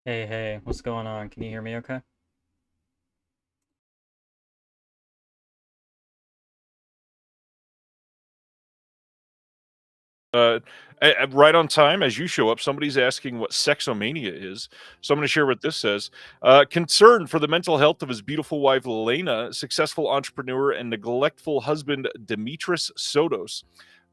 Hey, what's going on? Can you hear me okay? Uh, right on time as you show up, somebody's asking what sexomania is. So I'm going to share what this says. Concerned for the mental health of his beautiful wife, Lena, successful entrepreneur and neglectful husband, Dimitris Sotos,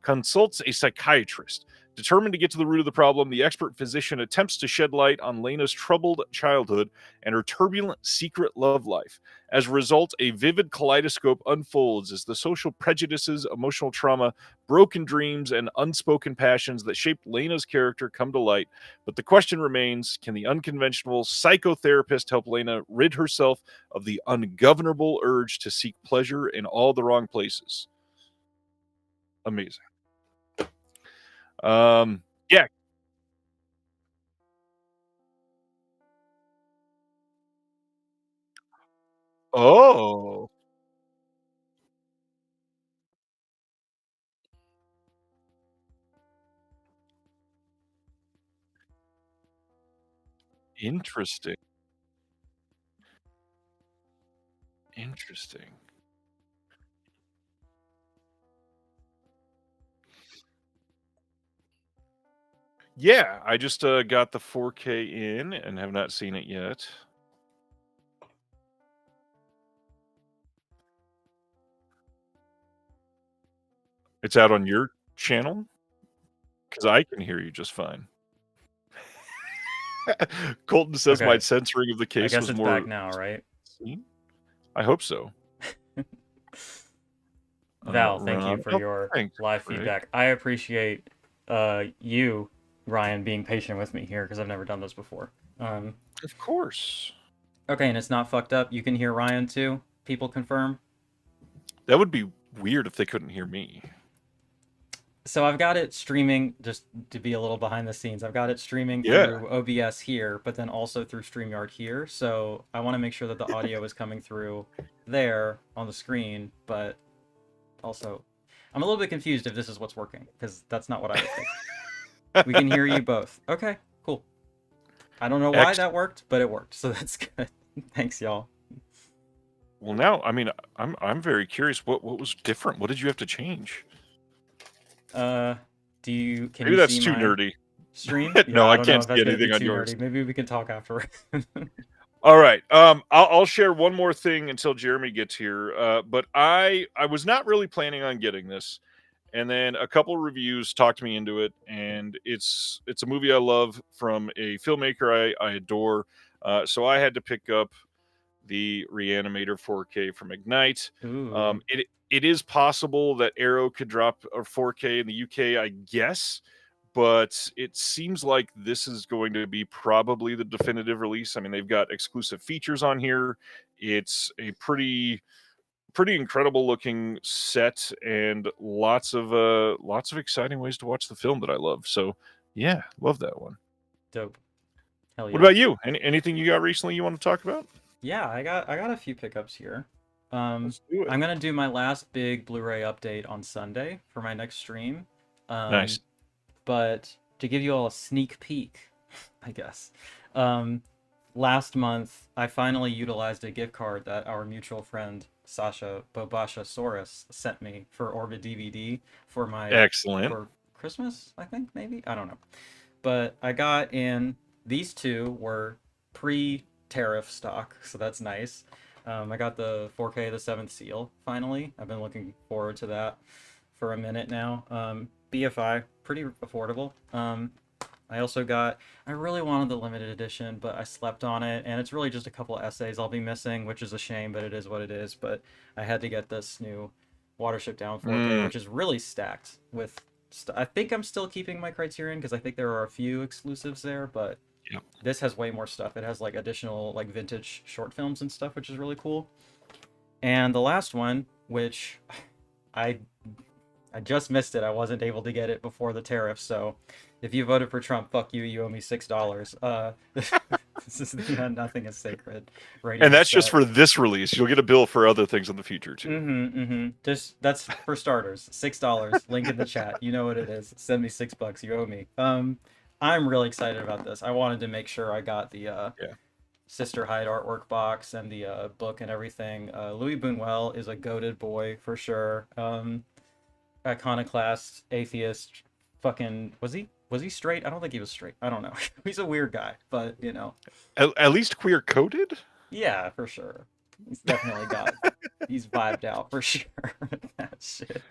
consults a psychiatrist. Determined to get to the root of the problem, the expert physician attempts to shed light on Lena's troubled childhood and her turbulent secret love life. As a result, a vivid kaleidoscope unfolds as the social prejudices, emotional trauma, broken dreams, and unspoken passions that shaped Lena's character come to light. But the question remains, can the unconventional psychotherapist help Lena rid herself of the ungovernable urge to seek pleasure in all the wrong places? Amazing. Yeah. Oh, interesting. Interesting. Yeah, I just got the 4K in and have not seen it yet. It's out on your channel because I can hear you just fine. Colton says my Okay, censoring of the I case guess was it's more back now, right? seen. I hope so. Val, thank you Ron, for oh, your thanks, live Greg. feedback. I appreciate you, Ryan, being patient with me here because I've never done this before. Um, Of course, okay, and it's not fucked up. You can hear Ryan too. People confirm. that would be weird if they couldn't hear me. So I've got it streaming, just to be a little behind the scenes. I've got it streaming Yeah, through OBS here, but then also through StreamYard here. So I want to make sure that the audio is coming through there on the screen, but also I'm a little bit confused if this is what's working, because that's not what I would think. We can hear you both. Okay, cool. I don't know why that excellent. worked, but it worked, so that's good. Thanks, y'all. Well, now, I mean, I'm very curious. What was different? What did you have to change? Uh, can Maybe you that's see too my nerdy. stream? No, Yeah, I I don't know can't if see that's gonna be anything on too yours. nerdy. Maybe we can talk after. All right. I'll share one more thing until Jeremy gets here. But I was not really planning on getting this, and then a couple reviews talked me into it, and it's a movie I love from a filmmaker I adore. So I had to pick up the Reanimator 4K from Ignite. Ooh, It is possible that Arrow could drop a 4K in the UK, I guess, but it seems like this is going to be probably the definitive release. I mean, they've got exclusive features on here. It's a pretty incredible looking set and lots of exciting ways to watch the film that I love. So, yeah, love that one. dope. Hell What yeah. about you? Anything you got recently you want to talk about? Yeah, I got a few pickups here. Um, Let's do it. I'm gonna do my last big Blu-ray update on Sunday for my next stream. Nice. Um, but to give you all a sneak peek, I guess. Um, Last month I finally utilized a gift card that our mutual friend Sasha Bobasha Saurus sent me for Orbit DVD for my Excellent. for Christmas, I think maybe. I don't know. But I got in these two were pre-tariff stock, so that's nice. I got the 4K the Seventh Seal finally. I've been looking forward to that for a minute now. BFI, pretty affordable. I also got, I really wanted the limited edition, but I slept on it, and it's really just a couple essays I'll be missing, which is a shame, but it is what it is. But I had to get this new Watership Down 4K, Mm, which is really stacked with. I think I'm still keeping my Criterion because I think there are a few exclusives there, but yep. this has way more stuff. It has like additional like vintage short films and stuff, which is really cool. And the last one, which I I just missed it. I wasn't able to get it before the tariff. So if you voted for Trump, fuck you. You owe me $6. This is nothing is sacred. And Radio that's just set. for this release. You'll get a bill for other things in the future too. Just that's for starters. $6. Link in the chat. You know what it is. Send me $6. You owe me. I'm really excited about this. I wanted to make sure I got the Yeah. Sister Hyde artwork box and the book and everything. Louis Buñuel is a goated boy for sure. Iconoclast, atheist, fucking was he straight? I don't think he was straight. I don't know. He's a weird guy, but you know, At least queer coded. yeah, for sure. He's definitely got. He's vibed out for sure. That shit.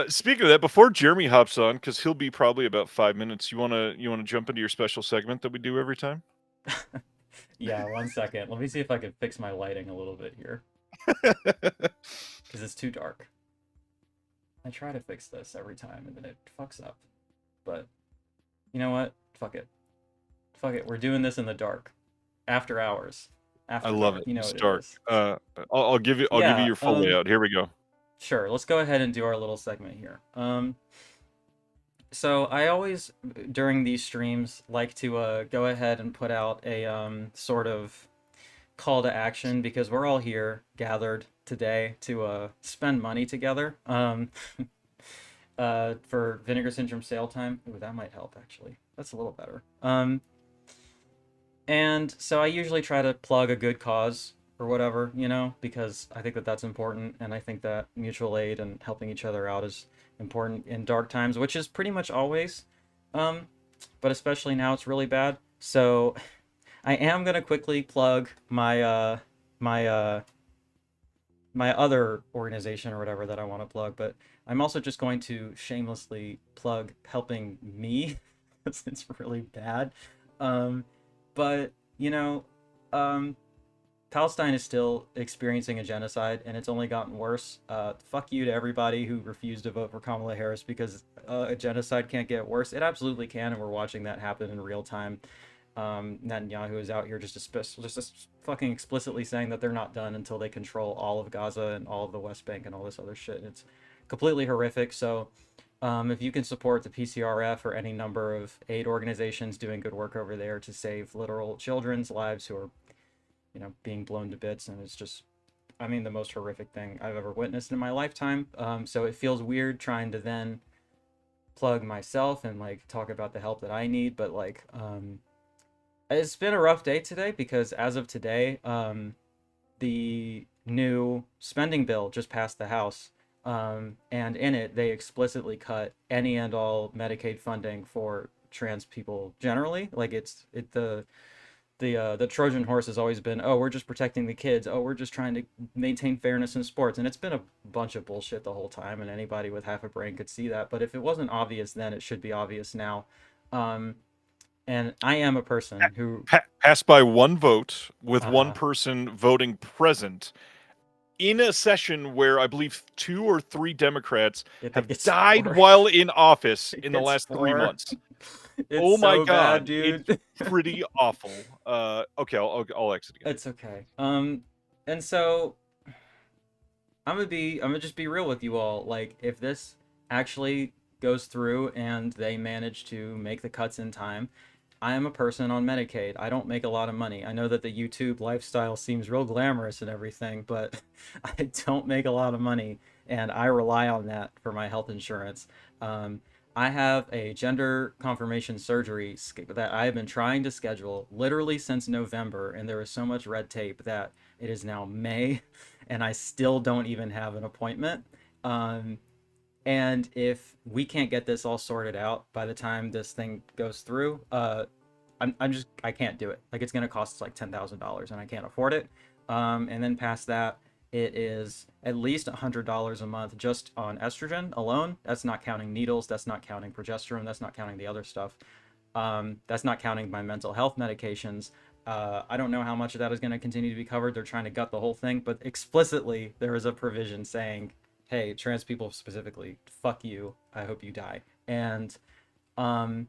Speaking of that, before Jeremy hops on, because he'll be probably about 5 minutes, you wanna jump into your special segment that we do every time? Yeah, 1 second. Let me see if I can fix my lighting a little bit here because it's too dark. I try to fix this every time and then it fucks up. But you know what? Fuck it. Fuck it. We're doing this in the dark. After hours. I After love dark. it. You know It's what it dark. is. I'll give you Yeah, your full layout. Here we go. sure. Let's go ahead and do our little segment here. So I always during these streams like to go ahead and put out a sort of call to action because we're all here gathered today to spend money together. For Vinegar Syndrome sale time. Ooh, that might help actually. That's a little better. And so I usually try to plug a good cause or whatever, you know, because I think that that's important, and I think that mutual aid and helping each other out is important in dark times, which is pretty much always, um, but especially now it's really bad. So I am gonna quickly plug my my other organization or whatever that I want to plug, but I'm also just going to shamelessly plug helping me because it's really bad. Um, but you know, um, Palestine is still experiencing a genocide, and it's only gotten worse. Fuck you to everybody who refused to vote for Kamala Harris because a genocide can't get worse. It absolutely can, and we're watching that happen in real time. Netanyahu is out here just fucking explicitly saying that they're not done until they control all of Gaza and all of the West Bank and all this other shit. It's completely horrific. So, if you can support the PCRF or any number of aid organizations doing good work over there to save literal children's lives who are, you know, being blown to bits, and it's just, I mean, the most horrific thing I've ever witnessed in my lifetime. So it feels weird trying to then plug myself and like talk about the help that I need, but like, it's been a rough day today because as of today, the new spending bill just passed the House. And in it, they explicitly cut any and all Medicaid funding for trans people generally. Like the Trojan horse has always been, oh, we're just protecting the kids. Oh, we're just trying to maintain fairness in sports. And it's been a bunch of bullshit the whole time, and anybody with half a brain could see that. But if it wasn't obvious then, it should be obvious now. Um, and I am a person who, Passed by one vote with one uh, person voting present in a session where I believe 2 or 3 Democrats I think have it's died four. while in office in the It's last 3 four. months. It's Oh my so bad, god, it's dude. pretty awful. Okay, I'll exit again. It's okay. And so I'm gonna just be real with you all. Like, if this actually goes through and they manage to make the cuts in time, I am a person on Medicaid. I don't make a lot of money. I know that the YouTube lifestyle seems real glamorous and everything, but I don't make a lot of money, and I rely on that for my health insurance. Um, I have a gender confirmation surgery that I have been trying to schedule literally since November, and there is so much red tape that it is now May, and I still don't even have an appointment. Um, and if we can't get this all sorted out by the time this thing goes through, I can't do it. Like, it's gonna cost us like $10,000, and I can't afford it. And then past that, it is at least $100 a month just on estrogen alone. That's not counting needles. That's not counting progesterone. That's not counting the other stuff. That's not counting my mental health medications. I don't know how much of that is going to continue to be covered. They're trying to gut the whole thing, but explicitly there is a provision saying, hey, trans people specifically, fuck you. I hope you die. And um,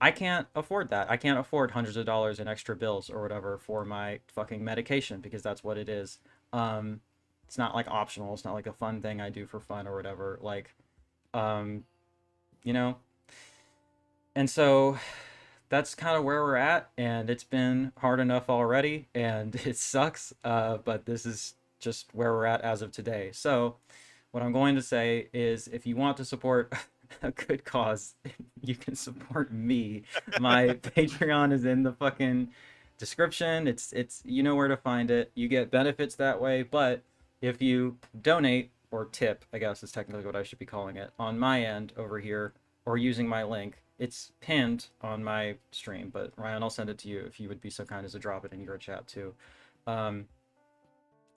I can't afford that. I can't afford hundreds of dollars in extra bills or whatever for my fucking medication because that's what it is. Um, it's not like optional. It's not like a fun thing I do for fun or whatever. Like, um, you know. And so that's kind of where we're at, and it's been hard enough already, and it sucks. But this is just where we're at as of today. So what I'm going to say is, if you want to support a good cause, you can support me. My Patreon is in the fucking description. It's you know where to find it. You get benefits that way, but if you donate or tip, I guess is technically what I should be calling it, on my end over here, or using my link, it's pinned on my stream, but Ryan, I'll send it to you if you would be so kind as to drop it in your chat too. Um,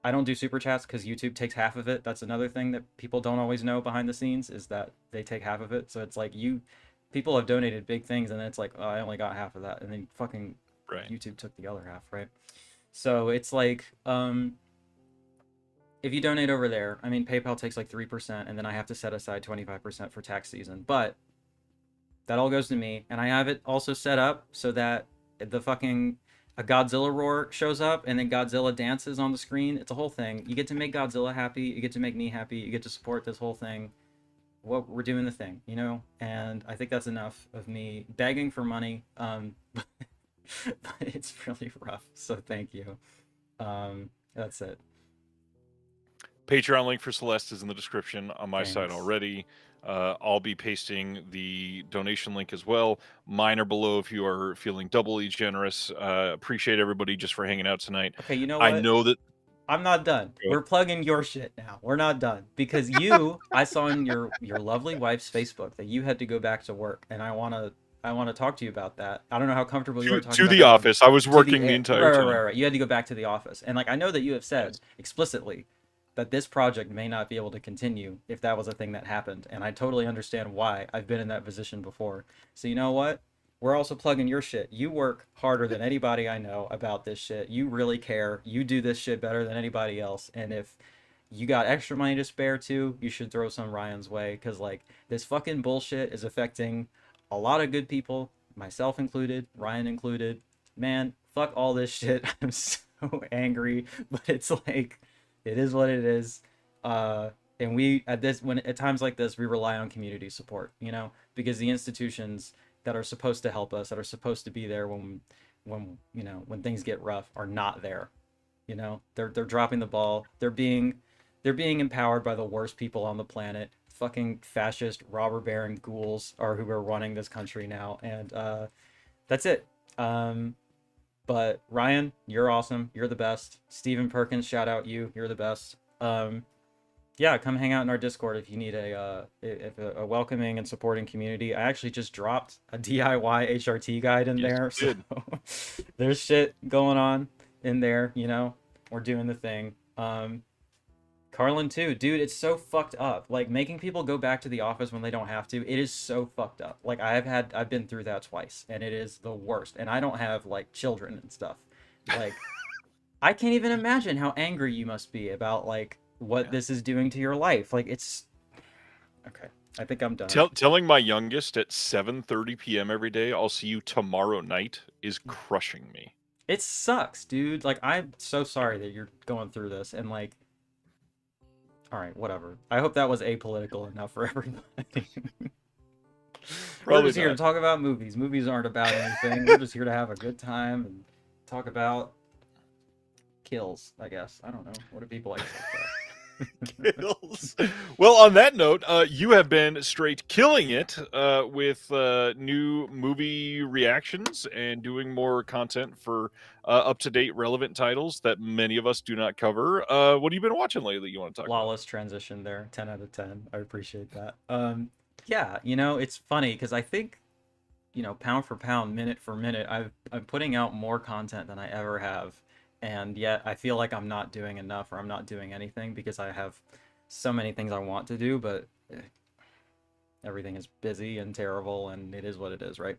I don't do super chats because YouTube takes half of it. That's another thing that people don't always know behind the scenes, is that they take half of it. So it's like people have donated big things, and then it's like, oh, I only got half of that, and then fucking Right. YouTube took the other half, right? So it's like, if you donate over there, I mean, PayPal takes like 3%, and then I have to set aside 25% for tax season. But that all goes to me, and I have it also set up so that the fucking a Godzilla roar shows up, and then Godzilla dances on the screen. It's a whole thing. You get to make Godzilla happy. You get to make me happy. You get to support this whole thing. What we're doing the thing, you know? And I think that's enough of me begging for money. But it's really rough. So thank you. That's it. Patreon link for Celeste is in the description on my side Thanks. already. I'll be pasting the donation link as well. Mine are below if you are feeling doubly generous. Appreciate everybody just for hanging out tonight. Okay, you know I what? know that. I'm not done. Go We're plugging your shit now. We're not done because I saw in your lovely wife's Facebook that you had to go back to work, and I wanna talk to you about that. I don't know how comfortable you are talking to about the that office. I was to the working the entire right, right, time. right, right. You had to go back to the office, and like I know that you have said Yes. explicitly that this project may not be able to continue if that was a thing that happened, and I totally understand why. I've been in that position before. So you know what? We're also plugging your shit. You work harder than anybody I know about this shit. You really care. You do this shit better than anybody else. And if you got extra money to spare too, you should throw some Ryan's way, because like this fucking bullshit is affecting a lot of good people, myself included, Ryan included. Man, fuck all this shit. I'm so angry, but it's like it is what it is. And we at times like this, we rely on community support, you know, because the institutions that are supposed to help us, that are supposed to be there when things get rough, are not there. You know, they're dropping the ball. They're being empowered by the worst people on the planet. Fucking fascist robber baron ghouls are who are running this country now, and that's it. But Ryan, you're awesome. You're the best. Stephen Perkins, shout out you. You're the best. Yeah, come hang out in our Discord if you need a welcoming and supporting community. I actually just dropped a DIY HRT guide in Yes, there, you so did. there's shit going on in there. You know, we're doing the thing. Carlin too, dude. It's so fucked up. Like making people go back to the office when they don't have to. It is so fucked up. Like I've been through that twice, and it is the worst. And I don't have like children and stuff. Like I can't even imagine how angry you must be about like what this is doing to your life. Like it's okay. I think I'm done. Telling my youngest at 7:30 p.m. every day, I'll see you tomorrow night, is crushing me. It sucks, dude. Like I'm so sorry that you're going through this, and like all right, whatever. I hope that was apolitical enough for everybody. We're Probably just here to not. talk about movies. Movies aren't about anything. We're just here to have a good time and talk about kills, I guess. I don't know. What do people like to talk about? Kills. Well, on that note, you have been straight killing it with new movie reactions and doing more content for up-to-date relevant titles that many of us do not cover. What have you been watching lately you want to talk about? Flawless transition there. 10 out of 10. I appreciate that. Yeah, you know, it's funny because I think, you know, pound for pound, minute for minute, I'm putting out more content than I ever have. And yet I feel like I'm not doing enough, or I'm not doing anything because I have so many things I want to do, but everything is busy and terrible, and it is what it is, right?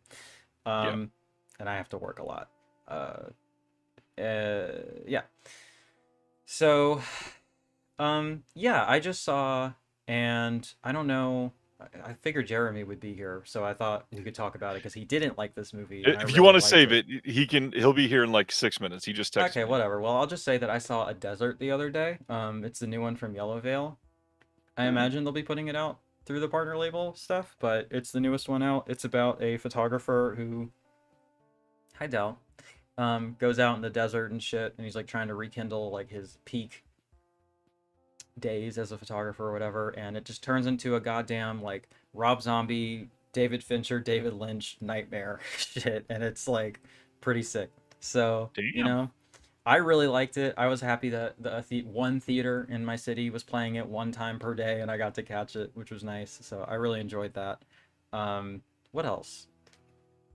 Yeah. And I have to work a lot. Yeah. So, yeah, I just saw, and I don't know. I figured Jeremy would be here, so I thought we could talk about it because he didn't like this movie, and I If you really want to liked save it. it, he'll be here in like 6 minutes. He just texted Okay, me. whatever. Well, I'll just say that I saw A Desert the other day. It's the new one from Yellow Veil. I imagine they'll be putting it out through the partner label stuff, but it's the newest one out. It's about a photographer who, hi Dell, goes out in the desert and shit, and he's like trying to rekindle like his peak days as a photographer or whatever, and it just turns into a goddamn like Rob Zombie, David Fincher, David Lynch nightmare shit, and it's like pretty sick. So, you Damn. know, I really liked it. I was happy that one theater in my city was playing it one time per day, and I got to catch it, which was nice. So I really enjoyed that. Um, what else?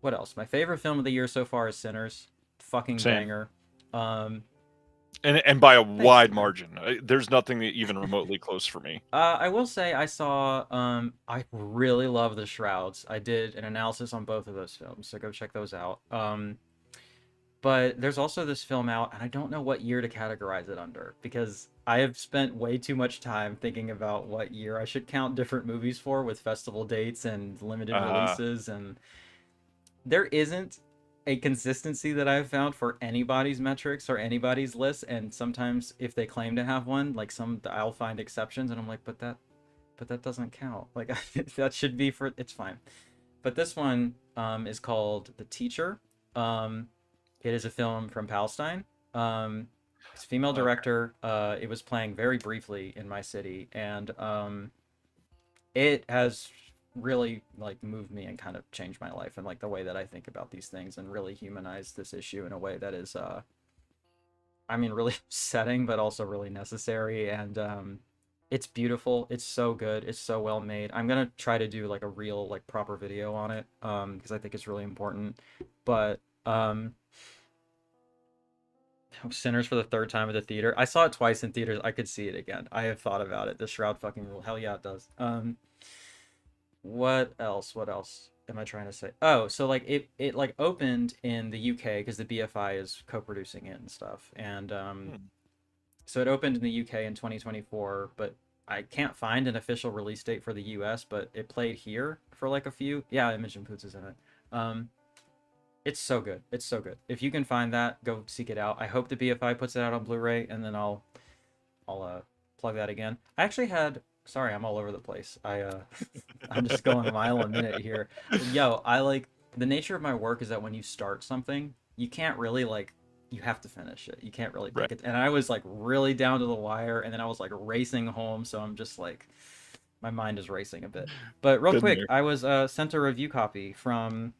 What else? My favorite film of the year so far is Sinners. Fucking Same. banger. Um, And by a thanks, wide man. margin. There's nothing even remotely close for me. I will say I saw I really love The Shrouds. I did an analysis on both of those films, so go check those out. But there's also this film out, and I don't know what year to categorize it under because I have spent way too much time thinking about what year I should count different movies for with festival dates and limited Uh, releases, and there isn't a consistency that I've found for anybody's metrics or anybody's list. And sometimes if they claim to have one, like some I'll find exceptions, and I'm like, but that doesn't count. Like that should be for it's fine. But this one is called The Teacher. It is a film from Palestine. It's a female okay. director. It was playing very briefly in my city, and it has really like moved me and kind of changed my life and like the way that I think about these things and really humanized this issue in a way that is I mean really upsetting but also really necessary, and it's beautiful. It's so good. It's so well made. I'm gonna try to do like a real like proper video on it because I think it's really important. But Sinners for the third time at the theater. I saw it twice in theaters. I could see it again. I have thought about it. The Shroud fucking rule. Hell yeah, it does. What else? What else am I trying to say? Oh, so like it like opened in the UK because the BFI is co-producing it and stuff. And Hmm. so it opened in the UK in 2024, but I can't find an official release date for the US, but it played here for like a few. Yeah, Imogen Poots is in it. Um it's so good. It's so good. If you can find that, go seek it out. I hope the BFI puts it out on Blu-ray, and then I'll plug that again. I actually had sorry, I'm all over the place. I'm just going a mile a minute here. Yo, I like the nature of my work is that when you start something, you can't really like you have to finish it. You can't really Right. pick it. And I was like really down to the wire, and then I was like racing home, so I'm just like my mind is racing a bit. But real Been quick, there. I was sent a review copy from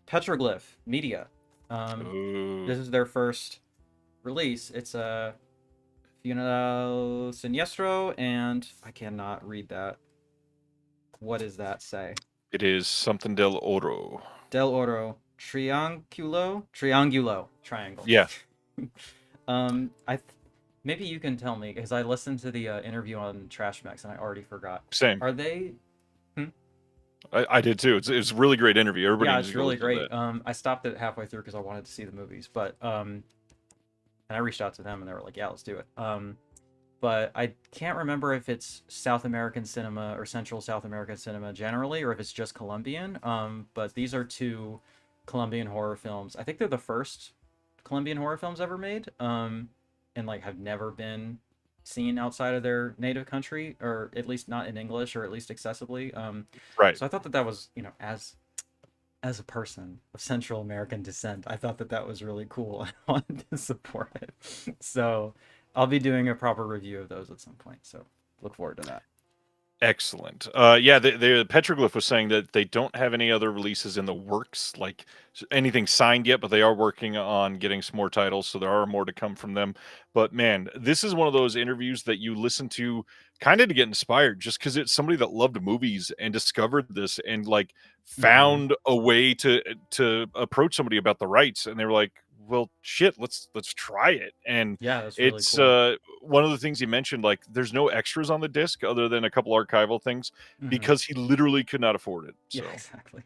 Petroglyph Media. Ooh. This is their first release. It's a Funeral Siniestro, and I cannot read that. What does that say? It is something del oro. Del Oro Triangulo triangle. Yeah, I maybe you can tell me because I listened to the interview on Trash Max and I already forgot. same. Are they? Hmm? I did too. It's a really great interview. Everybody Yeah, needs it's to go really listen to great. that. I stopped it halfway through because I wanted to see the movies, but and I reached out to them and they were like, "Yeah, let's do it." But I can't remember if it's South American cinema or Central South American cinema generally, or if it's just Colombian. But these are two Colombian horror films. I think they're the first Colombian horror films ever made, and like have never been seen outside of their native country, or at least not in English, or at least accessibly. Right. So I thought that that was, as a person of Central American descent, I thought that that was really cool. I wanted to support it. So I'll be doing a proper review of those at some point. So look forward to that. Excellent. Yeah, the Petroglyph was saying that they don't have any other releases in the works, like anything signed yet, but they are working on getting some more titles, so there are more to come from them. But man, this is one of those interviews that you listen to kind of to get inspired, just because it's somebody that loved movies and discovered this and like Mm-hmm. found a way to approach somebody about the rights, and they were like, "Well, shit, let's try it." And Yeah, that's really it's cool. one of the things he mentioned, like there's no extras on the disc other than a couple archival things Mm-hmm. because he literally could not afford it. Yeah, So exactly.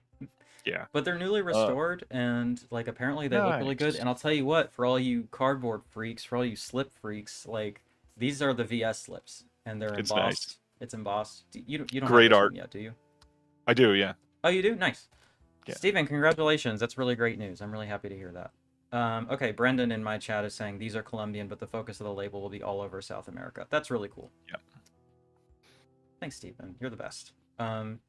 yeah, But they're newly uh, restored and like apparently they look really good. nice. And I'll tell you what, for all you cardboard freaks, for all you slip freaks, like these are the VS slips and they're It's nice. embossed. It's embossed. You don't have Great this one art. yet, do you? I do. Yeah. Oh, you do? Nice. Yeah. Steven, congratulations. That's really great news. I'm really happy to hear that. Okay, Brendan in my chat is saying these are Colombian, but the focus of the label will be all over South America. That's really cool. Yeah. Thanks, Stephen. You're the best.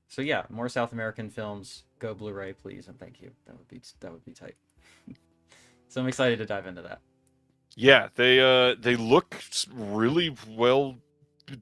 So yeah, more South American films. Go Blu-ray, please, and thank you. That would be tight. So I'm excited to dive into that. Yeah, they look really well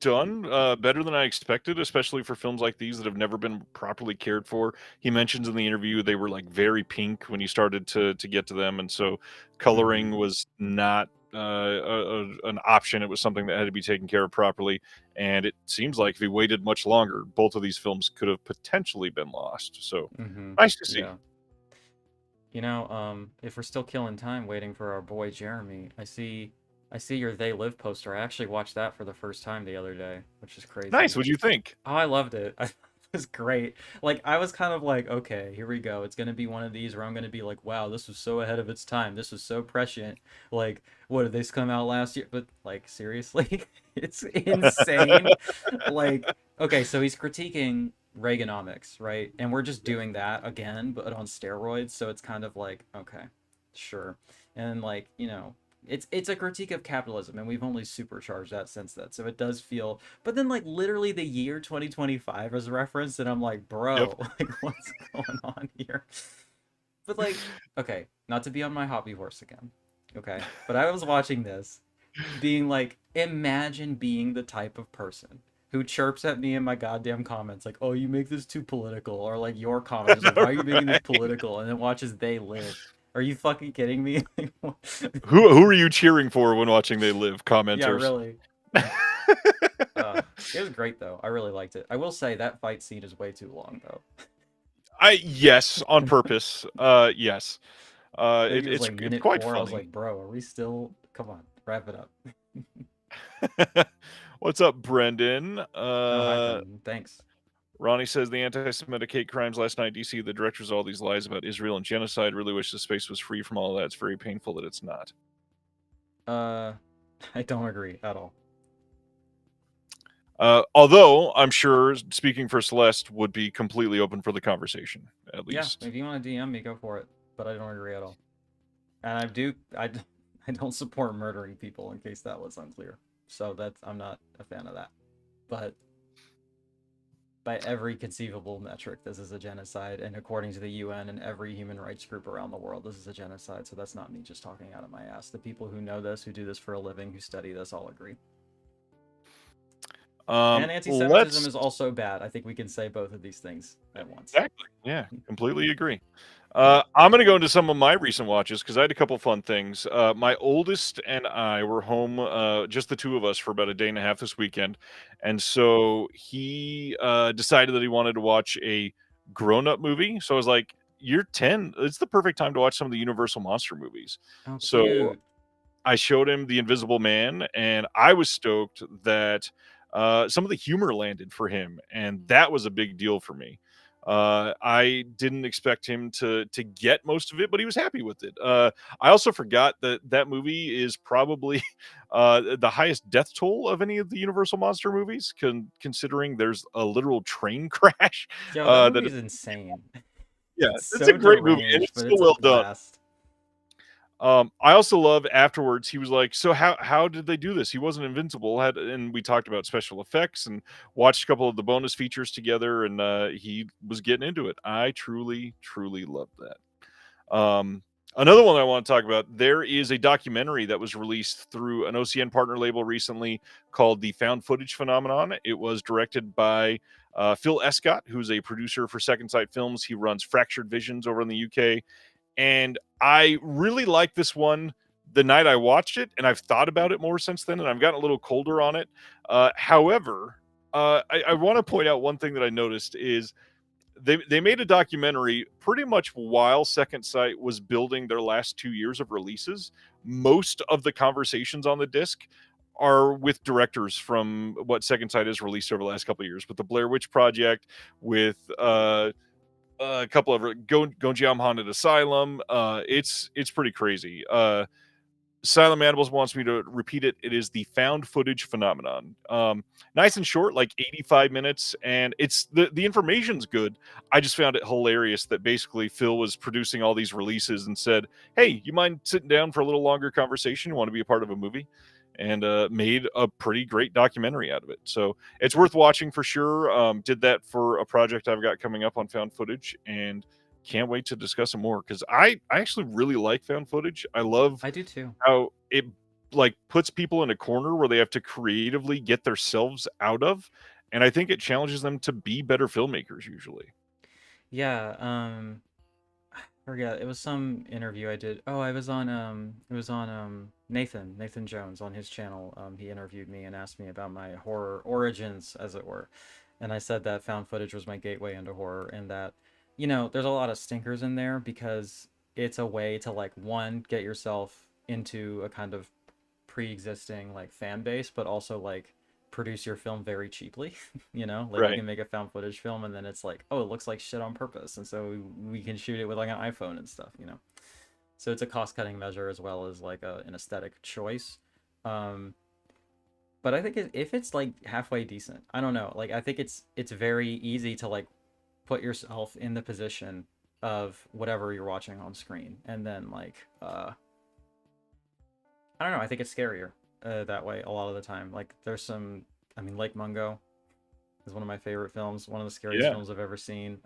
done, better than I expected, especially for films like these that have never been properly cared for. He mentions in the interview they were like very pink when he started to get to them, and so coloring was not an option. It was something that had to be taken care of properly, and it seems like if he waited much longer, both of these films could have potentially been lost. So nice to see. Yeah. If we're still killing time waiting for our boy Jeremy, I see your They Live poster. I actually watched that for the first time the other day, which is Nice. crazy. What do you think? Oh, I loved it. It was great. Like, I was kind of like, okay, here we go. It's gonna be one of these where I'm gonna be like, wow, this was so ahead of its time. This was so prescient. Like, what did this come out last year? But like, seriously, it's insane. Like, okay, so he's critiquing Reaganomics, right? And we're just doing that again, but on steroids. So it's kind of like, okay, sure. And like, it's a critique of capitalism, and we've only supercharged that since then. So it does feel, but then like literally the year 2025 is referenced, and I'm like, Yep. bro, like what's going on here? But like, okay, not to be on my hobby horse again, okay, but I was watching this, being like, imagine being the type of person who chirps at me in my goddamn comments like, "Oh, you make this too political," or like your comment is like, "Why are you making this Right. political?" and then watches They Live. Are you fucking kidding me? Who are you cheering for when watching They Live? Yeah, Commenters. really. It was great though. I really liked it. I will say that fight scene is way too long though. Yes, on purpose. Yes. I think it was like It's minute quite 4. I was funny. like, bro, are we still? Come on, wrap it up. What's up, Brendan? Oh, hi, Brendan. Thanks. Ronnie says the anti-Semitic hate crimes last night. DC, the directors of all these lies about Israel and genocide. Really wish the space was free from all of that. It's very painful that it's not. I don't agree at all. Although I'm sure, speaking for Celeste, would be completely open for the conversation. At Yeah, least. if you want to DM me, go for it. But I don't agree at all. And I don't support murdering people, in case that was unclear. So I'm not a fan of that. But by every conceivable metric, this is a genocide, and according to the UN and every human rights group around the world, this is a genocide. So that's not me just talking out of my ass. The people who know this, who do this for a living, who study this, all agree. And anti-Semitism is also bad. I think we can say both of these things at once. Exactly. Yeah, completely agree. I'm going to go into some of my recent watches because I had a couple fun things. My oldest and I were home, just the two of us, for about a day and a half this weekend. And so he decided that he wanted to watch a grown up movie. So I was like, "You're 10. It's the perfect time to watch some of the Universal Monster movies." Oh, So cute. I showed him The Invisible Man, and I was stoked that some of the humor landed for him, and that was a big deal for me. I didn't expect him to get most of it, but he was happy with it. I also forgot that that movie is probably the highest death toll of any of the Universal Monster movies, considering there's a literal train crash. Yo, that That movie's insane. Yeah, It's it's a so great movie, and deranged, it's but so it's a well done. blast. I also love afterwards. He was like, "So how did they do this? He wasn't invincible." And we talked about special effects and watched a couple of the bonus features together, and he was getting into it. I truly loved that. Another one I want to talk about. There is a documentary that was released through an OCN partner label recently called "The Found Footage Phenomenon." It was directed by Phil Escott, who's a producer for Second Sight Films. He runs Fractured Visions over in the UK. And I really like this one the night I watched it, and I've thought about it more since then, and I've gotten a little colder on it. However, I want to point out one thing that I noticed is they made a documentary pretty much while Second Sight was building their last 2 years of releases. Most of the conversations on the disc are with directors from what Second Sight has released over the last couple of years, with the Blair Witch Project, with a couple of Gonjiam Haunted Asylum. It's pretty crazy. Silent Animals wants me to repeat it. It is the found footage phenomenon. Nice and short, like 85 minutes, and it's the information's good. I just found it hilarious that basically Phil was producing all these releases and said, "Hey, you mind sitting down for a little longer conversation? You want to be a part of a movie?" And made a pretty great documentary out of it. So it's worth watching for sure. Did that for a project I've got coming up on found footage, and can't wait to discuss it more because I actually really like found footage. I love I do too. how it like puts people in a corner where they have to creatively get themselves out of, and I think it challenges them to be better filmmakers usually. Yeah, I forget. It was some interview I did. Oh, I was on it was on Nathan Jones on his channel. He interviewed me and asked me about my horror origins, as it were. And I said that found footage was my gateway into horror, and that, there's a lot of stinkers in there because it's a way to, like, one, get yourself into a kind of pre-existing, like, fan base, but also, like, produce your film very cheaply. Like, you Right. can make a found footage film and then it's like, oh, it looks like shit on purpose, and so we can shoot it with, like, an iPhone and stuff. So it's a cost-cutting measure as well as, like, an aesthetic choice. um but I think if it's, like, halfway decent, I don't know, like, I think it's very easy to, like, put yourself in the position of whatever you're watching on screen, and then, like, I don't know, I think it's scarier that way a lot of the time. Like, there's some, I mean, Lake Mungo is one of my favorite films, one of the scariest Yeah. films I've ever seen.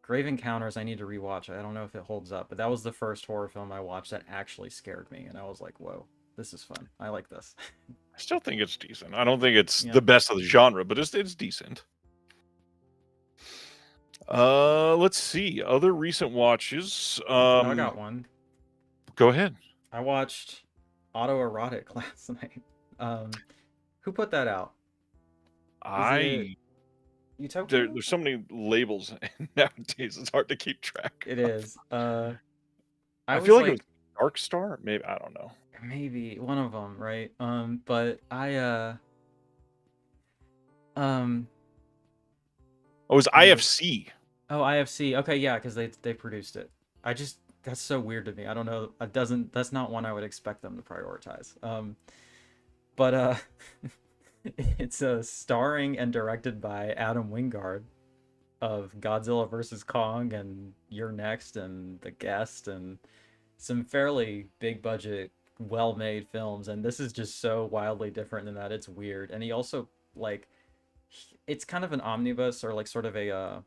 Grave Encounters, I need to rewatch. I don't know if it holds up, but that was the first horror film I watched that actually scared me, and I was like, whoa, this is fun. I like this. I still think it's decent. I don't think it's Yeah. the best of the genre, but it's decent. Let's see. Other recent watches. I got one. Go ahead. I watched Autoerotic last night. Who put that out? Is it Utopia? There's so many labels nowadays. It's hard to keep track It of. is. I I was feel like it was like, Dark Star. Maybe I don't know. maybe one of them, right? But um, Oh, it was let me look. IFC. Oh, IFC. Okay, yeah, because they produced it. I just That's so weird to me. I don't know. It doesn't. That's not one I would expect them to prioritize. But it's starring and directed by Adam Wingard of Godzilla vs Kong and You're Next and The Guest and some fairly big budget, well made films. And this is just so wildly different in that it's weird. And he also, like, it's kind of an omnibus, or like sort of a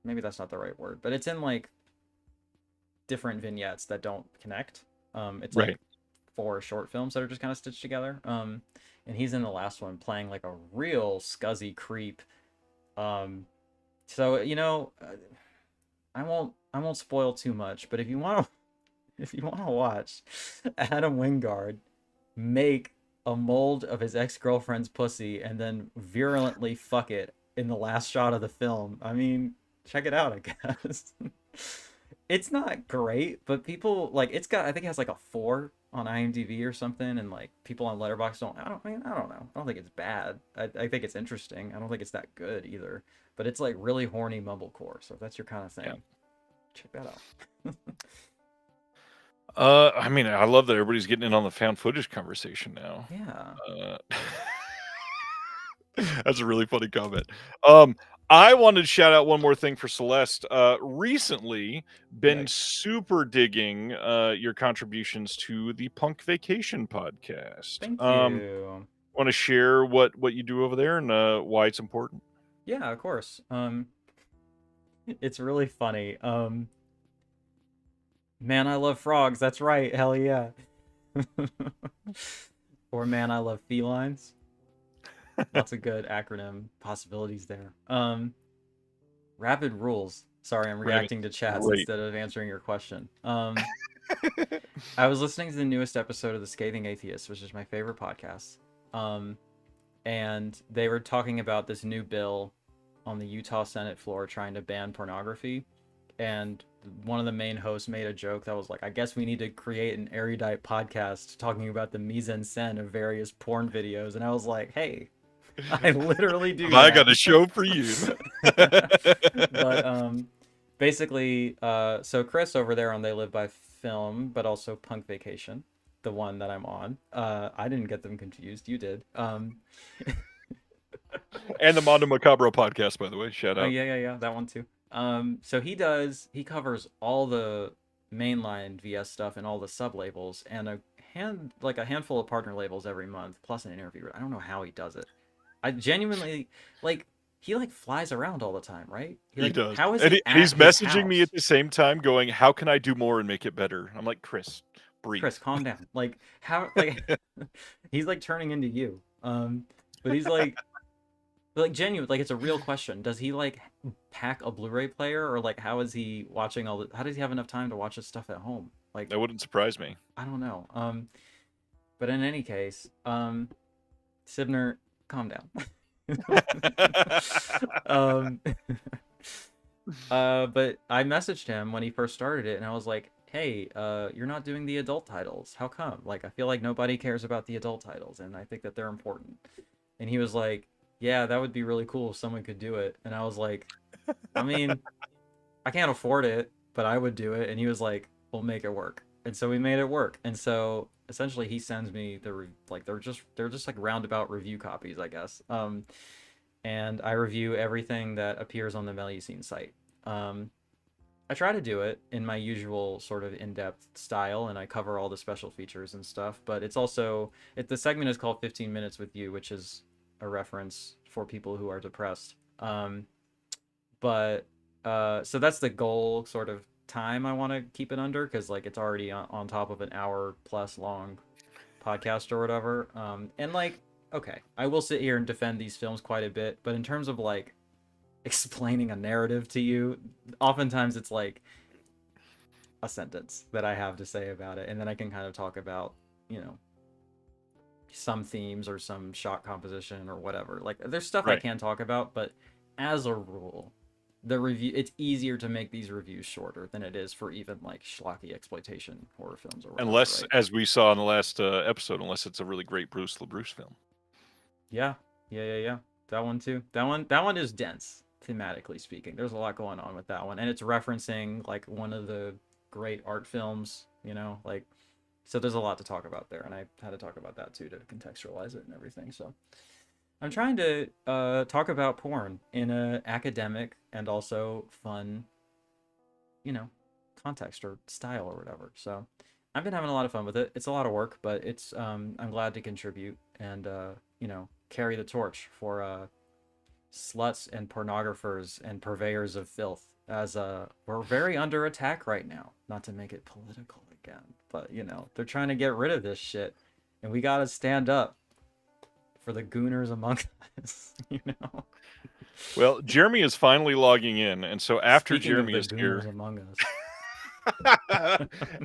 maybe that's not the right word, but it's in, like, different vignettes that don't connect. It's like Right. 4 short films that are just kind of stitched together. And he's in the last one playing, like, a real scuzzy creep. So, I won't spoil too much, but if you want to if you want to watch Adam Wingard make a mold of his ex-girlfriend's pussy and then virulently fuck it in the last shot of the film, I mean, check it out, I guess. It's not great, but people, like, I think it has like a 4 on IMDb or something, and, like, people on Letterboxd I don't know. I don't think it's bad. I think it's interesting. I don't think it's that good either. But it's, like, really horny mumblecore, so if that's your kind of Yeah. thing, check that out. I mean, I love that everybody's getting in on the found footage conversation now. Yeah. That's a really funny comment. I wanted to shout out one more thing for Celeste. Recently been Yikes. super digging your contributions to the Punk Vacation podcast. Thank you. Want to share what you do over there and why it's important? Yeah, of course. It's really funny. Man, I love frogs. That's right. Hell yeah. Or Man, I love felines. Lots of good acronym possibilities there. Rapid rules. Sorry, I'm reacting to chats Great. instead of answering your question. I was listening to the newest episode of The Scathing Atheist, which is my favorite podcast. And they were talking about this new bill on the Utah Senate floor trying to ban pornography. And one of the main hosts made a joke that was like, I guess we need to create an erudite podcast talking about the mise en scène of various porn videos. And I was like, hey, I literally do. I got a show for you. But basically, so Chris over there on They Live by Film, but also Punk Vacation, the one that I'm on. I didn't get them confused. You did. And the Mondo Macabro podcast, by the way. Shout out. Oh yeah, that one too. So he covers all the mainline VS stuff and all the sub labels and a handful of partner labels every month, plus an interview. I don't know how he does it. I genuinely, like, he, like, flies around all the time, right? He does. How is and he he's at his messaging me house? at the same time going, how can I do more and make it better? I'm like, Chris, Breathe. Chris, calm down. Like how like he's like turning into you. But he's like genuine, like it's a real question. Does he like pack a Blu-ray player, or like how is he watching all the how does he have enough time to watch this stuff at home? Like That wouldn't surprise me. I don't know. But in any case, Sibner, calm down. um but I messaged him when he first started it, and I was like, hey, you're not doing the adult titles. How come? Like, I feel like nobody cares about the adult titles, and I think that they're important. And he was like, yeah, that would be really cool if someone could do it. And I was like, I mean, I can't afford it, but I would do it. And he was like, we'll make it work. And so we made it work. And so essentially he sends me like they're just like roundabout review copies, I guess. And I review everything that appears on the Melusine site. I try to do it in my usual sort of in-depth style, and I cover all the special features and stuff. But it's also the segment is called 15 Minutes with You, which is a reference for people who are depressed. But so that's the goal sort of time I want to keep it under, because like it's already on top of an hour plus long podcast or whatever. And like, okay, I will sit here and defend these films quite a bit, but in terms of like explaining a narrative to you, oftentimes it's like a sentence that I have to say about it, and then I can kind of talk about, you know, some themes or some shot composition or whatever. Like there's stuff I can talk about, but as a rule, the review, it's easier to make these reviews shorter than it is for even like schlocky exploitation horror films or whatever, Unless, right? as we saw in the last episode, unless it's a really great Bruce LeBruce film. Yeah. That one too. That one is dense, thematically speaking. There's a lot going on with that one, and it's referencing like one of the great art films, you know, like, so there's a lot to talk about there, and I had to talk about that too to contextualize it and everything. So I'm trying to talk about porn in a academic and also fun, you know, context or style or whatever. So I've been having a lot of fun with it. It's a lot of work, but it's I'm glad to contribute and you know, carry the torch for sluts and pornographers and purveyors of filth, as we're very under attack right now. Not to make it political again, but you know, they're trying to get rid of this shit, and we gotta stand up for the gooners among us, you know. Well, Jeremy is finally logging in, and so after Speaking Jeremy of the is gooners here, among us.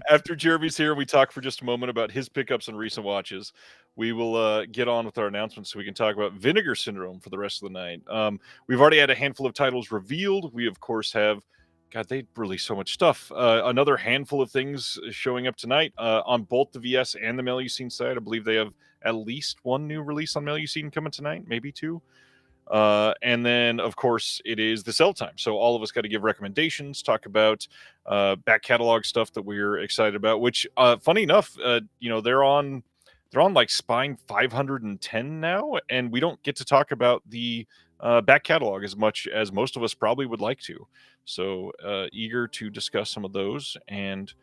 after Jeremy's here, we talk for just a moment about his pickups and recent watches. We will get on with our announcements so we can talk about Vinegar Syndrome for the rest of the night. We've already had a handful of titles revealed. We, of course, have, God, they released so much stuff. Another handful of things showing up tonight on both the VS and the Melusine side. I believe they have at least one new release on Melusine coming tonight, maybe two. And then, of course, it is the sell time. So all of us got to give recommendations, talk about back catalog stuff that we're excited about. Which, funny enough, you know, they're on like Spine 510 now, and we don't get to talk about the back catalog as much as most of us probably would like to. So eager to discuss some of those. And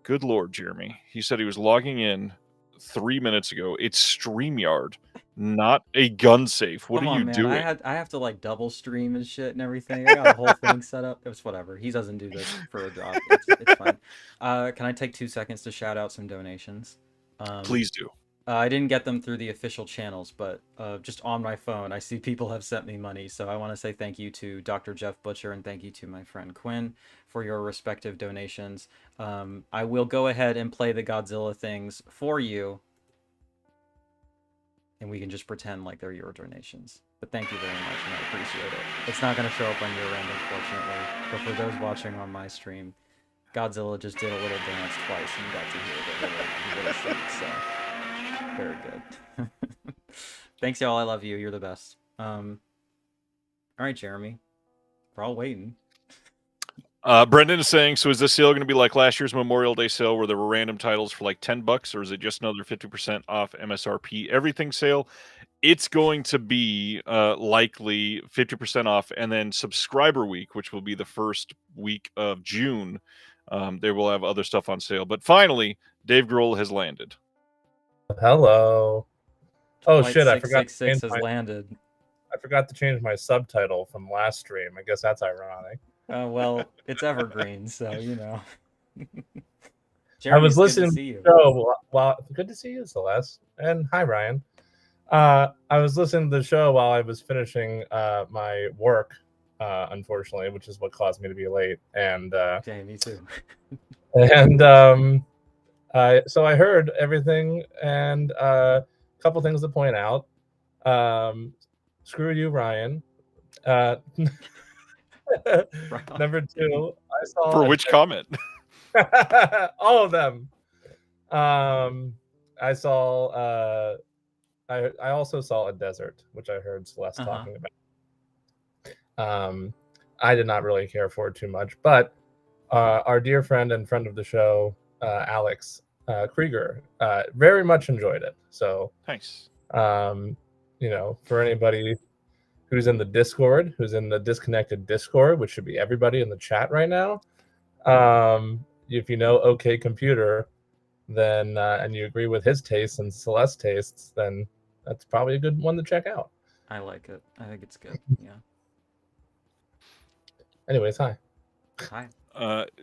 good Lord, Jeremy, he said he was logging in 3 minutes ago. It's StreamYard, not a gun safe. What Come are on, you man. doing? I have to like double stream and shit and everything. I got a whole thing set up. It's whatever. He doesn't do this for a job. It's fine. Can I take 2 seconds to shout out some donations? Please do. I didn't get them through the official channels, but just on my phone, I see people have sent me money. So I want to say thank you to Dr. Jeff Butcher and thank you to my friend Quinn for your respective donations. I will go ahead and play the Godzilla things for you, and we can just pretend like they're your donations. But thank you very much, and I appreciate it. It's not going to show up on your end, unfortunately, but for those watching on my stream, Godzilla just did a little dance twice, and you got to hear the little shriek, so very good. Thanks, y'all. I love you. You're the best. All right, Jeremy. We're all waiting. Brendan is saying, so is this sale going to be like last year's Memorial Day sale where there were random titles for like $10, or is it just another 50% off MSRP everything sale? It's going to be likely 50% off, and then subscriber week, which will be the first week of June, they will have other stuff on sale. But finally, Dave Grohl has landed. Hello. Oh Flight shit, I forgot to 666 change has landed. I forgot to change my subtitle from last stream. I guess that's ironic. Well, it's evergreen, so you know. Jeremy, was it's good listening to to see you. the show while good to see you, Celeste, and hi Ryan. I was listening to the show while I was finishing my work, unfortunately, which is what caused me to be late. And Yeah, me too. and so I heard everything, and a couple things to point out. Screw you, Ryan. Number two, I saw For which comment? all of them. I saw. I also saw a desert, which I heard Celeste talking about. I did not really care for it too much, but our dear friend and friend of the show, Alex Krieger, very much enjoyed it. So, Thanks. for anybody who's in the Discord, who's in the disconnected Discord, which should be everybody in the chat right now, if you know OK Computer, then and you agree with his tastes and Celeste's tastes, then that's probably a good one to check out. I like it. I think it's good. Yeah. Anyways, hi. Hi.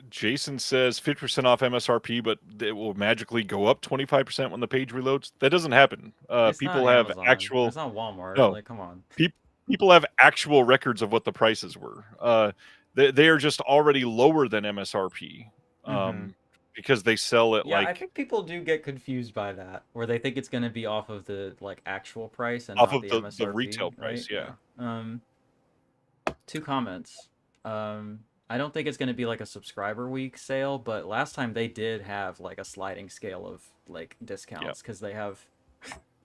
Jason says 50% off MSRP, but it will magically go up 25% when the page reloads. That doesn't happen. People not have Amazon. actual. It's not Walmart. No. Like, come on. People have actual records of what the prices were. They are just already lower than MSRP. Because they sell it I think people do get confused by that, where they think it's going to be off of the actual price and off not of the MSRP, the retail price. Right? Yeah. 2 comments. I don't think it's going to be like a subscriber week sale, but last time they did have like a sliding scale of like discounts because they have.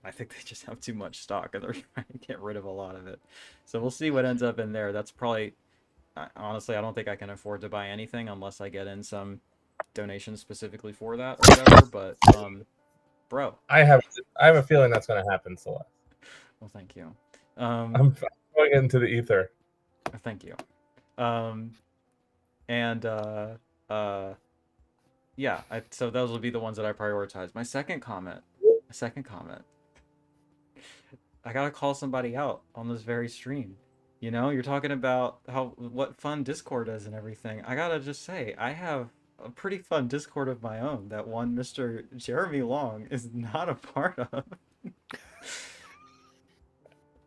I think they just have too much stock and they're trying to get rid of a lot of it. So we'll see what ends up in there. That's probably, honestly, I don't think I can afford to buy anything unless I get in some donations specifically for that or whatever. But, bro, I have a feeling that's going to happen, Celeste. Well, thank you. I'm going into the ether. Thank you. So those will be the ones that I prioritize. My second comment. I gotta call somebody out on this very stream. You know, you're talking about what fun Discord is and everything. I gotta just say, I have a pretty fun Discord of my own that one Mr. Jeremy Long is not a part of.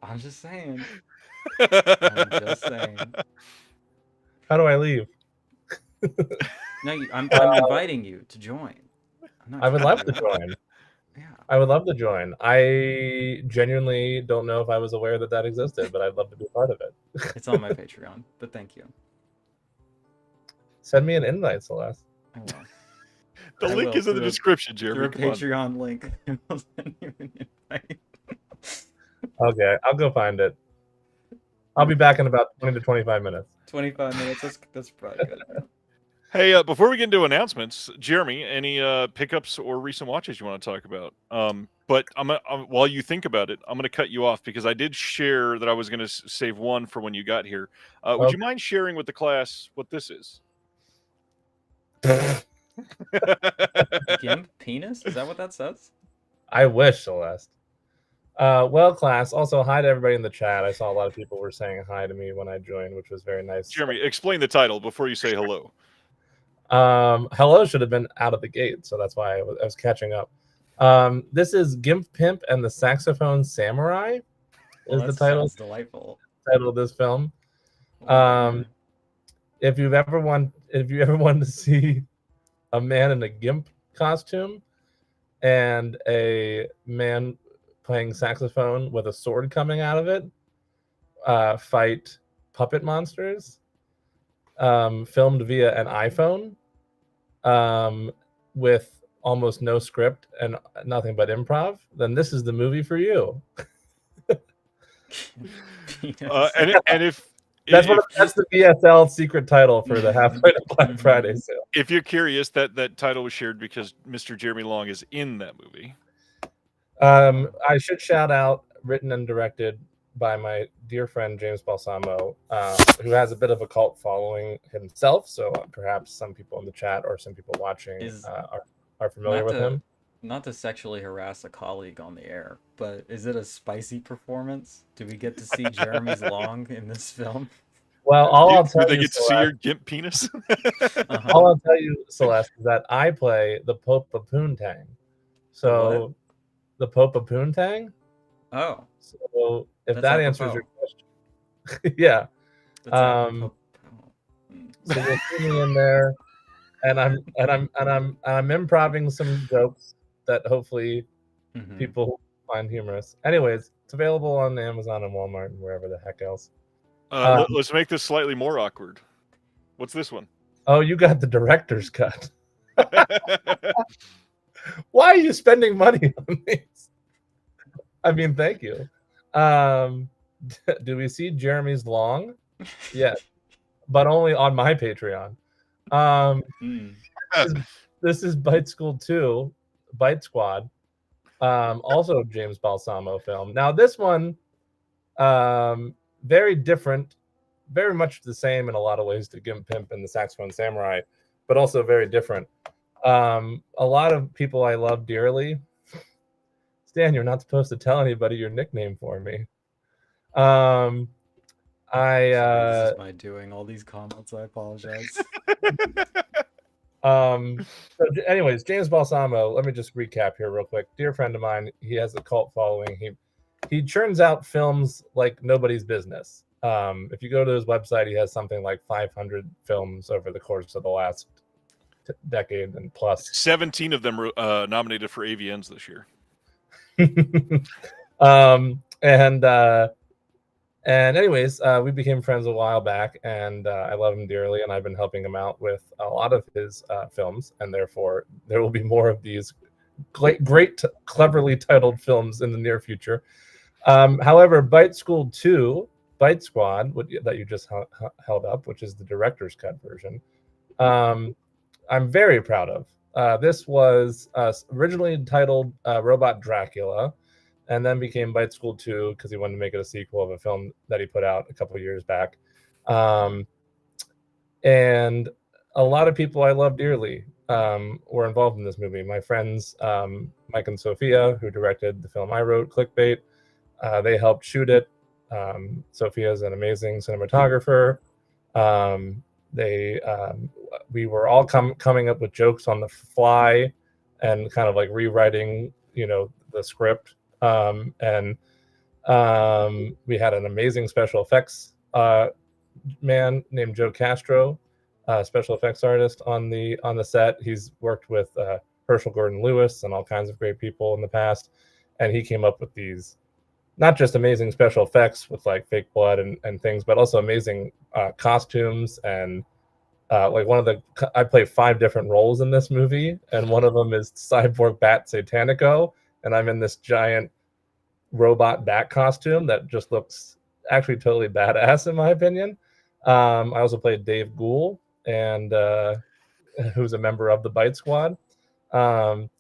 I'm just saying. How do I leave? No, I'm inviting you to join. I would love to join. Yeah. I would love to join. I genuinely don't know if I was aware that existed, but I'd love to be part of it. It's on my Patreon, but thank you. Send me an invite, Celeste. I will. The link is in the description, Jeremy. Through a Patreon link. I'll send you an invite. Okay, I'll go find it. I'll be back in about 20 to 25 minutes. 25 minutes, that's probably good. Hey, before we get into announcements, Jeremy, any pickups or recent watches you want to talk about? But while you think about it, I'm going to cut you off because I did share that I was going to save one for when you got here. Would you mind sharing with the class what this is? Gimp penis? Is that what that says? I wish, Celeste. Well, class, also hi to everybody in the chat. I saw a lot of people were saying hi to me when I joined, which was very nice. Jeremy, explain the title before you say hello. Hello should have been out of the gate, so that's why I was catching up. This is Gimp Pimp and the Saxophone Samurai. Well, is the title? Sounds delightful. Title of this film. If you ever wanted to see a man in a gimp costume and a man playing saxophone with a sword coming out of it fight puppet monsters, filmed via an iPhone, with almost no script and nothing but improv, then this is the movie for you. And if that's the BSL secret title for the Halfway to Black Friday sale. If you're curious, that title was shared because Mr. Jeremy Long is in that movie. I should shout out, written and directed by my dear friend James Balsamo, who has a bit of a cult following himself. So perhaps some people in the chat or some people watching are familiar with him. Not to sexually harass a colleague on the air, but is it a spicy performance? Do we get to see Jeremy's Long in this film? Well, all I'll Do tell they you, get to see your gimp penis? Uh-huh. all I'll tell you, Celeste, is that I play the Pope of Poontang. So the Pope of Poontang. Oh, So if that's that answers your apropos. question, yeah. That's apropos. So you'll see me in there, and I'm improvising some jokes that hopefully Mhm. people find humorous. Anyways, it's available on Amazon and Walmart and wherever the heck else. Let's make this slightly more awkward. What's this one? Oh, you got the director's cut. Why are you spending money on these? I mean, thank you. Do we see Jeremy's Long? Yeah, but only on my Patreon. This is Bite School 2, Bite Squad. Also James Balsamo film. Now this one, very different, very much the same in a lot of ways to Gimp Pimp and the Saxophone Samurai, but also very different. A lot of people I love dearly. Stan, you're not supposed to tell anybody your nickname for me. Sorry, this is my doing all these comments. I apologize. So anyways, James Balsamo, let me just recap here real quick. Dear friend of mine, he has a cult following. He churns out films like nobody's business. If you go to his website, he has something like 500 films over the course of the last decade and plus. 17 of them were nominated for AVNs this year. And anyways, we became friends a while back, and I love him dearly, and I've been helping him out with a lot of his films, and therefore there will be more of these great cleverly titled films in the near future. However, Bite School 2, Bite Squad, that you just held up, which is the director's cut version, I'm very proud of. This was originally titled Robot Dracula, and then became Bite School 2 because he wanted to make it a sequel of a film that he put out a couple of years back. And a lot of people I love dearly were involved in this movie. My friends, Mike and Sophia, who directed the film I wrote, Clickbait, they helped shoot it. Sophia is an amazing cinematographer. We were all coming up with jokes on the fly and kind of like rewriting, the script. And we had an amazing special effects man named Joe Castro, special effects artist on the set. He's worked with Herschel Gordon Lewis and all kinds of great people in the past, and he came up with these not just amazing special effects with like fake blood and things, but also amazing costumes. And I play 5 different roles in this movie, and one of them is Cyborg Bat Satanico, and I'm in this giant robot bat costume that just looks actually totally badass in my opinion. I also played Dave Gould, and who's a member of the Bite Squad.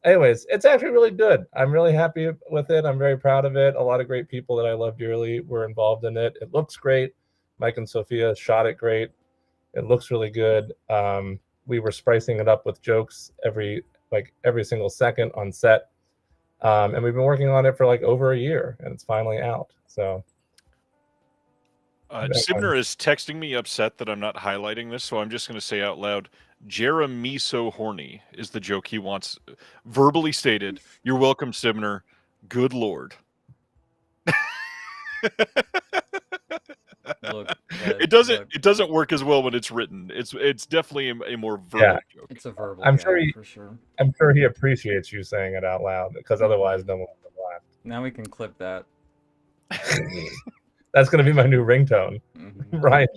Anyways, it's actually really good. I'm really happy with it. I'm very proud of it. A lot of great people that I love dearly were involved in it. It looks great. Mike and Sophia shot it great. It looks really good. We were spicing it up with jokes every single second on set. And we've been working on it for like over a year, and it's finally out. So Sibner is texting me upset that I'm not highlighting this, so I'm just going to say out loud, Jeremy so horny is the joke he wants verbally stated. You're welcome, Sibner. Good Lord. Look, it doesn't work as well when it's written. It's definitely a more verbal joke. It's a verbal. I'm sure for sure. I'm sure he appreciates you saying it out loud, because otherwise no one would laugh. Now we can clip that. That's going to be my new ringtone, right?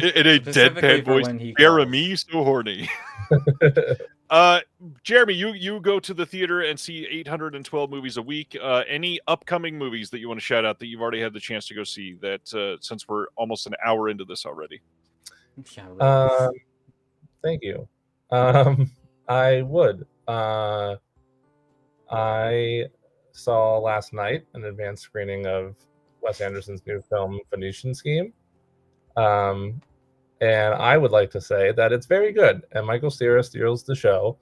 In a deadpan voice, Jeremy so horny. Jeremy, you go to the theater and see 812 movies a week. Any upcoming movies that you want to shout out that you've already had the chance to go see, that since we're almost an hour into this already? Thank you. I would. I saw last night an advanced screening of Wes Anderson's new film Phoenician Scheme. And I would like to say that it's very good, and Michael Cera steals the show.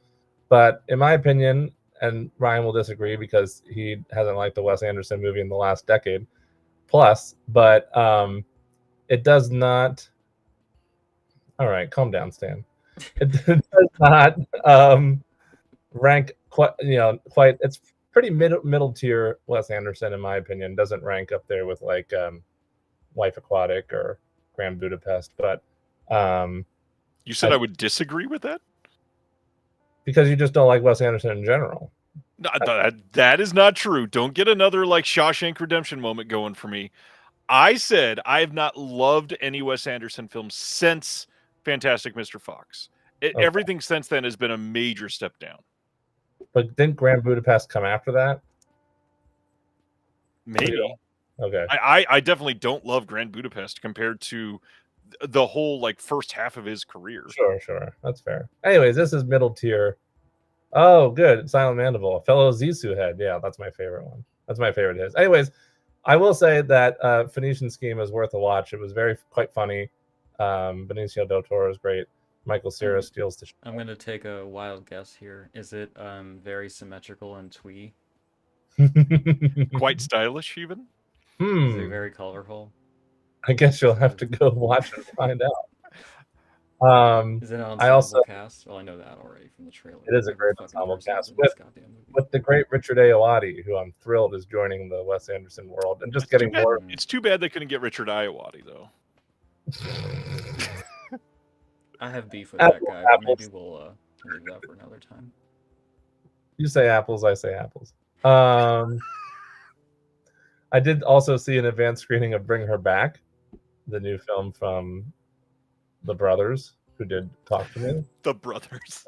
But in my opinion, and Ryan will disagree because he hasn't liked the Wes Anderson movie in the last decade plus, but it does not All right, calm down, Stan. It does not rank quite. It's pretty middle tier. Wes Anderson, in my opinion, doesn't rank up there with like Life Aquatic or Grand Budapest, but You said I would disagree with that? because you just don't like Wes Anderson in general. No, that is not true. Don't get another like Shawshank Redemption moment going for me. I said I have not loved any Wes Anderson film since Fantastic Mr. Fox. Okay. Everything since then has been a major step down. But didn't Grand Budapest come after that? Maybe. Okay. I definitely don't love Grand Budapest compared to the whole like first half of his career. Sure. That's fair. Anyways, this is middle tier. Oh, good. Silent Mandible. A fellow Zissou head. Yeah, that's my favorite one. That's my favorite of his. Anyways, I will say that Phoenician Scheme is worth a watch. It was quite funny. Benicio del Toro is great. Michael Cera steals the show. I'm gonna take a wild guess here. Is it very symmetrical and twee? Quite stylish, even. Is it very colorful? I guess you'll have to go watch and find out. Is it an I also ensemble cast? Well, I know that already from the trailer. It is a great Fucking ensemble person cast in this goddamn movie. with the great Richard Ayoade, who I'm thrilled is joining the Wes Anderson world and just getting more. It's too bad they couldn't get Richard Ayoade though. I have beef with that guy, but maybe we'll leave that for another time. You say apples, I say apples. I did also see an advanced screening of Bring Her Back, the new film from the brothers who did Talk to Me. The brothers.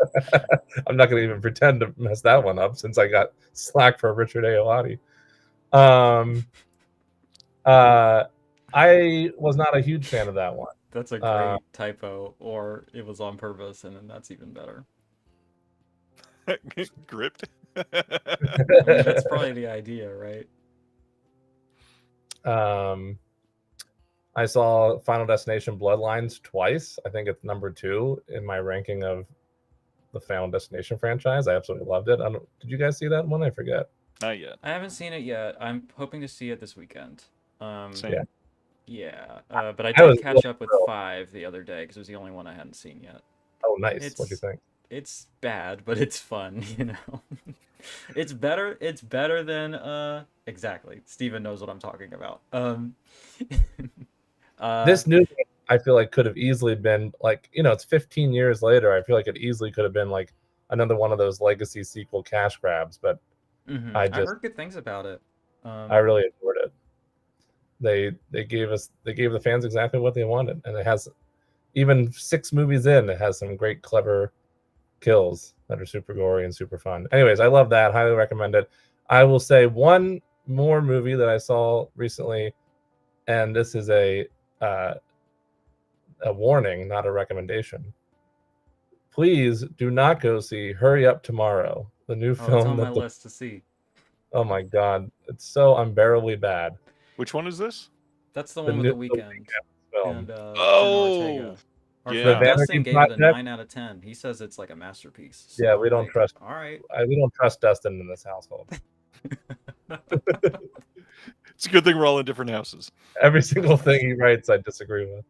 I'm not going to even pretend to mess that one up since I got slack for Richard Ayoade. I was not a huge fan of that one. That's a great typo, or it was on purpose, and then that's even better. Gripped. I mean, that's probably the idea, right? I saw Final Destination Bloodlines twice. I think it's number 2 in my ranking of the Final Destination franchise. I absolutely loved it. Did you guys see that one? I forget. Not yet. I haven't seen it yet. I'm hoping to see it this weekend. Same. Yeah. But I did catch up with 5 the other day because it was the only one I hadn't seen yet. Oh, nice. What do you think? It's bad, but it's fun, you know. It's better than exactly. Steven knows what I'm talking about. This new one, I feel like could have easily been like, it's 15 years later. I feel like it easily could have been like another one of those legacy sequel cash grabs, but I heard good things about it. I really adored it. They gave the fans exactly what they wanted, and it has even 6 movies in. It has some great, clever kills that are super gory and super fun. Anyways, I love that. Highly recommend it. I will say one more movie that I saw recently, and this is a warning, not a recommendation. Please do not go see Hurry Up Tomorrow, the new film. It's on my list to see. Oh my god, it's so unbearably bad. Which one is this? That's the one with The Weeknd. And oh, Our yeah. friend Dustin gave it a 9 out of 10. He says it's like a masterpiece. So yeah, we don't trust. All right, we don't trust Dustin in this household. It's a good thing we're all in different houses. Every single thing he writes, I disagree with.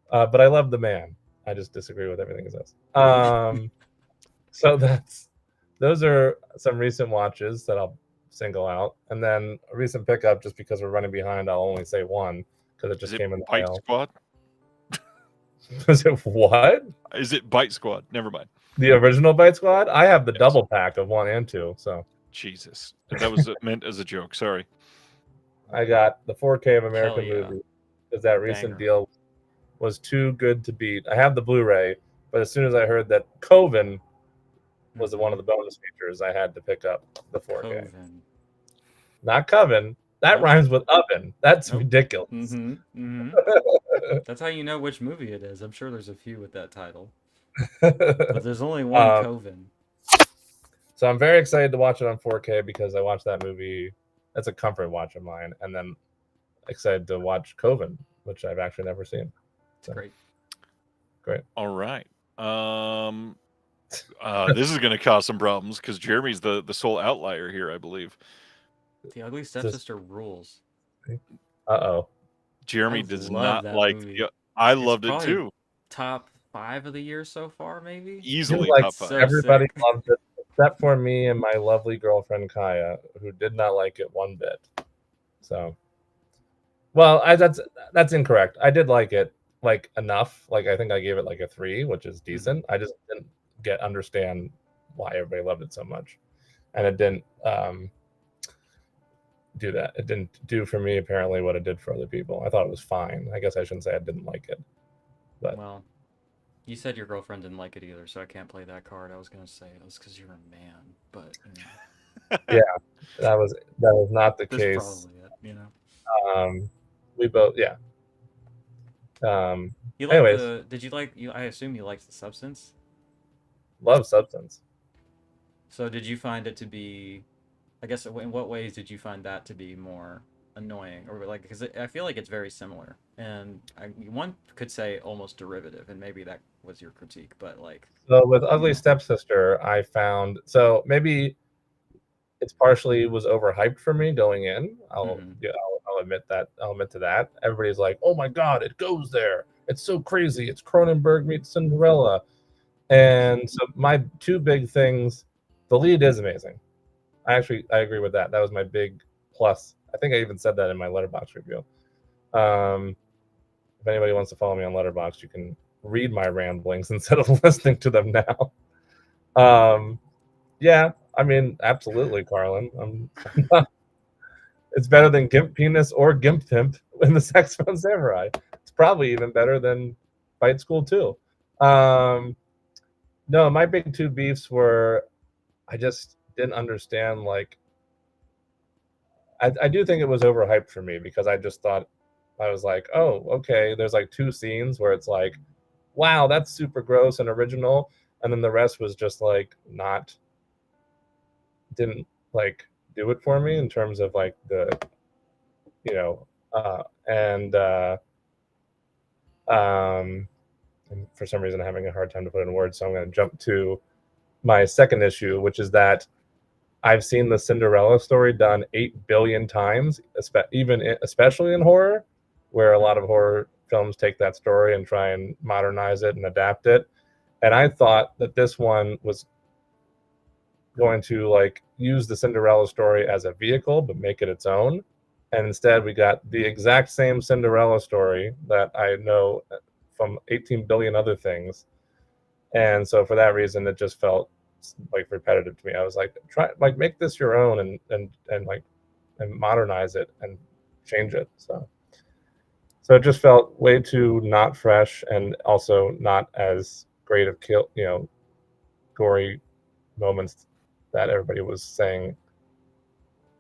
But I love the man. I just disagree with everything he says. So those are some recent watches that I'll single out, and then a recent pickup. Just because we're running behind, I'll only say one because it just came in the Bite mail. Squad? Was it what? Is it Bite Squad? Never mind. The original Bite Squad? I have the double pack of 1 and 2. So Jesus, that was meant as a joke. Sorry. I got the 4K of American Hell yeah. Movie because that recent Banger. deal was too good to beat. I have the Blu-ray, but as soon as I heard that Coven was one of the bonus features, I had to pick up the 4K. Coven. Not Coven. That rhymes with oven. That's ridiculous. That's how you know which movie it is. I'm sure there's a few with that title, but there's only one Coven. So I'm very excited to watch it on 4K because I watched that movie. That's a comfort watch of mine, and then excited to watch Coven, which I've actually never seen. So, great. All right. This is going to cause some problems because Jeremy's the sole outlier here, I believe. The Ugly Stepsister rules. Uh-oh. Jeremy I does love not that like. movie. I It's loved it probably too. Top 5 of the year so far, maybe. Easily like top 5. So everybody sick. loved it except for me and my lovely girlfriend Kaya, who did not like it one bit. So, well, that's incorrect. I did like it like enough. Like I think I gave it like a 3, which is decent. I just didn't understand why everybody loved it so much, and it didn't do that. It didn't do for me apparently what it did for other people. I thought it was fine. I guess I shouldn't say I didn't like it, but Well, you said your girlfriend didn't like it either, so I can't play that card. I was gonna say it was because you're a man, but yeah, that was not the that's case. probably it. We both, yeah. You like Anyways, the? Did you like you? I assume you liked the substance. love substance. So did you find it to be? I guess in what ways did you find that to be more annoying, or like because I feel like it's very similar, and one could say almost derivative, and maybe that was your critique, but like. So with Ugly Stepsister, I found so maybe it's partially was overhyped for me going in. I'll admit that. I'll admit to that. Everybody's like, "Oh my God, it goes there! It's so crazy! It's Cronenberg meets Cinderella." And so my two big things, the lead is amazing. I agree with that. That was my big plus. I think I even said that in my Letterboxd review. If anybody wants to follow me on Letterboxd, you can read my ramblings instead of listening to them now. Yeah, I mean, absolutely, Carlin. It's better than Gimp Penis or Gimp Pimp in the Saxophone Samurai. It's probably even better than Fight School 2. No, my big two beefs were I just didn't understand, like, I do think it was overhyped for me because I just thought, I was like, oh, okay, there's like 2 scenes where it's like, wow, that's super gross and original. And then the rest was just like didn't like do it for me in terms of like the, and for some reason I'm having a hard time to put in words. So I'm going to jump to my second issue, which is that I've seen the Cinderella story done 8 billion times, especially in horror, where a lot of horror films take that story and try and modernize it and adapt it. And I thought that this one was going to like use the Cinderella story as a vehicle, but make it its own. And instead we got the exact same Cinderella story that I know from 18 billion other things. And so for that reason, it just felt like repetitive to me. I was like, make this your own and modernize it and change it. So it just felt way too not fresh and also not as great of gory moments that everybody was saying,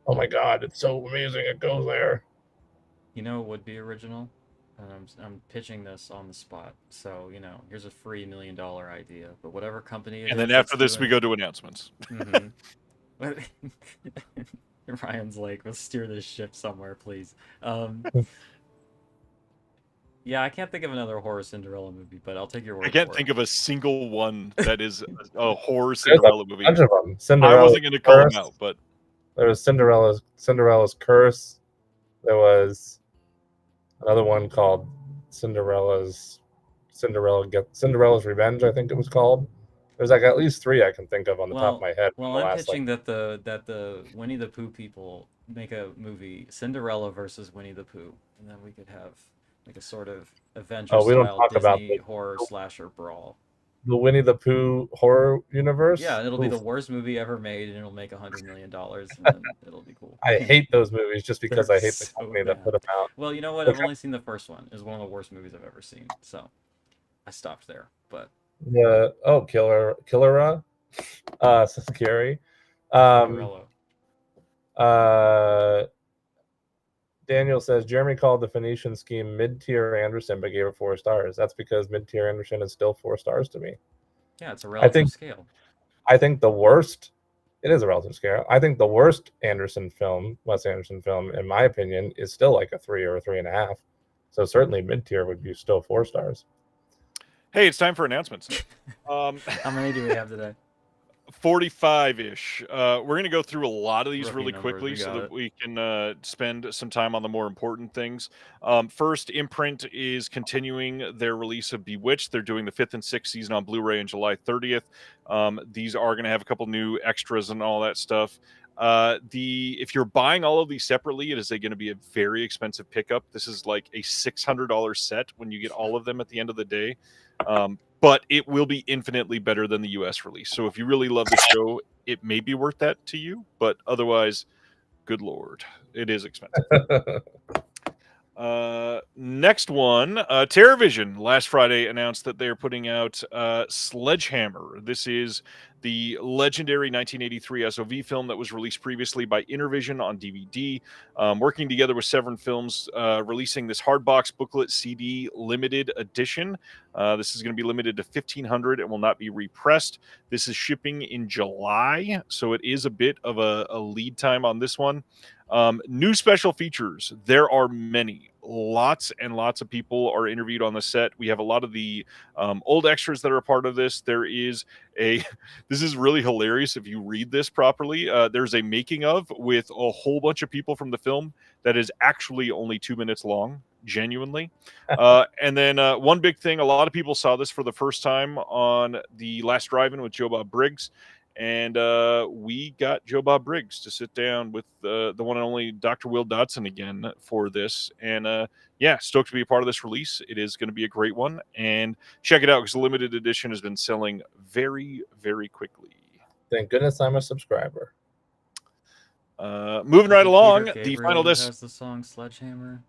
oh my God, it's so amazing, it goes there. You know what would be original? I'm pitching this on the spot. So, here's a free $1 million idea. But whatever company it is. And then after this, we go to announcements. Ryan's like, let's steer this ship somewhere, please. Yeah, I can't think of another horror Cinderella movie, but I'll take your word for it. I can't think of a single one that is a horror Cinderella movie. Bunch of them. I wasn't going to call them out, but there was Cinderella's Curse. There was another one called Cinderella's Revenge, I think it was called. There's like at least 3 I can think of on the top of my head. Well, I'm pitching that the Winnie the Pooh people make a movie, Cinderella versus Winnie the Pooh, and then we could have like a sort of Avengers-style Disney horror slasher brawl. The Winnie the Pooh horror universe? Yeah, it'll be the worst movie ever made, and it'll make $100 million, and then it'll be cool. I hate those movies just because I hate the company that put them out. Well, you know what? I've only seen the first one. It's one of the worst movies I've ever seen, so I stopped there. But Killera, scary. Daniel says Jeremy called the Phoenician scheme mid-tier Anderson, but gave it 4 stars. That's because mid-tier Anderson is still 4 stars to me. Yeah, it's a relative scale. I think the worst. It is a relative scale. I think the worst Wes Anderson film, in my opinion, is still like a 3 or a 3.5. So certainly mid-tier would be still 4 stars. Hey, it's time for announcements. How many do we have today? 45-ish. We're going to go through a lot of these Rookie really numbers, quickly we so got that it. we can spend some time on the more important things. First, Imprint is continuing their release of Bewitched. They're doing the 5th and 6th season on Blu-ray on July 30th. These are going to have a couple new extras and all that stuff. If you're buying all of these separately, it is going to be a very expensive pickup. This is like a $600 set when you get all of them at the end of the day. But it will be infinitely better than the US release. So if you really love the show, it may be worth that to you. But otherwise, good Lord, it is expensive. Next one, TerraVision last Friday announced that they're putting out Sledgehammer. This is the legendary 1983 SOV film that was released previously by Intervision on DVD, working together with Severin Films, releasing this hardbox booklet CD limited edition. This is going to be limited to 1,500 and will not be repressed. This is shipping in July, so it is a bit of a lead time on this one. New special features. There are many. Lots and lots of people are interviewed on the set. We have a lot of the old extras that are a part of this. There is this is really hilarious if you read this properly. There's a making of with a whole bunch of people from the film that is actually only 2 minutes long, genuinely. And then one big thing, a lot of people saw this for the first time on the last drive-in with Joe Bob Briggs. And we got Joe Bob Briggs to sit down with the one and only Dr. Will Dodson again for this. And yeah, stoked to be a part of this release. It is going to be a great one. And check it out because the limited edition has been selling very, very quickly. Thank goodness I'm a subscriber. Moving right along, the final has the song Sledgehammer.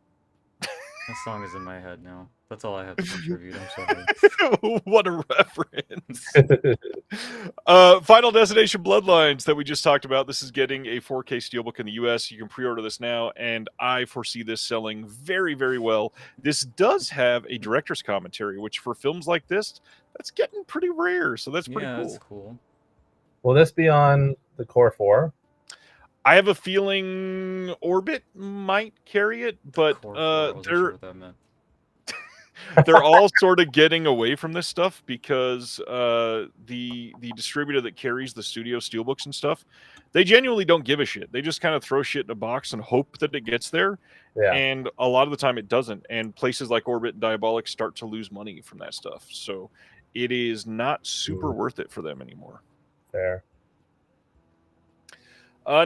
That song is in my head now. That's all I have to contribute. I'm sorry. What a reference. Final Destination Bloodlines that we just talked about. This is getting a 4K steelbook in the US. You can pre-order this now, and I foresee this selling very, very well. This does have a director's commentary, which for films like this, that's getting pretty rare. So that's pretty cool. That's cool. Will this be on the Core 4? I have a feeling Orbit might carry it, but they're all sort of getting away from this stuff because the distributor that carries the studio steelbooks and stuff, they genuinely don't give a shit. They just kind of throw shit in a box and hope that it gets there. Yeah. And a lot of the time it doesn't. And places like Orbit and Diabolic start to lose money from that stuff. So it is not super worth it for them anymore. Fair.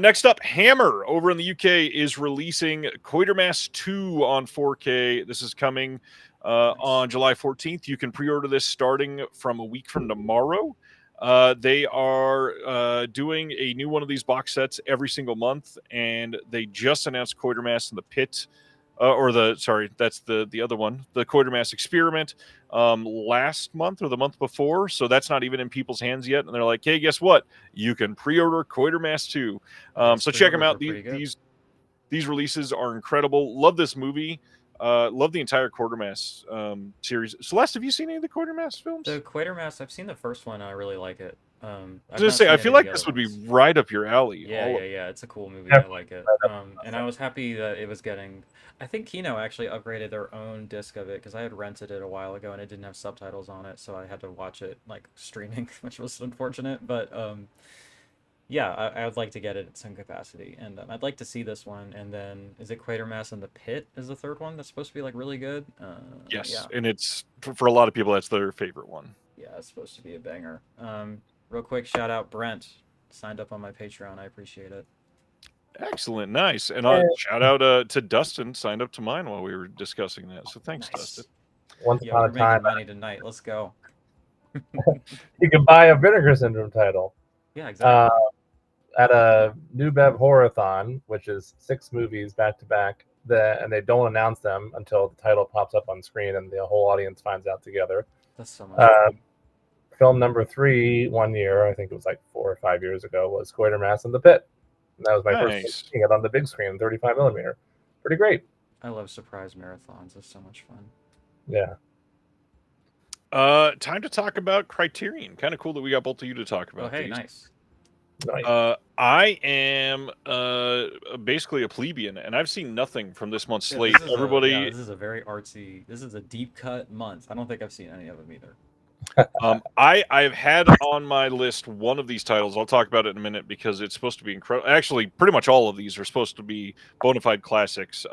Next up, Hammer over in the UK is releasing Quatermass 2 on 4K. This is coming on July 14th. You can pre-order this starting from a week from tomorrow. They are doing a new one of these box sets every single month, and they just announced Quatermass in the Pit. That's the other one, the Quatermass Experiment, last month or the month before. So that's not even in people's hands yet. And they're like, hey, guess what? You can pre-order Quatermass 2. So check them out. These releases are incredible. Love this movie. Love the entire Quatermass series. Celeste, have you seen any of the Quatermass films? The Quatermass, I've seen the first one. I really like it. I was going to say, I feel like this would be right up your alley. Yeah. It's a cool movie. I like it. And I was happy that it was getting... I think Kino actually upgraded their own disc of it because I had rented it a while ago and it didn't have subtitles on it, so I had to watch it like streaming, which was unfortunate. But yeah, I would like to get it at some capacity, and I'd like to see this one. And then, is it Quatermass in the Pit is the third one that's supposed to be like really good? Yes, yeah. And it's for a lot of people that's their favorite one. Yeah, it's supposed to be a banger. Real quick, shout out Brent, signed up on my Patreon. I appreciate it. Excellent, nice, and shout out to Dustin, signed up to mine while we were discussing that. So thanks, Dustin. Once upon a time, money tonight. Let's go. You can buy a Vinegar Syndrome title. Yeah, exactly. At a New Bev Horathon, which is 6 movies back to back, and they don't announce them until the title pops up on screen and the whole audience finds out together. That's so much fun. Film number 3 one year, I think it was like 4 or 5 years ago, was Quatermass in the Pit. And that was my first seeing it on the big screen, 35mm. Pretty great. I love surprise marathons. It's so much fun. Yeah. Time to talk about Criterion. Kind of cool that we got both of you to talk about. Oh, hey, these. nice. I am basically a plebeian, and I've seen nothing from this month's slate. This is a very artsy. This is a deep cut month. I don't think I've seen any of them either. I've had on my list one of these titles. I'll talk about it in a minute because it's supposed to be incredible. Actually, pretty much all of these are supposed to be bona fide classics.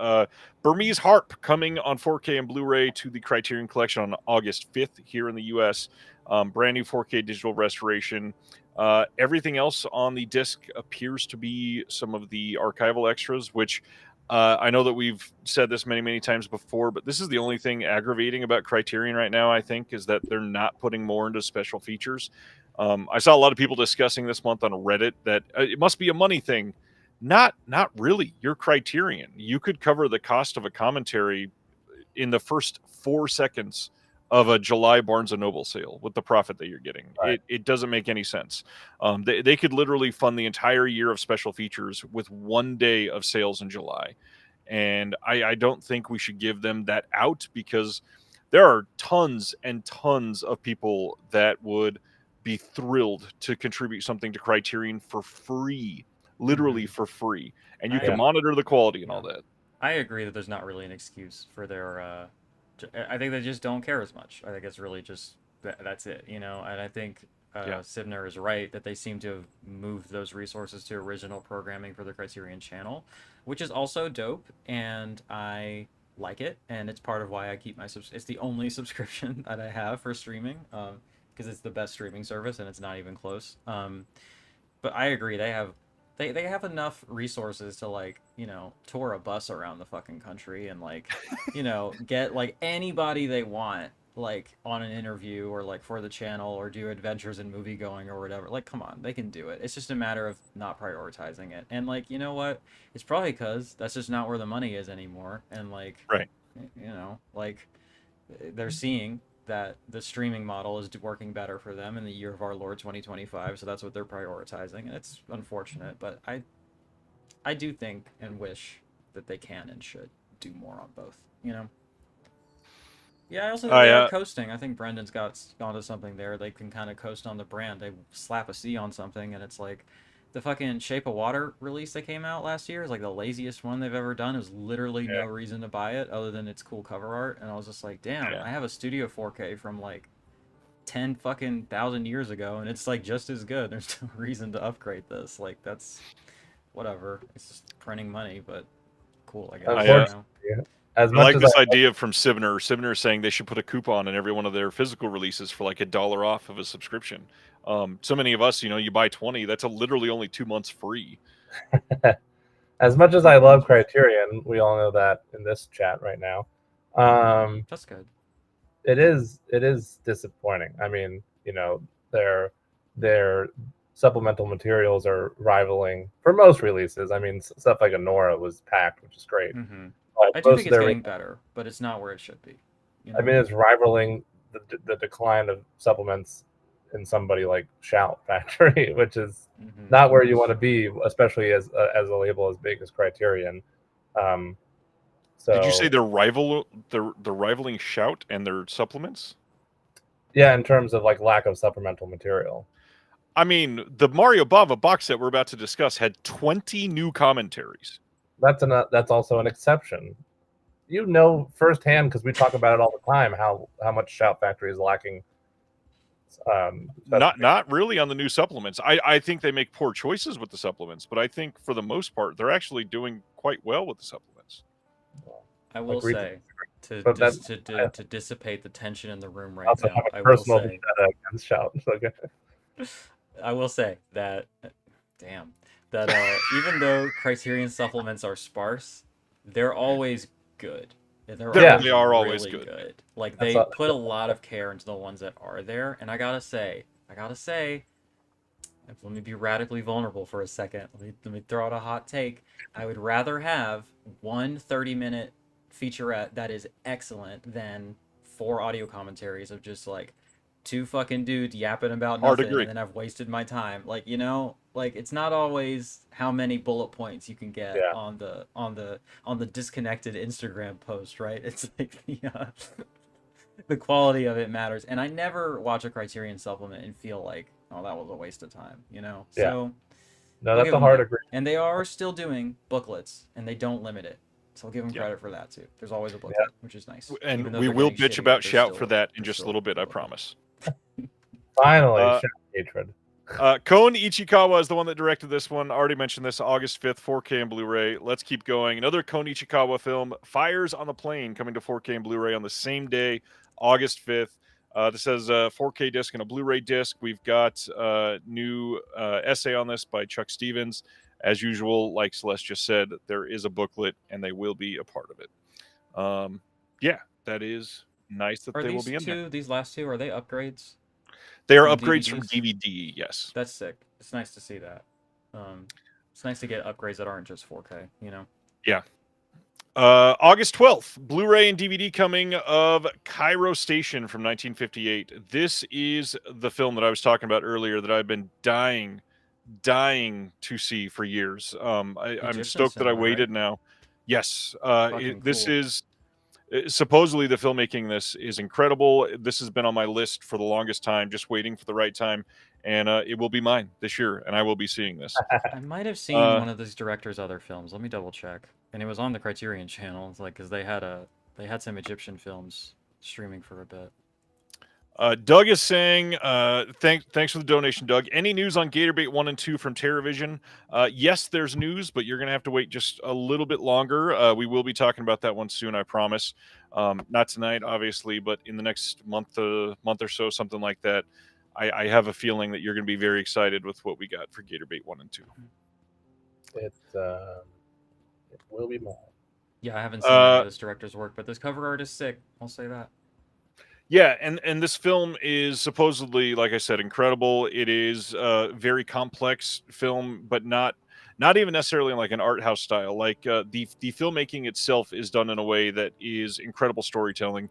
Burmese Harp coming on 4K and Blu-ray to the Criterion Collection on August 5th here in the U.S. Brand new 4K digital restoration. Everything else on the disc appears to be some of the archival extras, which I know that we've said this many, many times before, but this is the only thing aggravating about Criterion right now, I think, is that they're not putting more into special features. I saw a lot of people discussing this month on Reddit that it must be a money thing. Not really. You're Criterion. You could cover the cost of a commentary in the first 4 seconds of a July Barnes & Noble sale with the profit that you're getting. Right. It doesn't make any sense. They could literally fund the entire year of special features with 1 day of sales in July. And I don't think we should give them that out because there are tons and tons of people that would be thrilled to contribute something to Criterion for free, literally for free. And you can monitor the quality and all that. I agree that there's not really an excuse for their I think they just don't care as much. I think it's really just that's it, you know. And I think Sibner is right that they seem to have moved those resources to original programming for the Criterion channel, which is also dope, and I like it. And it's part of why I keep my it's the only subscription that I have for streaming, because it's the best streaming service, and it's not even close. But I agree, they have enough resources to, like, you know, tour a bus around the fucking country and, like, you know, get like anybody they want, like, on an interview or like for the channel, or do adventures in movie going or whatever. Like, come on, they can do it. It's just a matter of not prioritizing it. And, like, you know what? It's probably because that's just not where the money is anymore. And, like, right, you know, like, they're seeing that the streaming model is working better for them in the year of our Lord 2025, so that's what they're prioritizing, and it's unfortunate, but I do think and wish that they can and should do more on both, you know. Yeah, I also think they are coasting. I think Brendan's gone to something there. They can kind of coast on the brand. They slap a C on something, and it's like the fucking Shape of Water release that came out last year is like the laziest one they've ever done. There's literally no reason to buy it other than its cool cover art. And I was just like, damn, I have a Studio 4K from like 10 fucking thousand years ago, and it's like just as good. There's no reason to upgrade this. Like, that's whatever. It's just printing money, but cool, I guess. I like this idea from Sibner. Sibner saying they should put a coupon in every one of their physical releases for like $1 off of a subscription. So many of us, you know, you buy 20, that's literally only 2 months free. As much as I love Criterion, we all know that in this chat right now. That's good. It is disappointing. I mean, you know, their supplemental materials are rivaling for most releases. I mean, stuff like Anora was packed, which is great. I do think it's getting better, but it's not where it should be. You know? I mean, it's rivaling the decline of supplements in somebody like Shout Factory, which is not where you want to be, especially as a label as big as Criterion. So, did you say they're rivaling Shout and their supplements? Yeah, in terms of like lack of supplemental material. I mean, the Mario Bava box set we're about to discuss had 20 new commentaries. That's also an exception. You know firsthand, because we talk about it all the time, how much Shout Factory is lacking. Not really on the new supplements. I think they make poor choices with the supplements, but I think for the most part they're actually doing quite well with the supplements. I will say, to dissipate the tension in the room right now, I will say against Shout. I will say that, damn, that even though Criterion supplements are sparse, they're always good. They are always really good. Like, they put a lot of care into the ones that are there, and I gotta say, let me be radically vulnerable for a second. Let me throw out a hot take. I would rather have one 30-minute featurette that is excellent than 4 audio commentaries of just like 2 fucking dudes yapping about nothing, and then I've wasted my time. Like, you know, like, it's not always how many bullet points you can get on the disconnected Instagram post, right? It's like the quality of it matters. And I never watch a Criterion supplement and feel like, oh, that was a waste of time, you know? Yeah. So no, that's a hard agreement. And they are still doing booklets, and they don't limit it. So I'll give them credit for that too. There's always a booklet, which is nice. And we will bitch about Shout for that in just a little bit, I promise. Finally, chef hatred. Kon Ichikawa is the one that directed this one. Already mentioned this. August 5th, 4K and Blu-ray. Let's keep going. Another Kon Ichikawa film, Fires on the Plane, coming to 4K and Blu-ray on the same day, August 5th. This has a 4K disc and a Blu-ray disc. We've got a new essay on this by Chuck Stevens. As usual, like Celeste just said, there is a booklet, and they will be a part of it. Yeah, that is nice that they will be in there. These last two, are they upgrades? They are from upgrades from DVDs? DVD, yes. That's sick. It's nice to see that. It's nice to get upgrades that aren't just 4K, you know? Yeah. August 12th, Blu-ray and DVD coming of Cairo Station from 1958. This is the film that I was talking about earlier that I've been dying to see for years. I'm Egyptian stoked that I cinema, waited right? now. Yes. Fucking This cool. is supposedly the filmmaking in this is incredible. This has been on my list for the longest time, just waiting for the right time, and it will be mine this year, and I will be seeing this. I might have seen one of these directors' other films. Let me double check. And it was on the Criterion channel. It's like, because they had some Egyptian films streaming for a bit. Doug is saying, thanks for the donation, Doug. Any news on Gatorbait 1 and 2 from TerraVision? Yes, there's news, but you're going to have to wait just a little bit longer. We will be talking about that one soon, I promise. Not tonight, obviously, but in the next month or so, something like that. I have a feeling that you're going to be very excited with what we got for Gatorbait 1 and 2. It will be mine. Yeah, I haven't seen any of this director's work, but this cover art is sick. I'll say that. Yeah, and this film is supposedly, like I said, incredible. It is a very complex film, but not even necessarily in like an art house style. Like the filmmaking itself is done in a way that is incredible storytelling.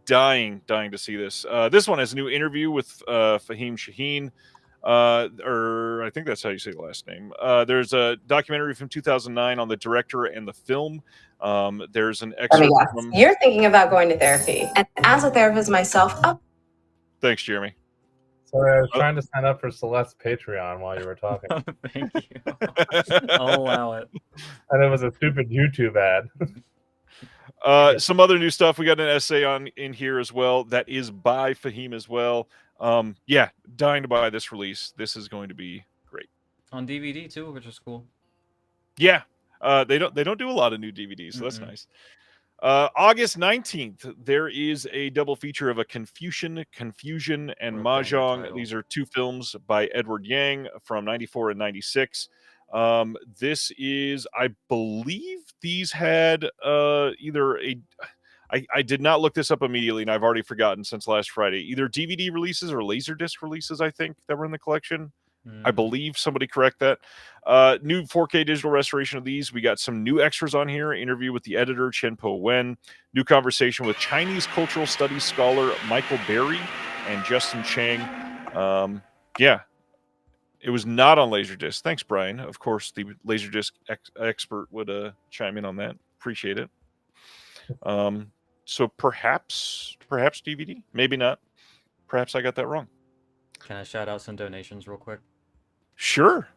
Dying to see this. This one has a new interview with Fahim Shaheen. Or I think that's how you say the last name. There's a documentary from 2009 on the director and the film. There's an excerpt from... You're thinking about going to therapy. And as a therapist myself... Thanks, Jeremy. Sorry, I was trying to sign up for Celeste's Patreon while you were talking. Thank you. I'll allow it. And it was a stupid YouTube ad. Some other new stuff. We got an essay in here as well. That is by Fahim as well. Yeah, dying to buy this release. This is going to be great. On DVD too, which is cool. Yeah. They don't do a lot of new DVDs, so that's nice. August 19th, there is a double feature of a Confusion, and Mahjong. These are two films by Edward Yang from 94 and 96. This is, I believe these had either a... I did not look this up immediately, and I've already forgotten since last Friday. Either DVD releases or Laserdisc releases, I think, that were in the collection. I believe. Somebody correct that. New 4K digital restoration of these. We got some new extras on here. Interview with the editor, Chen-Po Wen. New conversation with Chinese cultural studies scholar Michael Berry and Justin Chang. Yeah. It was not on Laserdisc. Thanks, Brian. Of course, the Laserdisc expert would chime in on that. Appreciate it. So perhaps DVD. Maybe not. Perhaps I got that wrong. Can I shout out some donations real quick? Sure.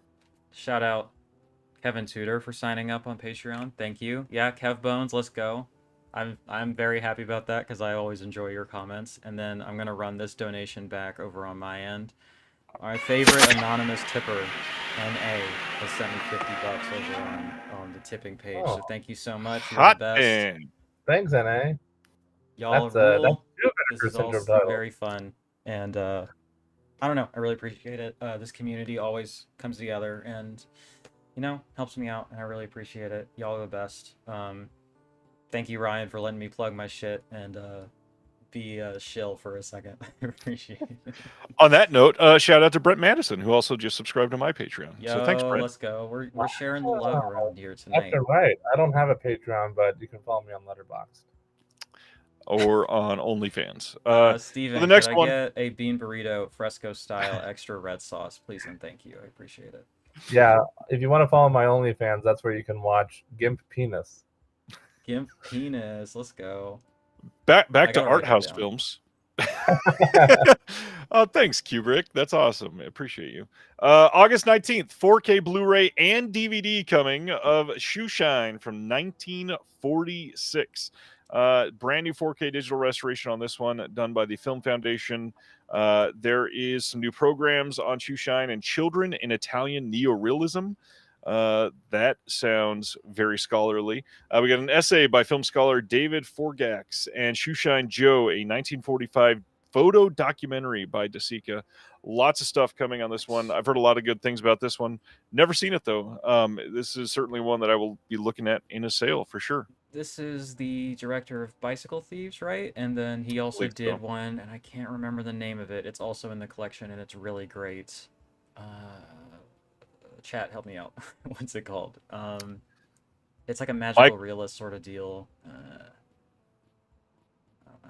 Shout out Kevin Tudor for signing up on Patreon. Thank you. Yeah, Kev Bones, let's go. I'm very happy about that because I always enjoy your comments. And then I'm gonna run this donation back over on my end. My favorite anonymous tipper, NA, has sent me $50 over on the tipping page. So thank you so much. You're Hot the best. man. Thanks, NA. Y'all rule. This is also very fun. And I don't know. I really appreciate it. This community always comes together and, you know, helps me out. And I really appreciate it. Y'all are the best. Thank you, Ryan, for letting me plug my shit and be a shill for a second. I appreciate it. On that note, shout out to Brent Madison, who also just subscribed to my Patreon. Yo, so thanks, Brent. Let's go. We're sharing the love around here tonight. That's right. I don't have a Patreon, but you can follow me on Letterboxd. Or on OnlyFans. Steven, the next could one... I get a bean burrito fresco style extra red sauce, please and thank you. I appreciate it. Yeah, if you want to follow my OnlyFans, that's where you can watch Gimp Penis. Gimp Penis, let's go. Back to art house films. Oh, thanks, Kubrick. That's awesome. I appreciate you. August 19th, 4K Blu-ray and DVD coming of Shoeshine from 1946. Brand new 4K digital restoration on this one, done by the Film Foundation. There is some new programs on Shoeshine and Children in Italian Neorealism. That sounds very scholarly. We got an essay by film scholar David Forgax and Shoeshine Joe, a 1945 photo documentary by Discicca. Lots of stuff coming on this one. I've heard a lot of good things about this one. Never seen it, though. This is certainly one that I will be looking at in a sale for sure. This is the director of Bicycle Thieves, right? And then he also Believe did so. one, and I can't remember the name of it. It's also in the collection, and it's really great. Chat, help me out. What's it called? It's like a magical realist sort of deal. I don't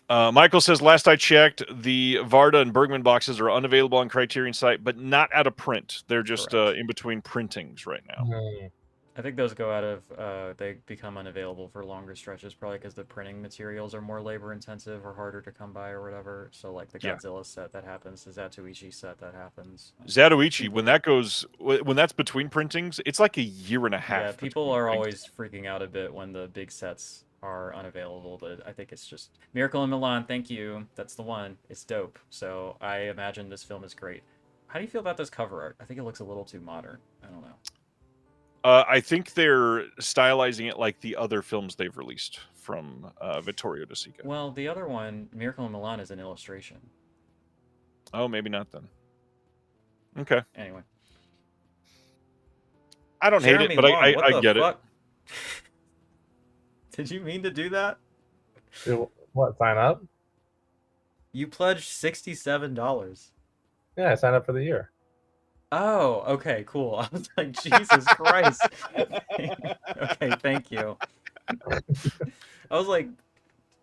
know. Michael says, last I checked, the Varda and Bergman boxes are unavailable on Criterion site, but not out of print. They're just in between printings right now. I think those go out of, they become unavailable for longer stretches, probably because the printing materials are more labor intensive or harder to come by or whatever. So like the Godzilla set that happens, the Zatoichi set that happens. Zatoichi, when that's between printings, it's like a year and a half. Yeah, people are always freaking out a bit when the big sets are unavailable, but I think it's just Miracle in Milan. Thank you. That's the one. It's dope. So I imagine this film is great. How do you feel about this cover art? I think it looks a little too modern. I don't know. I think they're stylizing it like the other films they've released from Vittorio De Sica. Well, the other one, Miracle in Milan, is an illustration. Oh, maybe not then. Okay. Anyway. I don't hate it, but I get it. Did you mean to do that? What, sign up? You pledged $67. Yeah, I signed up for the year. Oh, okay, cool. I was like, Jesus Christ. Okay, thank you. I was like,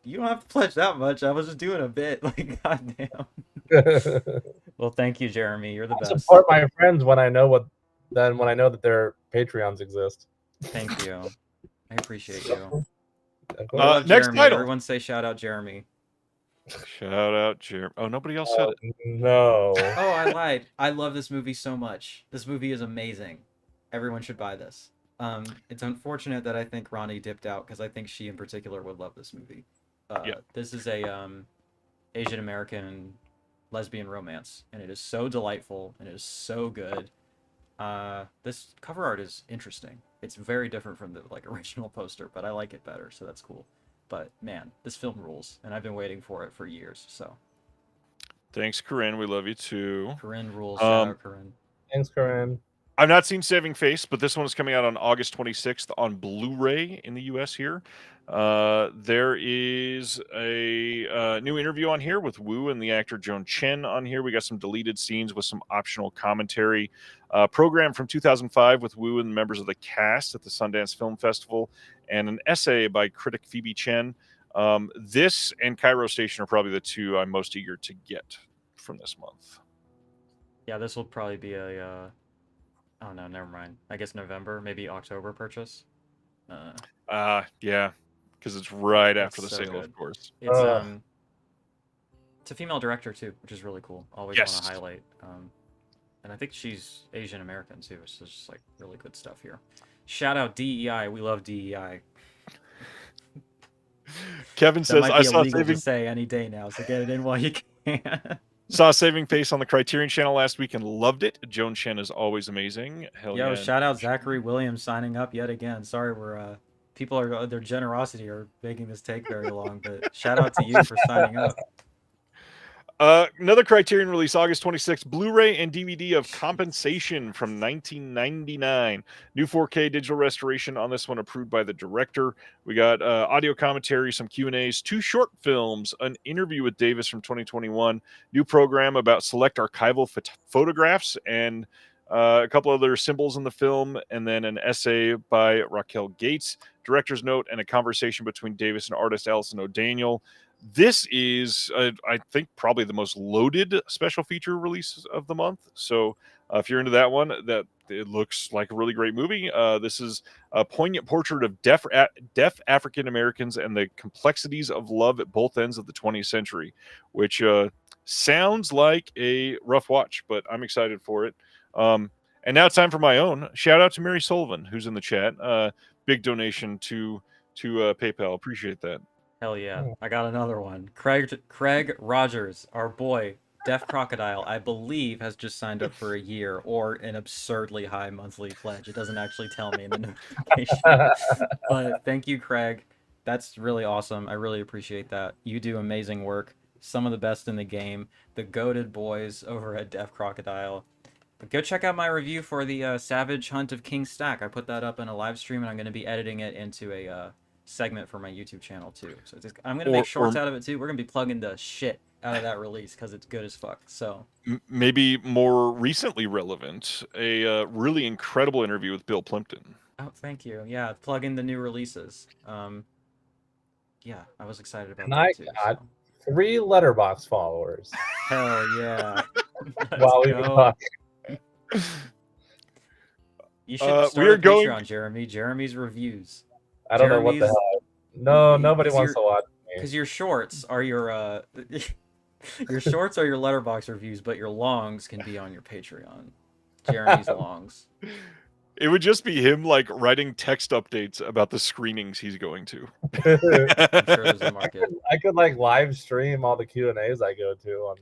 you don't have to pledge that much. I was just doing a bit. Like, goddamn. Well, thank you, Jeremy. You're the best. Support my friends when I know that their Patreons exist. Thank you. I appreciate you. Next Jeremy. title. Everyone say shout out Jeremy. Shout out Jeremy. Oh, nobody else said it. No. Oh, I lied. I love this movie so much. This movie is amazing. Everyone should buy this. It's unfortunate that I think Ronnie dipped out because I think she in particular would love this movie. This is a Asian American lesbian romance, and it is so delightful and it is so good. This cover art is interesting. It's very different from the original poster, but I like it better, so that's cool. But man, this film rules, and I've been waiting for it for years. So, thanks, Corinne. We love you too. Corinne rules. Shout out, Corinne. Thanks, Corinne. I've not seen Saving Face, but this one is coming out on August 26th on Blu-ray in the U.S. here. There is a new interview on here with Wu and the actor Joan Chen on here. We got some deleted scenes with some optional commentary. Program from 2005 with Wu and members of the cast at the Sundance Film Festival, and an essay by critic Phoebe Chen. This and Cairo Station are probably the two I'm most eager to get from this month. Yeah, this will probably be a... oh no, never mind. I guess November, maybe October purchase. Yeah, because it's right after the sale, good. Of course. It's a female director too, which is really cool. Always want to highlight. And I think she's Asian American too, so it's just really good stuff here. Shout out DEI. We love DEI. Kevin says, I saw illegal to say any day now, so get it in while you can. Saw Saving Face on the Criterion channel last week and loved it. Joan Chen is always amazing. Hell Yo, yeah. shout out Zachary Williams signing up yet again. Sorry, people are their generosity are making this take very long, but shout out to you for signing up. Another Criterion release, August 26th, Blu-ray and DVD of Compensation from 1999. New 4K digital restoration on this one, approved by the director. We got audio commentary, some Q&As, 2 short films, an interview with Davis from 2021, new program about select archival photographs, and a couple other symbols in the film, and then an essay by Raquel Gates, director's note, and a conversation between Davis and artist Alison O'Daniel. This is, I think, probably the most loaded special feature release of the month. So if you're into that one, that it looks like a really great movie. This is a poignant portrait of deaf African Americans and the complexities of love at both ends of the 20th century, which sounds like a rough watch, but I'm excited for it. And now it's time for my own. Shout out to Mary Sullivan, who's in the chat. Big donation to to PayPal. Appreciate that. Hell yeah. I got another one. Craig Rogers, our boy, Deaf Crocodile, I believe has just signed up for a year or an absurdly high monthly pledge. It doesn't actually tell me in the notification. But thank you, Craig. That's really awesome. I really appreciate that. You do amazing work. Some of the best in the game. The goated boys over at Deaf Crocodile. But go check out my review for the Savage Hunt of King Stack. I put that up in a live stream, and I'm going to be editing it into a segment for my YouTube channel too. So I'm going to make shorts out of it too. We're going to be plugging the shit out of that release because it's good as fuck. So maybe more recently relevant, a really incredible interview with Bill Plimpton. Oh, thank you. Yeah, plug in the new releases. Yeah, I was excited about And that I too. got 3 Letterboxd followers. Hell yeah. While we were talking. You should start a Patreon, Jeremy. Jeremy's reviews. I don't know what the hell. No, nobody wants to watch me. Because your shorts are your your shorts are your Letterboxd reviews, but your longs can be on your Patreon. Jeremy's longs. It would just be him like writing text updates about the screenings he's going to. I'm sure there's a market. I could like live stream all the Q&As I go to on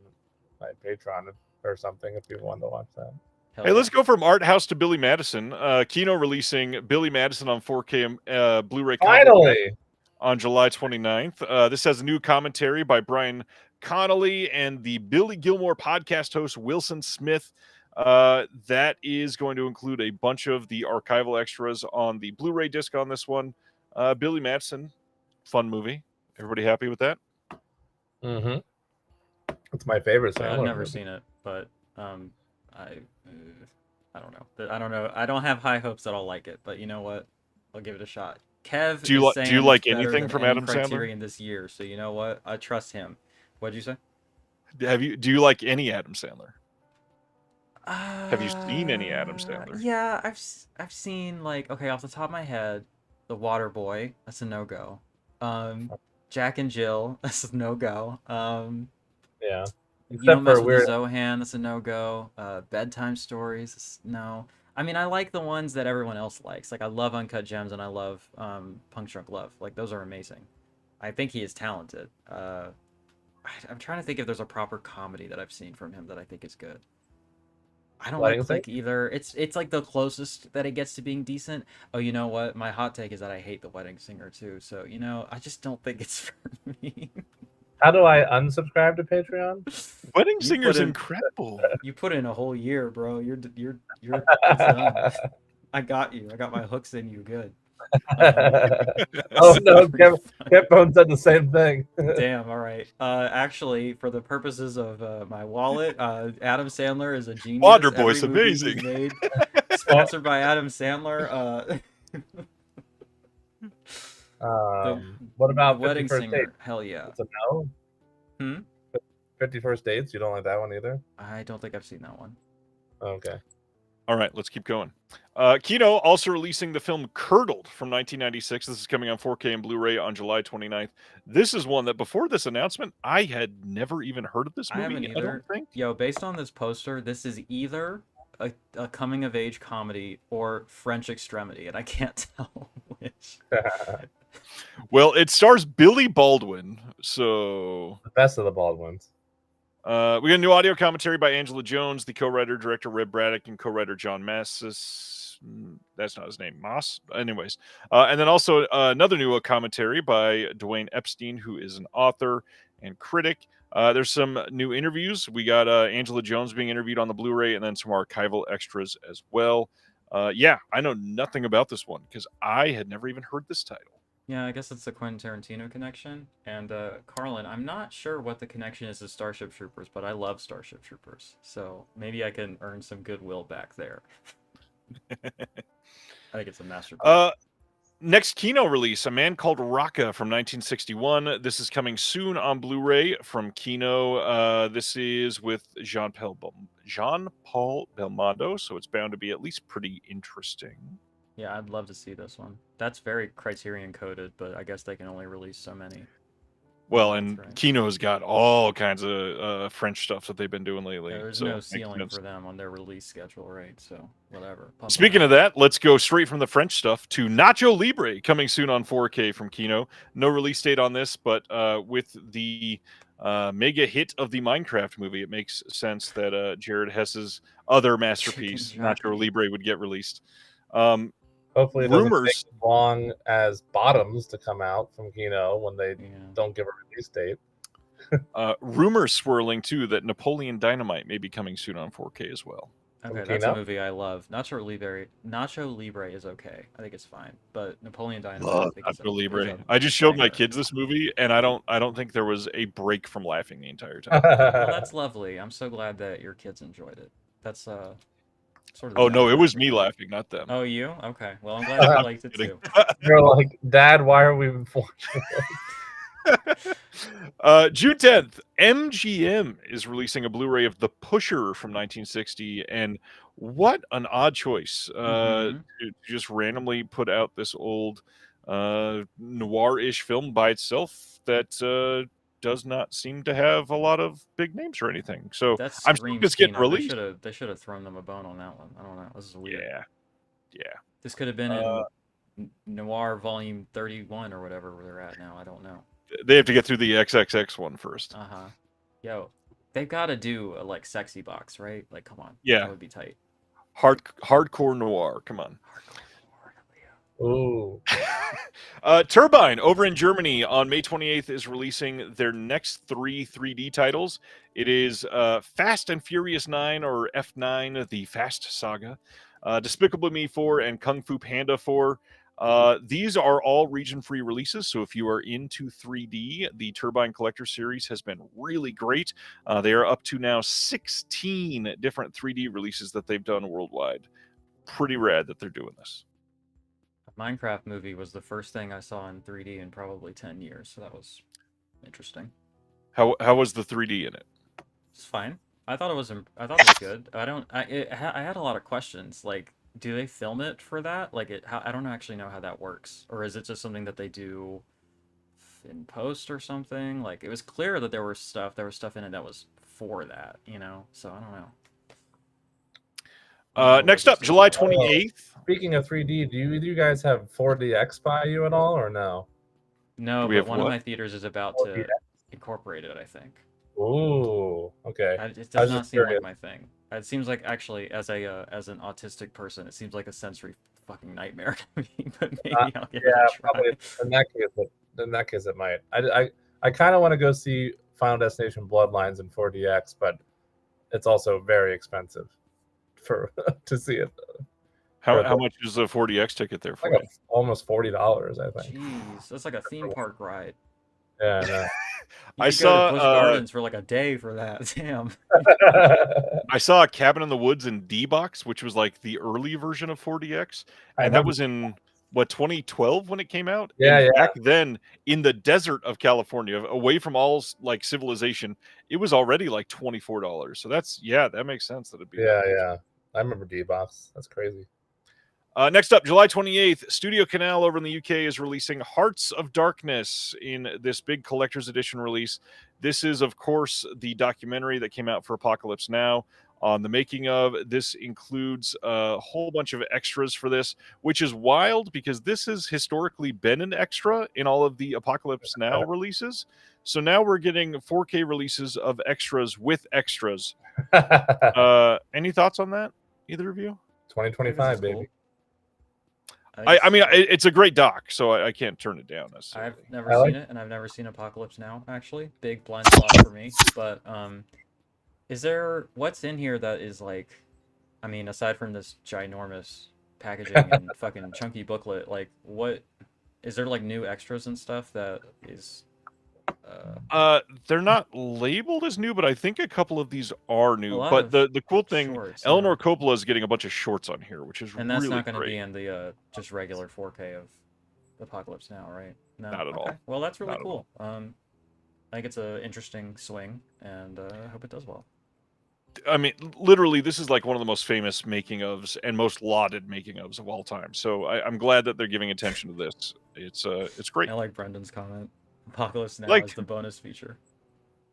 my Patreon or something if people want to watch that. Hey, let's go from Art House to Billy Madison. Kino releasing Billy Madison on 4K Blu-ray finally on July 29th. This has a new commentary by Brian Connolly and the Billy Gilmore podcast host Wilson Smith. That is going to include a bunch of the archival extras on the Blu-ray disc on this one. Billy Madison, fun movie. Everybody happy with that? Mm-hmm. It's my favorite. I've never seen it, but I don't know. I don't know. I don't have high hopes that I'll like it, but you know what? I'll give it a shot. Kev, do you like anything from Adam Criterion Sandler this year? So you know what? I trust him. What'd you say? Do you like any Adam Sandler? Have you seen any Adam Sandler? Yeah, I've seen like off the top of my head, The Water Boy. That's a no go. Jack and Jill. That's a no go. Yeah. You don't mess with the Zohan. That's a no go. Bedtime Stories. No. I mean, I like the ones that everyone else likes. Like I love Uncut Gems and I love Punk Drunk Love. Like those are amazing. I think he is talented. I'm trying to think if there's a proper comedy that I've seen from him that I think is good. I don't like either. It's like the closest that it gets to being decent. Oh, you know what? My hot take is that I hate The Wedding Singer too. So I just don't think it's for me. How do I unsubscribe to Patreon? Wedding Singer's incredible. You put in a whole year, bro. You're it's done. I got you. I got my hooks in you. Good. Oh no, Kevbone said the same thing. Damn. All right. Actually, for the purposes of my wallet, Adam Sandler is a genius. Water Boy's amazing. Made, sponsored by Adam Sandler. What about Wedding Singer? Dates? Hell yeah. It's a no. 51st Dates. You don't like that one either? I don't think I've seen that one. Okay. All right, let's keep going. Kino also releasing the film Curdled from 1996. This is coming on 4K and Blu-ray on July 29th. This is one that before this announcement, I had never even heard of this movie. I haven't either. I don't think. Yo, based on this poster, this is either a coming-of-age comedy or French Extremity, and I can't tell which. Well, it stars Billy Baldwin, so the best of the Baldwins. We got a new audio commentary by Angela Jones, the co-writer, director Reb Braddock, and co-writer John Massis. That's not his name, Moss. Anyways, and then also another new commentary by Dwayne Epstein, who is an author and critic. There's some new interviews. We got Angela Jones being interviewed on the Blu-ray, and then some archival extras as well. Yeah, I know nothing about this one because I had never even heard this title. Yeah, I guess it's the Quentin Tarantino connection. And Carlin, I'm not sure what the connection is to Starship Troopers, but I love Starship Troopers. So maybe I can earn some goodwill back there. I think it's a masterpiece. Next Kino release, A Man Called Rocca from 1961. This is coming soon on Blu-ray from Kino. This is with Jean-Paul Belmondo, so it's bound to be at least pretty interesting. Yeah, I'd love to see this one. That's very Criterion coded, but I guess they can only release so many. Well, That's and right. Kino's got all kinds of French stuff that they've been doing lately. There's so no makes ceiling sense. for them on their release schedule, right? So whatever. Pump 'em Speaking out. of that, let's go straight from the French stuff to Nacho Libre coming soon on 4K from Kino. No release date on this, but with the mega hit of the Minecraft movie, it makes sense that Jared Hess's other masterpiece, Chicken Nacho jockey. Libre, would get released. Hopefully, it doesn't take Rumors, as long as Bottoms to come out from Kino when they Yeah. don't give a release date. rumors swirling too that Napoleon Dynamite may be coming soon on 4K as well. Okay, From that's a Kino? movie I love. Nacho Libre is okay. I think it's fine. But Napoleon Dynamite, I Love think is Nacho Libre. a I just showed my banger. kids this movie, and I don't think there was a break from laughing the entire time. Well, that's lovely. I'm so glad that your kids enjoyed it. That's sort of the Oh no, it was demographic, me right? laughing, not them. Oh, you? Okay. Well, I'm glad you liked it Kidding. too. They're like, Dad, why are we watching? June 10th, MGM is releasing a Blu-ray of The Pusher from 1960, and what an odd choice Mhm. to just randomly put out this old noir-ish film by itself that does not seem to have a lot of big names or anything. So That I'm still screams just getting Kino. released. They should have thrown them a bone on that one. I don't know. This is weird. Yeah. This could have been in Noir Volume 31 or whatever where they're at now. I don't know. They have to get through the XXX one first. Uh-huh. Yo, they've got to do a like sexy box, right? Like, come on. Yeah. That would be tight. Hardcore noir. Come on. Ooh. Turbine over in Germany on May 28th is releasing their next 3 3D titles. It is Fast and Furious 9 or F9, the Fast Saga, Despicable Me 4, and Kung Fu Panda 4. These are all region-free releases, so if you are into 3D, the Turbine Collector Series has been really great. They are up to now 16 different 3D releases that they've done worldwide. Pretty rad that they're doing this. Minecraft movie was the first thing I saw in 3D in probably 10 years, so that was interesting. How was the 3D in it? It's fine. I thought it was good. I had a lot of questions. Like, do they film it for that? Like, I don't actually know how that works, or is it just something that they do in post or something? Like, it was clear that there was stuff in it that was for that, you know. So I don't know. Next up, July 28th. Speaking of 3D, do you guys have 4DX by you at all, or no? No, we but have one of what? my theaters is about to incorporate it, I think. Ooh, okay. It does not seem like my thing. It seems like, actually, as an autistic person, it seems like a sensory fucking nightmare to me. But maybe I'll give it a try. Probably in that case, it might. I kind of want to go see Final Destination Bloodlines in 4DX, but it's also very expensive to see it. How much is a 4DX ticket there for Like you? almost $40, I think. Jeez, that's like a theme park ride. Yeah, I know. You I could go saw to Busch Gardens for like a day for that. Damn. I saw a Cabin in the Woods in D-Box, which was like the early version of 4DX, and that was in 2012 when it came out. Yeah, and yeah. Back then, in the desert of California, away from all like civilization, it was already like $24. So that makes sense that it'd be. Yeah. I remember D-Box. That's crazy. Next up, July 28th, Studio Canal over in the UK is releasing Hearts of Darkness in this big collector's edition release. This is, of course, the documentary that came out for Apocalypse Now on the making of. This includes a whole bunch of extras for this, which is wild because this has historically been an extra in all of the Apocalypse Now releases. So now we're getting 4K releases of extras with extras. Any thoughts on that, either of you? 2025, baby. Cool. I mean, it's a great doc, so I can't turn it down necessarily. I've never seen it, and I've never seen Apocalypse Now, actually. Big blind spot for me. But what's in here that is like, I mean, aside from this ginormous packaging and fucking chunky booklet, like, what is there, like, new extras and stuff that is they're not labeled as new, but I think a couple of these are new. But the cool thing, shorts, Eleanor Coppola is getting a bunch of shorts on here, which is and that's really not going to great. be in the just regular 4K of Apocalypse Now, right? No, Not at all. Well, that's really Not cool. I think it's an interesting swing, and I hope it does well. I mean, literally, this is like one of the most famous making ofs and most lauded making ofs of all time. So I'm glad that they're giving attention to this. It's great. I like Brendan's comment. Apocalypse Now Like- is the bonus feature.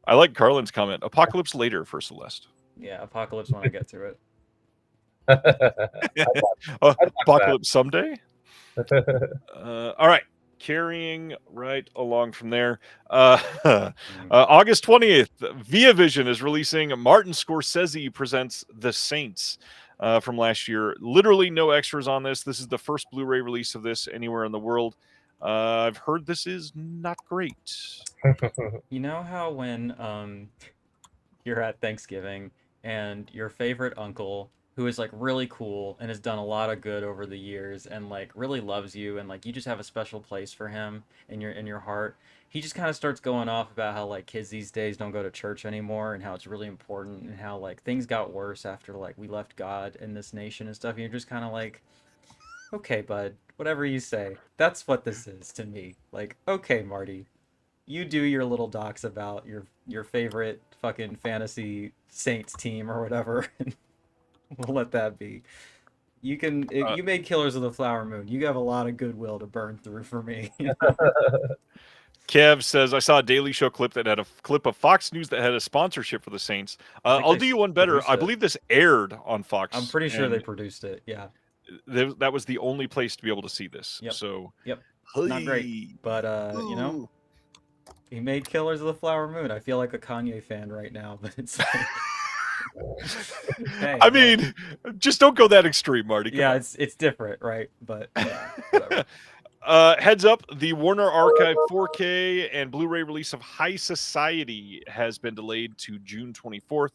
I like Carlin's comment. Apocalypse later for Celeste. Yeah, Apocalypse when I get to it. Apocalypse someday. All right. Carrying right along from there. August 20th, Via Vision is releasing Martin Scorsese Presents The Saints from last year. Literally no extras on this. This is the first Blu-ray release of this anywhere in the world. I've heard this is not great. You know how when you're at Thanksgiving and your favorite uncle, who is like really cool and has done a lot of good over the years and like really loves you and like you just have a special place for him in your heart, he just kind of starts going off about how like kids these days don't go to church anymore and how it's really important and how like things got worse after like we left God in this nation and stuff. And you're just kind of like, okay, bud, whatever you say. That's what this is to me. Like, okay, Marty, you do your little docs about your favorite fucking fantasy Saints team or whatever, and we'll let that be. You can you made Killers of the Flower Moon. You have a lot of goodwill to burn through for me. You know? Kev says, I saw a Daily Show clip that had a clip of Fox News that had a sponsorship for the Saints. I'll do you one better. produced I it. believe this aired on Fox. I'm pretty sure they and produced it. Yeah. that was the only place to be able to see this. Yep. So Yep. Not great, but you know, he made Killers of the Flower Moon. I feel like a Kanye fan right now, but it's. Hey, I mean, just don't go that extreme, Marty. Come yeah, on. it's different, right? But yeah, whatever. Heads up, the Warner Archive 4K and Blu-ray release of High Society has been delayed to June 24th.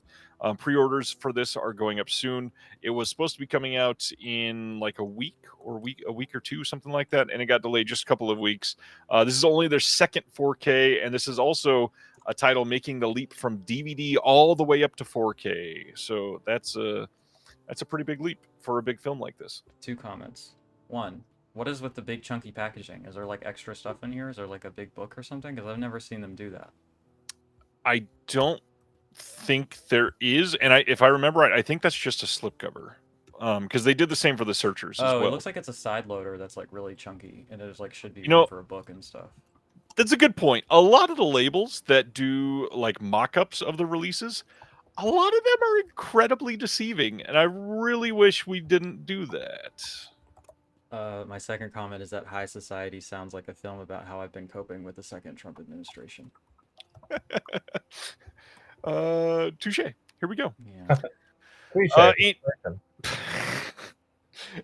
Pre-orders for this are going up soon. It was supposed to be coming out in like a week or two, something like that, and it got delayed just a couple of weeks. This is only their second 4K, and this is also a title making the leap from DVD all the way up to 4K. So that's a pretty big leap for a big film like this. 2 comments. 1, what is with the big chunky packaging? Is there like extra stuff in here? Is there like a big book or something? Because I've never seen them do that. I don't think there is, and if I remember right, I think that's just a slipcover. Because they did the same for the Searchers as well. It looks like it's a side loader that's like really chunky, and it like should be You know, room for a book and stuff. That's a good point. A lot of the labels that do like mock-ups of the releases, a lot of them are incredibly deceiving, and I really wish we didn't do that. My second comment is that High Society sounds like a film about how I've been coping with the second Trump administration. Touche. Here we go. Yeah.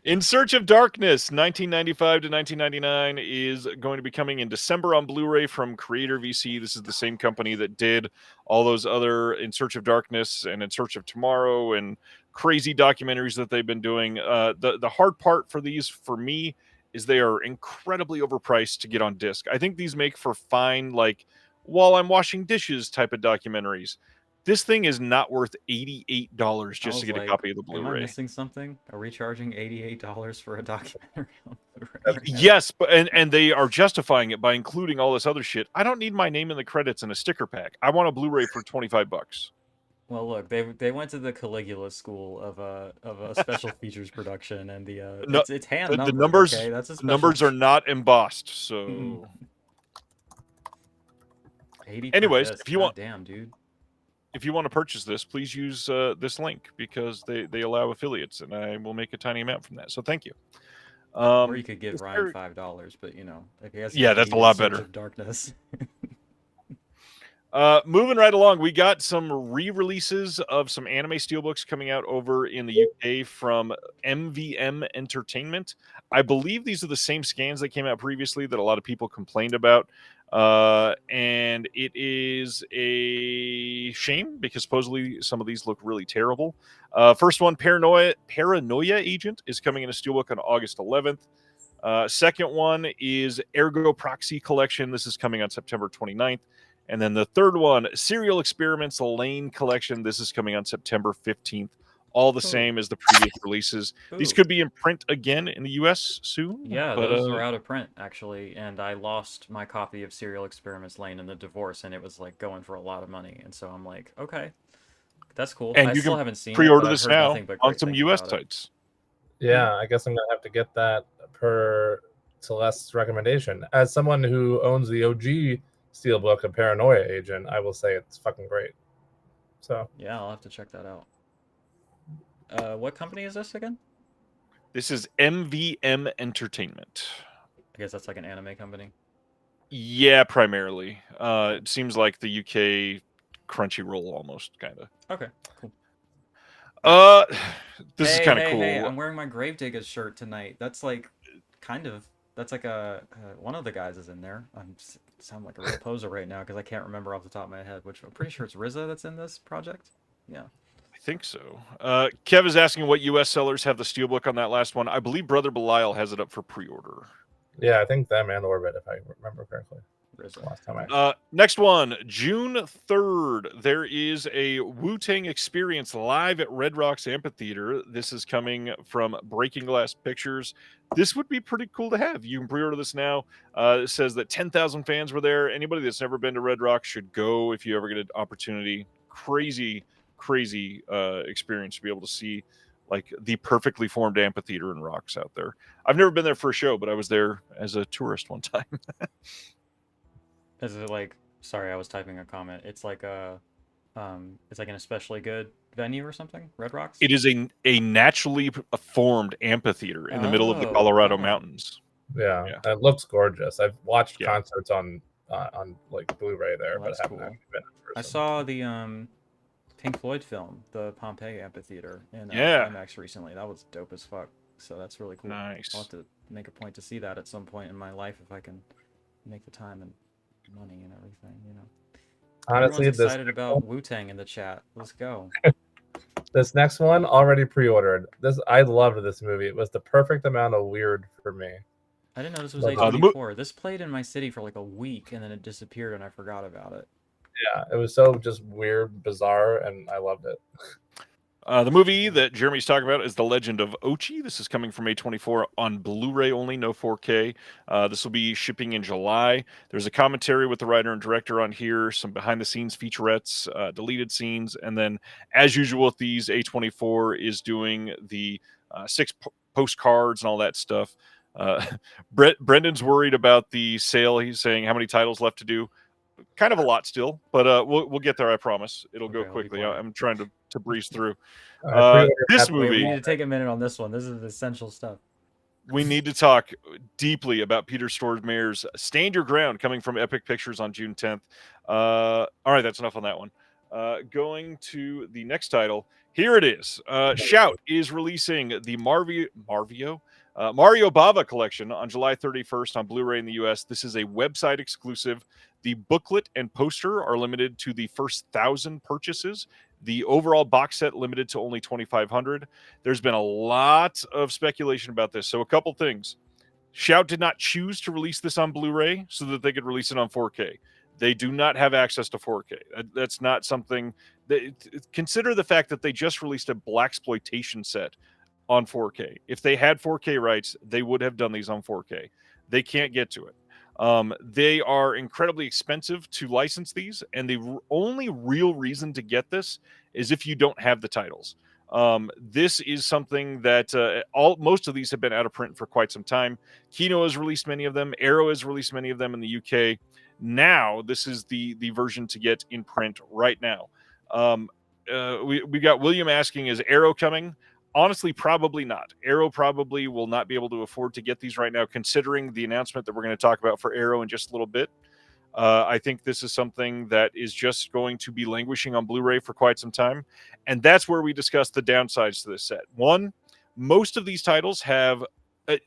In Search of Darkness, 1995 to 1999, is going to be coming in December on Blu-ray from Creator VC. This is the same company that did all those other In Search of Darkness and In Search of Tomorrow and crazy documentaries that they've been doing. The hard part for these, for me, is they are incredibly overpriced to get on disc. I think these make for fine, like, while I'm washing dishes type of documentaries. This thing is not worth $88 just to get a copy of the Blu-ray. Am I missing something? Are we charging $88 for a documentary on Blu-ray? Yes, but and they are justifying it by including all this other shit. I don't need my name in the credits in a sticker pack. I want a Blu-ray for $25. Well, look, they went to the Caligula school of a special features production, and it's hand numbered. The numbers, okay? That's a special... numbers are not embossed. So, 80. Anyways, if you want, damn dude. If you want to purchase this, please use this link because they allow affiliates, and I will make a tiny amount from that. So thank you. Or you could give Ryan $5, but you know, if he has that's a lot better. Of Darkness. Moving right along, we got some re-releases of some anime steelbooks coming out over in the UK from MVM Entertainment. I believe these are the same scans that came out previously that a lot of people complained about. And it is a shame because supposedly some of these look really terrible. First one, Paranoia Agent, is coming in a steelbook on August 11th. Second one is Ergo Proxy Collection. This is coming on September 29th. And then the third one, Serial Experiments Lane Collection. This is coming on September 15th. All the same as the previous releases. These could be in print again in the U.S. soon. Yeah, those were out of print, actually. And I lost my copy of Serial Experiments Lane in the divorce, and it was like going for a lot of money. And so I'm like, okay, that's cool. And you still can haven't seen pre-order it, this now on some U.S. sites. sites. Yeah, I guess I'm going to have to get that per Celeste's recommendation. As someone who owns the OG Steelbook, a paranoia agent, I will say it's fucking great. So Yeah, I'll have to check that out. What company is this again? This is MVM Entertainment. I guess that's like an anime company. Yeah, primarily. It seems like the UK Crunchyroll almost, kind of. Okay, cool. This is kind of cool. Hey, I'm wearing my Gravediggers shirt tonight. That's like, that's like one of the guys is in there. Sound like a real poser right now because I can't remember off the top of my head, which I'm pretty sure it's RZA that's in this project. Yeah. I think so. Kev is asking what U.S. sellers have the Steelbook on that last one. I believe Brother Belial has it up for pre-order. yeah, I think them and Orbit, if I remember correctly. RZA. Last time I Next one, June 3rd. There is a Wu-Tang Experience live at Red Rocks Amphitheater. This is coming from Breaking Glass Pictures. This would be pretty cool to have. You can pre-order this now. It says that 10,000 fans were there. Anybody that's never been to Red Rocks should go if you ever get an opportunity. Crazy experience to be able to see like the perfectly formed amphitheater and rocks out there. I've never been there for a show, but I was there as a tourist one time. Is it like? Sorry, I was typing a comment. It's like it's like an especially good venue or something. Red Rocks. It is a naturally formed amphitheater in the middle of the Colorado mountains. yeah, it looks gorgeous. I've watched Yeah. concerts on like Blu-ray there, Well, but that's I haven't cool. actually been in person. I saw the Pink Floyd film, the Pompeii Amphitheater, in Yeah. IMAX recently. That was dope as fuck. So that's really cool. Nice. I'll have to make a point to see that at some point in my life if I can make the time and money and everything. You know. Honestly, Everyone's this excited about Wu-Tang in the chat. Let's go. this next one already pre-ordered. I loved this movie. It was the perfect amount of weird for me. I didn't know this was The A24. This played in my city for like a week and then it disappeared and I forgot about it. Yeah, it was so just weird, bizarre, and I loved it. The movie that Jeremy's talking about is The Legend of Ochi. This is coming from A24 on Blu-ray only, no 4K. This will be shipping in July. There's a commentary with the writer and director on here, some behind-the-scenes featurettes, deleted scenes, and then, as usual with these, A24 is doing the 6 postcards and all that stuff. Brendan's worried about the sale. He's saying how many titles left to do. Kind of a lot still, but we'll get there. I promise. It'll go quickly. I'm trying to breeze through. This Wait, we movie. need to take a minute on this one. This is essential stuff. We need to talk deeply about Peter Stormare's "Stand Your Ground" coming from Epic Pictures on June 10th. All right, that's enough on that one. Going to the next title. Here it is. Shout is releasing the Mario Bava collection on July 31st on Blu-ray in the US. This is a website exclusive. The booklet and poster are limited to the first 1,000 purchases. The overall box set limited to only 2,500. There's been a lot of speculation about this. So a couple things. Shout did not choose to release this on Blu-ray so that they could release it on 4K. They do not have access to 4K. That's not something that, consider the fact that they just released a blaxploitation set on 4K. If they had 4K rights, they would have done these on 4K. They can't get to it. They are incredibly expensive to license these, and the only real reason to get this is if you don't have the titles. This is something that most of these have been out of print for quite some time. Kino has released many of them. Arrow has released many of them in the UK. Now, this is the version to get in print right now. We got William asking, is Arrow coming? Honestly, probably not. Arrow probably will not be able to afford to get these right now, considering the announcement that we're going to talk about for Arrow in just a little bit. I think this is something that is just going to be languishing on Blu-ray for quite some time. And that's where we discuss the downsides to this set. One, most of these titles have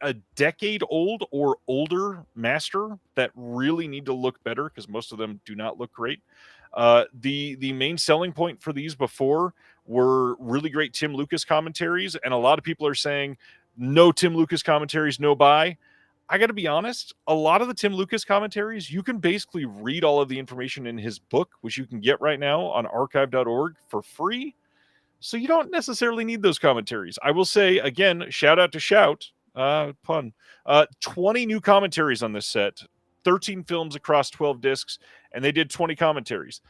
a decade-old or older master that really need to look better because most of them do not look great. The main selling point for these before were really great Tim Lucas commentaries, and a lot of people are saying, no Tim Lucas commentaries, no buy. I got to be honest, a lot of the Tim Lucas commentaries, you can basically read all of the information in his book, which you can get right now on archive.org for free. So you don't necessarily need those commentaries. I will say, again, shout out to Shout, pun, 20 new commentaries on this set, 13 films across 12 discs, and they did 20 commentaries.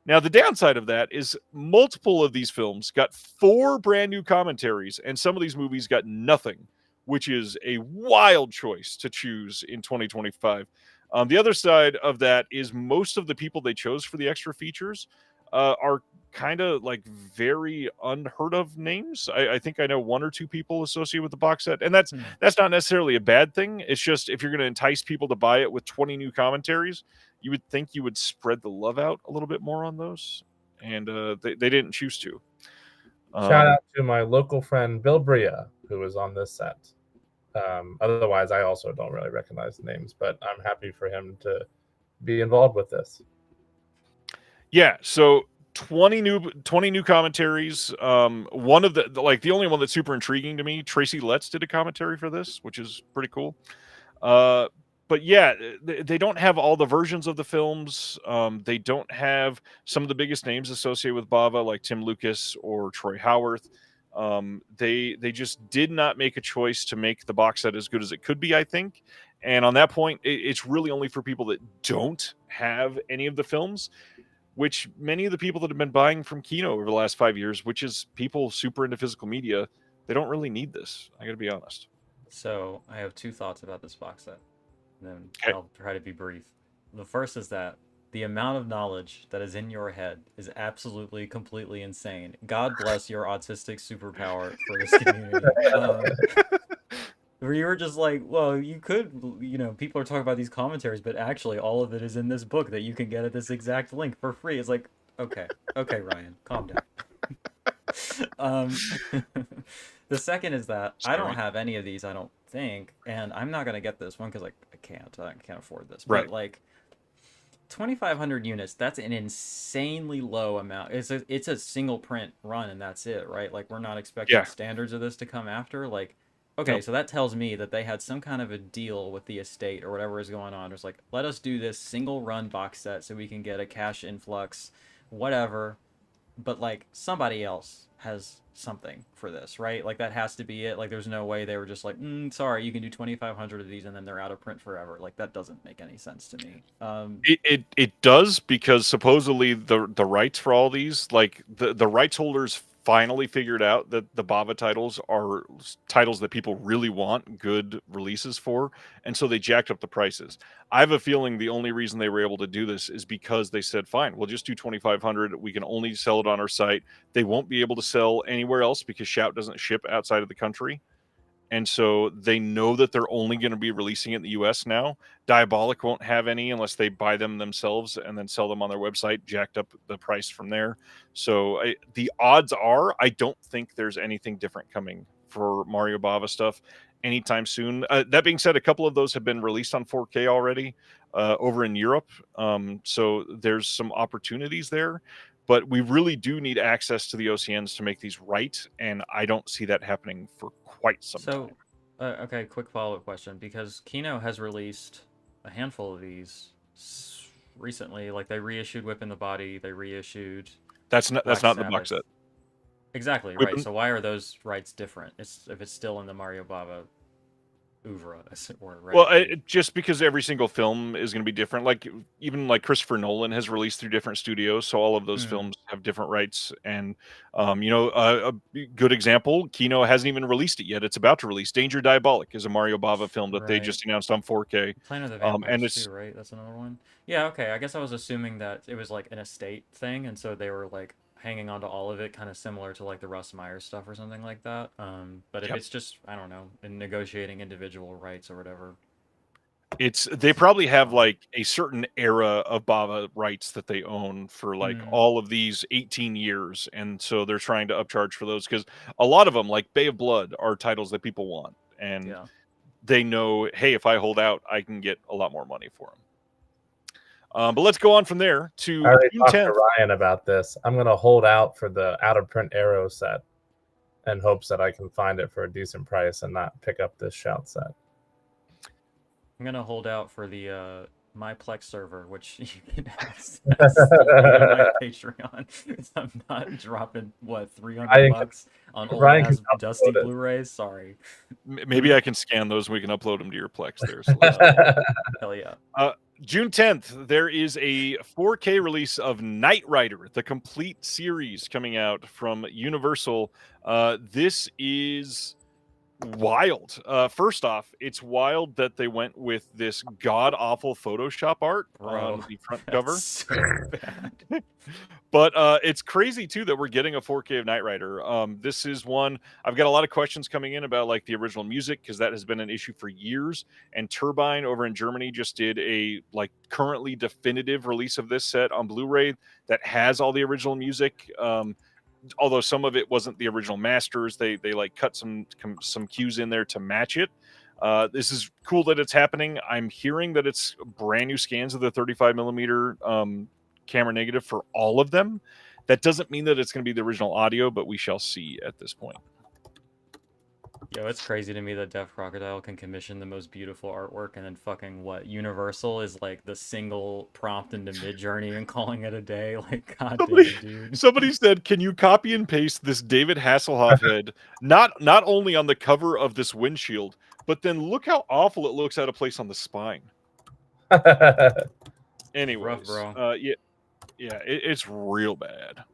Now, the downside of that is multiple of these films got 4 brand new commentaries, and some of these movies got nothing, which is a wild choice to choose in 2025. The other side of that is most of the people they chose for the extra features are kind of like very unheard of names. I think I know one or two people associated with the box set, and that's not necessarily a bad thing. It's just if you're going to entice people to buy it with 20 new commentaries, you would think you would spread the love out a little bit more on those, and they didn't choose to. Shout out to my local friend Bill Bria, who was on this set. Otherwise, I also don't really recognize the names, but I'm happy for him to be involved with this. Yeah, so 20 new commentaries. One of the only one that's super intriguing to me, Tracy Letts did a commentary for this, which is pretty cool. But yeah, they don't have all the versions of the films. They don't have some of the biggest names associated with Bava, like Tim Lucas or Troy Howarth. They just did not make a choice to make the box set as good as it could be, I think. And on that point, it's really only for people that don't have any of the films, which many of the people that have been buying from Kino over the last 5 years, which is people super into physical media, they don't really need this. I got to be honest. So I have two thoughts about this box set. And then Okay. I'll try to be brief. The first is that the amount of knowledge that is in your head is absolutely, completely insane. God bless your autistic superpower for this community. Where you were just like, well, you could, people are talking about these commentaries, but actually all of it is in this book that you can get at this exact link for free. It's like, okay, Ryan, calm down. The second is that I don't have any of these, I don't think, and I'm not gonna get this one because I can't afford this. Right. But like 2,500 units, that's an insanely low amount. It's a single print run and that's it, right? Like we're not expecting standards of this to come after. Like, okay, Nope. so that tells me that they had some kind of a deal with the estate or whatever is going on. It's like, let us do this single run box set so we can get a cash influx, whatever. But like somebody else has something for this, right? Like that has to be it. Like there's no way they were just like, sorry, you can do 2,500 of these and then they're out of print forever. Like that doesn't make any sense to me. It does, because supposedly the rights for all these, like the rights holders finally figured out that the Bava titles are titles that people really want good releases for, and so they jacked up the prices. I have a feeling the only reason they were able to do this is because they said, fine, we'll just do 2,500. We can only sell it on our site. They won't be able to sell anywhere else because Shout doesn't ship outside of the country. And so they know that they're only going to be releasing it in the US now. Diabolic won't have any unless they buy them themselves and then sell them on their website, jacked up the price from there. So the odds are, I don't think there's anything different coming for Mario Bava stuff anytime soon. That being said, a couple of those have been released on 4K already over in Europe. So there's some opportunities there. But we really do need access to the OCNs to make these right, and I don't see that happening for quite some time. Okay, quick follow-up question, because Kino has released a handful of these recently. Like they reissued Whip in the Body, they reissued. That's not in the box set. Exactly right. So why are those rights different? If it's still in the Mario Bava oeuvre, as it were, right? Well, just because every single film is going to be different. Like even like Christopher Nolan has released through different studios, so all of those films have different rights. And a good example, Kino hasn't even released it yet. It's about to release. Danger Diabolic is a Mario Bava film that they just announced on 4K. Planet of the Vampires too, right? That's another one. Yeah, okay. I guess I was assuming that it was like an estate thing, and so they were like hanging on to all of it, kind of similar to like the Russ Meyer stuff or something like that. But if it's just, I don't know, in negotiating individual rights or whatever. They probably have like a certain era of Bava rights that they own for like all of these 18 years. And so they're trying to upcharge for those, because a lot of them, like Bay of Blood, are titles that people want. And they know, hey, if I hold out, I can get a lot more money for them. But let's go on from there to I already June talked 10th. to Ryan about this. I'm going to hold out for the out of print Arrow set in hopes that I can find it for a decent price and not pick up this Shout set. I'm going to hold out for the MyPlex server, which you can access on my Patreon. I'm not dropping, $300 on old ass dusty Blu-rays? Sorry. Maybe I can scan those and we can upload them to your Plex there. So hell yeah. June 10th, there is a 4K release of Knight Rider, the complete series, coming out from Universal. This is wild. First off, it's wild that they went with this god-awful Photoshop art on the front cover. So bad. But it's crazy too that we're getting a 4K of Knight Rider. This is one I've got a lot of questions coming in about, like the original music, because that has been an issue for years. And Turbine over in Germany just did a like currently definitive release of this set on Blu-ray that has all the original music. Although some of it wasn't the original masters, they like cut some cues in there to match it. This is cool that it's happening. I'm hearing that it's brand new scans of the 35 millimeter camera negative for all of them. That doesn't mean that it's going to be the original audio, but we shall see at this point. Yo, it's crazy to me that Deaf Crocodile can commission the most beautiful artwork, and then fucking what Universal is like the single prompt into Midjourney and calling it a day. Like, god damn, dude. Somebody said, "Can you copy and paste this David Hasselhoff head not only on the cover of this windshield, but then look how awful it looks out of place on the spine." Anyways, Rough, bro. it's real bad.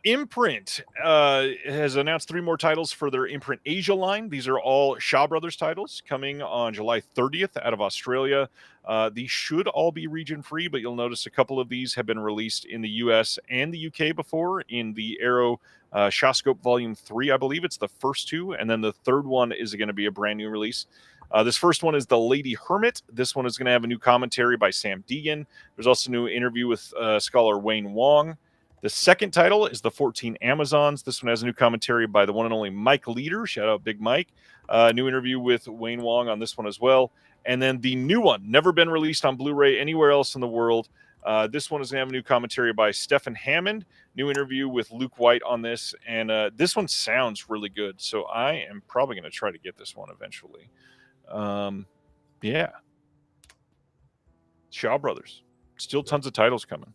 Imprint has announced 3 more titles for their Imprint Asia line. These are all Shaw Brothers titles coming on July 30th out of Australia. These should all be region free, but you'll notice a couple of these have been released in the US and the UK before in the Arrow Shawscope Volume 3. I believe it's the first 2, and then the third one is going to be a brand new release. This first one is The Lady Hermit. This one is going to have a new commentary by Sam Deegan. There's also a new interview with scholar Wayne Wong. The second title is The 14 Amazons. This one has a new commentary by the one and only Mike Leader. Shout out Big Mike. New interview with Wayne Wong on this one as well. And then the new one, never been released on Blu-ray anywhere else in the world. This one is going to have a new commentary by Stephen Hammond. New interview with Luke White on this. And this one sounds really good. So I am probably going to try to get this one eventually. Yeah. Shaw Brothers. Still tons of titles coming.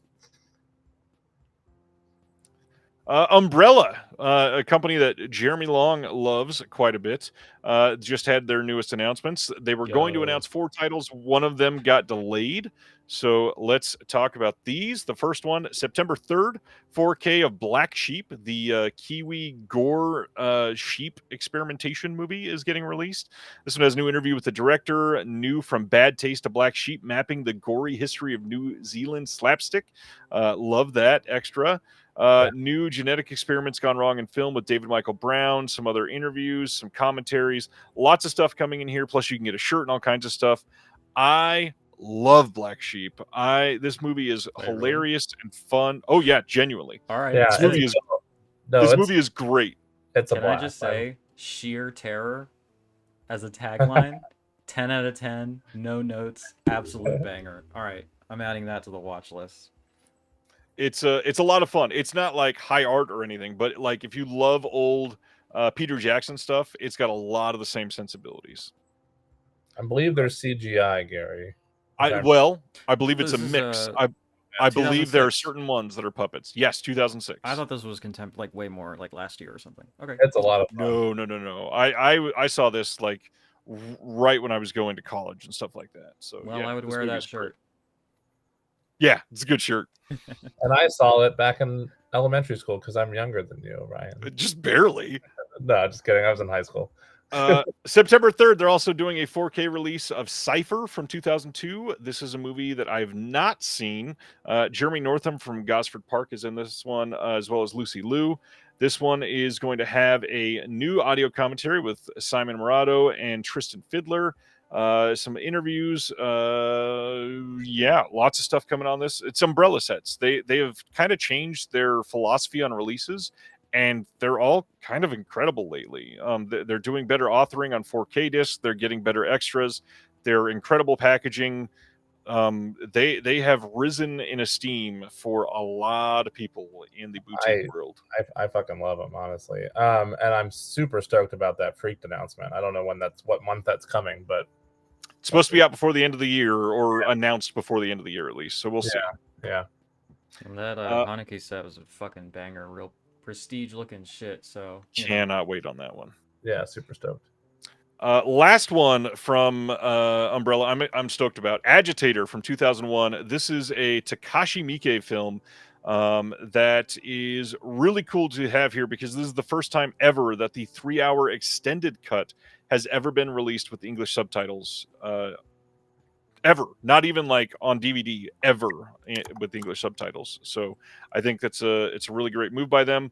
Umbrella, a company that Jeremy Long loves quite a bit, just had their newest announcements. They were going to announce 4 titles. One of them got delayed. So let's talk about these. The first one, September 3rd, 4K of Black Sheep, the Kiwi gore sheep experimentation movie is getting released. This one has a new interview with the director, new from Bad Taste to Black Sheep, mapping the gory history of New Zealand slapstick. Love that extra. New genetic experiments gone wrong in film with David Michael Brown, some other interviews, some commentaries, lots of stuff coming in here. Plus you can get a shirt and all kinds of stuff. I love Black Sheep. This movie is hilarious and fun. Oh yeah, genuinely. All right. Yeah, this movie is great. It's a Can blast. I just say sheer terror as a tagline? 10 out of 10, no notes, absolute banger. All right, I'm adding that to the watch list. It's a lot of fun. It's not like high art or anything, but like if you love old Peter Jackson stuff, it's got a lot of the same sensibilities. I believe there's CGI, Gary. I believe it's a mix. I believe there are certain ones that are puppets. Yes, 2006. I thought this was like way more like last year or something. Okay. It's a lot of fun. No. I saw this like right when I was going to college and stuff like that. So well, yeah, I would wear that shirt. Great. Yeah, it's a good shirt. And I saw it back in elementary school because I'm younger than you, Ryan. Just barely. No, just kidding. I was in high school. September 3rd, they're also doing a 4K release of Cypher from 2002. This is a movie that I have not seen. Jeremy Northam from Gosford Park is in this one, as well as Lucy Liu. This one is going to have a new audio commentary with Simon Morado and Tristan Fiddler. Some interviews. Lots of stuff coming on this. It's Umbrella sets. They have kind of changed their philosophy on releases, and they're all kind of incredible lately. They're doing better authoring on 4K discs. They're getting better extras. They're incredible packaging. They have risen in esteem for a lot of people in the boutique world. I fucking love them, honestly. And I'm super stoked about that Freaked announcement. I don't know what month that's coming, but it's supposed to be out before the end of the year, or announced before the end of the year at least. So we'll see. Yeah. And that Hanukkah set was a fucking banger, real prestige looking shit. So cannot wait on that one. Yeah, super stoked. Last one from Umbrella, I'm stoked about. Agitator from 2001. This is a Takashi Miike film. that is really cool to have here, because this is the first time ever that the 3-hour extended cut has ever been released with English subtitles. Ever, not even like on DVD, ever with English subtitles. So I think it's a really great move by them.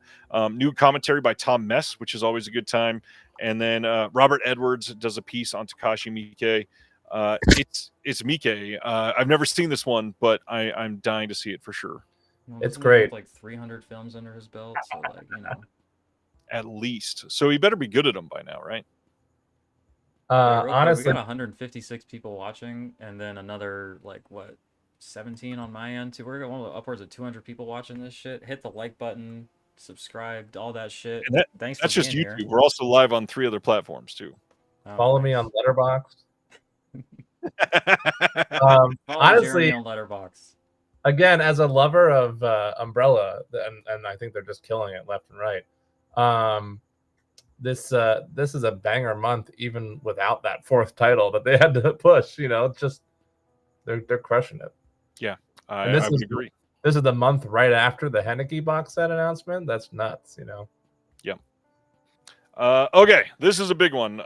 New commentary by Tom Mess, which is always a good time, and then Robert Edwards does a piece on Takashi Miike. It's Miike. I've never seen this one, but I'm dying to see it for sure. Well, It's doesn't he have, great. like 300 films under his belt, so like, you know. At least, so he better be good at them by now, right? Real quick, Honestly, we got 156 people watching, and then another like what, 17 on my end too. We're going upwards of 200 people watching this shit. Hit the like button, subscribe, all that shit. And Thanks for that's just being YouTube. here. We're also live on 3 other platforms too. Oh, follow me nice. on Letterboxd. Follow Honestly, Jeremy on Letterboxd. again, as a lover of Umbrella, and I think they're just killing it left and right. This is a banger month, even without that 4th title that they had to push. You know, it's just they're crushing it. Yeah, And this I would agree. This is the month right after the Henneke box set announcement. That's nuts, you know. Yeah. Okay, this is a big one.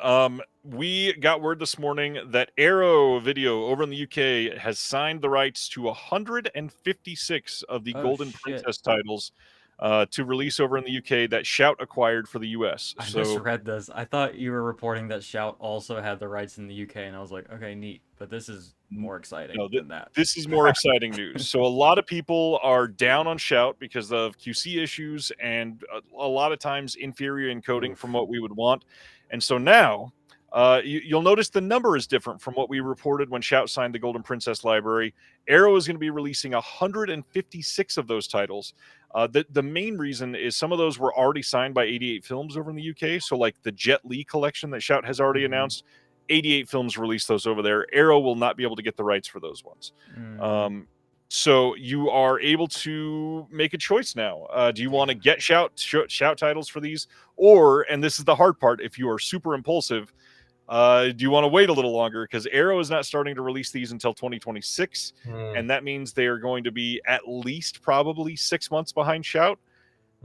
We got word this morning that Arrow Video over in the UK has signed the rights to 156 of the Golden Princess titles to release over in the UK that Shout acquired for the US. I So just read this. I thought you were reporting that Shout also had the rights in the UK, and I was like, okay, neat. But this is more exciting than that. This is more exciting news. So a lot of people are down on Shout because of QC issues and a lot of times inferior encoding from what we would want. And so now you'll notice the number is different from what we reported when Shout signed the Golden Princess library. Arrow is going to be releasing 156 of those titles. The main reason is some of those were already signed by 88 Films over in the UK. So like the Jet Li collection that Shout has already announced, 88 Films released those over there. Arrow will not be able to get the rights for those ones. So you are able to make a choice now. Do you want to get Shout titles for these? Or, and this is the hard part, if you are super impulsive, do you want to wait a little longer? Because Arrow is not starting to release these until 2026. And that means they are going to be at least probably 6 months behind Shout.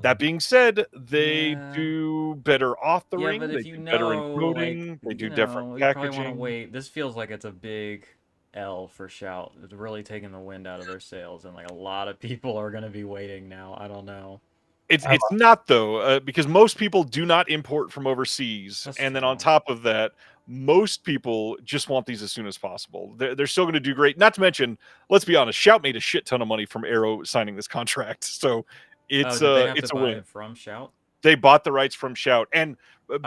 That being said, they do better off the ring. But They if you do know, better encoding. like, they do you know, different you probably packaging. want to wait. This feels like it's a big L for Shout. It's really taking the wind out of their sails, and like a lot of people are going to be waiting now. I don't know. It's not though, because most people do not import from overseas, and then on top of that, most people just want these as soon as possible. They're still going to do great. Not to mention, let's be honest, Shout made a shit ton of money from Arrow signing this contract, so it's did they have it's to a buy win. it from Shout? They bought the rights from Shout, and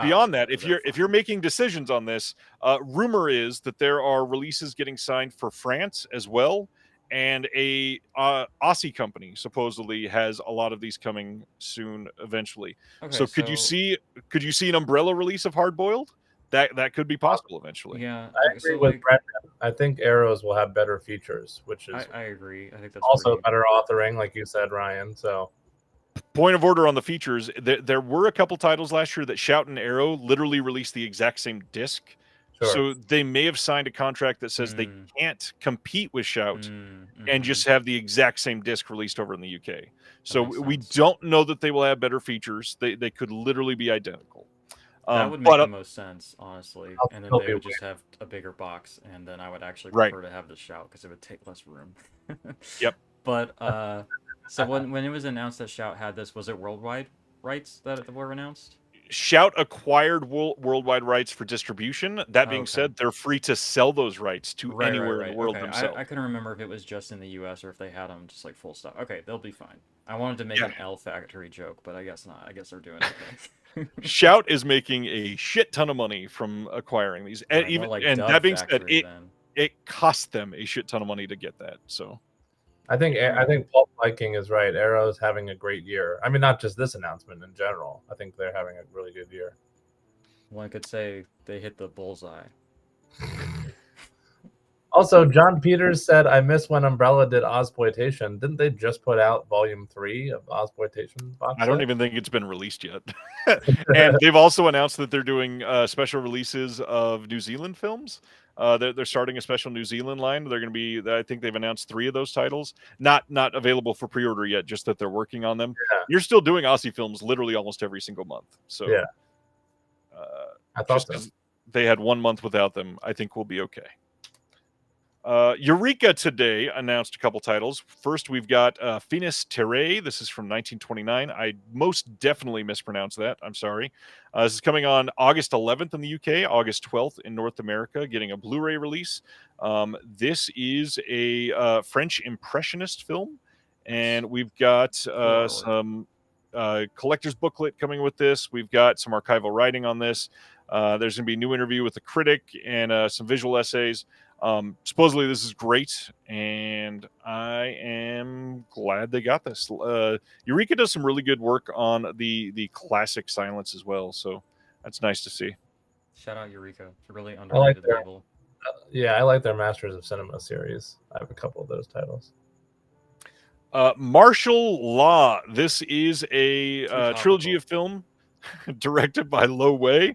beyond that, that's if you're making decisions on this, rumor is that there are releases getting signed for France as well. And a Aussie company supposedly has a lot of these coming soon eventually. Okay, so could you see an Umbrella release of Hard Boiled? That could be possible eventually. Yeah, I agree with Brendan. I think Arrows will have better features, which is I agree. I think that's also better authoring, like you said, Ryan. So point of order on the features, there were a couple titles last year that Shout and Arrow literally released the exact same disc. Sure. So they may have signed a contract that says they can't compete with Shout and just have the exact same disc released over in the UK. So we don't know that they will have better features. They could literally be identical. That would make the most sense, honestly. And then they would just have a bigger box, and then I would actually prefer to have the Shout because it would take less room. Yep. But so when it was announced that Shout had this, was it worldwide rights that were announced? Shout acquired worldwide rights for distribution. That being said, they're free to sell those rights to anywhere in the world themselves. I couldn't remember if it was just in the US or if they had them just like full stop. Okay, they'll be fine. I wanted to make an L Factory joke, but I guess not. I guess they're doing okay. Shout is making a shit ton of money from acquiring these. And and that being said, it cost them a shit ton of money to get that. So I think Paul Viking is right. Arrow is having a great year. I mean, not just this announcement in general. I think they're having a really good year. One could say they hit the bullseye. Also, John Peters said, "I miss when Umbrella did Ozploitation. Didn't they just put out Volume 3 of Ozploitation box I don't even think it's been released yet." And they've also announced that they're doing special releases of New Zealand films. They're starting a special New Zealand line. They're going to be, I think they've announced 3 of those titles, not available for pre-order yet, just that they're working on them. Yeah. You're still doing Aussie films literally almost every single month. So Yeah. I thought just so. 'cause they had 1 month without them, I think we'll be okay. Eureka today announced a couple titles. First, we've got Finis Terre. This is from 1929. I most definitely mispronounced that. I'm sorry. This is coming on August 11th in the UK, August 12th in North America, getting a Blu-ray release. This is a French Impressionist film, and we've got some collector's booklet coming with this. We've got some archival writing on this. There's going to be a new interview with the critic and some visual essays. Supposedly this is great, and I am glad they got this. Eureka does some really good work on the classic Silence as well, so that's nice to see. Shout out Eureka. It's a really like underrated their- label. Yeah, I like their Masters of Cinema series. I have a couple of those titles. Martial Law. This is a Too trilogy topical. of film directed by Lo Wei.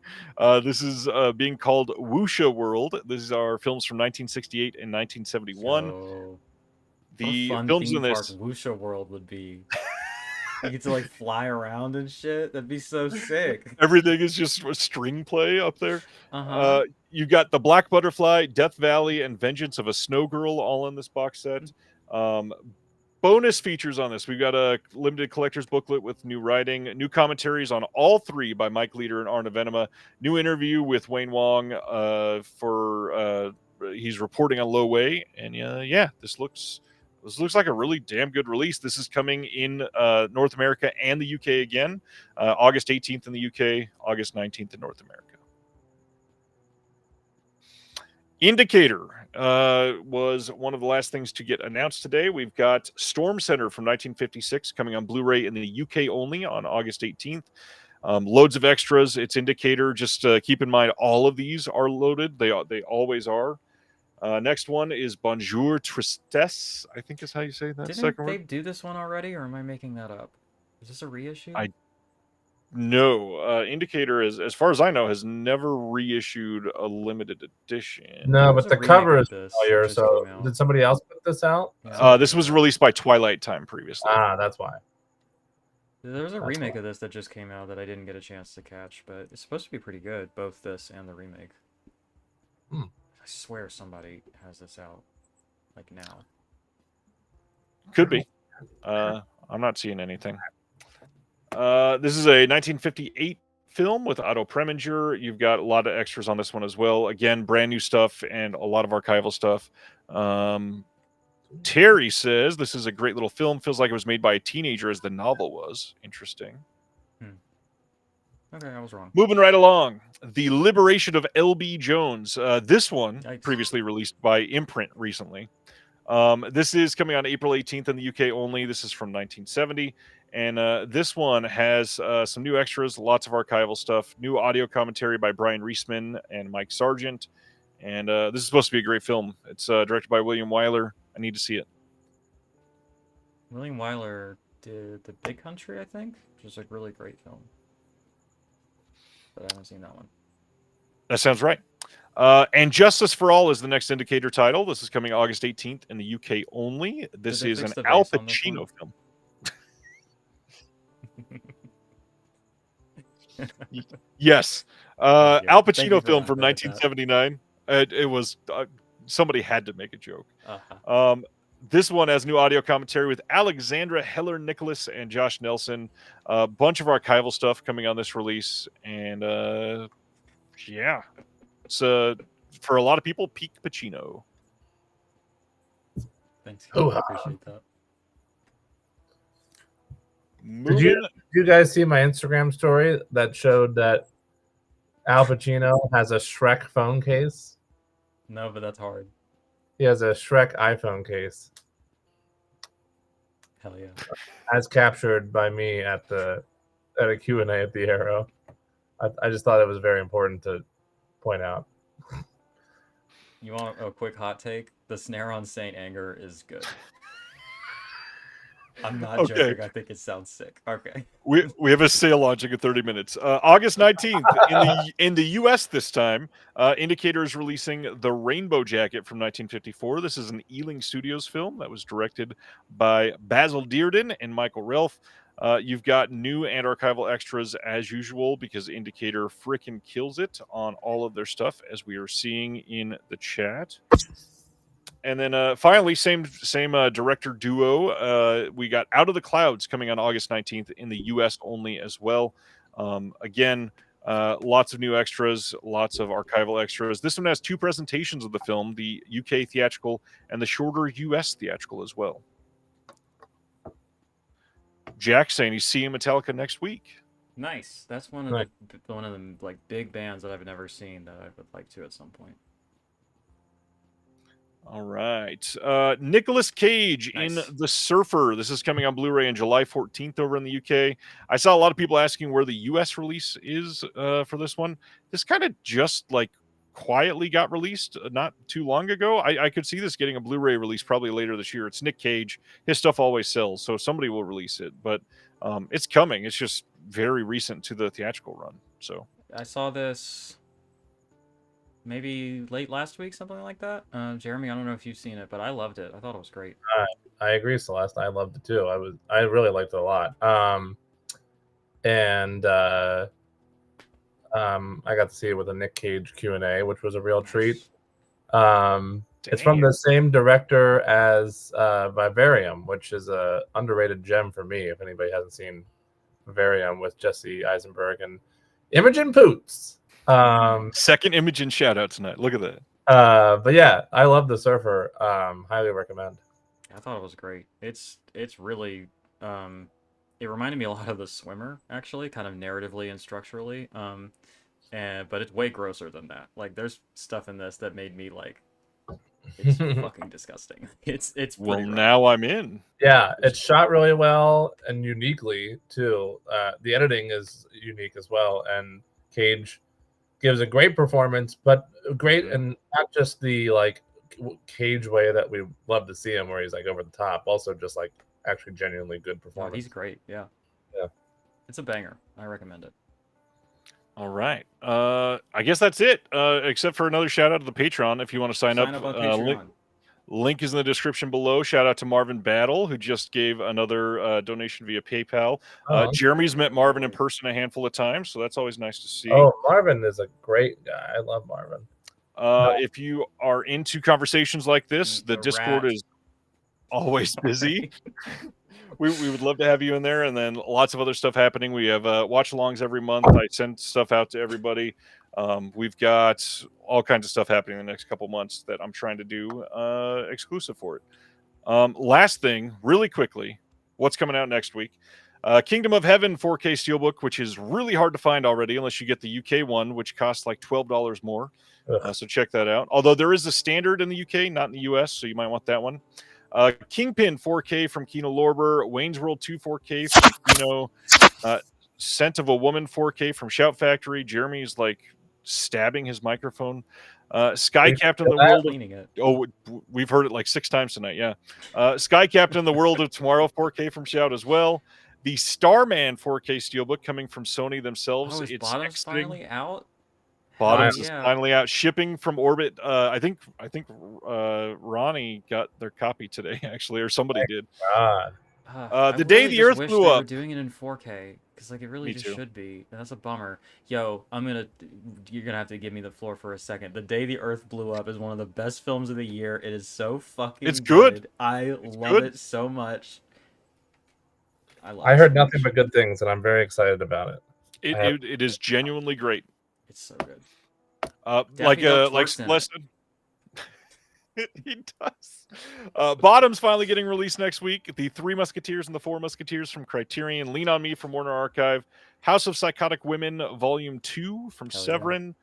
This is being called Wuxia World. These are films from 1968 and 1971. So, The what a fun films theme in park this, Wuxia World would be. You get to like fly around and shit. That'd be so sick. everything is just a string play up there. Uh-huh. You got The Black Butterfly, Death Valley, and Vengeance of a Snow Girl all in this box set. Bonus features on this. We've got a limited collector's booklet with new writing, new commentaries on all 3 by Mike Leader and Arna Venema, new interview with Wayne Wong he's reporting on Lo Wei, and this looks like a really damn good release. This is coming in North America and the UK again, August 18th in the UK, August 19th in North America. Indicator was one of the last things to get announced today. We've got Storm Center from 1956 coming on Blu-ray in the UK only on August 18th. Loads of extras. It's Indicator. Just keep in mind all of these are loaded. They always are. Next one is Bonjour Tristesse, I think is how you say that. Didn't second they word. do this one already, or am I making that up? Is this a reissue? No, Indicator, as far as I know, has never reissued a limited edition. No, There's but a the cover remake is of this familiar. that just So came out. did somebody else put this out? Yeah, This was released by Twilight Time previously. Ah, that's why. There's a That's remake why. of this that just came out that I didn't get a chance to catch, but it's supposed to be pretty good, both this and the remake. Hmm. I swear somebody has this out, like now. Could be. I'm not seeing anything. This is a 1958 film with Otto Preminger. You've got a lot of extras on this one as well. Again, brand new stuff and a lot of archival stuff. Terry says this is a great little film. Feels like it was made by a teenager as the novel was. Interesting. Okay, I was wrong. Moving right along. The Liberation of L.B. Jones. This one, Yikes. previously released by Imprint recently. This is coming on April 18th in the UK only. This is from 1970. And this one has some new extras, lots of archival stuff, new audio commentary by Brian Reisman and Mike Sargent. And this is supposed to be a great film. It's directed by William Wyler. I need to see it. William Wyler did The Big Country, I think, which is a really great film. But I haven't seen that one. That sounds right. And Justice for All is the next Indicator title. This is coming August 18th in the UK only. This they is fix an the Al bass on this Pacino one? film. Yes. Thank you. Al Thank you Pacino for film that. from I like that. 1979. It was somebody had to make a joke. Uh-huh. This one has new audio commentary with Alexandra Heller Nicholas and Josh Nelson. A bunch of archival stuff coming on this release, and yeah, it's for a lot of people peak Pacino. Thanks. Oh, I appreciate that. Did you guys see my Instagram story that showed that Al Pacino has a Shrek phone case? No, but that's hard. He has a Shrek iPhone case, Hell yeah. as captured by me at a Q&A at the Arrow. I just thought it was very important to point out. You want a quick hot take? The snare on Saint Anger is good. I'm not Okay. joking. I think it sounds sick. Okay. We have a sale launching in 30 minutes. August 19th in the US this time. Indicator is releasing The Rainbow Jacket from 1954. This is an Ealing Studios film that was directed by Basil Dearden and Michael Relf. You've got new and archival extras as usual because Indicator frickin' kills it on all of their stuff, as we are seeing in the chat. And then finally, same director duo. We got Out of the Clouds coming on August 19th in the US only as well. Again, lots of new extras, lots of archival extras. This one has 2 presentations of the film, the UK theatrical and the shorter US theatrical as well. Jack saying he's seeing Metallica next week. Nice. That's one of the like big bands that I've never seen that I would like to at some point. All right. Nicolas Cage Nice. in The Surfer. This is coming on Blu-ray on July 14th over in the UK. I saw a lot of people asking where the US release is for this one. This kind of just like quietly got released not too long ago. I could see this getting a Blu-ray release probably later this year. It's Nick Cage. His stuff always sells, so somebody will release it. But it's coming. It's just very recent to the theatrical run. So I saw this maybe late last week, something like that. Jeremy, I don't know if you've seen it, but I loved it. I thought it was great. I agree, Celeste. I loved it too. I really liked it a lot. I got to see it with a Nick Cage Q&A, which was a real treat. It's from the same director as Vivarium, which is a underrated gem for me. If anybody hasn't seen Vivarium with Jesse Eisenberg and Imogen Poots. Second Imogen shout out tonight. Look at that. But yeah, I love The Surfer. Highly recommend. I thought it was great. It's really it reminded me a lot of The Swimmer, actually, kind of narratively and structurally. But it's way grosser than that. Like, there's stuff in this that made me like, it's fucking disgusting. It's Well, rough. now I'm in. Yeah, it's shot really well and uniquely too. The editing is unique as well, and Cage gives a great performance, but great, and not just the like Cage way that we love to see him, where he's like over the top. Also, just like actually genuinely good Oh, performance. he's great. Yeah. Yeah. It's a banger. I recommend it. All right. I guess that's it. Except for another shout out to the Patreon if you want to sign up. On Patreon. Link is in the description below. Shout out to Marvin Battle, who just gave another donation via PayPal. Jeremy's met Marvin in person a handful of times, so that's always nice to see. Oh, Marvin is a great guy. I love Marvin. If you are into conversations like this, the Discord is always busy. We would love to have you in there, and then lots of other stuff happening. We have watch-alongs every month. I send stuff out to everybody. We've got all kinds of stuff happening in the next couple months that I'm trying to do exclusive for it. Last thing, really quickly, what's coming out next week? Kingdom of Heaven 4K Steelbook, which is really hard to find already unless you get the UK one, which costs like $12 more. So check that out. Although there is a standard in the UK, not in the US, so you might want that one. Kingpin 4K from Kino Lorber, Wayne's World 2 4K from Kino, Scent of a Woman 4K from Shout Factory. Jeremy's like stabbing his microphone. Sky Captain the World of, we've heard it like 6 times tonight. Yeah. Sky Captain the World of Tomorrow 4K from Shout as well. The Starman 4K Steelbook coming from Sony themselves. It's Bottom's finally out. Bottoms is finally out, shipping from Orbit. I think Ronnie got their copy today, actually, or somebody did. The day the Earth blew up. They were doing it in 4K because like it really just should be. That's a bummer. Yo, you're gonna have to give me the floor for a second. The Day the Earth Blew Up is one of the best films of the year. It is so fucking good. I love it so much. I heard nothing but good things, and I'm very excited about it. It is genuinely great. It's so good. Like Celeste. He does. Bottom's finally getting released next week. The Three Musketeers and the Four Musketeers from Criterion. Lean on Me from Warner Archive. House of Psychotic Women Volume 2 from Severin. Yeah.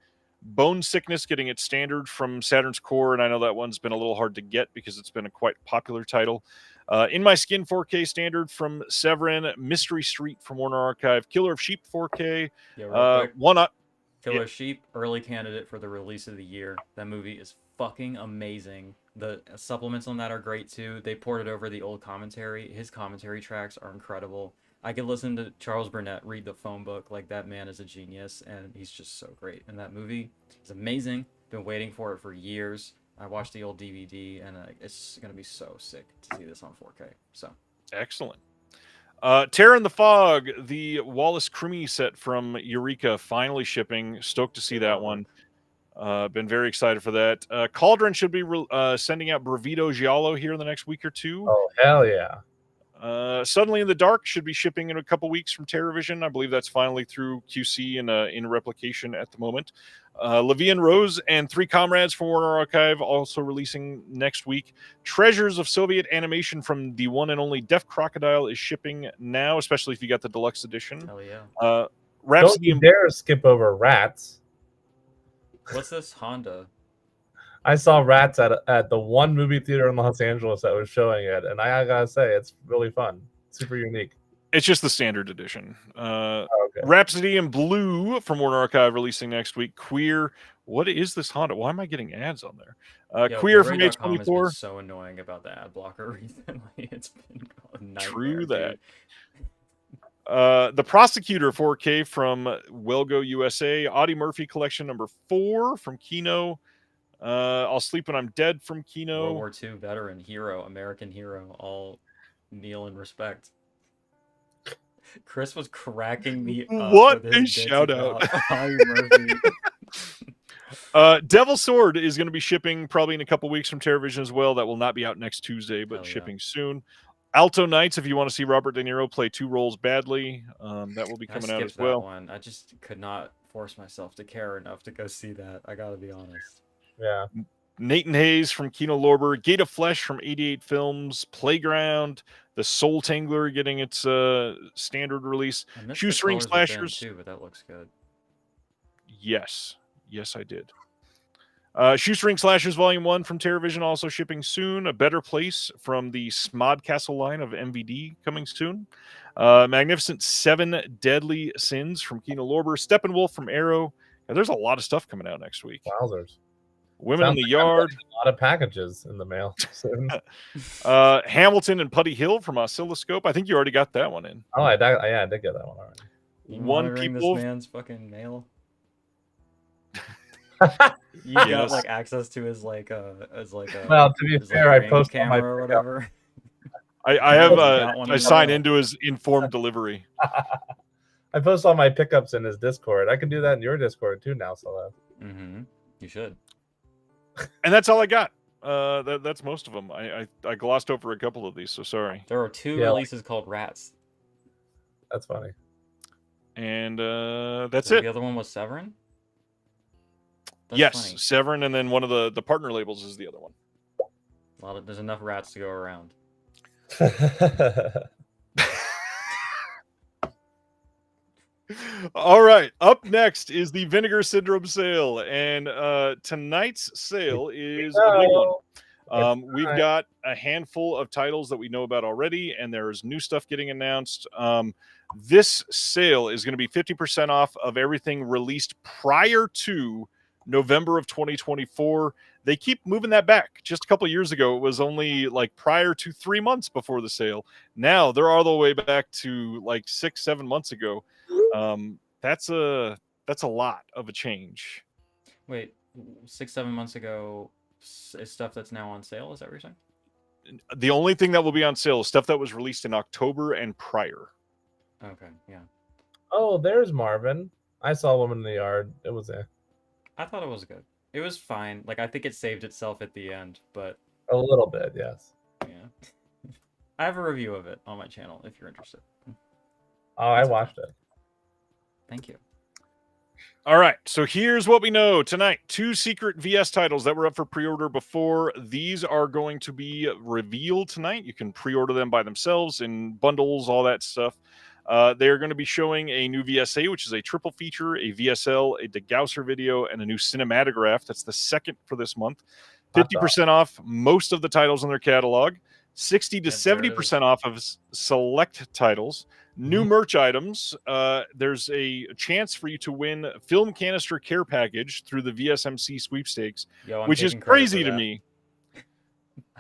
Bone Sickness getting its standard from Saturn's Core, and I know that one's been a little hard to get because it's been a quite popular title. In My Skin 4K standard from Severin. Mystery Street from Warner Archive. Killer of Sheep 4K. Killer of Sheep, early candidate for the release of the year. That movie is fucking amazing. The supplements on that are great too. They ported over the old commentary. His commentary tracks are incredible. I could listen to Charles Burnett read the phone book. Like, that man is a genius, and he's just so great. And that movie is amazing. Been waiting for it for years. I watched the old DVD, and it's gonna be so sick to see this on 4K. So Excellent. Terror in the Fog, the Wallace Crimi set from Eureka, finally shipping. Stoked to see that one. Been very excited for that. Cauldron should be sending out Bravito Giallo here in the next week or two. Oh, hell yeah. Suddenly in the Dark should be shipping in a couple weeks from TerraVision. I believe that's finally through QC and in replication at the moment. Levy and Rose and Three Comrades from Warner Archive also releasing next week. Treasures of Soviet Animation from the one and only Deaf Crocodile is shipping now, especially if you got the deluxe edition. hell yeah. Don't Rhapsody you dare skip over Rats. What's this Honda? I saw Rats at the one movie theater in Los Angeles that was showing it, and I gotta say, it's really fun. Super unique. It's just the standard edition. Okay. Rhapsody in Blue from Warner Archive releasing next week. Queer. What is this Honda? Why am I getting ads on there? Yo, Queer from Blu-ray.com has been H24. so annoying about the ad blocker recently. It's been a nightmare. True that. Dude. The Prosecutor 4K from Wellgo USA. Audie Murphy Collection number 4 from Kino. I'll Sleep When I'm Dead from Kino. World War II veteran, hero, American hero, all kneel in respect. Chris was cracking me up. What with a his bits shout about out. Audie Murphy. Devil Sword is going to be shipping probably in a couple weeks from TerraVision as well. That will not be out next Tuesday, but Hell yeah. shipping soon. Alto Knights, if you want to see Robert De Niro play 2 roles badly, that will be coming out as skipped well. that one. I just could not force myself to care enough to go see that. I gotta be honest. Yeah. Nathan Hayes from Kino Lorber, Gate of Flesh from 88 Films, Playground, The Soul Tangler getting its standard release. I missed Shoestring the Colors Within Slashers. too, but that looks good. Yes, I did. Shoestring Slashers Volume 1 from TerraVision also shipping soon. A Better Place from the Smodcastle line of MVD coming soon. Magnificent 7 Deadly Sins from Kino Lorber. Steppenwolf from Arrow. Yeah, there's a lot of stuff coming out next week. Wowzers. Women Sounds in the like I'm Yard. getting a lot of packages in the mail soon. Hamilton and Putty Hill from Oscilloscope. I think you already got that one in. Oh, I did get that one already. You One monitoring people- this man's fucking mail. You got Yes. like access to his like Well, to be his, fair, I ring post all my camera or whatever. I have He's got one I in sign the- into his informed delivery. I post all my pickups in his Discord. I can do that in your Discord too now, Celeste. Mm-hmm. You should. And that's all I got. That's most of them. I glossed over a couple of these, so sorry. There are 2 Yeah, like- releases called Rats. That's funny. And that's The it. other one was Severin. That's Yes, funny. Severin, and then one of the partner labels is the other one. There's enough rats to go around. All right, up next is the Vinegar Syndrome sale, and tonight's sale is a big one. We've got a handful of titles that we know about already, and there's new stuff getting announced. This sale is going to be 50% off of everything released prior to November of 2024. They keep moving that back. Just a couple years ago, it was only like prior to 3 months before the sale. Now they're all the way back to like 6-7 months ago. That's a lot of a change. Wait, 6-7 months ago is stuff that's now on sale? Is that what you're saying? The only thing that will be on sale is stuff that was released in October and prior. Okay, yeah. Oh, there's Marvin. I saw Woman in the Yard. It was a I thought it was good. It was fine. Like, I think it saved itself at the end, but little bit, yes. yeah. I have a review of it on my channel if you're interested. Oh, I watched it. Thank you. All right, so here's what we know tonight. 2 secret VS titles that were up for pre-order before. These are going to be revealed tonight. You can pre-order them by themselves in bundles, all that stuff. They're going to be showing a new VSA, which is a triple feature, a VSL, a degausser video, and a new cinematograph. That's the second for this month. 50% off most of the titles in their catalog. 60 to 70% off of select titles. New merch items. There's a chance for you to win film canister care package through the VSMC sweepstakes, Yo, I'm which is taking credit crazy for to that. me.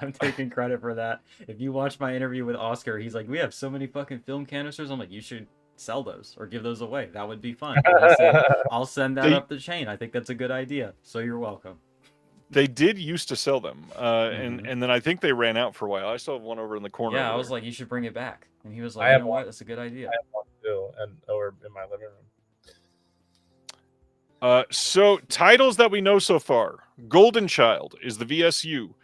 I'm taking credit for that. If you watch my interview with Oscar, he's like, "We have so many fucking film canisters." I'm like, "You should sell those or give those away. That would be fun." And he said, "I'll send that They- up the chain. I think that's a good idea. So you're welcome." They did used to sell them, Mhm. and then I think they ran out for a while. I still have one over in the corner. Yeah, I over was there. like, "You should bring it back." And he was I like, "You have know one. what? That's a good idea." I have one too, and or in my living room. So titles that we know so far: Golden Child is the VSU.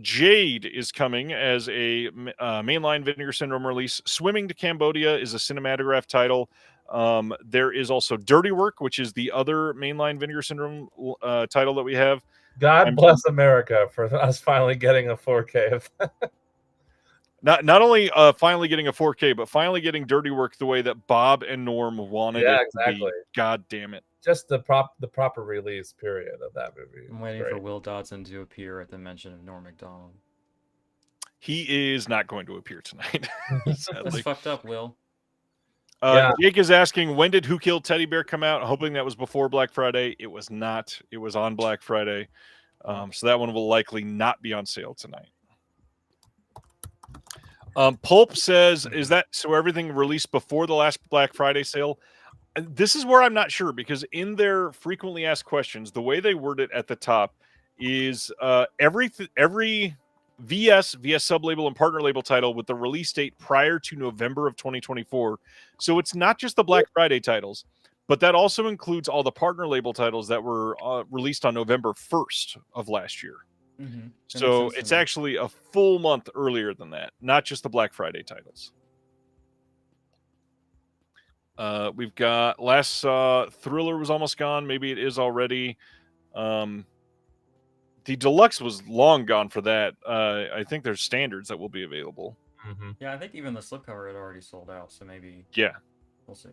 Jade is coming as a mainline Vinegar Syndrome release. Swimming to Cambodia is a cinematograph title. There is also Dirty Work, which is the other mainline Vinegar Syndrome title that we have. God bless America for us finally getting a 4K of that. Not only finally getting a 4K, but finally getting Dirty Work the way that Bob and Norm wanted Yeah, it exactly. to be. God damn it. Just the proper release period of that movie. I'm waiting for Will Dodson to appear at the mention of Norm Macdonald. He is not going to appear tonight. That's Sadly. fucked up, Will. Yeah. Jake is asking, when did Who Killed Teddy Bear come out? Hoping that was before Black Friday. It was not. It was on Black Friday. So that one will likely not be on sale tonight. Pulp says, is that so everything released before the last Black Friday sale? And this is where I'm not sure, because in their frequently asked questions, the way they word it at the top is every VS sublabel and partner label title with the release date prior to November of 2024. So it's not just the Black Friday titles, but that also includes all the partner label titles that were released on November 1st of last year. Mm-hmm. So it's actually a full month earlier than that, not just the Black Friday titles. We've got last Thriller was almost gone. Maybe it is already. The deluxe was long gone for that. I think there's standards that will be available. Mm-hmm. Yeah, I think even the slipcover had already sold out, so maybe. Yeah. We'll see.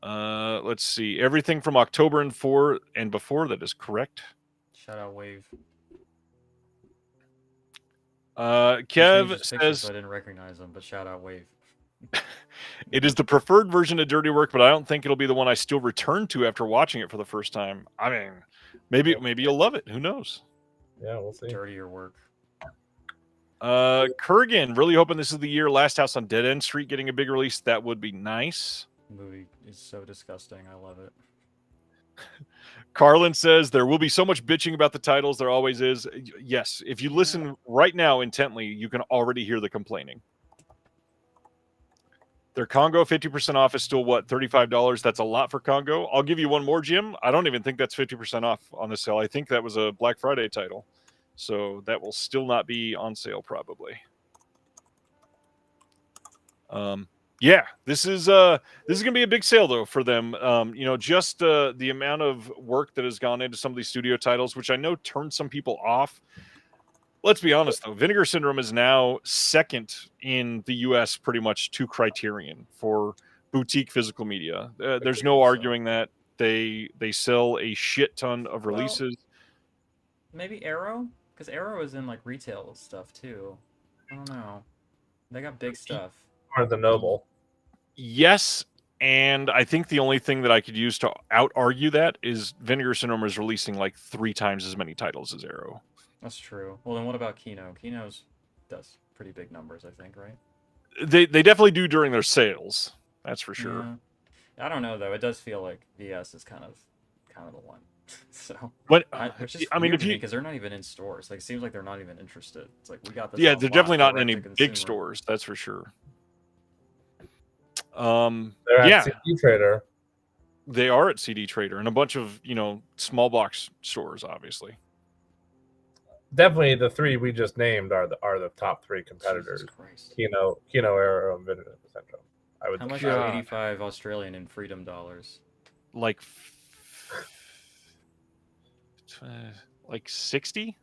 Let's see. Everything from October and before that is correct. Shout out Wave. Kev says, so I didn't recognize them, but shout out Wave. it is the preferred version of Dirty Work, but I don't think it'll be the one I still return to after watching it for the first time. I mean, maybe you'll love it. Who knows? Yeah, we'll see. Dirtier work. Kurgan, really hoping this is the year Last House on Dead End Street getting a big release. That would be nice. The movie is so disgusting. I love it. Carlin says there will be so much bitching about the titles. There always is. Yes, if you listen right now intently, you can already hear the complaining. Their Congo 50% off is still what, $35? That's a lot for Congo. I'll give you one more, Jim. I don't even think that's 50% off on the sale. I think that was a Black Friday title. So that will still not be on sale probably. Yeah, this is gonna be a big sale though for them. Just the amount of work that has gone into some of these studio titles, which I know turned some people off. Let's be honest though, Vinegar Syndrome is now second in the US pretty much to Criterion for boutique physical media. There's no arguing that they sell a shit ton of releases. Maybe Arrow? Because Arrow is in like retail stuff too. I don't know. They got big stuff. Or the Noble. Yes, and I think the only thing that I could use to out-argue that is Vinegar Syndrome is releasing like 3 times as many titles as Arrow. That's true. Well, then what about Kino? Kino's does pretty big numbers, I think, right? They definitely do during their sales. That's for sure. Yeah. I don't know though. It does feel like VS is kind of the one. So, which is weird to me because they're not even in stores. Like, it seems like they're not even interested. It's like we got this. Yeah, they're definitely not in any big stores. That's for sure. They're at CD Trader. They are at CD Trader and a bunch of small box stores, obviously. Definitely, the 3 we just named are the top 3 competitors. Kino, Arrow, and Vinegar Syndrome. How much is 85 Australian in freedom dollars? Like 60,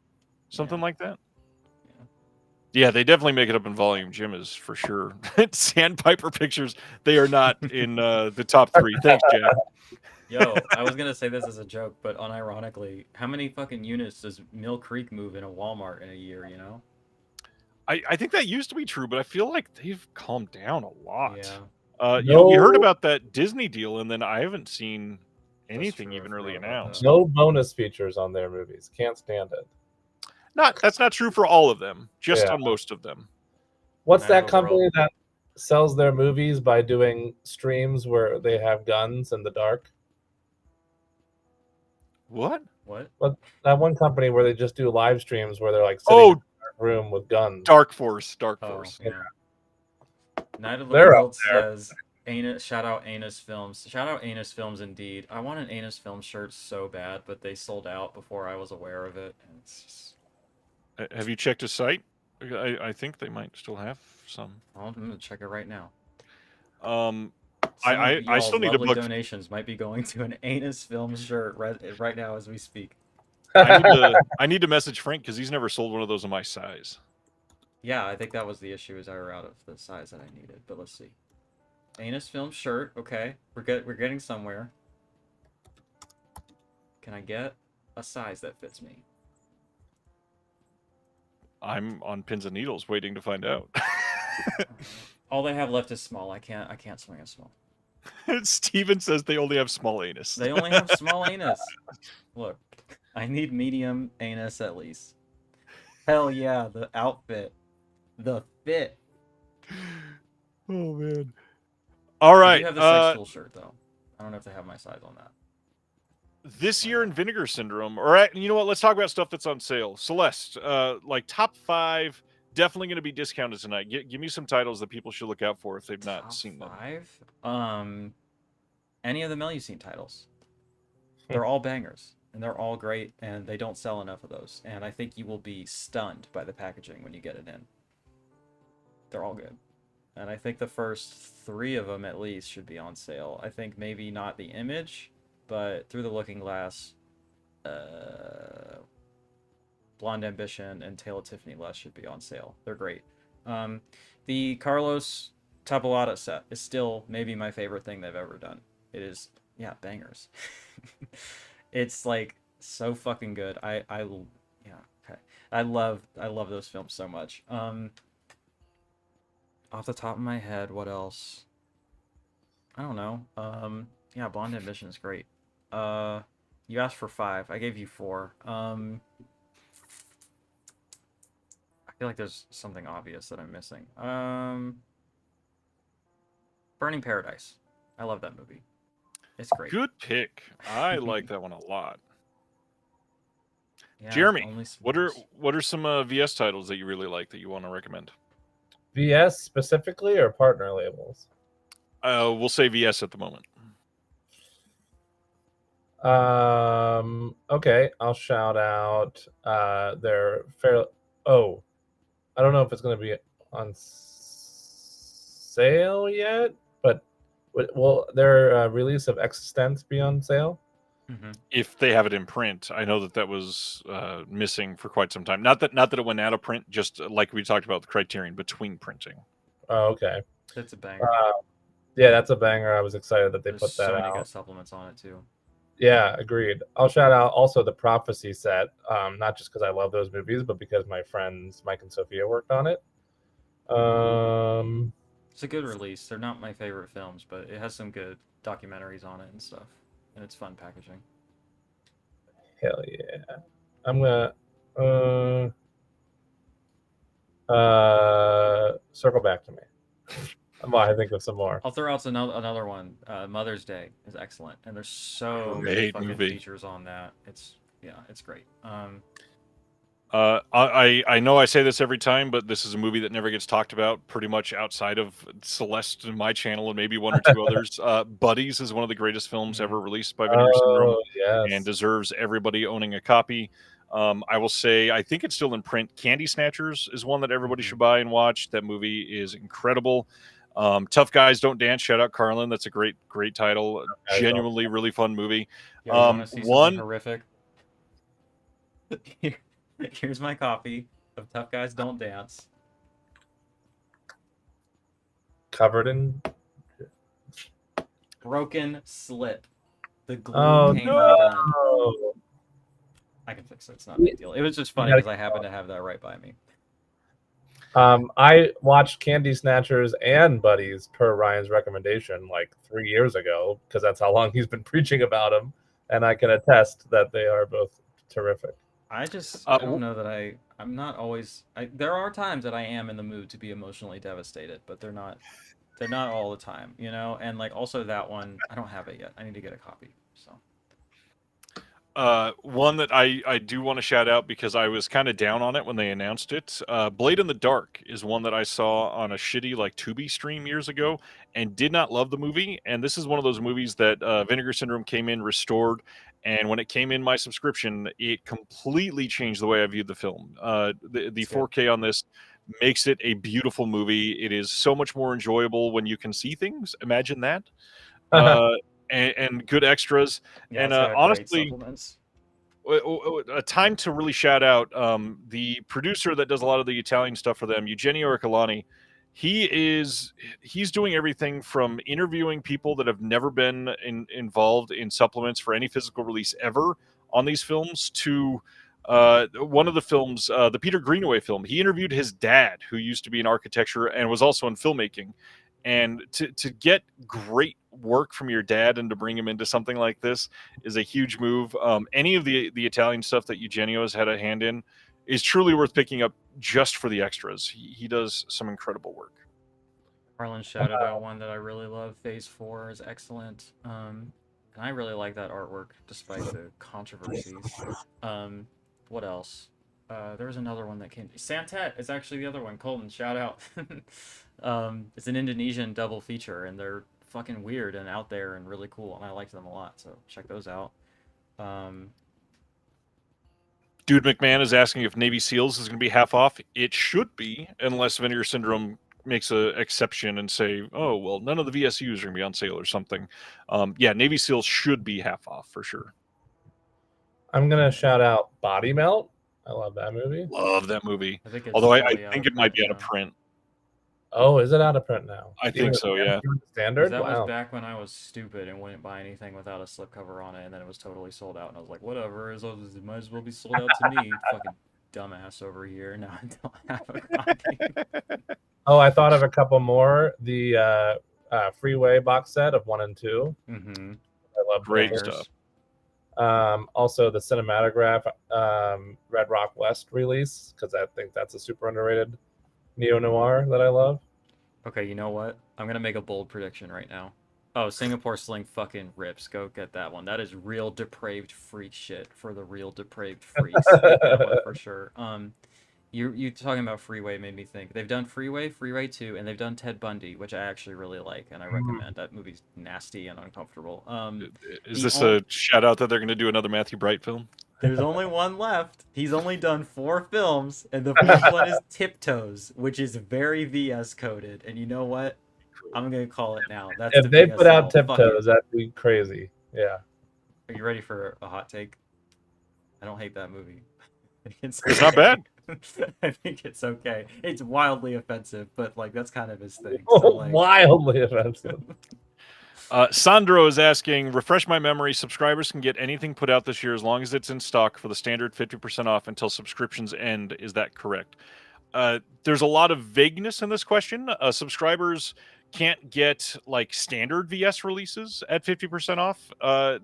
something like that. Yeah, they definitely make it up in volume. Jim is for sure. Sandpiper Pictures, they are not in the top 3. Thanks, Jack. Yo, I was gonna say this as a joke, but unironically, how many fucking units does Mill Creek move in a Walmart in a year? I think that used to be true, but I feel like they've calmed down a lot. Yeah. We heard about that Disney deal, and then I haven't seen anything even really announced. No bonus features on their movies. Can't stand it. That's not true for all of them, just Yeah. on most of them. What's I that have a company world- that sells their movies by doing streams where they have guns in the dark? What? What? That one company where they just do live streams where they're like sitting in Oh, a dark room with guns. Dark Force. Oh, yeah. Night of the They're up World there. says, Anus, shout out Anus Films. Shout out Anus Films indeed. I want an Anus Film shirt so bad, but they sold out before I was aware of it. And it's just... Have you checked his site? I think they might still have some. I'm going to check it right now. Some I still need to book. donations might be going to an Anus Film shirt right now as we speak. I need to message Frank because he's never sold one of those in my size. Yeah, I think that was the issue, is I were out of the size that I needed. But let's see. Anus Film shirt. Okay, we're getting somewhere. Can I get a size that fits me? I'm on pins and needles waiting to find out. All they have left is small. I can't swing a small. Steven says they only have small anus. They only have small anus. Look, I need medium anus at least. Hell yeah, the outfit. The fit. Oh man. All I right. do have the sexual shirt though. I don't know if they have my size on that. This year in Vinegar Syndrome, or you know what? Let's talk about stuff that's on sale. Celeste, like top 5, definitely going to be discounted tonight. Give me some titles that people should look out for if they've not Top seen them. 5? Any of the Melusine titles. They're all bangers, and they're all great, and they don't sell enough of those. And I think you will be stunned by the packaging when you get it in. They're all good. And I think the first 3 of them at least should be on sale. I think maybe not the Image, but Through the Looking Glass, Blonde Ambition, and Tale of Tiffany Less should be on sale. They're great. The Carlos Tapalata set is still maybe my favorite thing they've ever done. It is, yeah, bangers. It's like so fucking good. I love those films so much. Off the top of my head, what else? I don't know. Yeah, Blonde Ambition is great. You asked for 5. I gave you 4. I feel like there's something obvious that I'm missing. Burning Paradise. I love that movie. It's great. Good pick. I like that one a lot. Yeah, Jeremy, only what s'mores. are some VS titles that you really like that you want to recommend? VS specifically or partner labels? We'll say VS at the moment. Okay, I'll shout out their fair. Oh, I don't know if it's going to be on sale yet, but will their release of Existence be on sale? Mm-hmm. If they have it in print, I know that was missing for quite some time. Not that it went out of print, just like we talked about the criterion between printing. Oh, okay. It's a banger. Yeah, that's a banger. I was excited that they There's put that so many out. good supplements on it too. Yeah, agreed. I'll shout out also the Prophecy set, not just because I love those movies, but because my friends Mike and Sophia worked on it. It's a good release. They're not my favorite films, but it has some good documentaries on it and stuff, and it's fun packaging. Hell yeah. I'm gonna circle back to me. I think of some more. I'll throw out another one. Mother's Day is excellent, and there's so many Great fucking movie. features on that. It's great. I know I say this every time, but this is a movie that never gets talked about pretty much outside of Celeste and my channel and maybe one or two others. Buddies is one of the greatest films ever released by Vinegar Syndrome Yes. and deserves everybody owning a copy. I will say, I think it's still in print. Candy Snatchers is one that everybody should buy and watch. That movie is incredible. Tough Guys Don't Dance. Shout out Carlin. That's a great title. Genuinely really fun movie. You want to see something horrific? Here's my copy of Tough Guys Don't Dance. Covered in Broken slip. The glue came undone. I can fix it. It's not a big deal. It was just funny because I happened to have that right by me. I watched Candy Snatchers and Buddies per Ryan's recommendation like 3 years ago because that's how long he's been preaching about them, and I can attest that they are both terrific. I don't know that I I'm not always. There are times that I am in the mood to be emotionally devastated, but they're not. They're not all the time, you know. And like also that one, I don't have it yet. I need to get a copy. So One that I do want to shout out because I was kind of down on it when they announced it. Blade in the Dark is one that I saw on a shitty like Tubi stream years ago and did not love the movie. And this is one of those movies that Vinegar Syndrome came in restored. And when it came in my subscription, it completely changed the way I viewed the film. The it's good. 4K on this makes it a beautiful movie. It is so much more enjoyable when you can see things. Imagine that. Uh, and good extras. Yeah, And it's got great honestly, supplements. a time to really shout out the producer that does a lot of the Italian stuff for them, Eugenio Ercolani. He's doing everything from interviewing people that have never been involved in supplements for any physical release ever on these films to one of the films, the Peter Greenaway film. He interviewed his dad, who used to be in architecture and was also in filmmaking. And to get great work from your dad and to bring him into something like this is a huge move. Any of the Italian stuff that Eugenio has had a hand in is truly worth picking up just for the extras. He does some incredible work. Harlan shouted out one that I really love. Phase 4 is excellent. And I really like that artwork despite the controversies. What else? There was another one that came. Santet is actually the other one. Colton, shout out. It's an Indonesian double feature, and they're fucking weird and out there and really cool, and I liked them a lot. So check those out. Dude McMahon is asking if Navy SEALs is going to be half off. It should be, unless Vinegar Syndrome makes an exception and say, oh, well, none of the VSUs are going to be on sale or something. Yeah, Navy SEALs should be half off for sure. I'm going to shout out Body Melt. I love that movie. Love that movie. Although I think it might be out of print. Oh, is it out of print now? I think so, yeah. Standard? That Wow. was back when I was stupid and wouldn't buy anything without a slipcover on it, and then it was totally sold out, and I was like, whatever, it might as well be sold out to me. Fucking dumbass over here. Now I don't have a copy. Oh, I thought of a couple more. The Freeway box set of 1 and 2. Mm-hmm. I love Great those. stuff. Also, the Cinematograph Red Rock West release, because I think that's a super underrated neo-noir that I love. Okay, you know what? I'm gonna make a bold prediction right now. Oh, Singapore Sling fucking rips. Go get that one. That is real depraved freak shit for the real depraved freaks. Get that one for sure. You talking about Freeway made me think. They've done Freeway 2, and they've done Ted Bundy, which I actually really like, and I recommend. That movie's nasty and uncomfortable. Is this a shout out that they're going to do another Matthew Bright film? There's only one left. He's only done 4 films, and the first one is Tiptoes, which is very VS coded. And you know what? I'm gonna call it now. That's If the they put out VSL. Tiptoes, that'd be crazy. Yeah. Are you ready for a hot take? I don't hate that movie. It's not bad. I think it's okay. It's wildly offensive, but like that's kind of his thing. So, like... Wildly offensive. Sandro is asking, refresh my memory, subscribers can get anything put out this year as long as it's in stock for the standard 50% off until subscriptions end. Is that correct? There's a lot of vagueness in this question. Subscribers can't get like standard VS releases at 50% off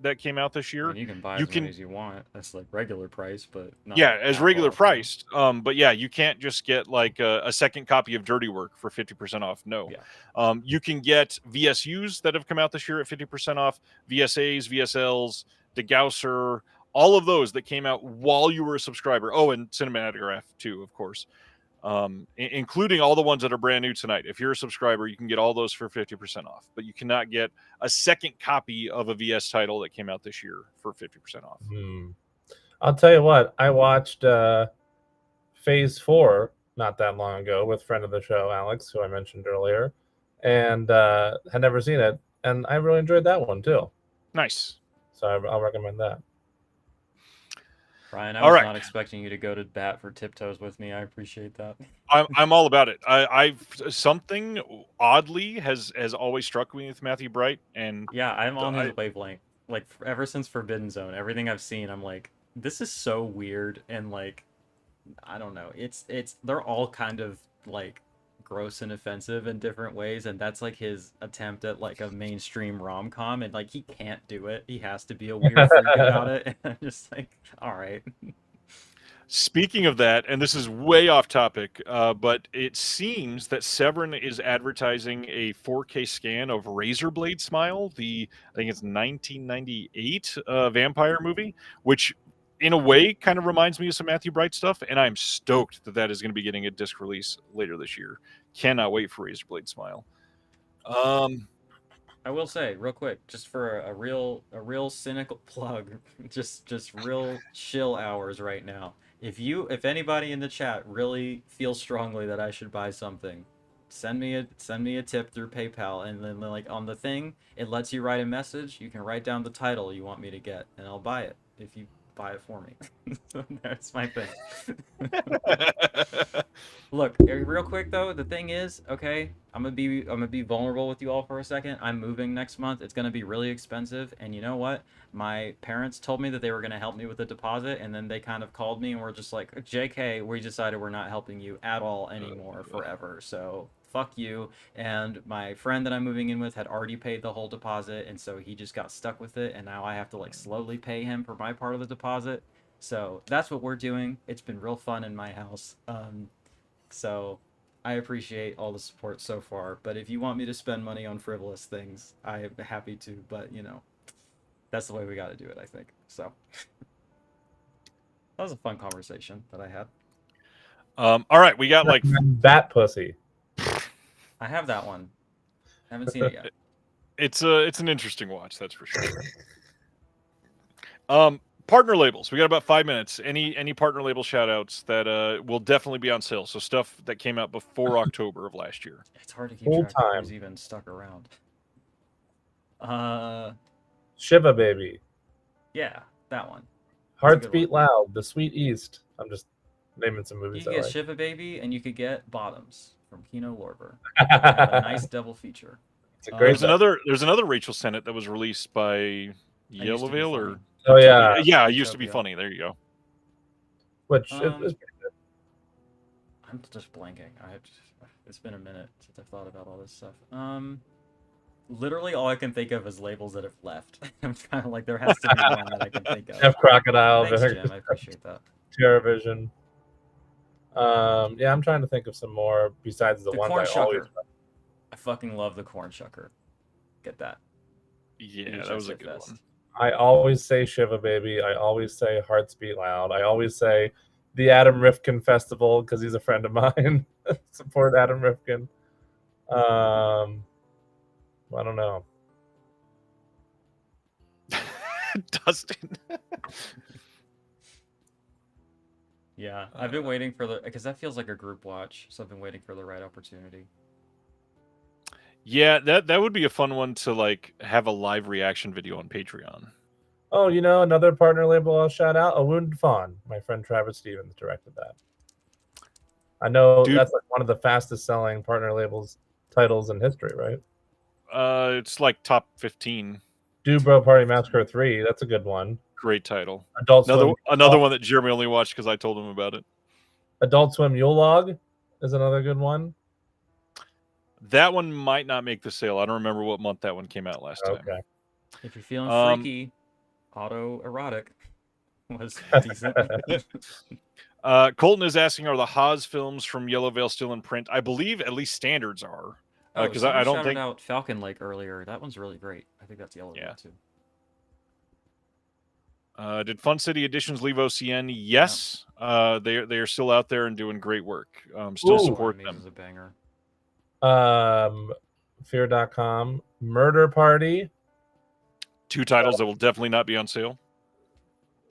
that came out this year. And you can buy as many as you want. That's like regular price, but not as regular priced. But yeah, you can't just get like a second copy of Dirty Work for 50% off. No. Yeah. You can get VSUs that have come out this year at 50% off, VSAs, VSLs, DeGausser, all of those that came out while you were a subscriber. Oh, and Cinematograph too, of course. Including all the ones that are brand new tonight. If you're a subscriber, you can get all those for 50% off, but you cannot get a second copy of a VS title that came out this year for 50% off. I'll tell you what, I watched Phase 4 not that long ago with friend of the show, Alex, who I mentioned earlier, and had never seen it, and I really enjoyed that one too. Nice. So I'll recommend that. Ryan, I was not expecting you to go to bat for Tiptoes with me. I appreciate that. I'm all about it. I've something oddly has always struck me with Matthew Bright, and yeah, I'm on his wavelength. Like ever since Forbidden Zone, everything I've seen, I'm like, this is so weird, and like, I don't know. It's they're all kind of like gross and offensive in different ways, and that's like his attempt at like a mainstream rom-com, and like he can't do it. He has to be a weird freak about it, and I'm just like, all right. Speaking of that, and this is way off topic, but it seems that Severin is advertising a 4K scan of Razorblade Smile, I think it's 1998 vampire movie, which in a way kind of reminds me of some Matthew Bright stuff, and I'm stoked that that is going to be getting a disc release later this year. Cannot wait for Razorblade Smile. I will say real quick, just for a real cynical plug, just real chill hours right now. If anybody in the chat really feels strongly that I should buy something, send me a tip through PayPal, and then like on the thing, it lets you write a message. You can write down the title you want me to get, and I'll buy it if you buy it for me. So that's my thing. Look, real quick though, the thing is, okay, I'm gonna be vulnerable with you all for a second. I'm moving next month. It's gonna be really expensive, and you know what? My parents told me that they were gonna help me with the deposit, and then they kind of called me and were just like, "JK, we decided we're not helping you at all anymore forever. So fuck you." And my friend that I'm moving in with had already paid the whole deposit, and so he just got stuck with it, and now I have to like slowly pay him for my part of the deposit. So that's what we're doing. It's been real fun in my house. So I appreciate all the support so far, but if you want me to spend money on frivolous things, I'm happy to, but you know, that's the way we got to do it, I think. So that was a fun conversation that I had. All right, we got like Bat Pussy. I have that one. Haven't seen it yet. it's an interesting watch, that's for sure. Partner labels. We got about 5 minutes. Any partner label shout outs that will definitely be on sale. So stuff that came out before October of last year. It's hard to keep track of who's even stuck around. Shiva Baby. Yeah, that one. Hearts Beat Loud. The Sweet East. I'm just naming some movies. You could get Shiva Baby, and you could get Bottoms from Kino Lorber. A nice double feature. It's a great there's another Rachel Sennett that was released by Yellowvale or yeah, I used to be funny. There you go. Which is pretty good. I'm just blanking. It's been a minute since I've thought about all this stuff. Literally all I can think of is labels that have left. I'm trying to there has to be one that I can think of. F Crocodile. Thanks, Jim. I appreciate that. TerraVision. Yeah, I'm trying to think of some more besides the ones Corn I Shucker. always. I fucking love the Corn Shucker. Get that. Yeah, that was a good one. I always say Shiva Baby. I always say Hearts Beat Loud. I always say the Adam Rifkin Festival because he's a friend of mine. Support Adam Rifkin. I don't know. Dustin. Yeah, I've been waiting for because that feels like a group watch, so I've been waiting for the right opportunity. Yeah, that would be a fun one to have a live reaction video on Patreon. Oh, another partner label I'll shout out, A Wounded Fawn. My friend Travis Stevens directed that. I know that's one of the fastest selling partner labels titles in history, right? It's like top 15. Dude Bro Party Massacre 3, that's a good one. Great title. Another one that Jeremy only watched because I told him about it. Adult Swim Yule Log is another good one. That one might not make the sale. I don't remember what month that one came out last time. Okay. If you're feeling freaky, autoerotic was decent. Colton is asking, are the Haas films from Yellowvale still in print? I believe at least standards are. Because I don't think out Falcon Lake earlier. That one's really great. I think that's Yellowvale too. Did Fun City Editions leave OCN? Yes. Yeah. They are still out there and doing great work. Still support them. Is a banger. Fear.com, Murder Party. 2 titles that will definitely not be on sale.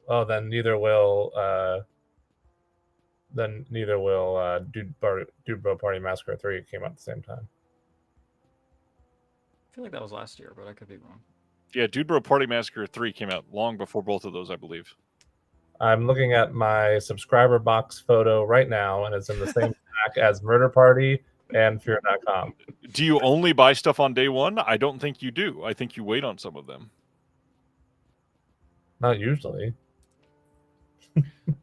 Oh, then neither will Dude Bro Party Massacre 3 came out at the same time. I feel like that was last year, but I could be wrong. Yeah, Dude Bro Party Massacre 3 came out long before both of those, I believe. I'm looking at my subscriber box photo right now, and it's in the same pack as Murder Party and Fear.com. Do you only buy stuff on day one? I don't think you do. I think you wait on some of them. Not usually.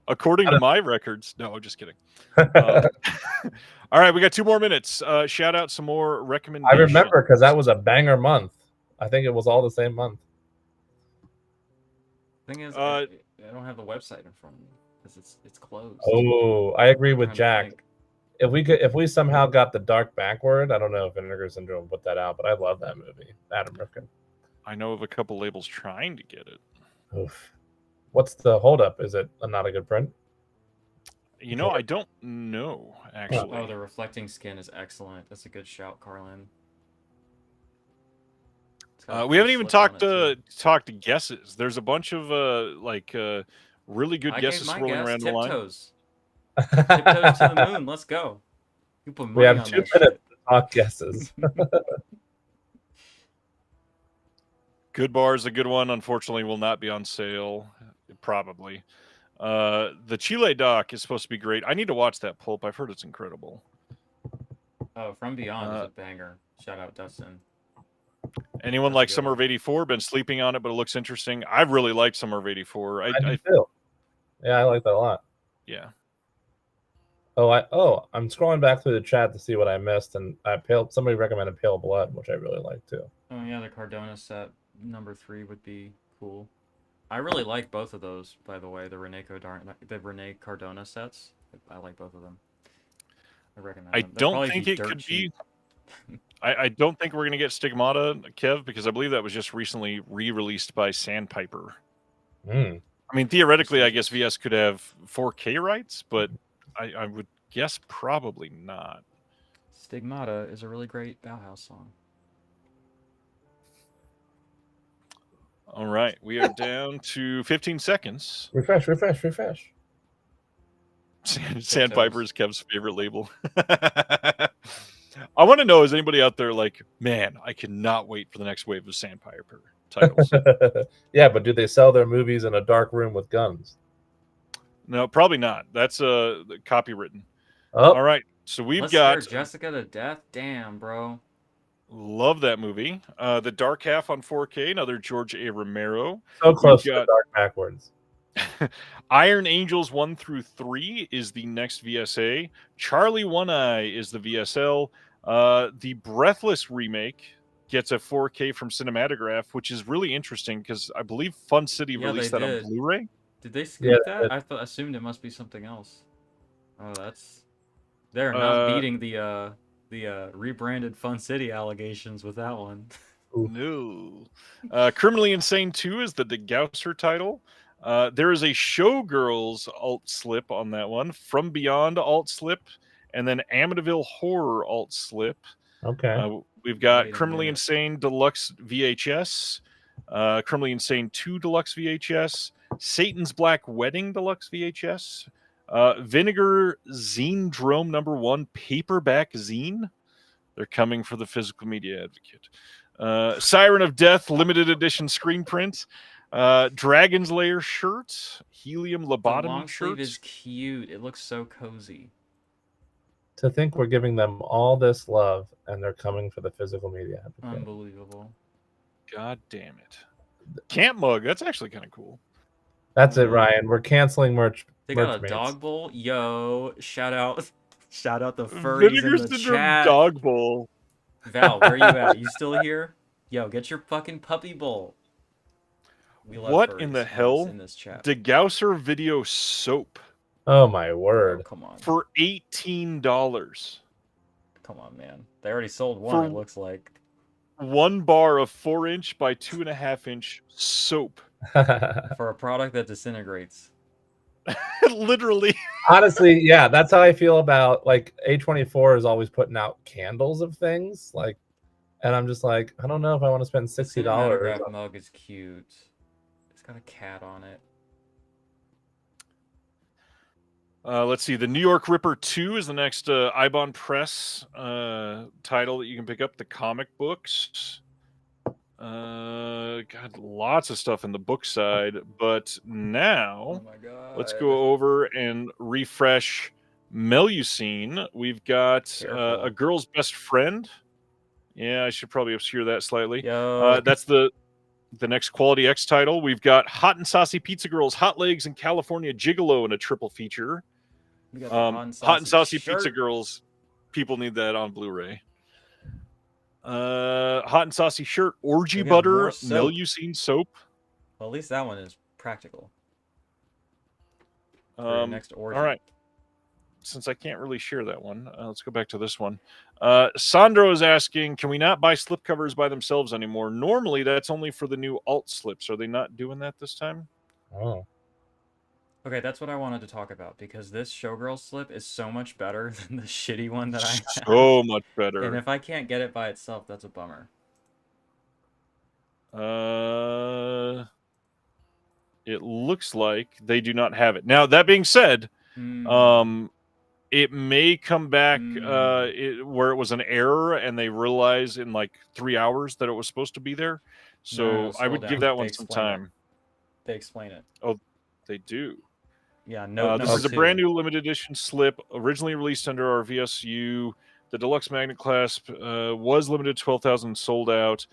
According to my records. No, I'm just kidding. All right, we got 2 more minutes. Shout out some more recommendations. I remember because that was a banger month. I think it was all the same month. Thing is, I don't have the website in front of me. because it's closed. Oh, I agree with Trying to Jack. think. If we somehow got the dark backward, I don't know if Vinegar Syndrome put that out, but I love that movie. Adam Rifkin. I know of a couple labels trying to get it. Oof. What's the holdup? Is it not a good print? You know, I don't know actually. Oh, the reflecting skin is excellent. That's a good shout, Carlin. It's got a We cool haven't even slip on talked it, to guesses. There's a bunch of really good I guesses gave my swirling guess, around the line. tiptoes. Tiptoes to the moon. Let's go. You put We money have on 2 that minutes shit. to talk guesses. Good Bar is a good one. Unfortunately, will not be on sale. Probably. The Chile doc is supposed to be great. I need to watch that pulp. I've heard it's incredible. Oh, From Beyond is a banger. Shout out Dustin. Anyone That's a like good Summer one. of '84? Been sleeping on it, but it looks interesting. I've really liked Summer of '84. I do too. Yeah, I like that a lot. Yeah. I'm scrolling back through the chat to see what I missed, and somebody recommended Pale Blood, which I really like too. Oh yeah, the Cardona set number 3 would be cool. I really like both of those, by the way. The Rene Cardona sets. I like both of them. I recommend I them. They'll don't probably think be it dirt could cheap. be. I don't think we're gonna get Stigmata, Kev, because I believe that was just recently re-released by Sandpiper. Mm. I mean, theoretically, I guess VS could have 4K rights, but I would guess probably not. Stigmata is a really great Bauhaus song. All right, we are down to 15 seconds. Refresh. Sandpiper is Kev's favorite label. I want to know, is anybody out there like, man, I cannot wait for the next wave of Sandpiper titles? Yeah, but do they sell their movies in a dark room with guns? No, probably not. That's copywritten. Oh. All right, so we've Let's got Scare Jessica to Death. Damn, bro. Love that movie. The Dark Half on 4K, another George A. Romero. So close to the dark backwards. Iron Angels 1 through 3 is the next VSA. Charlie One Eye is the VSL. The Breathless remake gets a 4K from Cinematograph, which is really interesting because I believe Fun City released that on Blu-ray. Did they scoop that? I assumed it must be something else. Oh, they're not beating the rebranded Fun City allegations with that one. No. Criminally Insane 2 is the Gausser title. There is a Showgirls alt slip on that one. From Beyond alt slip. And then Amityville Horror alt slip. Okay. We've got Criminally Insane Deluxe VHS. Criminally Insane 2 Deluxe VHS. Satan's Black Wedding Deluxe VHS. Vinegar Syndrome number 1 paperback zine. They're coming for the Physical Media Advocate. Siren of Death limited edition screen print. Dragon's Lair shirt. Helium lobotomy the long shirt. sleeve is cute. It looks so cozy. To think we're giving them all this love and they're coming for the Physical Media Advocate. Unbelievable. God damn it. Camp Mug, that's actually kind of cool. That's it, Ryan. We're canceling merch. They got a mates. dog bowl. Yo, shout out the furries Vinegar in the Syndrome chat. dog bowl. Val, where you at? You still here? Yo, get your fucking puppy bowl. We love What furries in the hell? in this chat. The Gausser video soap. Oh my word. Oh, come on. For $18. Come on, man. They already sold one, it looks like. 1 bar of 4-inch by 2.5-inch soap. For a product that disintegrates. Literally. Honestly, yeah, that's how I feel about like A24 is always putting out candles of things. Like, and I'm just like, I don't know if I want to spend $60. Cinematograph mug is cute. It's got a cat on it. Let's see. The New York Ripper 2 is the next Ibon Press title that you can pick up. The comic books. God, lots of stuff in the book side. But now, let's go over and refresh Melusine. We've got A Girl's Best Friend. Yeah, I should probably obscure that slightly. That's the next Quality X title. We've got Hot and Saucy Pizza Girls, Hot Legs, and California Gigolo in a triple feature. We got the Hot and Saucy Pizza Girls. People need that on Blu-ray. Hot and Saucy shirt, Orgy Butter, Melusine soap. Well, at least that one is practical. for your next orgy. All right. Since I can't really share that one, let's go back to this one. Sandro is asking, can we not buy slipcovers by themselves anymore? Normally, that's only for the new alt slips. Are they not doing that this time? Oh. Okay, that's what I wanted to talk about, because this Showgirl slip is so much better than the shitty one that I have. So much And better. if I can't get it by itself, that's a bummer. It looks like they do not have it. Now, that being said, it may come back where it was an error and they realize in like 3 hours that it was supposed to be there. So I would give that one some time. They explain it. Oh, they do. Yeah, no. This is a brand new limited edition slip, originally released under our VSU. The deluxe magnet clasp was limited to 12,000, sold out.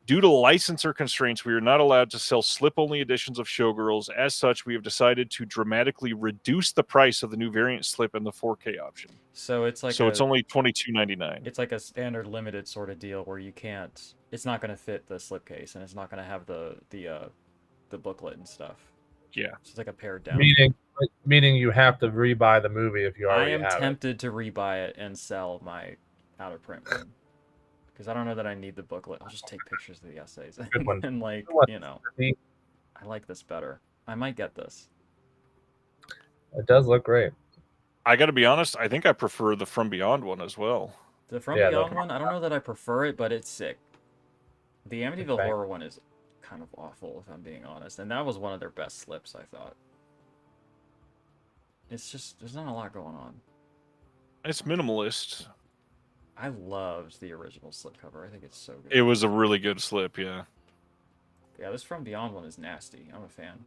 Due to licensor constraints, we are not allowed to sell slip-only editions of Showgirls. As such, we have decided to dramatically reduce the price of the new variant slip and the 4K option. So it's like it's only $22.99. It's like a standard limited sort of deal where you can't. It's not going to fit the slipcase, and it's not going to have the booklet and stuff. Yeah, so it's like a pared down. Meaning you have to rebuy the movie if you already have it. I am tempted to rebuy it and sell my out of print one. Because I don't know that I need the booklet. I'll just take pictures of the essays. And like, you know, I like this better. I might get this. It does look great. I got to be honest, I think I prefer the From Beyond one as well. The From Beyond one, I don't know that I prefer it, but it's sick. The Amityville Horror one is kind of awful, if I'm being honest. And that was one of their best slips, I thought. It's just, there's not a lot going on. It's minimalist. I loved the original slipcover. I think it's so good. It was a really good slip, yeah. Yeah, this From Beyond one is nasty. I'm a fan.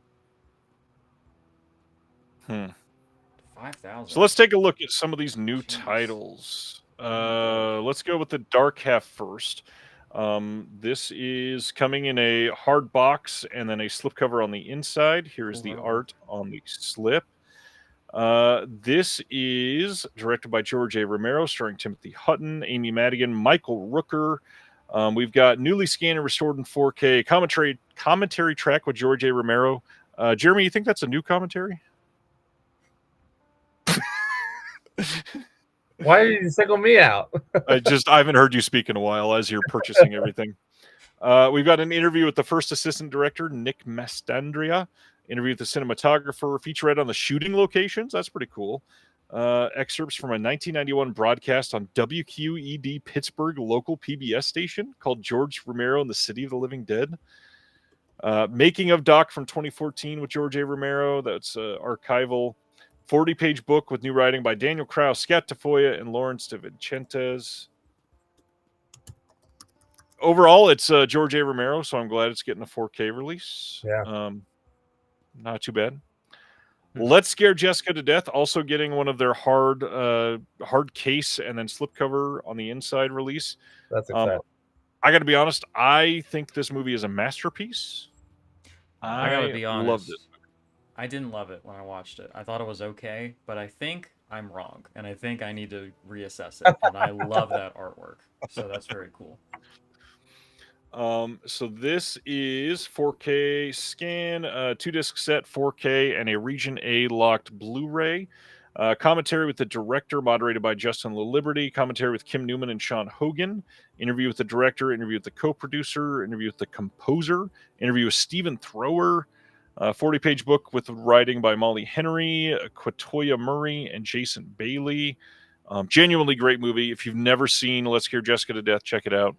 5,000. So let's take a look at some of these new titles. Let's go with the Dark Half first. This is coming in a hard box and then a slipcover on the inside. Here's the art on the slip. This is directed by George A. Romero, starring Timothy Hutton, Amy Madigan, Michael Rooker. We've got newly scanned and restored in 4K commentary track with George A. Romero. Jeremy, you think that's a new commentary? Why did you single me out? I haven't heard you speak in a while as you're purchasing everything. We've got an interview with the first assistant director, Nick Mastandria. Interview with the cinematographer, featurette on the shooting locations. That's pretty cool. Excerpts from a 1991 broadcast on WQED Pittsburgh local PBS station called George Romero and the City of the Living Dead. Making of doc from 2014 with George A. Romero. That's archival. 40-page book with new writing by Daniel Krauss, Scat Tafoya, and Lawrence de Vincentes. Overall, it's George A. Romero, so I'm glad it's getting a 4K release. Yeah. Not too bad. Let's Scare Jessica to Death, also getting one of their hard case and then slipcover on the inside release. That's exciting. I got to be honest, I think this movie is a masterpiece. I got to be honest. Loved it. I didn't love it when I watched it. I thought it was okay, but I think I'm wrong, and I think I need to reassess it. And I love that artwork, so that's very cool. So this is 4K scan, 2-disc set, 4K, and a Region A locked Blu-ray. Commentary with the director, moderated by Justin LaLiberty. Commentary with Kim Newman and Sean Hogan. Interview with the director. Interview with the co-producer. Interview with the composer. Interview with Stephen Thrower. 40-page book with writing by Molly Henry, Quatoya Murray, and Jason Bailey. Genuinely great movie. If you've never seen Let's Scare Jessica to Death, check it out.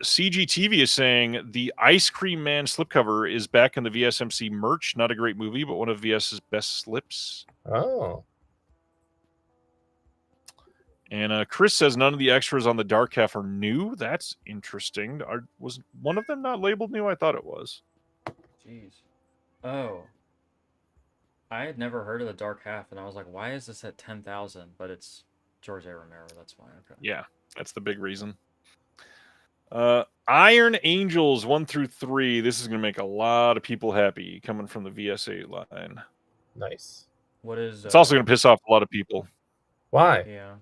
CGTV is saying the Ice Cream Man slipcover is back in the VSMC merch. Not a great movie, but one of VS's best slips. Oh. And Chris says none of the extras on the Dark Half are new. That's interesting. Was one of them not labeled new? I thought it was. Jeez. Oh. I had never heard of the Dark Half, and I was like, why is this at 10,000? But it's George A. Romero. That's why. Okay. Yeah, that's the big reason. Iron Angels 1 through 3. This is going to make a lot of people happy coming from the VSA line. Nice. What is? It's also going to piss off a lot of people. Why? Yeah.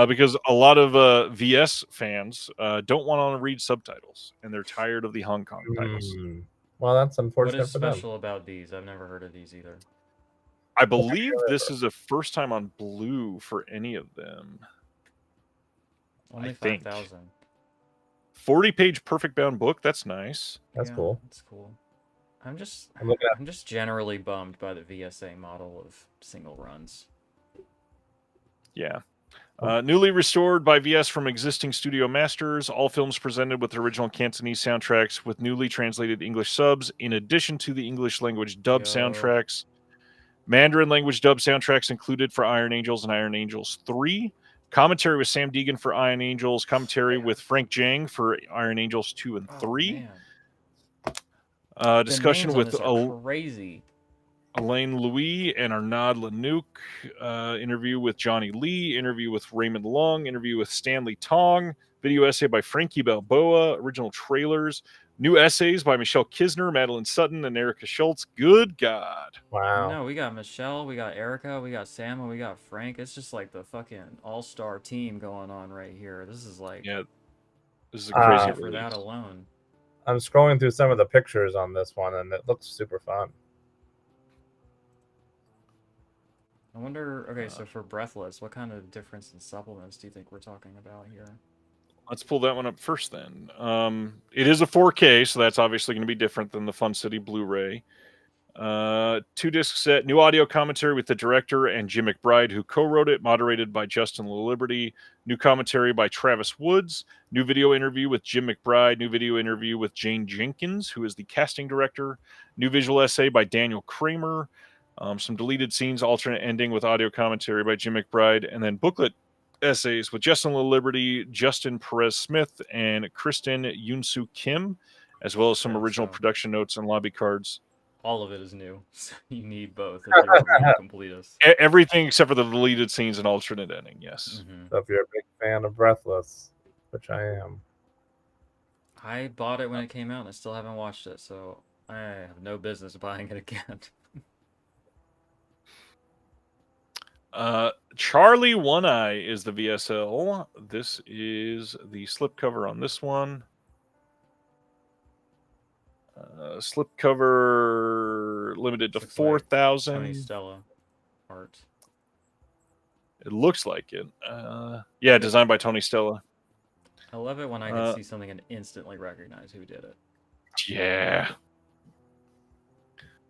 Because a lot of VS fans don't want to read subtitles, and they're tired of the Hong Kong titles. Well, that's What unfortunate is for them. special about these? I've never heard of these either. I believe this is the first time on blue for any of them. Only I think. 5,000. 40-page perfect bound book. That's nice. That's cool. That's cool. I'm just I'm generally bummed by the VSA model of single runs. Yeah. Newly restored by VS from existing studio masters. All films presented with original Cantonese soundtracks with newly translated English subs, in addition to the English language dub soundtracks. Mandarin language dub soundtracks included for Iron Angels and Iron Angels 3. Commentary with Sam Deegan for Iron Angels. Commentary with Frank Jang for Iron Angels 2 and 3. Discussion with crazy. Elaine Louis and Arnaud Lanouk. Interview with Johnny Lee. Interview with Raymond Long. Interview with Stanley Tong. Video essay by Frankie Balboa. Original trailers. New essays by Michelle Kisner, Madeline Sutton, and Erica Schultz. Good God. Wow. No, we got Michelle, we got Erica, we got Sam, and we got Frank. It's just like the fucking all-star team going on right here. This is like... Yeah, this is a crazy for that alone. I'm scrolling through some of the pictures on this one, and it looks super fun. I wonder, okay, so for Breathless, what kind of difference in supplements do you think we're talking about here? Let's pull that one up first then. It is a 4K, so that's obviously going to be different than the Fun City Blu-ray. 2-disc set, new audio commentary with the director and Jim McBride, who co-wrote it, moderated by Justin LaLiberty. New commentary by Travis Woods. New video interview with Jim McBride. New video interview with Jane Jenkins, who is the casting director. New visual essay by Daniel Kramer. Some deleted scenes, alternate ending with audio commentary by Jim McBride, and then booklet essays with Justin LaLiberty, Justin Perez-Smith, and Kristen Yoonsu Kim, as well as some original production notes and lobby cards. All of it is new. So you need both if you're going to complete us. Everything except for the deleted scenes and alternate ending, yes. So if you're a big fan of Breathless, which I am. I bought it when it came out, and I still haven't watched it, so I have no business buying it again. Charlie One Eye is the VSL. This is the slipcover on this one. Slipcover limited to 4,000. Tony Stella art. It looks like it. Yeah, designed by Tony Stella. I love it when I can see something and instantly recognize who did it. Yeah.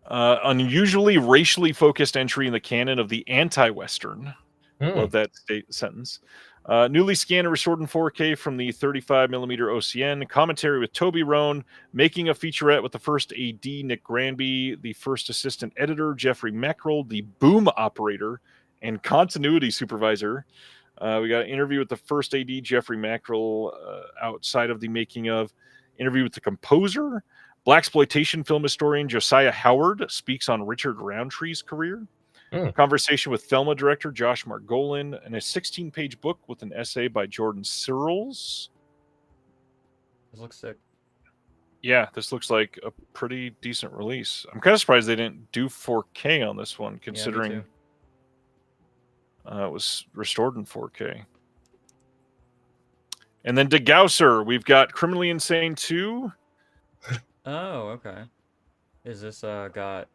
Unusually racially focused entry in the canon of the anti-Western. Love that sentence. Newly scanned and restored in 4K from the 35mm OCN. Commentary with Toby Rohn. Making a featurette with the first AD, Nick Granby. The first assistant editor, Jeffrey Mackerel. The boom operator and continuity supervisor. We got an interview with the first AD, Jeffrey Mackerel, outside of the making of. Interview with the composer. Blaxploitation film historian Josiah Howard speaks on Richard Roundtree's career. Conversation with Thelma director Josh Margolin, and a 16-page book with an essay by Jordan Searles. This looks sick. Yeah, this looks like a pretty decent release. I'm kind of surprised they didn't do 4K on this one, considering it was restored in 4K. And then DeGausser, we've got Criminally Insane 2. Oh, okay. Is this got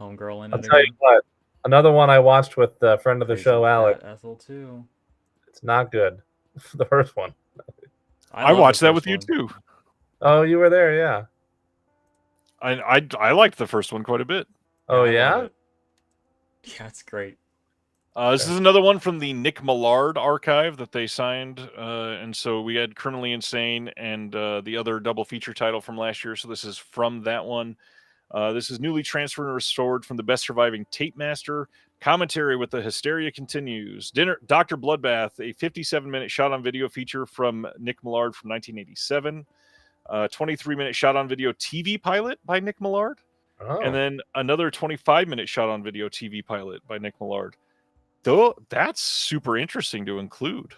Homegirl in it? I'll tell you what. Another one I watched with a friend of the show, Alec. Ethel too. It's not good. The first one. I watched that with you too. Oh, you were there, yeah. I liked the first one quite a bit. Oh yeah? Yeah, it's great. This is another one from the Nick Millard archive that they signed, and so we had Criminally Insane and the other double feature title from last year, so this is from that one. This is newly transferred and restored from the Best Surviving Tape Master. Commentary with the Hysteria Continues. Dr. Bloodbath, a 57-minute shot-on-video feature from Nick Millard from 1987. 23-minute shot-on-video TV pilot by Nick Millard. And then another 25-minute shot-on-video TV pilot by Nick Millard. Though that's super interesting to include.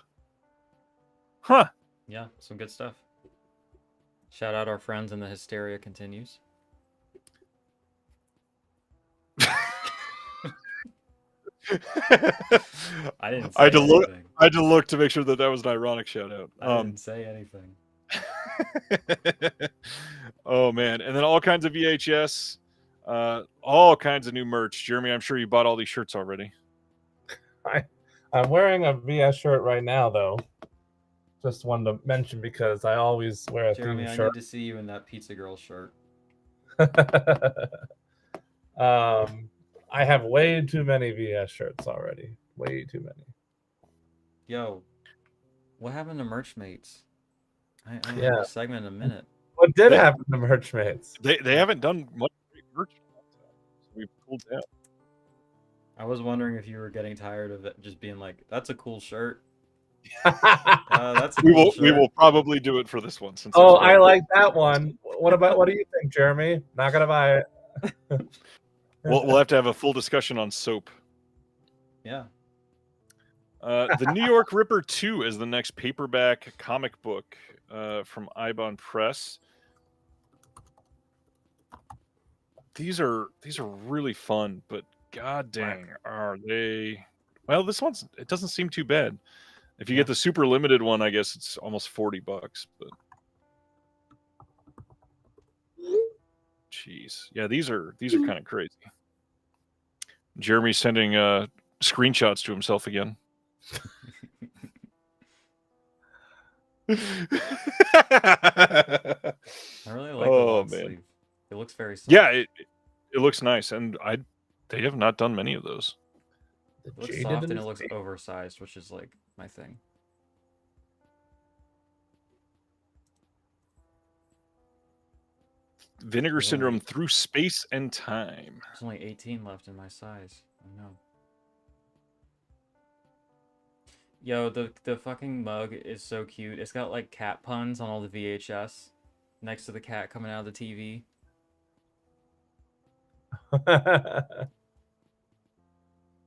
Huh. Yeah, some good stuff. Shout out our friends in the Hysteria Continues. I didn't say anything. I had to look to make sure that was an ironic shout out. I didn't say anything. Oh man, and then all kinds of VHS, all kinds of new merch. Jeremy, I'm sure you bought all these shirts already. I'm wearing a VS shirt right now, though. Just wanted to mention because I always wear a Jeremy, theme I shirt. need to see you in that Pizza Girl shirt. I have way too many VS shirts already. Way too many. Yo, what happened to Merch Mates? I haven't Yeah. heard a segment in a minute. What did They- happen to Merch Mates? They haven't done much great merch, so we've pulled down. I was wondering if you were getting tired of it just being like, "That's a cool shirt." Oh, That's a cool shirt. We will probably do it for this one. Since I like that one. What do you think, Jeremy? Not gonna buy it. we'll have to have a full discussion on soap. Yeah. The New York Ripper 2 is the next paperback comic book from Ibon Press. These are really fun, but god dang, are they? Well, this one's it doesn't seem too bad. If you get the super limited one, I guess it's almost $40. But jeez, yeah, these are kind of crazy. Jeremy's sending screenshots to himself again. I really like the long sleeve. It looks very soft. Yeah, it looks nice, and they have not done many of those. It looks soft and it looks oversized, which is like my thing. Vinegar Syndrome Through Space and Time. There's only 18 left in my size. I know. Yo, the fucking mug is so cute. It's got like cat puns on all the VHS next to the cat coming out of the TV.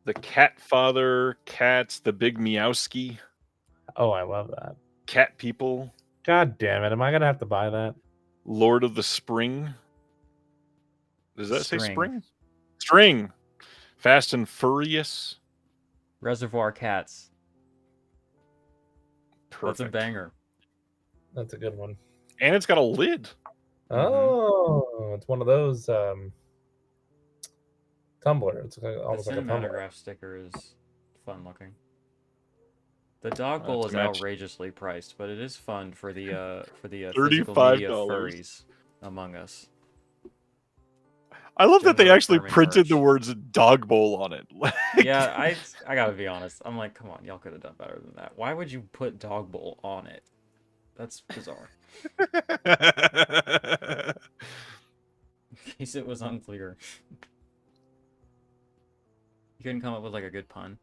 The Cat Father, Cats, the Big Meowski. Oh, I love that. Cat People. God damn it. Am I going to have to buy that? Lord of the Spring. Does that say spring? String. Fast and Furious. Reservoir Cats. Perfect. That's a banger. That's a good one. And it's got a lid. Oh, it's one of those tumbler. It's almost like a tumbler. Cinematograph sticker is fun looking. The dog bowl is outrageously priced, but it is fun for the physical media furries among us. I love that they actually printed the words dog bowl on it. Yeah, I gotta be honest. I'm like, come on, y'all could have done better than that. Why would you put dog bowl on it? That's bizarre. In case it was unclear. You couldn't come up with like a good pun?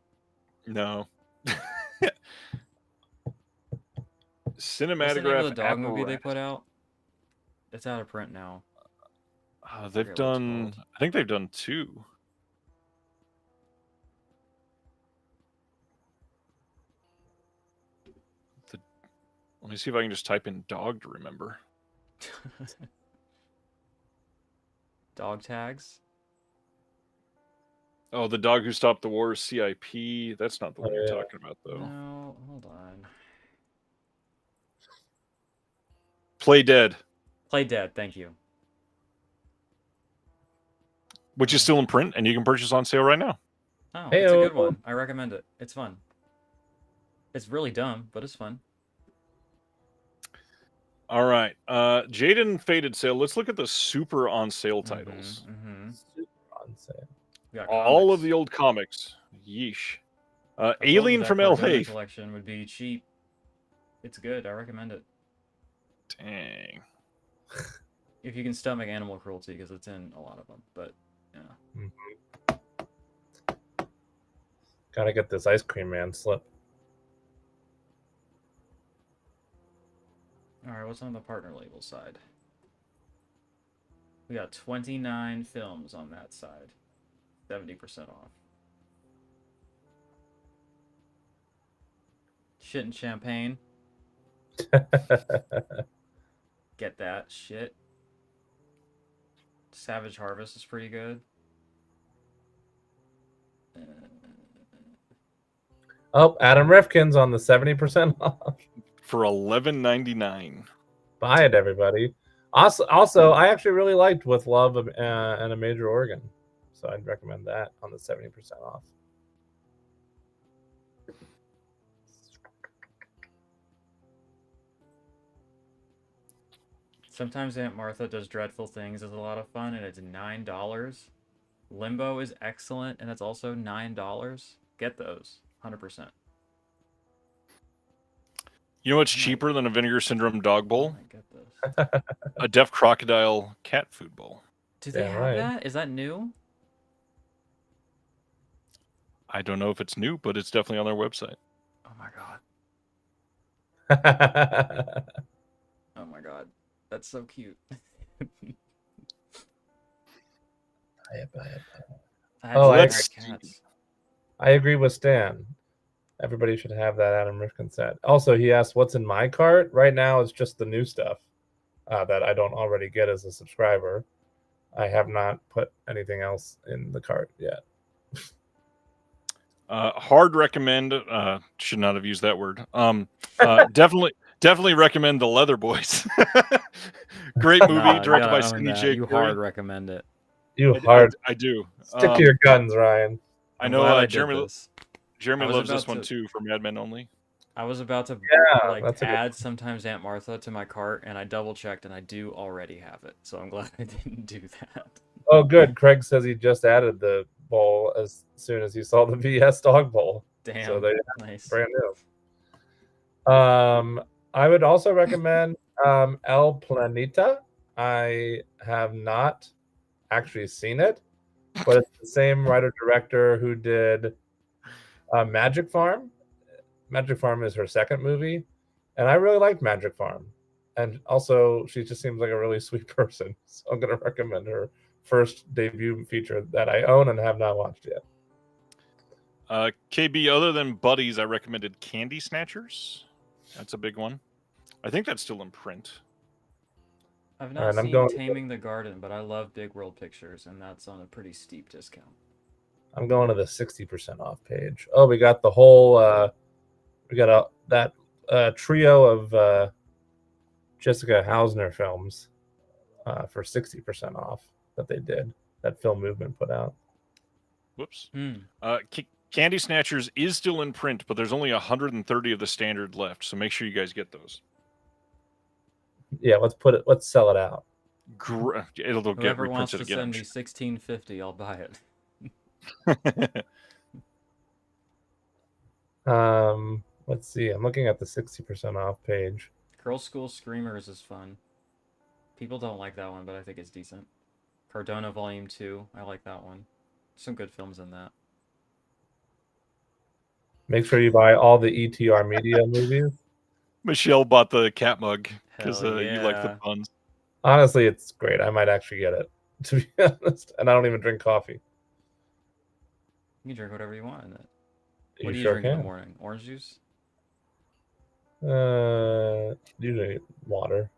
No. What's the name Cinematograph of the dog movie they put out? It's out of print now. They've done. I think they've done 2. Let me see if I can just type in dog to remember. Dog tags? Oh, the dog who stopped the war, CIP. That's not the one you're talking about, though. No, hold on. Play Dead. Play Dead, thank you. Which is still in print, and you can purchase on sale right now. Oh, it's a good one. I recommend it. It's fun. It's really dumb, but it's fun. All right. Jaden Faded Sale. Let's look at the super on sale titles. Super on sale. All of the old comics. Yeesh. Alien from LA. Collection would be cheap. It's good. I recommend it. Dang. If you can stomach animal cruelty, because it's in a lot of them. But yeah. Gotta get this Ice Cream Man slip. All right, what's on the partner label side? We got 29 films on that side. 70% off. Shit and champagne. Get that shit. Savage Harvest is pretty good. Oh, Adam Rifkin's on the 70% off. For $11.99. Buy it, everybody. Also, I actually really liked With Love and a Major Organ, so I'd recommend that on the 70% off. Sometimes Aunt Martha Does Dreadful Things is a lot of fun, and it's $9. Limbo is excellent, and it's also $9. Get those, 100%. You know what's cheaper than a Vinegar Syndrome dog bowl? I get this. A Deaf Crocodile cat food bowl. Do they have that? Is that new? I don't know if it's new, but it's definitely on their website. Oh my god. Oh my god. That's so cute. I agree with Stan. Everybody should have that Adam Rifkin set. Also, he asked, what's in my cart? Right now, it's just the new stuff that I don't already get as a subscriber. I have not put anything else in the cart yet. Hard recommend. Should not have used that word. Definitely recommend The Leather Boys. Great movie, directed by Sidney J. You hard recommend it. I do. Stick to your guns, Ryan. I know Jeremy loves this one too for Mad Men Only. I was about to add Sometimes Aunt Martha to my cart, and I double checked, and I do already have it. So I'm glad I didn't do that. Oh, good. Craig says he just added the bowl as soon as he saw the VS dog bowl. Damn, so they nice. Brand new. I would also recommend El Planeta. I have not actually seen it, but it's the same writer-director who did Magic Farm. Magic Farm is her second movie, and I really liked Magic Farm. And also, she just seems like a really sweet person. So I'm going to recommend her first debut feature that I own and have not watched yet. KB, other than Buddies, I recommended Candy Snatchers. That's a big one. I think that's still in print. I've not seen Taming the Garden, but I love Big World Pictures, and that's on a pretty steep discount. I'm going to the 60% off page. Oh, we got the whole... we got that trio of Jessica Hausner films for 60% off that they did. That Film Movement put out. Whoops. Candy Snatchers is still in print, but there's only 130 of the standard left, so make sure you guys get those. Yeah, let's sell it out. It'll get Whoever wants reprinted to again. send me $16.50, I'll buy it. Let's see. I'm looking at the 60% off page. Girl School Screamers is fun. People don't like that one, but I think it's decent. Cardona Volume 2, I like that one. Some good films in that. Make sure you buy all the ETR Media movies. Michelle bought the cat mug because yeah. you like the puns. Honestly, it's great. I might actually get it, to be honest. And I don't even drink coffee. You can drink whatever you want in it. You What do you sure drink in the morning? Orange juice? Usually water.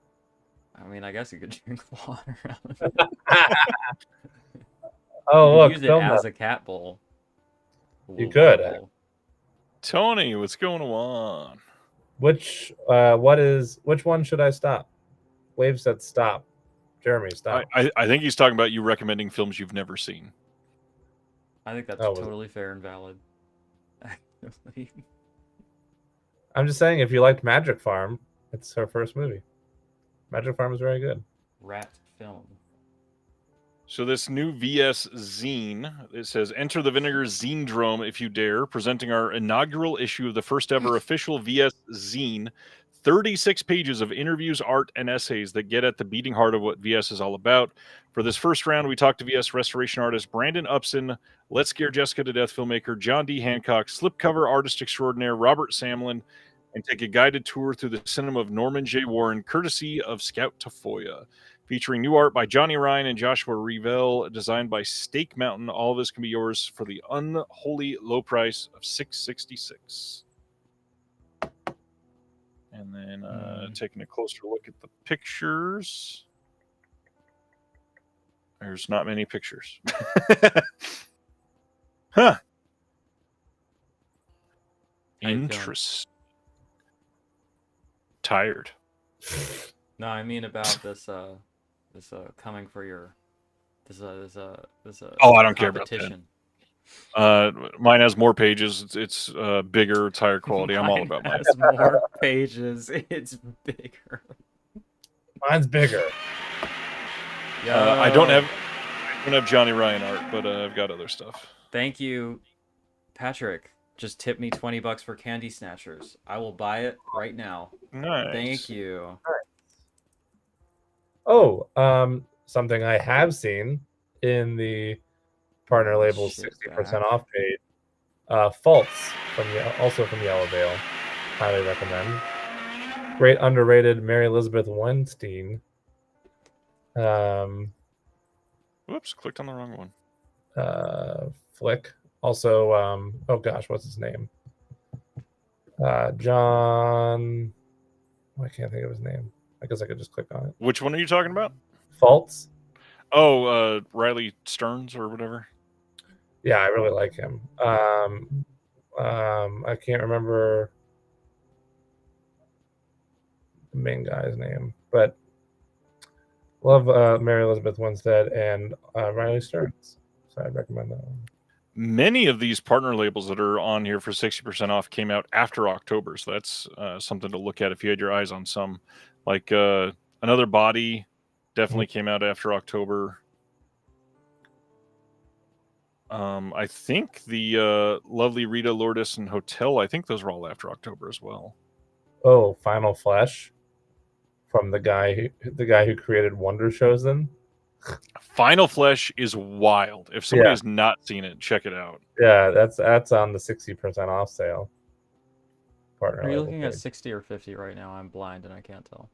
I mean, I guess you could drink water. Oh, look. Use it as a cat bowl. You could. Tony, what's going on? Which one should I stop? Wave said stop. Jeremy, stop. I think he's talking about you recommending films you've never seen. I think that's totally fair and valid. I'm just saying, if you liked Magic Farm, it's her first movie. Magic Farm is very good. Rat film. So this new VS zine, it says, enter the Vinegar Zine-drome if you dare, presenting our inaugural issue of the first ever official VS zine. 36 pages of interviews, art, and essays that get at the beating heart of what VS is all about. For this first round, we talked to VS restoration artist Brandon Upson, Let's Scare Jessica to Death filmmaker John D. Hancock, slipcover artist extraordinaire Robert Samlin, and take a guided tour through the cinema of Norman J. Warren, courtesy of Scout Tafoya. Featuring new art by Johnny Ryan and Joshua Revell, designed by Stake Mountain. All of this can be yours for the unholy low price of $6.66. And then taking a closer look at the pictures. There's not many pictures. Huh. Interesting. Tired. No, I mean about this coming for your this Oh, I don't care about that. competition. Mine has more pages. It's bigger. It's higher quality. I'm all Mine about mine. has more pages. It's bigger. Mine's bigger. I don't have Johnny Ryan art, but I've got other stuff. Thank you, Patrick. Just tip me $20 for Candy Snatchers. I will buy it right now. Nice. Thank you. Oh, something I have seen in the partner label Shit 60% back. off page. Faults also from Yellow Veil. Highly recommend. Great underrated Mary Elizabeth Weinstein. Whoops, clicked on the wrong one. Flick. Also, oh gosh, what's his name? John. I can't think of his name. I guess I could just click on it. Which one are you talking about? Faults. Oh, Riley Stearns or whatever. Yeah, I really like him. I can't remember the main guy's name, but love Mary Elizabeth Winstead and Riley Stearns. So I'd recommend that one. Many of these partner labels that are on here for 60% off came out after October, so that's something to look at if you had your eyes on some. Like Another Body definitely came out after October. I think the lovely Rita Lourdes and Hotel, I think those were all after October as well. Oh, Final Flesh from the guy who created Wonder Chosen. Final Flesh is wild. If somebody has not seen it, check it out. Yeah, that's on the 60% off sale. Partner Are you label looking page. at 60 or 50 right now? I'm blind and I can't tell.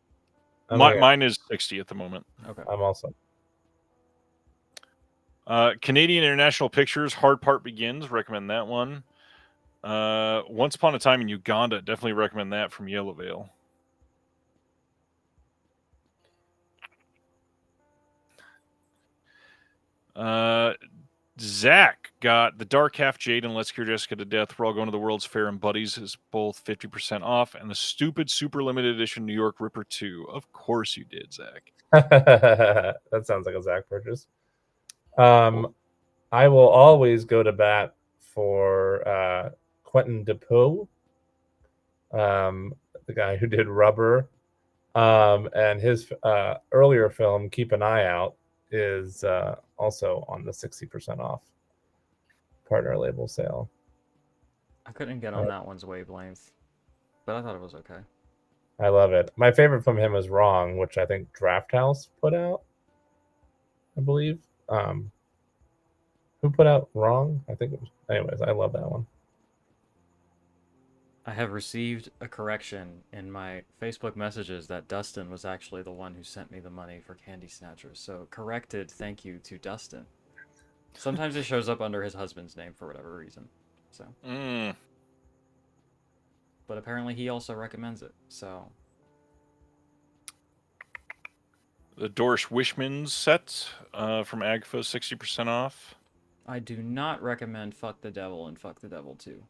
Mine is 60 at the moment. Okay. I'm also. Canadian International Pictures, Hard Part Begins. Recommend that one. Once Upon a Time in Uganda. Definitely recommend that from Yellow Veil. Zach got The Dark Half Jade and Let's Cure Jessica to Death. We're All Going to the World's Fair and Buddies is both 50% off. And the stupid super limited edition New York Ripper 2. Of course you did, Zach. That sounds like a Zach purchase. I will always go to bat for Quentin Depew, the guy who did Rubber, and his earlier film Keep an Eye Out is also on the 60% off partner label sale. I couldn't get on that one's wavelength, but I thought it was okay. I love it. My favorite from him is Wrong, which I think Draft House put out, I believe. Who put out Wrong? I think it was. Anyways, I love that one. I have received a correction in my Facebook messages that Dustin was actually the one who sent me the money for Candy Snatchers. So corrected thank you to Dustin. Sometimes it shows up under his husband's name for whatever reason. So. But apparently he also recommends it. So. The Dorsch Wishman's set from Agfa, 60% off. I do not recommend Fuck the Devil and Fuck the Devil 2.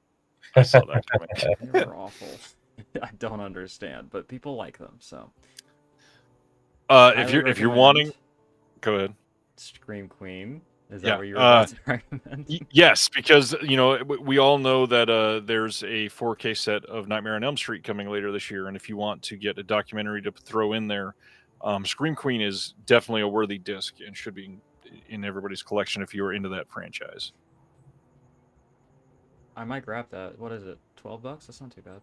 I saw that coming. They were awful. I don't understand, but people like them, so. If you're wanting, go ahead. Scream Queen. Is that what you're about to recommend? Yes, because we all know that there's a 4K set of Nightmare on Elm Street coming later this year, and if you want to get a documentary to throw in there, Scream Queen is definitely a worthy disc and should be in everybody's collection if you are into that franchise. I might grab that. What is it? $12? That's not too bad.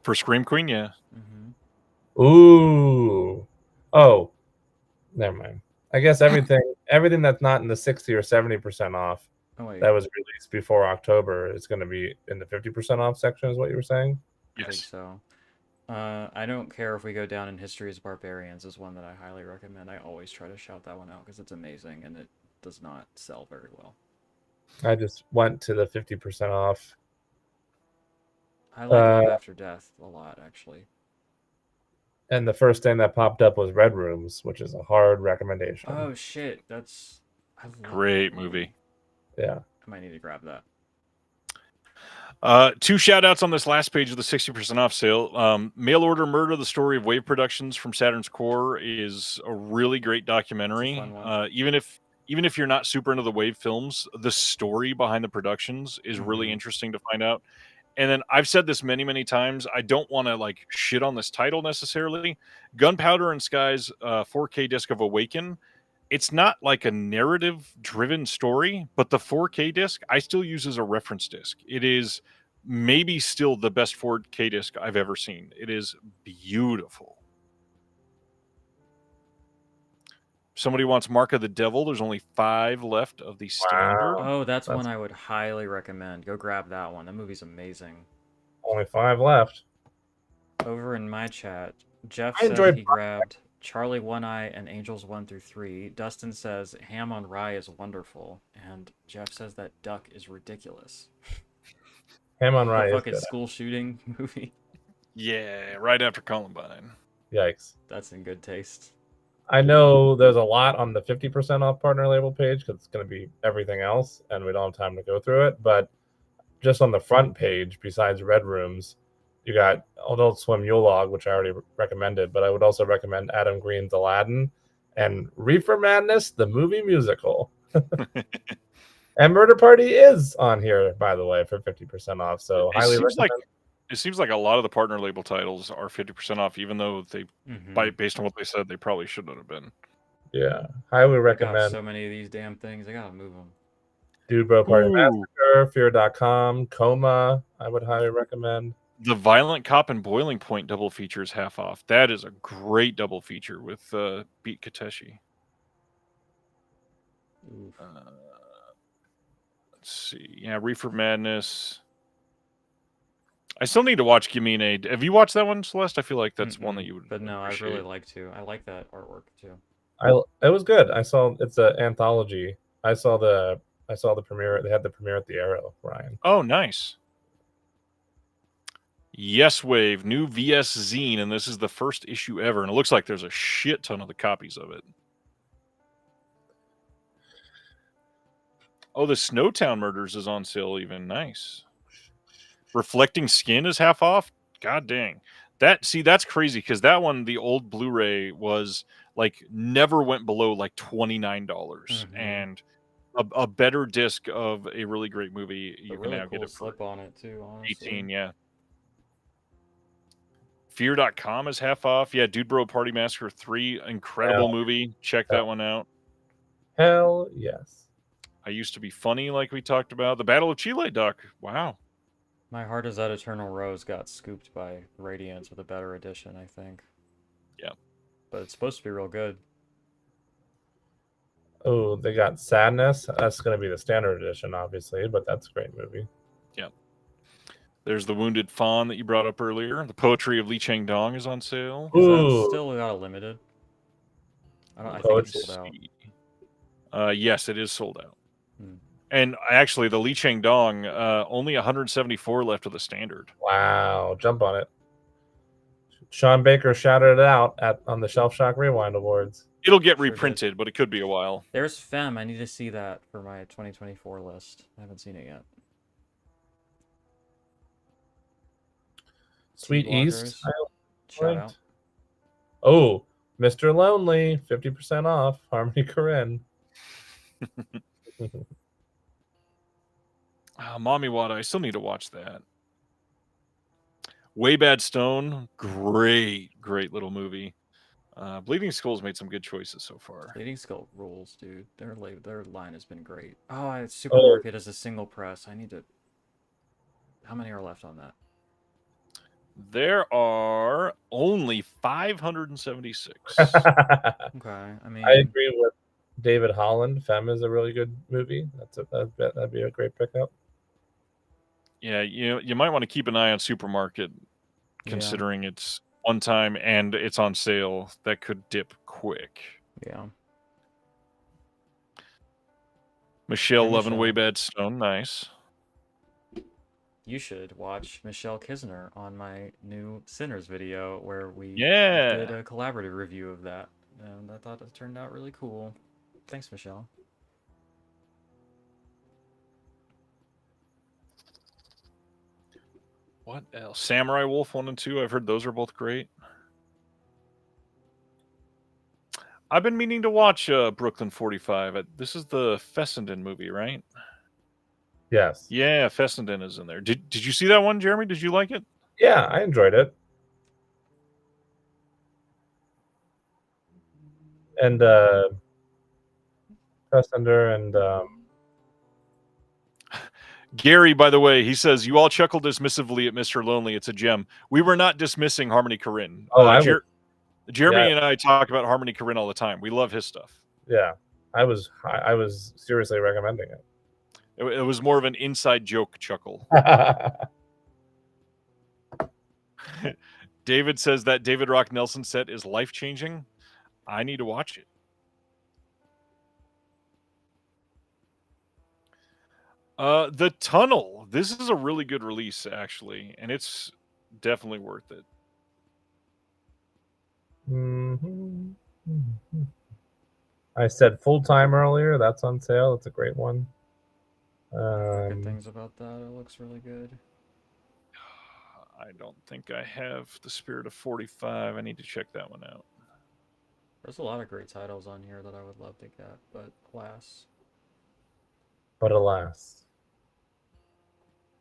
For Scream Queen, yeah. Mm-hmm. Ooh. Oh, never mind. I guess everything that's not in the 60 or 70% off that was released before October is going to be in the 50% off section, is what you were saying? Yes. I think so. I don't care if we go down in History as Barbarians is one that I highly recommend. I always try to shout that one out because it's amazing and it does not sell very well. I just went to the 50% off. I like Love After Death a lot, actually. And the first thing that popped up was Red Rooms, which is a hard recommendation. Oh shit, that's great movie. Yeah, I might need to grab that. Two shout outs on this last page of the 60% off sale. Mail Order Murder, the story of Wave Productions from Saturn's Core is a really great documentary. It's a fun one. Even if you're not super into the Wave films, the story behind the productions is really Mhm. interesting to find out. And then I've said this many, many times. I don't want to like shit on this title necessarily. Gunpowder and Sky's 4K disc of Awaken. It's not like a narrative driven story, but the 4K disc I still use as a reference disc. It is maybe still the best 4K disc I've ever seen. It is beautiful. Somebody wants Mark of the Devil. There's only 5 left of the standard. Oh, that's That's- one I would highly recommend. Go grab that one. That movie's amazing. Only 5 left. Over in my chat, Jeff I said enjoyed he grabbed Charlie One Eye and Angels 1 through 3. Dustin says Ham on Rye is wonderful, and Jeff says that Duck is ridiculous. Ham on Rye The is fucking good. school shooting movie. Yeah, right after Columbine. Yikes. That's in good taste. I know there's a lot on the 50% off partner label page because it's going to be everything else, and we don't have time to go through it. But just on the front page, besides Red Rooms, you got Adult Swim Yule Log, which I already recommended, but I would also recommend Adam Green's Aladdin and Reefer Madness, the movie musical. And Murder Party is on here, by the way, for 50% off. So highly recommend. It seems like a lot of the partner label titles are 50% off, even though they, based on what they said, they probably shouldn't have been. Yeah, highly I got recommend. so many of these damn things. I gotta move them. Dude Bro Party Ooh. Massacre, Fear.com, Coma, I would highly recommend. The Violent Cop and Boiling Point double feature is half off. That is a great double feature with Beat Kateshi. Let's see. Yeah, Reefer Madness. I still need to watch Give Me an Aid. Have you watched that one, Celeste? I feel like that's one that you would. But no, I'd appreciate. really like to. I like that artwork too. It was good. I saw it's an anthology. I saw the premiere. They had the premiere at the Arrow, Ryan. Oh, nice. Yes Wave, new VS zine, and this is the first issue ever, and it looks like there's a shit ton of the copies of it. Oh, the Snowtown Murders is on sale even. Nice. Reflecting Skin is half off? God dang. That's crazy because that one, the old Blu-ray, was like never went below like $29. And a better disc of a really great movie, you can now get it for slip on it too, honestly. 18, yeah. Fear.com is half off. Yeah, Dude Bro Party Massacre 3, incredible movie. Check that one out. Hell yes. I Used to Be Funny, like we talked about. The Battle of Chile, Duck. Wow. My Heart Is That Eternal Rose got scooped by Radiance with a better edition, I think. Yeah. But it's supposed to be real good. Oh, they got Sadness. That's going to be the standard edition, obviously, but that's a great movie. Yeah. There's The Wounded Fawn that you brought up earlier. The Poetry of Li Chang Dong is on sale. Is that still got a limited? I think it's sold out. Yes, it is sold out. And actually, the Li Chang Dong, only 174 left of the standard. Wow, jump on it. Sean Baker shouted it out on the Shelf Shock Rewind Awards. It'll get reprinted, but it could be a while. There's Femme. I need to see that for my 2024 list. I haven't seen it yet. Sweet East. Shout out. Oh, Mr. Lonely, 50% off. Harmony Korine. Mommy Wada, I still need to watch that. Way Bad Stone, great little movie. Bleeding Skull's made some good choices so far. Bleeding Skull rules, dude. Their line has been great. Oh, Supermarket is a single press. I need to. How many are left on that? There are only 576. Okay, I mean, I agree with David Holland. Femme is a really good movie. That'd be a great pickup. Yeah, you might want to keep an eye on Supermarket, considering it's one time and it's on sale. That could dip quick. Yeah. Michelle loving Way Bad Stone, nice. You should watch Michelle Kisner on my new Sinners video where we did a collaborative review of that. And I thought it turned out really cool. Thanks, Michelle. What else? Samurai Wolf 1 and 2. I've heard those are both great. I've been meaning to watch Brooklyn 45. This is the Fessenden movie, right? Yes. Yeah, Fessenden is in there. Did you see that one, Jeremy? Did you like it? Yeah, I enjoyed it. And Fessender and Gary, by the way, he says, you all chuckle dismissively at Mr. Lonely. It's a gem. We were not dismissing Harmony Korine. Jeremy and I talk about Harmony Korine all the time. We love his stuff. Yeah, I was seriously recommending it. It was more of an inside joke chuckle. David says that David Rock Nelson set is life-changing. I need to watch it. The Tunnel. This is a really good release, actually, and it's definitely worth it. Mm-hmm. Mm-hmm. I said Full Time earlier. That's on sale. It's a great one. Good things about that. It looks really good. I don't think I have The Spirit of 45. I need to check that one out. There's a lot of great titles on here that I would love to get, but alas. But alas.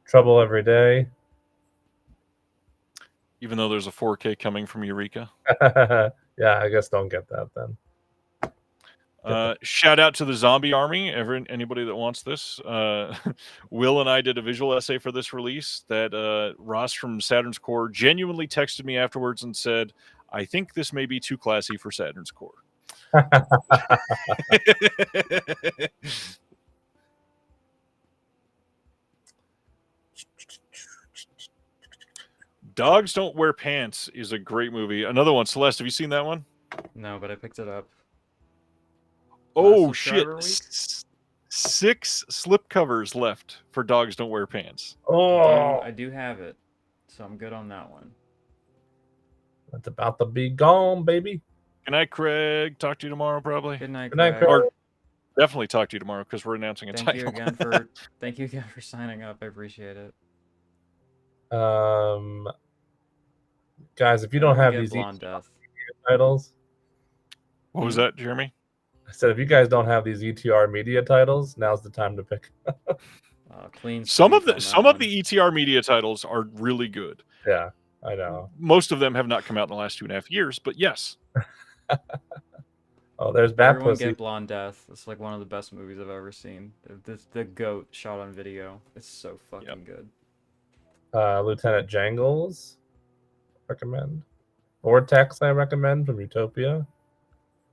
Trouble Every Day. Even though there's a 4K coming from Eureka. Yeah, I guess don't get that then. Shout out to the Zombie Army. Anybody that wants this. Will and I did a visual essay for this release that Ross from Saturn's Core genuinely texted me afterwards and said, I think this may be too classy for Saturn's Core. Dogs Don't Wear Pants is a great movie. Another one. Celeste, have you seen that one? No, but I picked it up. Oh, shit. 6 slipcovers left for Dogs Don't Wear Pants. Oh, I do have it, so I'm good on that one. That's about to be gone, baby. Good night, Craig. Talk to you tomorrow, probably. Good night, Good night, Craig. Craig. Or definitely talk to you tomorrow because we're announcing a Thank title. you again for signing up. I appreciate it. Guys, if you don't have Get these Blonde Death titles, What was that, Jeremy? I said if you guys don't have these ETR media titles, now's the time to pick. Clean. Some of the one. ETR media titles are really good. Yeah, I know. Most of them have not come out in the last 2.5 years, but yes. Oh, there's Bat Everyone Pussy. get Blonde Death. It's like one of the best movies I've ever seen. The goat shot on video. It's so fucking good. Lieutenant Jangles, recommend. Vortex, I recommend, from Utopia.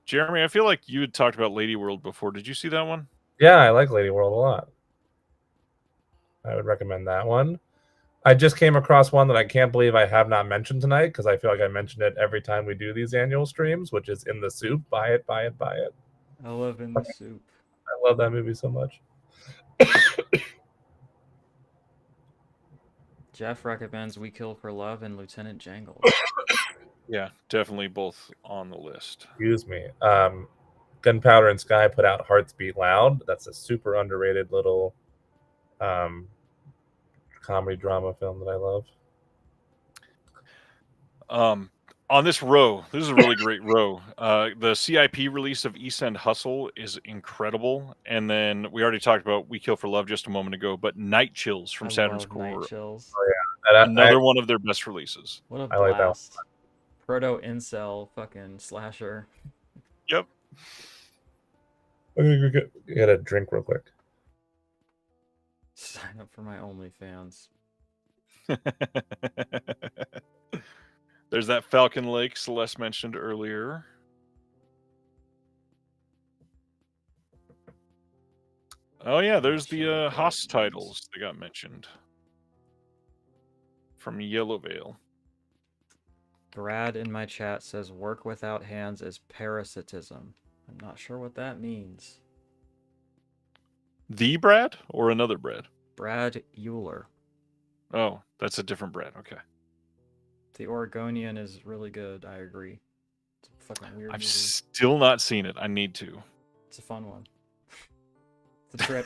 Jeremy, I feel like you had talked about Lady World before. Did you see that one? Yeah, I like Lady World a lot. I would recommend that one. I just came across one that I can't believe I have not mentioned tonight because I feel like I mention it every time we do these annual streams, which is In the Soup. Buy it, buy it, buy it. I love In the Soup. I love that movie so much. Jeff recommends We Kill for Love and Lieutenant Jangles. Yeah, definitely both on the list. Excuse me. Gunpowder and Sky put out Hearts Beat Loud. That's a super underrated little comedy drama film that I love. On this row, this is a really great row. The CIP release of East End Hustle is incredible. And then we already talked about We Kill for Love just a moment ago, but Night Chills from Saturn's Core. Night Chills. Oh, yeah. Another one of their best releases. What a I like that blast. Proto-incel fucking slasher. Yep. I'm going to get a drink real quick. Sign up for my OnlyFans. There's that Falcon Lake Celeste mentioned earlier. Oh yeah, there's the Haas titles that got mentioned from Yellow Veil. Brad in my chat says work without hands is parasitism. I'm not sure what that means. The Brad or another Brad? Brad Euler. Oh, that's a different Brad. Okay. The Oregonian is really good. I agree. It's a fucking weird I've movie. still not seen it. I need to. It's a fun one. It's a trip.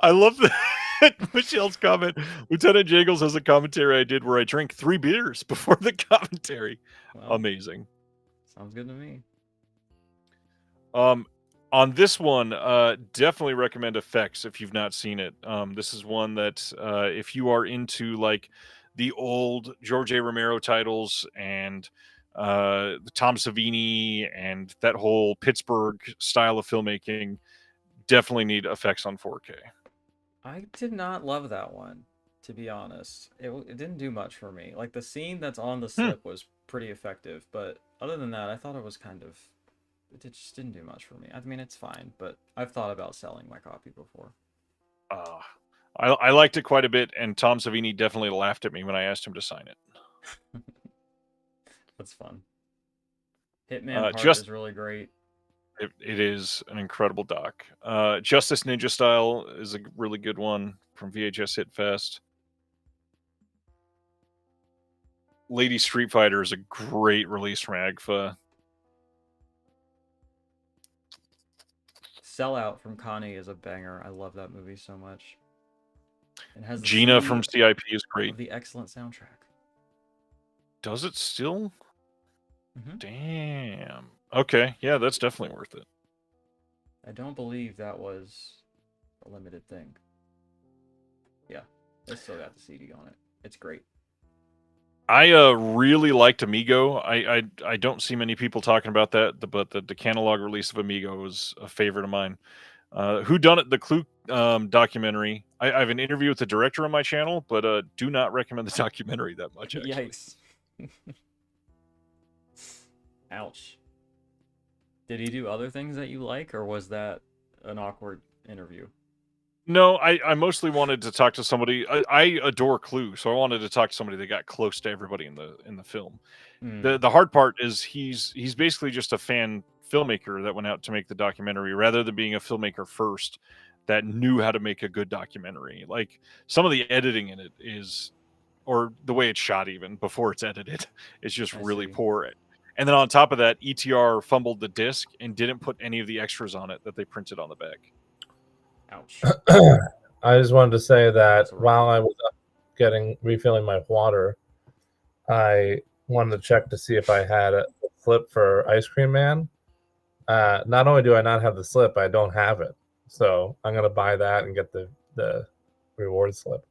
I love that. Michelle's comment. Lieutenant Jagles has a commentary I did where I drank 3 beers before the commentary. Well, Amazing. sounds good to me. On this one, definitely recommend Effects if you've not seen it. This is one that if you are into like the old George A. Romero titles and Tom Savini and that whole Pittsburgh style of filmmaking, definitely need Effects on 4K. I did not love that one, to be honest. It didn't do much for me. Like the scene that's on the slip was pretty effective, but other than that, I thought it was kind of. It just didn't do much for me. I mean, it's fine, but I've thought about selling my copy before. I liked it quite a bit, and Tom Savini definitely laughed at me when I asked him to sign it. That's fun. Hitman Heart is really great. It is an incredible doc. Justice Ninja Style is a really good one from VHS Hit Fest. Lady Street Fighter is a great release from AGFA. Sellout from Connie is a banger. I love that movie so much. It has Gina from CIP is great. The excellent soundtrack. Does it still? Mm-hmm. Damn. Okay, yeah, that's definitely worth it. I don't believe that was a limited thing. Yeah, it's still got the CD on it. It's great. I really liked Amigo. I don't see many people talking about that, but the catalog release of Amigo was a favorite of mine. Who Done It? The Clue documentary. I have an interview with the director on my channel, but do not recommend the documentary that much. Actually. Yikes! Ouch. Did he do other things that you like, or was that an awkward interview? No, I mostly wanted to talk to somebody. I adore Clue, so I wanted to talk to somebody that got close to everybody in the film. The hard part is he's basically just a fan filmmaker that went out to make the documentary rather than being a filmmaker first that knew how to make a good documentary. Like some of the editing in it is, or the way it's shot even before it's edited, is just really poor. And then on top of that, ETR fumbled the disc and didn't put any of the extras on it that they printed on the back. Ouch. I just wanted to say that while I was refilling my water, I wanted to check to see if I had a slip for Ice Cream Man. Not only do I not have the slip, I don't have it. So I'm gonna buy that and get the reward slip.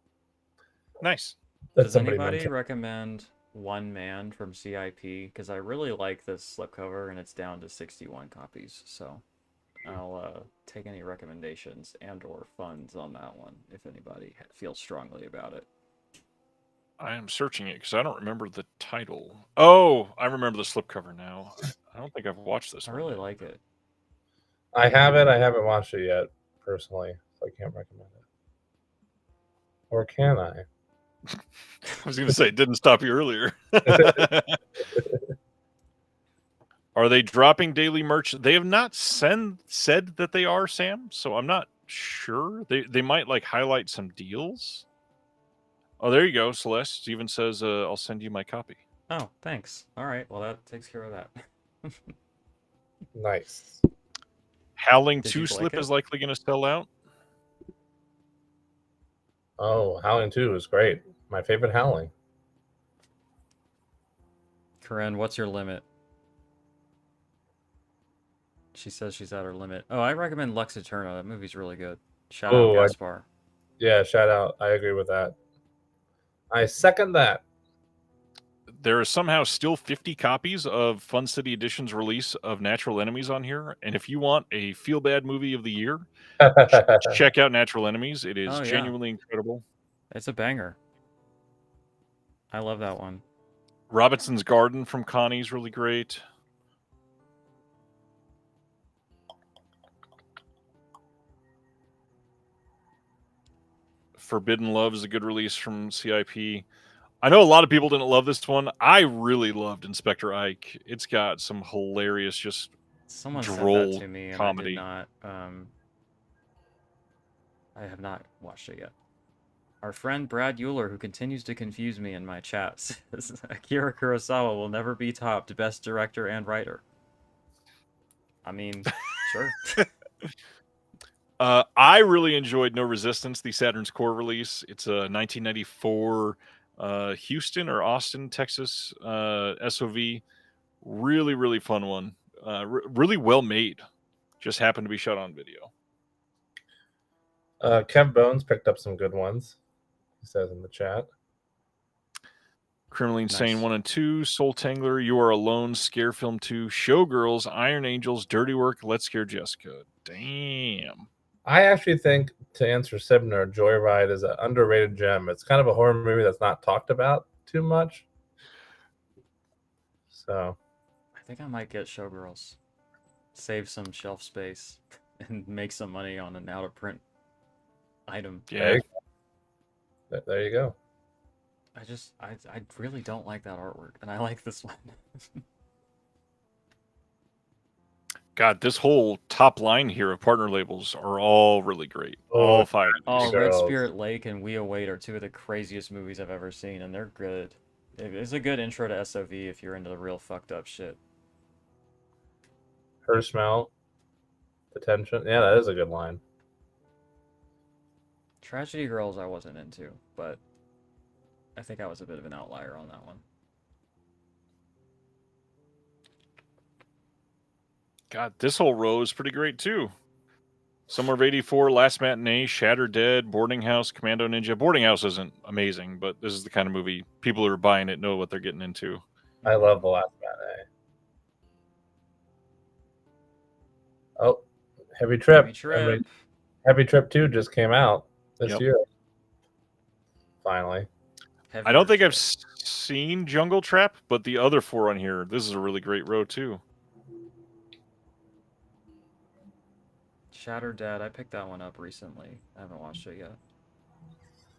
Nice. Does anybody recommend One Man from CIP? Because I really like this slipcover, and it's down to 61 copies. So I'll take any recommendations and/or funds on that one if anybody feels strongly about it. I am searching it because I don't remember the title. Oh, I remember the slipcover now. I don't think I've watched this. I really like it. I have it. I haven't watched it yet, personally, so I can't recommend it. Or can I? I was going to say, it didn't stop you earlier. Are they dropping daily merch? They have not said that they are, Sam, so I'm not sure. They might like highlight some deals. Oh, there you go. Celeste Steven says, I'll send you my copy. Oh, thanks. All right. Well, that takes care of that. Nice. Howling 2 slip is likely going to sell out. Oh, Howling 2 is great. My favorite Howling. Corinne, what's your limit? She says she's at her limit. Oh, I recommend Lux Eterna. That movie's really good. Shout out Gaspar. Yeah, shout out. I agree with that. I second that. There is somehow still 50 copies of Fun City Edition's release of Natural Enemies on here. And if you want a feel-bad movie of the year, check out Natural Enemies. It is genuinely incredible. It's a banger. I love that one. Robinson's Garden from Connie's really great. Forbidden Love is a good release from CIP. I know a lot of people didn't love this one. I really loved Inspector Ike. It's got some hilarious, just someone droll said that to me, and comedy. I have not watched it yet. Our friend Brad Euler, who continues to confuse me in my chat, says Akira Kurosawa will never be topped best director and writer. I mean, sure. I really enjoyed No Resistance, the Saturn's Core release. It's a 1994 Houston or Austin, Texas SOV. Really, really fun one. Really well made. Just happened to be shot on video. Kev Bones picked up some good ones. He says in the chat. Criminally Insane Nice. 1 and 2, Soul Tangler, You Are Alone, Scare Film 2, Showgirls, Iron Angels, Dirty Work, Let's Scare Jessica. Damn. I actually think, to answer Sibner, Joyride is an underrated gem. It's kind of a horror movie that's not talked about too much. So I think I might get Showgirls. Save some shelf space and make some money on an out of print item. Yeah. there you go. I really don't like that artwork, and I like this one. God, this whole top line here of partner labels are all really great. Oh, all 5 of Oh, these. Red Girls. Spirit Lake and We Await are two of the craziest movies I've ever seen, and they're good. It's a good intro to SOV if you're into the real fucked up shit. Her Smell, Attention. Yeah, that is a good line. Tragedy Girls I wasn't into, but I think I was a bit of an outlier on that one. God, this whole row is pretty great too. Summer of '84, Last Matinee, Shatter Dead, Boarding House, Commando Ninja. Boarding House isn't amazing, but this is the kind of movie people who are buying it know what they're getting into. I love The Last Matinee. Oh, Heavy Trip. Heavy Trip 2 just came out this year. Finally. I don't think I've seen Jungle Trap, but the other 4 on here, this is a really great row too. Shatter Dead, I picked that one up recently. I haven't watched it yet.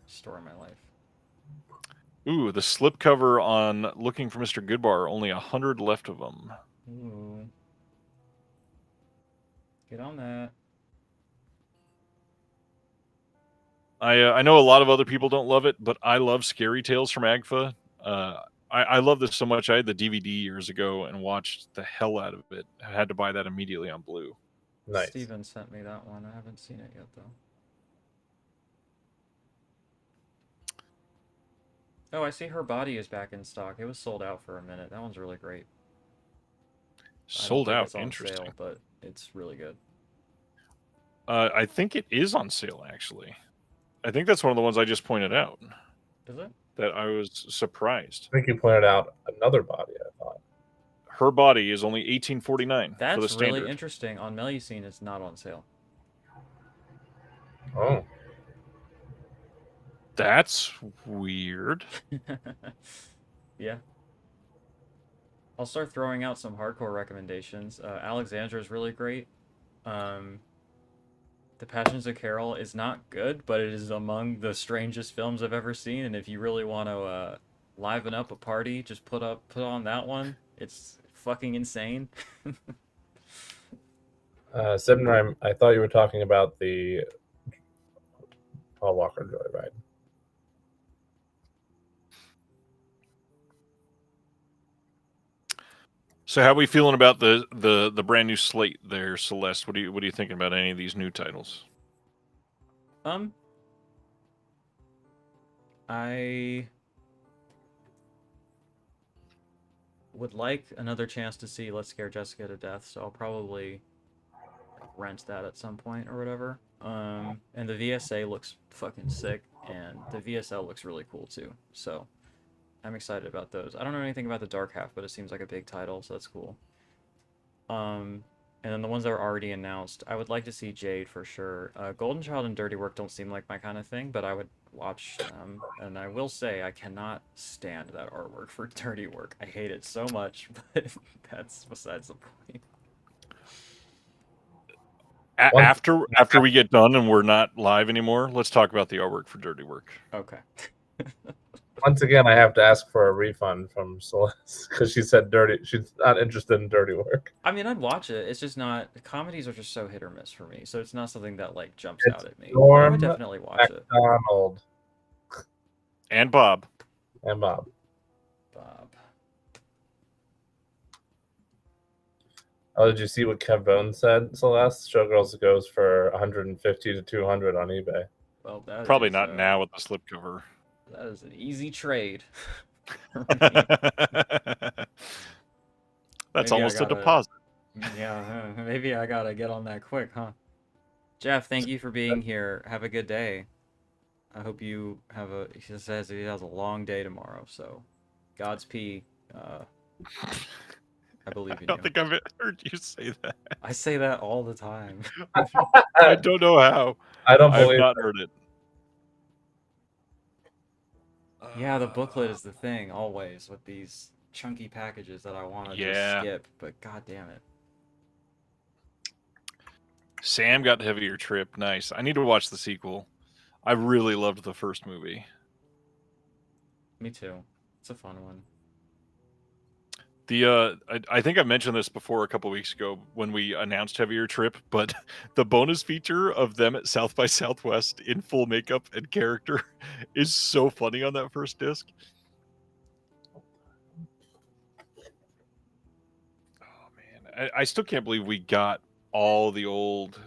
Story of my life. Ooh, the slipcover on Looking for Mr. Goodbar, only 100 left of them. Ooh. Get on that. I know a lot of other people don't love it, but I love Scary Tales from AGFA. I love this so much. I had the DVD years ago and watched the hell out of it. I had to buy that immediately on Blue. Nice. Steven sent me that one. I haven't seen it yet, though. Oh, I see Her Body is back in stock. It was sold out for a minute. That one's really great. Sold out. It's on Interesting. sale, but it's really good. I think it is on sale, actually. I think that's one of the ones I just pointed out. Is it? That I was surprised. I think you pointed out another body, I thought. Her Body is only $18.49 for the That's standard. really interesting. On Melusine, it's not on sale. Oh. That's weird. Yeah. I'll start throwing out some hardcore recommendations. Alexandra is really great. The Passions of Carol is not good, but it is among the strangest films I've ever seen. And if you really want to liven up a party, just put on that one. It's fucking insane. Sibner, I thought you were talking about the Paul Walker Joyride. So how are we feeling about the brand new slate there, Celeste? What are you thinking about any of these new titles? I would like another chance to see Let's Scare Jessica to Death, so I'll probably rent that at some point or whatever. And the VSA looks fucking sick, and the VSL looks really cool too. So I'm excited about those. I don't know anything about the Dark Half, but it seems like a big title, so that's cool. And then the ones that are already announced, I would like to see Jade for sure. Golden Child and Dirty Work don't seem like my kind of thing, but I would watch them. And I will say I cannot stand that artwork for Dirty Work. I hate it so much, but that's besides the point. After we get done and we're not live anymore, let's talk about the artwork for Dirty Work. Okay. Once again, I have to ask for a refund from Celeste because she said she's not interested in Dirty Work. I mean, I'd watch it. It's just not. Comedies are just so hit or miss for me, so it's not something that like jumps out at me. I would definitely watch it. McDonald and Bob. And Bob. Oh, did you see what Kev Bones said, Celeste? Showgirls goes for 150 to 200 on eBay. Well, that Probably is, not now with the slipcover. That is an easy trade. That's Maybe I almost a gotta- deposit. Yeah, maybe I gotta get on that quick, huh? Jeff, thank you for being here. Have a good day. I hope you have a. He says he has a long day tomorrow, so Godspeed. I believe in I don't you. think I've heard you say that. I say that all the time. I don't know how. I don't I've believe not heard it. Yeah, the booklet is the thing always with these chunky packages that I want to just Yeah. skip, but god damn it. Sam got Heavier Trip. Nice. I need to watch the sequel. I really loved the first movie. Me too. It's a fun one. I think I mentioned this before a couple weeks ago when we announced Heavier Trip, but the bonus feature of them at South by Southwest in full makeup and character is so funny on that first disc. Oh man, I still can't believe we got all the old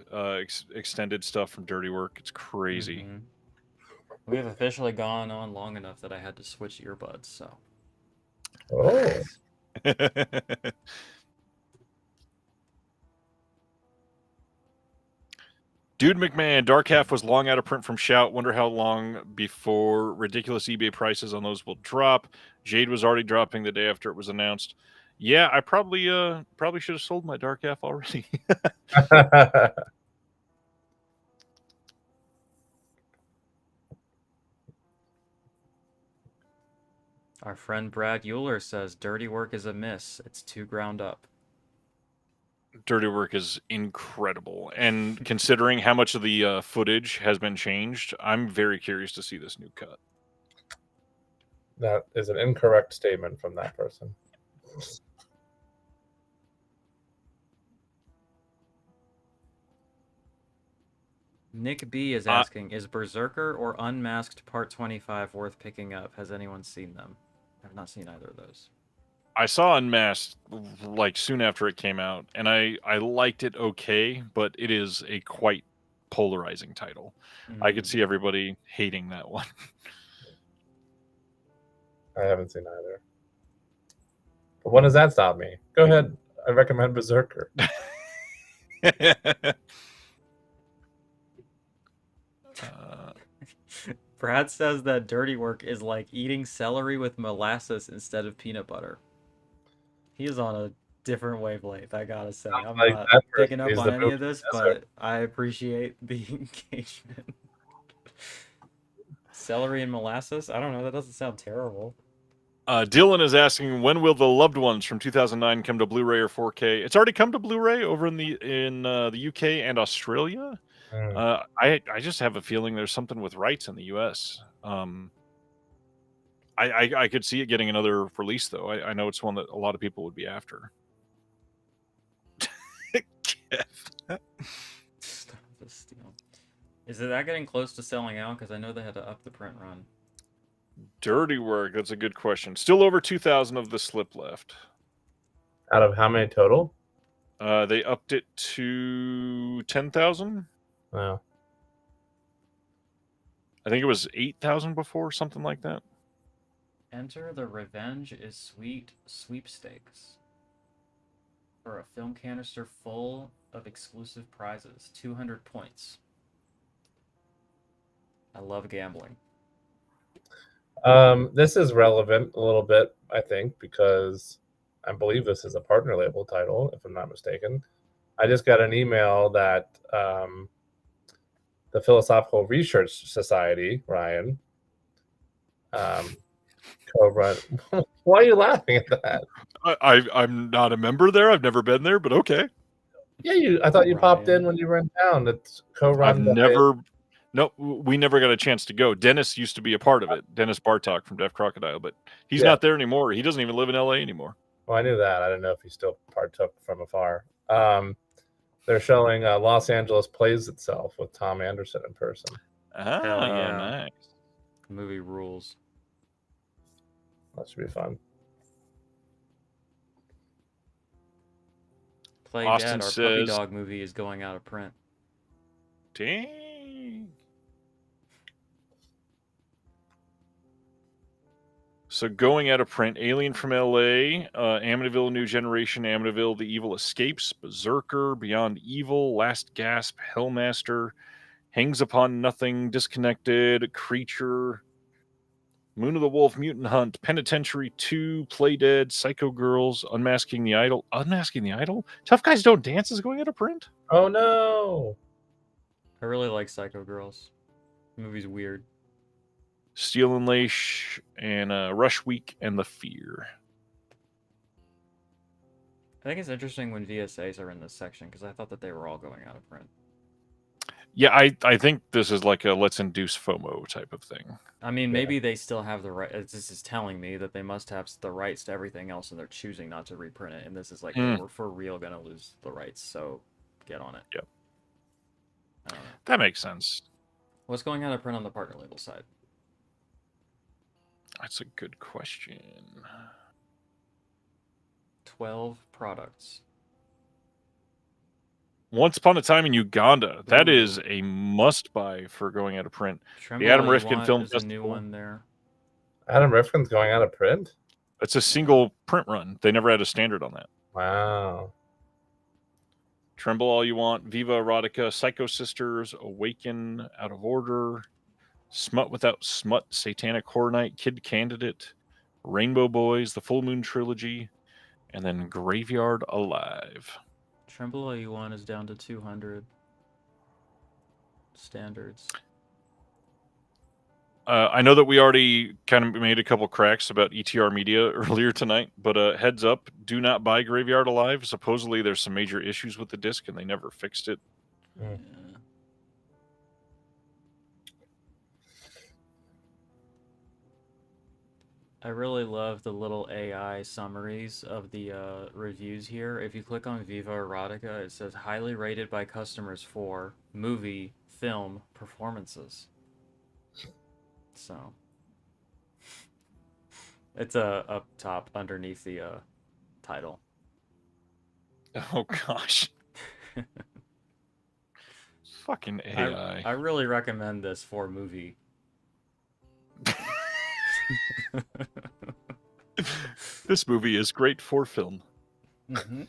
extended stuff from Dirty Work. It's crazy. Mhm. We have officially gone on long enough that I had to switch earbuds, so. Oh. Dude McMahon, Dark Half was long out of print from Shout. Wonder how long before ridiculous eBay prices on those will drop. Jade was already dropping the day after it was announced. Yeah, I probably should have sold my Dark Half already. Our friend Brad Euler says Dirty Work is a miss. It's too ground up. Dirty Work is incredible, and considering how much of the footage has been changed, I'm very curious to see this new cut. That is an incorrect statement from that person. Nick B is asking, is Berserker or Unmasked Part 25 worth picking up? Has anyone seen them? I've not seen either of those. I saw Unmasked like soon after it came out, and I liked it okay, but it is a quite polarizing title. I could see everybody hating that one. I haven't seen either. But when does that stop me? Go ahead. I recommend Berserker. Brad says that Dirty Work is like eating celery with molasses instead of peanut butter. He is on a different wavelength, I gotta say. I'm like not that picking person up needs on to any move of to this, the desert. but I appreciate the engagement. Celery and molasses? I don't know, that doesn't sound terrible. Dylan is asking, when will The Loved Ones from 2009 come to Blu-ray or 4K? It's already come to Blu-ray over in the UK and Australia. I just have a feeling there's something with rights in the US. I could see it getting another release, though. I know it's one that a lot of people would be after. Is it that getting close to selling out? Because I know they had to up the print run. Dirty Work. That's a good question. Still over 2,000 of the slip left. Out of how many total? They upped it to 10,000. Wow. I think it was 8,000 before, something like that. Enter the Revenge is Sweet sweepstakes. For a film canister full of exclusive prizes. 200 points. I love gambling. This is relevant a little bit, I think, because I believe this is a partner label title, if I'm not mistaken. I just got an email that the Philosophical Research Society, Ryan, co-run. Why are you laughing at that? I'm not a member there. I've never been there, but okay. Yeah, I thought you popped in when you were in town. It's co-run. No, we never got a chance to go. Dennis used to be a part of it. Dennis Bartok from Deaf Crocodile, but he's not there anymore. He doesn't even live in LA anymore. Well, I knew that. I didn't know if he still partook from afar. They're showing Los Angeles Plays Itself with Tom Anderson in person. Ah, hell yeah. Nice. The movie rules. That should be fun. Play Austin Dead, our puppy says, dog movie is going out of print. dang. So going out of print, Alien from LA, Amityville New Generation, Amityville The Evil Escapes, Berserker, Beyond Evil, Last Gasp, Hellmaster, Hangs Upon Nothing, Disconnected, Creature, Moon of the Wolf, Mutant Hunt, Penitentiary 2, Play Dead, Psycho Girls, Unmasking the Idol. Unmasking the Idol? Tough Guys Don't Dance is going out of print? Oh no! I really like Psycho Girls. The movie's weird. Steel and Lace, and Rush Week, and The Fear. I think it's interesting when VSAs are in this section because I thought that they were all going out of print. Yeah, I think this is like a let's induce FOMO type of thing. I mean, maybe they still have the right. This is telling me that they must have the rights to everything else, and they're choosing not to reprint it. And this is like, hey, we're for real gonna lose the rights, so get on it. Yep. I don't know. That makes sense. What's going out of print on the partner label side? That's a good question. 12 products. Once Upon a Time in Uganda. That is a must-buy for going out of print. Tremble The Adam All You Rifkin Want Film is a new Festival. one there. Adam Rifkin's going out of print? It's a single print run. They never had a standard on that. Wow. Tremble All You Want, Viva Erotica, Psycho Sisters, Awaken, Out of Order, Smut Without Smut, Satanic Horror Night, Kid Candidate, Rainbow Boys, The Full Moon Trilogy, and then Graveyard Alive. Tremble All You Want is down to 200 standards. I know that we already kind of made a couple cracks about ETR Media earlier tonight, but heads up, do not buy Graveyard Alive. Supposedly there's some major issues with the disc and they never fixed it. Yeah. I really love the little AI summaries of the reviews here. If you click on Viva Erotica, it says highly rated by customers for movie, film, performances. So it's up top underneath the title. Oh gosh. Fucking AI. I really recommend this for movie. This movie is great for film. Mm-hmm.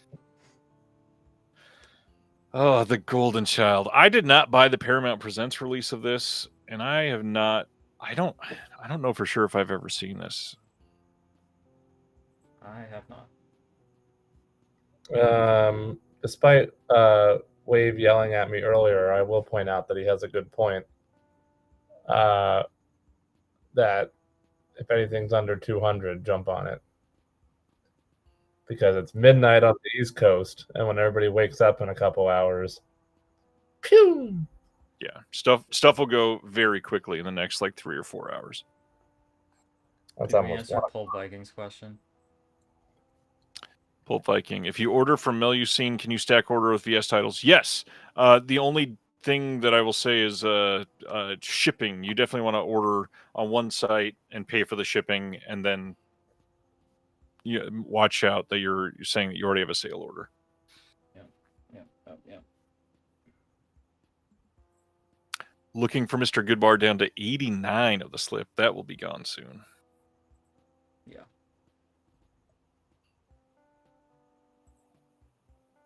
Oh, The Golden Child. I did not buy the Paramount Presents release of this, and I have not. I don't know for sure if I've ever seen this. I have not. Despite Wave yelling at me earlier, I will point out that he has a good point. That if anything's under 200, jump on it. Because it's midnight on the East Coast, and when everybody wakes up in a couple hours, pew! Yeah, stuff will go very quickly in the next like 3 or 4 hours. That's Did we almost answer Pulp Vikings question? Pulp Viking. If you order from Melusine, can you stack order with VS titles? Yes. The only thing that I will say is shipping. You definitely want to order on one site and pay for the shipping, and then watch out that you're saying that you already have a sale order. Yeah. Looking for Mr. Goodbar down to 89 of the slip. That will be gone soon. Yeah.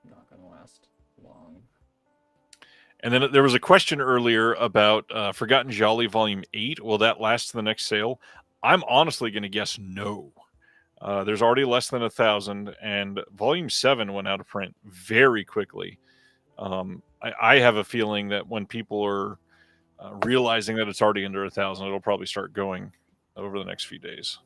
Not gonna last long. And then there was a question earlier about Forgotten Jolly Volume 8. Will that last to the next sale? I'm honestly going to guess no. There's already less than 1,000, and Volume 7 went out of print very quickly. I have a feeling that when people are realizing that it's already under 1,000, it'll probably start going over the next few days.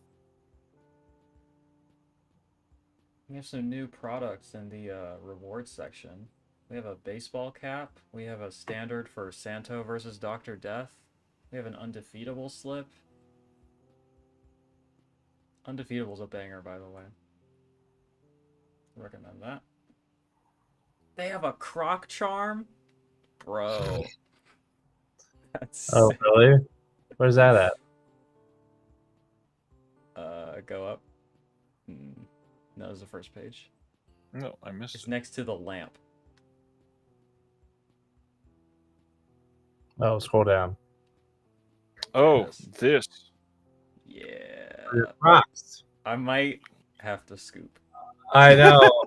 We have some new products in the rewards section. We have a baseball cap. We have a standard for Santo versus Dr. Death. We have an undefeatable slip. Undefeatable's a banger, by the way. Recommend that. They have a croc charm? Bro. That's Oh, sick. really? Where's that at? Go up. No, it's the first page. No, I missed It's it. next to the lamp. Oh, scroll down. Oh, Yes. this. Yeah. Rocks. I might have to scoop. I know.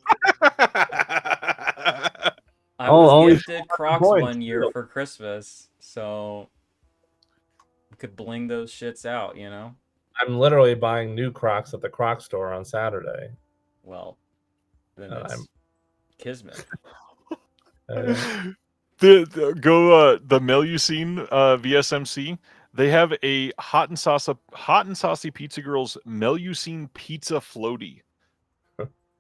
I Oh, was only gifted 400 Crocs points, one year too. for Christmas, so we could bling those shits out, you know? I'm literally buying new Crocs at the Croc store on Saturday. Well, then And it's Kismet. I'm The Melusine VSMC. They have a hot and saucy Pizza Girls Melusine Pizza Floaty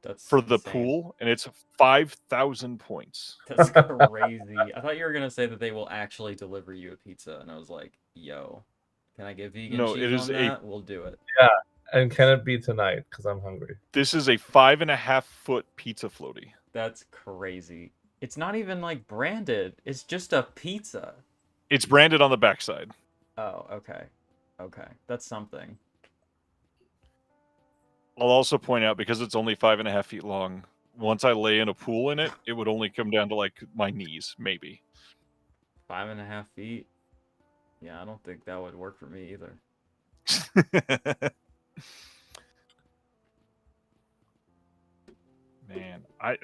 That's for the insane. pool, and it's 5,000 points. That's crazy. I thought you were gonna say that they will actually deliver you a pizza, and I was like, yo, can I get vegan No, cheese it is on that? We'll do it. and can it be tonight? Because I'm hungry. This is a 5.5-foot pizza floaty. That's crazy. It's not even like branded. It's just a pizza. It's branded on the backside. Oh, okay. Okay. That's something. I'll also point out, because it's only 5.5 feet long, once I lay in a pool in it, it would only come down to like my knees, maybe. 5.5 feet. Yeah, I don't think that would work for me either. Man, I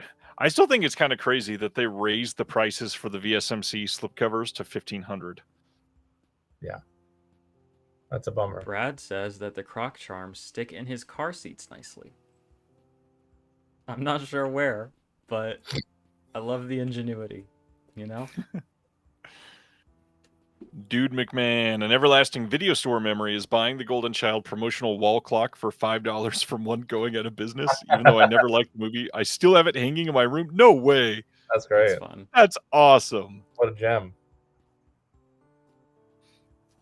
still think it's kind of crazy that they raised the prices for the VSMC slipcovers to $1,500. That's a bummer. Brad says that the Croc charms stick in his car seats nicely. I'm not sure where, but I love the ingenuity, you know? Dude McMahon, an everlasting video store memory is buying the Golden Child promotional wall clock for $5 from one going out of business. Even though I never liked the movie, I still have it hanging in my room. No way. That's great. That's fun. That's awesome. What a gem.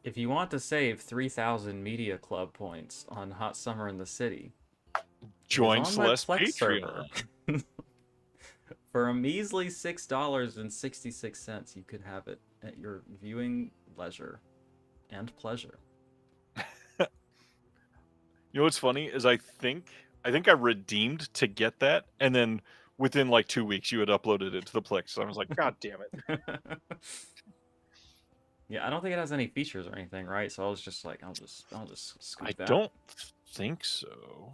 If you want to save 3,000 Media Club points on Hot Summer in the City, Join on my Celeste Plex Patreon. server. For a measly $6.66, you could have it at your viewing leisure and pleasure. You know what's funny is I think I redeemed to get that, and then within like 2 weeks you had uploaded it to the Plex. So I was like, God damn it. Yeah, I don't think it has any features or anything, right? So I was just like, I'll just scoop I that. don't think so.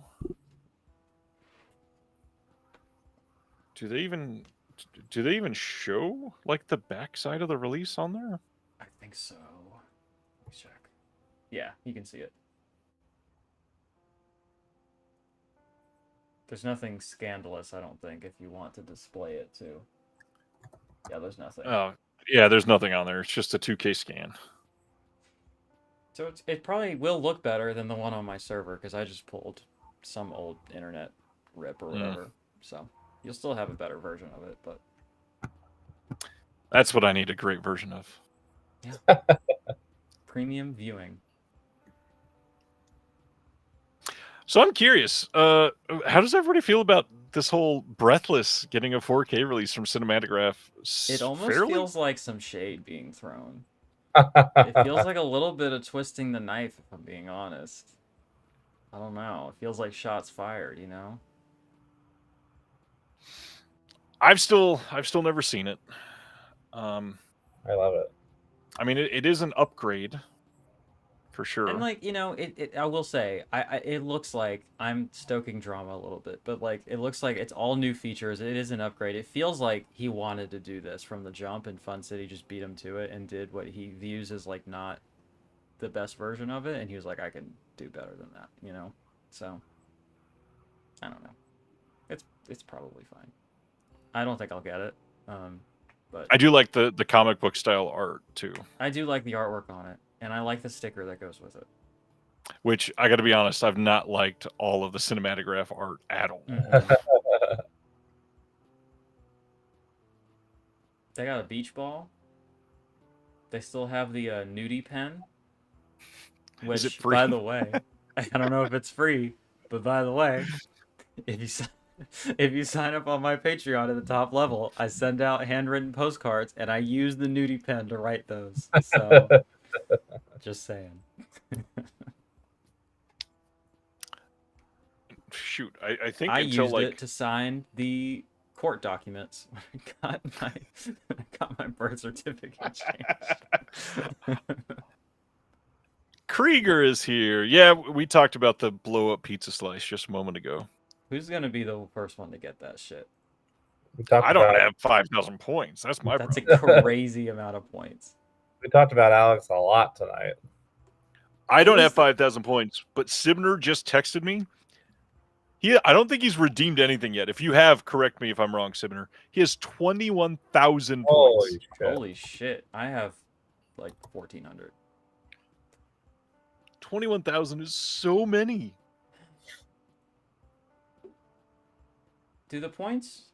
Do they even show like the backside of the release on there? I think so. Let me check. Yeah, you can see it. There's nothing scandalous, I don't think, if you want to display it too. Yeah, there's nothing. Oh, yeah, there's nothing on there. It's just a 2K scan. So it probably will look better than the one on my server, because I just pulled some old internet rip or whatever. So you'll still have a better version of it, but That's what I need a great version of. yeah. Premium viewing. So I'm curious, how does everybody feel about this whole Breathless getting a 4K release from Cinematicgraph? It almost Fairly? feels like some shade being thrown. It feels like a little bit of twisting the knife, if I'm being honest. I don't know. It feels like shots fired, you know? I've still never seen it. I love it. I mean, it is an upgrade for sure. And like, you know, I will say, it looks like I'm stoking drama a little bit, but like it looks like it's all new features. It is an upgrade. It feels like he wanted to do this from the jump, and Fun City just beat him to it and did what he views as like not the best version of it, and he was like, I can do better than that, you know? So I don't know. It's probably fine. I don't think I'll get it. But I do like the comic book style art too, I do like the artwork on it, and I like the sticker that goes with it. which I got to be honest, I've not liked all of the Cinematicgraph art at all. They got a beach ball. They still have the nudie pen. Which, Is it free? by the way, I don't know if it's free, but by the way, if you sign up on my Patreon at the top level, I send out handwritten postcards, and I use the nudie pen to write those. So, just saying. Shoot. shoot, I think I until used like it to sign the court documents when I got my birth certificate changed. Krieger is here. Yeah, we talked about the blow up pizza slice just a moment ago. Who's gonna be the first one to get that shit? We talked I don't about have 5,000 points. That's my That's problem. a crazy amount of points. we talked about Alex a lot tonight. I don't Who have is the- 5,000 points, but Sibner just texted me. I don't think he's redeemed anything yet. If you have, correct me if I'm wrong, Sibner. He has 21,000 points. Holy shit! Holy shit! I have like 1,400. 21,000 is so many. Do the points?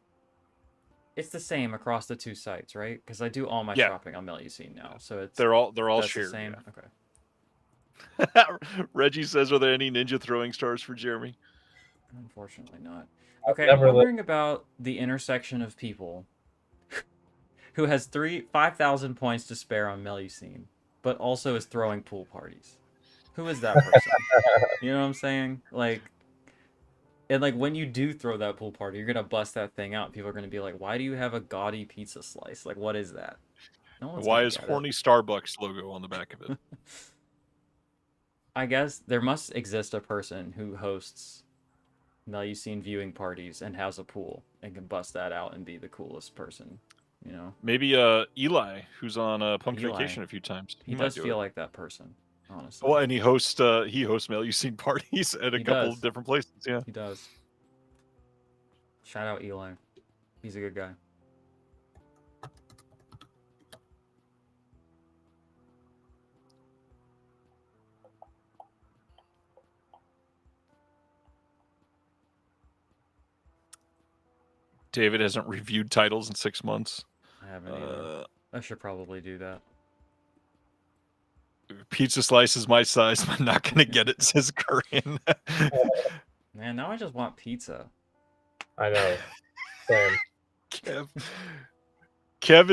It's the same across the two sites, right? Because I do all my Yeah. shopping on Melusine now, so it's They're all that's shared. the same. yeah. Okay. Reggie says, "Are there any ninja throwing stars for Jeremy?" Unfortunately not. I've Okay, I'm never wondering about the intersection of people who has 5,000 points to spare on Melusine, but also is throwing pool parties. Who is that person? You know what I'm saying? Like, and like when you do throw that pool party, you're gonna bust that thing out. People are gonna be like, "Why do you have a gaudy pizza slice? Like, what is that?" No one's Why gonna is get it. horny Starbucks logo on the back of it? I guess there must exist a person who hosts Melusine viewing parties and has a pool and can bust that out and be the coolest person, you know? Maybe Eli, who's on Punk Eli. Vacation a few times. He might does do feel it. like that person, honestly. Well, and he hosts Melusine parties at a He couple does. of different places. Yeah. He does. Shout out Eli. He's a good guy. David hasn't reviewed titles in 6 months. I haven't either. I should probably do that. Pizza slice is my size. I'm not gonna get it, says Korean. Man, now I just want pizza. I know. Same. Kev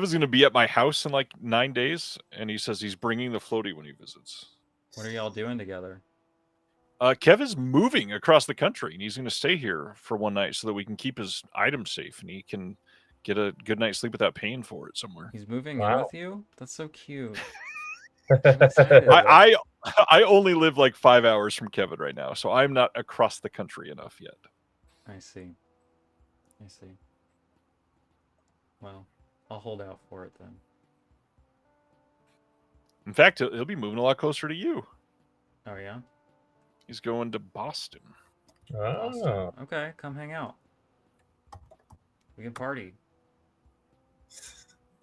is gonna be at my house in like 9 days, and he says he's bringing the floaty when he visits. What are y'all doing together? Kev is moving across the country, and he's going to stay here for one night so that we can keep his items safe, and he can get a good night's sleep without paying for it somewhere. He's moving in Wow. with you? That's so cute. I'm excited. I only live like 5 hours from Kevin right now, so I'm not across the country enough yet. I see. Well, I'll hold out for it then. In fact, he'll be moving a lot closer to you. Oh, yeah? He's going to Boston. Boston. Oh. Okay, come hang out. We can party.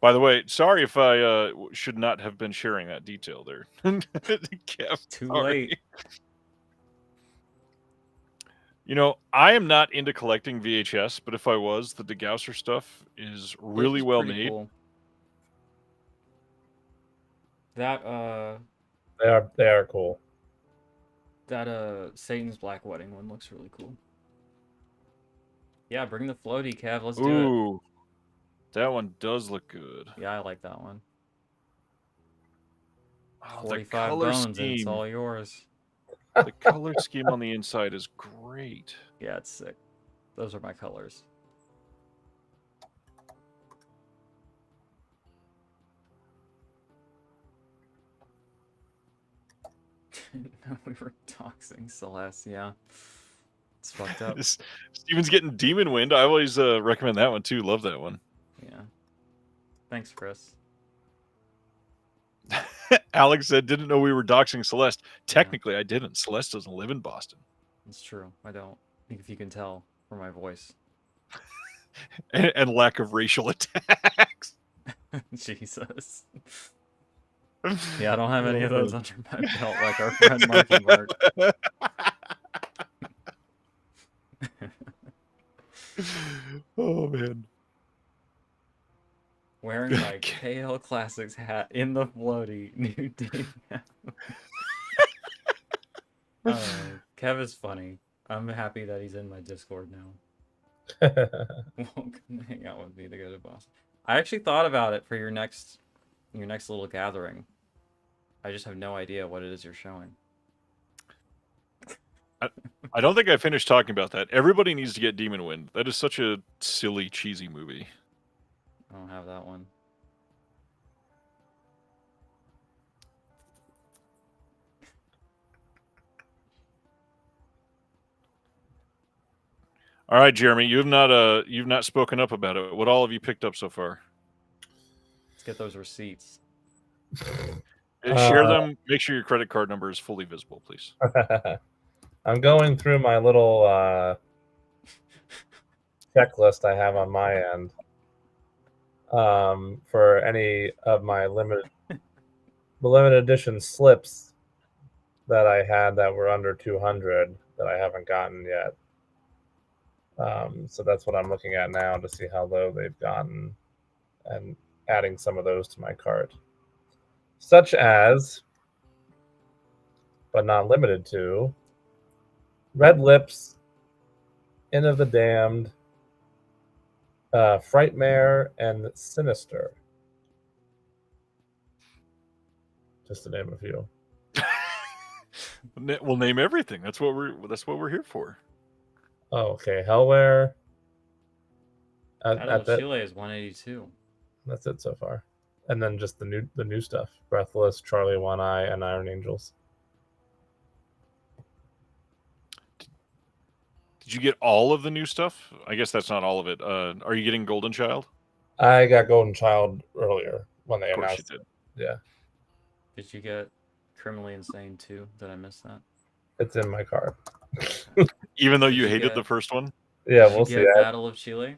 By the way, sorry if I should not have been sharing that detail there. Kev, Too sorry. late. You know, I am not into collecting VHS, but if I was, the DeGausser stuff is really It's well pretty made. cool. That They are cool. Satan's Black Wedding one looks really cool. Yeah, bring the floaty, Kev. Let's do Ooh, that one does look good. it. Yeah, I like that one. Oh, the 45 color bones and it's scheme. all yours. The color scheme on the inside is great. Yeah, it's sick. Those are my colors. No, we were doxing Celeste, yeah. It's fucked up. Steven's getting Demon Wind. I always recommend that one too. Love that one. Yeah. Thanks, Chris. Alex said, didn't know we were doxing Celeste. Technically, I didn't. Celeste doesn't live in Boston. It's true. I don't. If you can tell from my voice. And lack of racial attacks. Jesus. Yeah, I don't have any of those under my belt like our friend Marky Mark. Oh, man. Wearing my KL Classics hat in the floaty. New Dave. Kev is funny. I'm happy that he's in my Discord now. Welcome to hang out with me to go to Boston. I actually thought about it for your next little gathering. I just have no idea what it is you're showing. I don't think I finished talking about that. Everybody needs to get Demon Wind. That is such a silly, cheesy movie. I don't have that one. All right, Jeremy, you've not spoken up about it. What all have you picked up so far? Let's get those receipts. Share them. Make sure your credit card number is fully visible, please. I'm going through my little checklist I have on my end for any of my limited edition slips that I had that were under 200 that I haven't gotten yet. So that's what I'm looking at now to see how low they've gotten and adding some of those to my cart. Such as, but not limited to, Red Lips, Inn of the Damned, Frightmare, and Sinister. Just to name a few. We'll name everything. That's what we're here for. Oh, okay. Hellware. Battle of Chile is 182. That's it so far. And then just the new stuff. Breathless, Charlie One Eye, and Iron Angels. Did you get all of the new stuff? I guess that's not all of it. Are you getting Golden Child? I got Golden Child earlier when they Of course announced you it. Yeah. Did you get Criminally Insane 2? Did I miss that? It's in my cart. Even though Did you you hated get- the first one? Yeah, Did we'll you see. get Battle of Chile?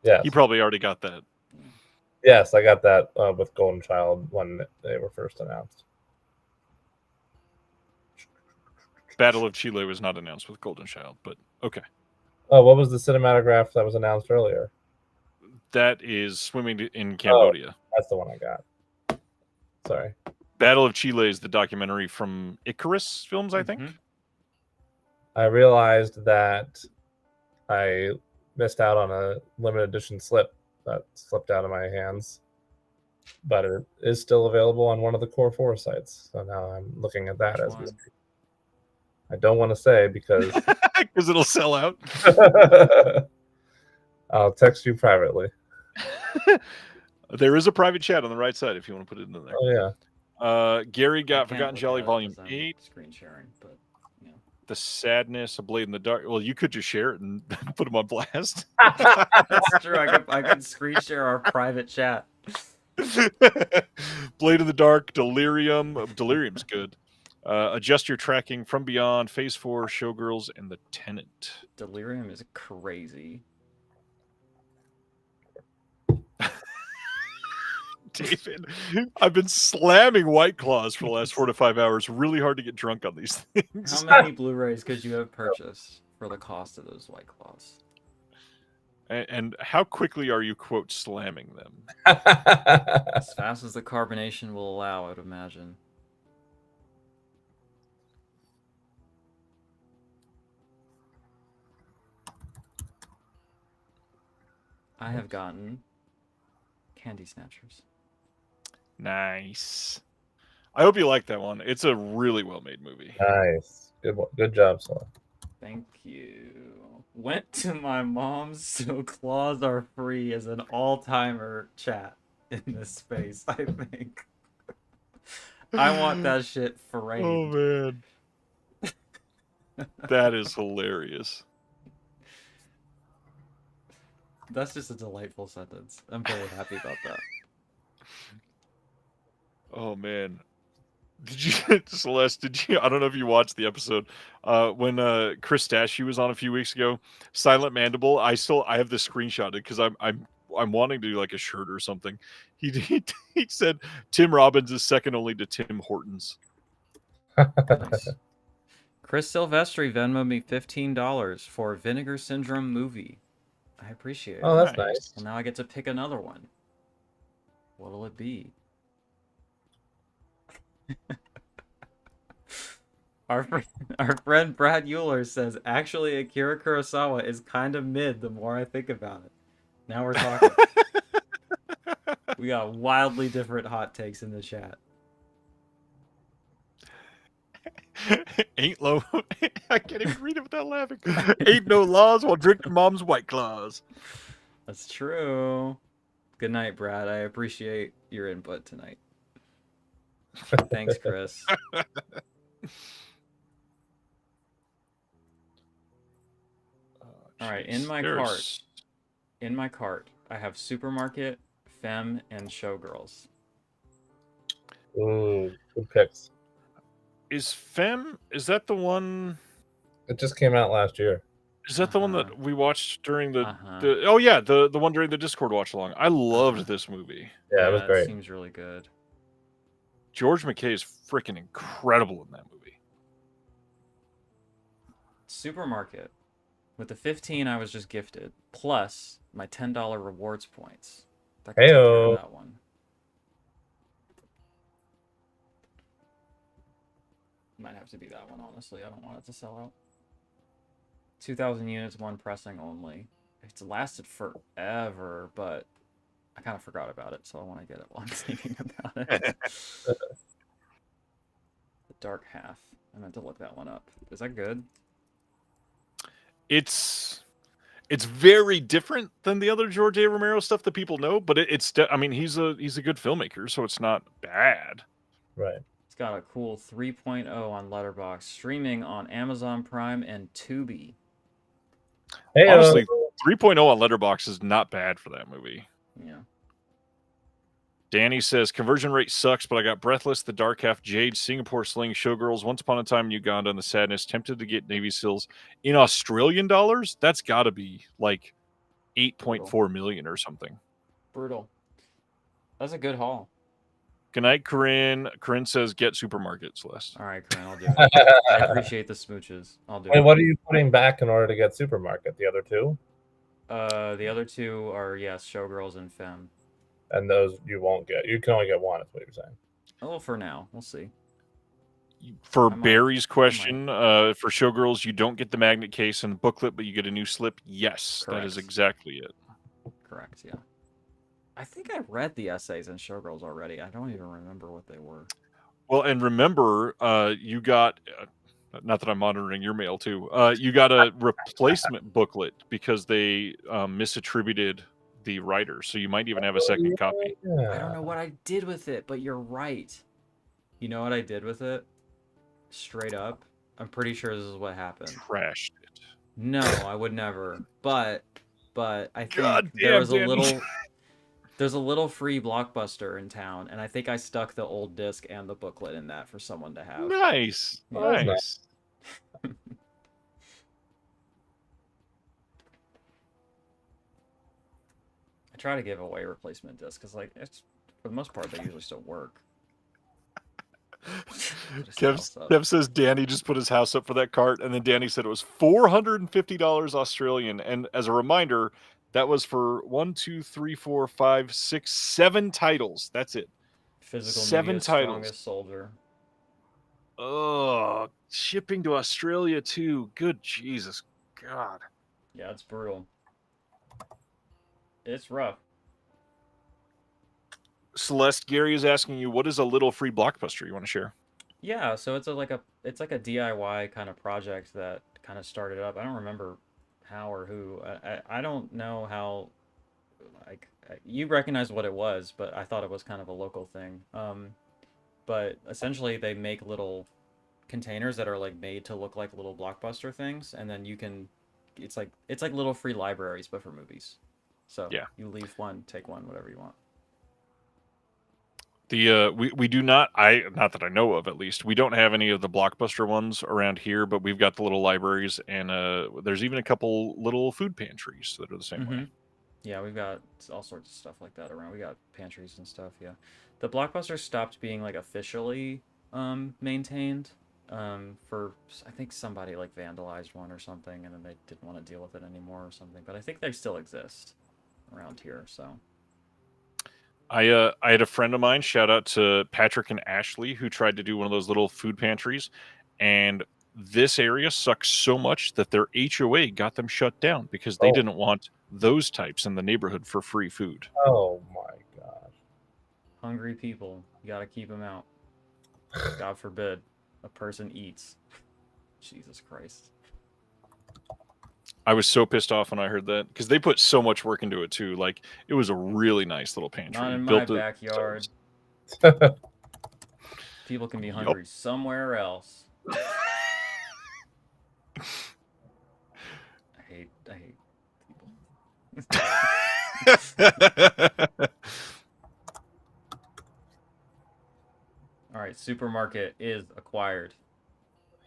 Yes. He probably already got that. Yes, I got that with Golden Child when they were first announced. Battle of Chile was not announced with Golden Child, but okay. Oh, what was the cinematograph that was announced earlier? That is Swimming in Cambodia. That's the one I got. Sorry. Battle of Chile is the documentary from Icarus Films, I think. Mhm. I realized that I missed out on a limited edition slip that slipped out of my hands, but it is still available on one of the Core 4 sites. So now I'm looking at that Which as we one? speak. I don't want to say because Because it'll sell out. I'll text you privately. There is a private chat on the right side if you want to put it in there. Oh yeah. Gary I got can't Forgotten look Jolly at it Volume 'cause I'm 8. Screen sharing, but yeah. The Sadness, A Blade in the Dark. Well, you could just share it and put them on blast. That's true. I could screen share our private chat. Blade in the Dark, Delirium. Delirium's good. Adjust Your Tracking, From Beyond, Phase 4, Showgirls, and The Tenant. Delirium is crazy. David, I've been slamming White Claws for the last 4 to 5 hours. Really hard to get drunk on these things. How many Blu-rays could you have purchased for the cost of those White Claws? And how quickly are you, quote, slamming them? As fast as the carbonation will allow, I would imagine. I have gotten Candy Snatchers. Nice. I hope you like that one. It's a really well-made movie. Nice. Good job, Saul. Thank you. Went to my mom's, so claws are free as an all-timer chat in this space, I think. I want that shit framed. Oh, man. That is hilarious. That's just a delightful sentence. I'm very happy about that. Oh, man. Did you, Celeste, I don't know if you watched the episode, when Chris Stashy was on a few weeks ago, Silent Mandible, I have this screenshotted because I'm wanting to do like a shirt or something. He said Tim Robbins is second only to Tim Hortons. Nice. Chris Silvestri Venmoed me $15 for Vinegar Syndrome movie. I appreciate it. Oh, that's nice. Well, now I get to pick another one. What'll it be? Our friend Brad Euler says, actually, Akira Kurosawa is kind of mid the more I think about it. Now we're talking. We got wildly different hot takes in the chat. Ain't low. I can't even read it without laughing. Ain't no laws while drinking mom's White Claws. That's true. Good night, Brad. I appreciate your input tonight. Thanks, Chris. All right, in my cart, I have Supermarket, Femme, and Showgirls. Ooh, good picks. Is Femme? Is that the one? It just came out last year. Is that the one that we watched during the? Uh-huh. Oh yeah, the one during the Discord watch along. I loved this movie. Yeah, it was great. It seems really good. George McKay is freaking incredible in that movie. Supermarket. With the 15 I was just gifted, plus my $10 rewards points. That can take care of that one. Might have to be that one, honestly. I don't want it to sell out. 2,000 units, one pressing only. It's lasted forever, but I kind of forgot about it, so I want to get it while I'm thinking about it. The Dark Half. I meant to look that one up. Is that good? It's very different than the other George A. Romero stuff that people know, but I mean, he's a good filmmaker, so it's not bad. Right. It's got a cool 3.0 on Letterboxd, streaming on Amazon Prime and Tubi. Hey, honestly, 3.0 on Letterboxd is not bad for that movie. Yeah. Danny says, conversion rate sucks, but I got Breathless, The Dark Half, Jade, Singapore Sling, Showgirls, Once Upon a Time in Uganda, and The Sadness. Tempted to get Navy SEALs in Australian dollars. That's got to be like 8.4 million or something. Brutal. That's a good haul. Good night, Corinne. Corinne says, get Supermarket, Celeste. All right, Corinne, I'll do it. I appreciate the smooches. I'll do it. What are you putting back in order to get Supermarket? The other two? The other two are, yes, Showgirls and Femme. And those you won't get. You can only get one, is what you're saying. Oh, for now. We'll see. For Barry's question, for Showgirls, you don't get the magnet case and the booklet, but you get a new slip. Yes, Correct. that is exactly it. Correct, yeah. I think I read the essays in Showgirls already. I don't even remember what they were. Well, and remember, you got, not that I'm monitoring your mail too, you got a replacement booklet because they misattributed the writer, so you might even have a second copy. I don't know what I did with it, but you're right. You know what I did with it? Straight up. I'm pretty sure this is what happened. Trashed it. No, I would never. But I think there's a little free Blockbuster in town, and I think I stuck the old disc and the booklet in that for someone to have. Nice. Yeah. Nice. I try to give away replacement discs because, like, it's for the most part they usually still work. Kev says Danny just put his house up for that cart, and then Danny said it was $450 Australian. And as a reminder, that was for 7 titles. That's it. Physical 7 titles. Strongest Soldier. Oh, shipping to Australia too. Good Jesus, God. Yeah, it's brutal. It's rough. Celeste, Gary is asking you, what is a little free Blockbuster you want to share? Yeah, so it's like a DIY kind of project that kind of started up. I don't remember how or who. I don't know how. Like, you recognize what it was, but I thought it was kind of a local thing. But essentially they make little containers that are like made to look like little Blockbuster things, and then you can. It's like little free libraries, but for movies. So yeah, you leave one, take one, whatever you want. We do not, not that I know of, at least, we don't have any of the Blockbuster ones around here, but we've got the little libraries, and there's even a couple little food pantries that are the same way. Yeah, we've got all sorts of stuff like that around. We got pantries and stuff. Yeah, the Blockbuster stopped being like officially maintained for, I think somebody like vandalized one or something, and then they didn't want to deal with it anymore or something. But I think they still exist around here. So I had a friend of mine, shout out to Patrick and Ashley, who tried to do one of those little food pantries, and this area sucks so much that their HOA got them shut down because they didn't want those types in the neighborhood for free food. Oh my gosh. Hungry people, you got to keep them out. God forbid. a person eats. Jesus Christ. I was so pissed off when I heard that because they put so much work into it too. Like it was a really nice little pantry. Not in my Built it backyard. People can be hungry somewhere else. I hate people. All right, supermarket is acquired.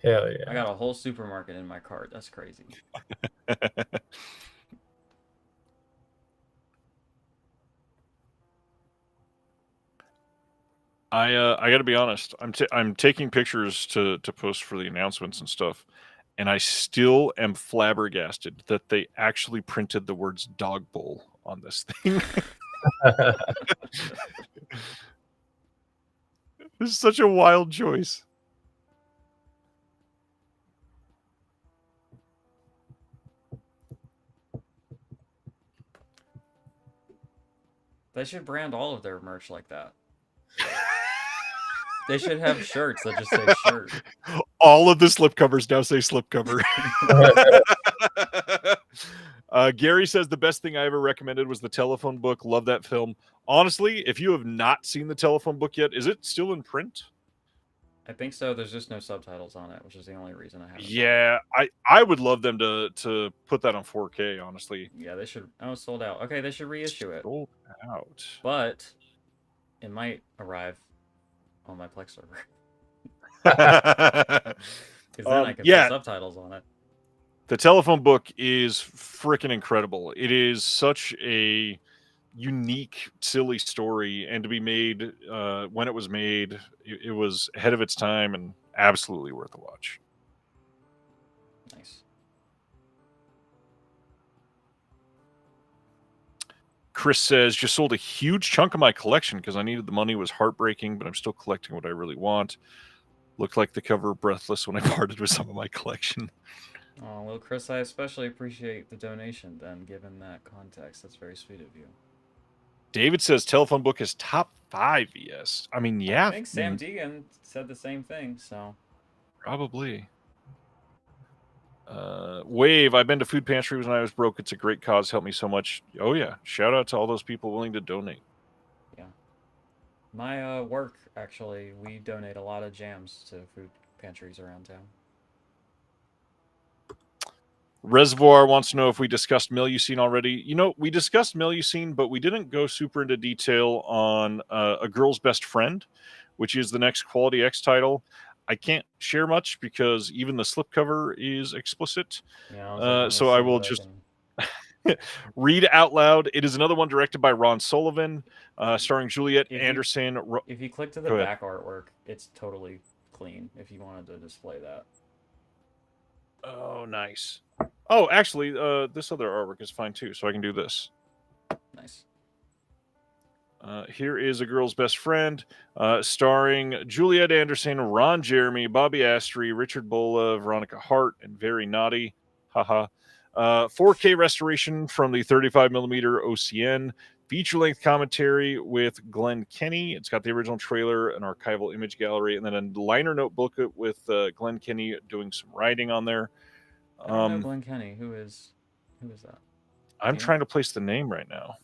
Hell yeah. I got a whole supermarket in my cart. That's crazy. I got to be honest. I'm taking pictures to post for the announcements and stuff, and I still am flabbergasted that they actually printed the words "dog bowl" on this thing. This is such a wild choice. They should brand all of their merch like that. They should have shirts that just say shirt. All of the slipcovers now say slipcover. Gary says the best thing I ever recommended was the Telephone Book. Love that film. Honestly, if you have not seen the Telephone Book yet, is it still in print? I think so. There's just no subtitles on it, which is the only reason I haven't. Yeah, I would love them to put that on 4K, honestly. Yeah, they should. Oh, it's sold out. Okay, they should reissue it. Sold out. But it might arrive on my Plex server. Because then I can put subtitles on it. The Telephone Book is freaking incredible. It is such a unique, silly story, and to be made when it was made, it was ahead of its time and absolutely worth a watch. Nice. Chris says, just sold a huge chunk of my collection because I needed the money. It was heartbreaking, but I'm still collecting what I really want. Looked like the cover of Breathless when I parted with some of my collection. Oh, well, Chris, I especially appreciate the donation then, given that context. That's very sweet of you. David says Telephone Book is top 5 ES. I mean, yeah. I think Sam Deegan said the same thing, so. Probably. Wave, I've been to food pantries when I was broke. It's a great cause. Helped me so much. Oh, yeah. Shout out to all those people willing to donate. Yeah. My work, actually, we donate a lot of jams to food pantries around town. Reservoir wants to know if we discussed Melusine already. You know, we discussed Melusine, but we didn't go super into detail on A Girl's Best Friend, which is the next Quality X title. I can't share much because even the slipcover is explicit. Yeah, so I will just read out loud. It is another one directed by Ron Sullivan, starring Juliet Anderson. If you click to the back artwork, it's totally clean if you wanted to display that. Oh, nice. Oh, actually, this other artwork is fine too, so I can do this. Nice. Here is A Girl's Best Friend, starring Juliet Anderson, Ron Jeremy, Bobby Astry, Richard Bola, Veronica Hart, and Very Naughty. Haha. 4K restoration from the 35mm OCN. Feature-length commentary with Glenn Kenny. It's got the original trailer, an archival image gallery, and then a liner note booklet with Glenn Kenny doing some writing on there. I don't know Glenn Kenny. Who is that? I'm trying to place the name right now.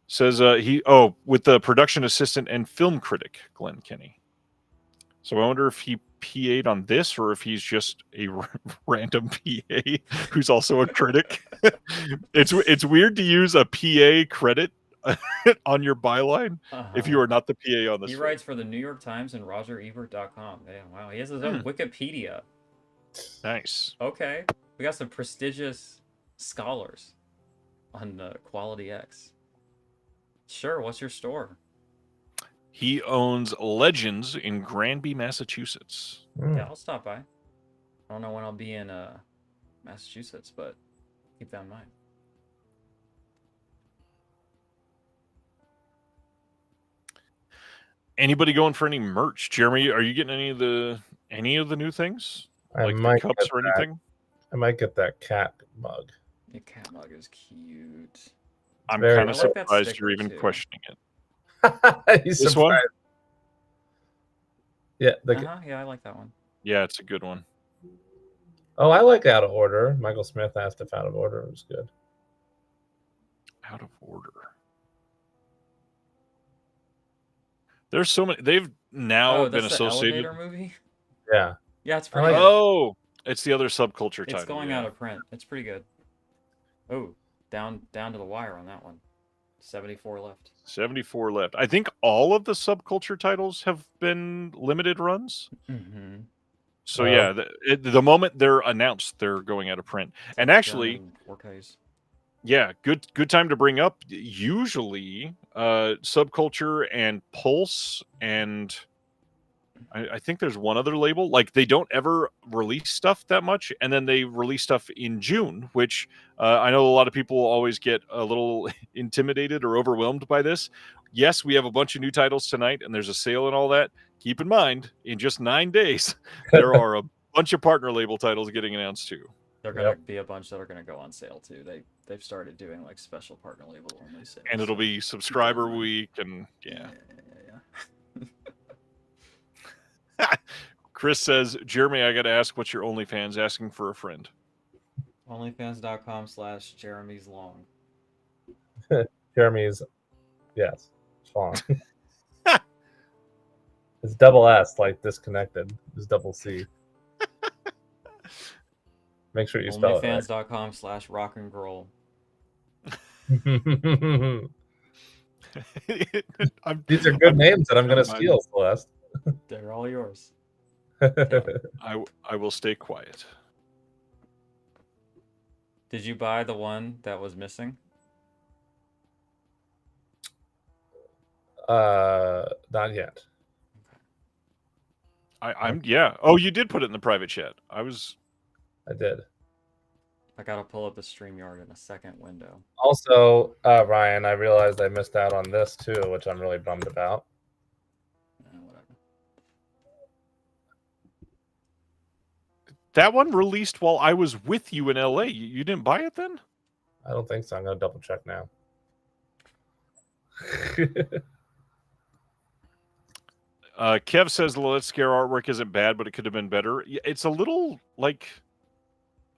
Says with the production assistant and film critic Glenn Kenny. So I wonder if he PA'd on this or if he's just a random PA who's also a critic. It's weird to use a PA credit on your byline if you are not the PA on this. He writes for the New York Times and RogerEbert.com. Damn, wow, he has his own Wikipedia. Nice. Okay, we got some prestigious scholars on Quality X. Sure, what's your store? He owns Legends in Granby, Massachusetts. Yeah, I'll stop by. I don't know when I'll be in Massachusetts, but keep that in mind. Anybody going for any merch? Jeremy, are you getting any of the new things? Like the cups or anything? I might get that cat mug. The cat mug is cute. I'm kind of surprised you're even questioning it. He's this surprised. Yeah. Yeah, I like that one. Yeah, it's a good one. Oh, I like Out of Order. Michael Smith asked if Out of Order was good. Out of Order. There's so many. They've now been that's the associated. elevator movie. Yeah. Yeah, it's I pretty like good. Oh, it's the other subculture title. It's going yeah. out of print. It's pretty good. Oh, down to the wire on that one. 74 left. 74 left. I think all of the subculture titles have been limited runs. Mm-hmm. So yeah, the moment they're announced, they're going out of print. And actually, 4Ks. yeah, good time to bring up. Usually, subculture and Pulse and I think there's one other label. Like they don't ever release stuff that much, and then they release stuff in June, which I know a lot of people always get a little intimidated or overwhelmed by this. Yes, we have a bunch of new titles tonight, and there's a sale and all that. Keep in mind, in just 9 days, there are a bunch of partner label titles getting announced too. They're gonna be a bunch that are gonna go on sale too. They've started doing like special partner label only sales. And it'll be subscriber week, and yeah. Chris says, Jeremy, I got to ask, what's your OnlyFans? Asking for a friend. OnlyFans.com/Jeremy's Long. Jeremy's, yes, long. It's double S, like disconnected. It's double C. Make sure you spell it right. OnlyFans.com/rockandroll. These are good names that I'm going to steal, Celeste. They're all yours. I will stay quiet. Did you buy the one that was missing? Not yet. I'm yeah. Oh, you did put it in the private chat. I did. I gotta pull up the StreamYard in a second window. Also, Ryan, I realized I missed out on this too, which I'm really bummed about. Whatever. That one released while I was with you in LA. You didn't buy it then? I don't think so. I'm gonna double check now. Kev says the Let's Scare artwork isn't bad, but it could have been better. It's a little like,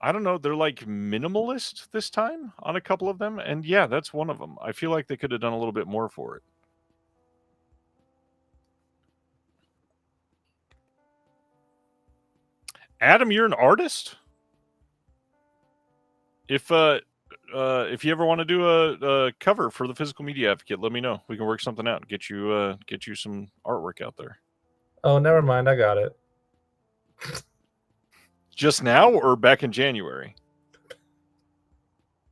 I don't know, they're like minimalist this time on a couple of them. And yeah, that's one of them. I feel like they could have done a little bit more for it. Adam, you're an artist? If you ever want to do a cover for the Physical Media Advocate, let me know. We can work something out. Get you some artwork out there. Oh, never mind. I got it. Just now or back in January?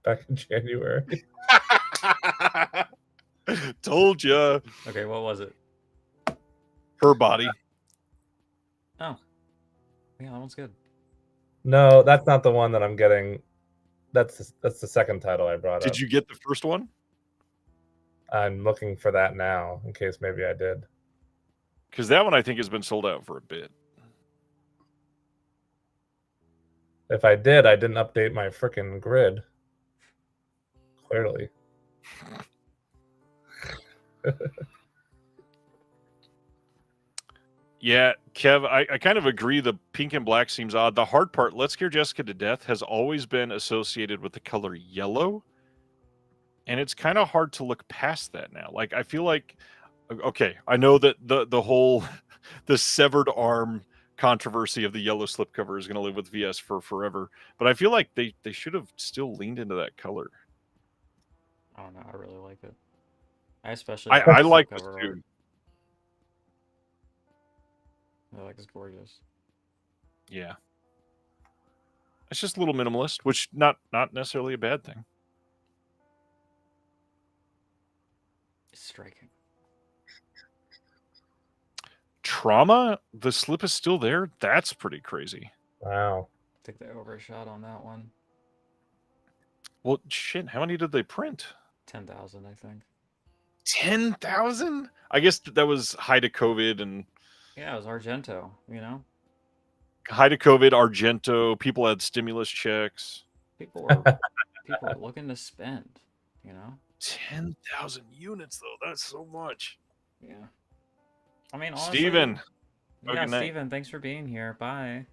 Back in January. Told ya. Okay, what was it? Her body. Oh. Yeah, that one's good. No, that's not the one that I'm getting. That's the second title I brought up. Did you get the first one? I'm looking for that now, in case maybe I did. Because that one I think has been sold out for a bit. If I did, I didn't update my freaking grid. Clearly. Yeah, Kev, I kind of agree. The pink and black seems odd. The hard part, Let's Scare Jessica to Death, has always been associated with the color yellow. And it's kind of hard to look past that now. Like, I feel like, okay, I know that the whole, the severed arm controversy of the yellow slipcover is going to live with VS for forever. But I feel like they should have still leaned into that color. I don't know. I really like it. I especially I like this slipcover too. art. I like it's gorgeous. Yeah. It's just a little minimalist, which not necessarily a bad thing. It's striking. Trauma, the slip is still there. That's pretty crazy. Wow. I think they overshot on that one. Well, shit, how many did they print? 10,000, I think. 10,000? I guess that was high to COVID and... Yeah, it was Argento, you know? High to COVID, Argento, people had stimulus checks. People were looking to spend, you know? 10,000 units, though. That's so much. Yeah. I mean, honestly, Steven. Have a Yeah, good night. Steven, thanks for being here. Bye.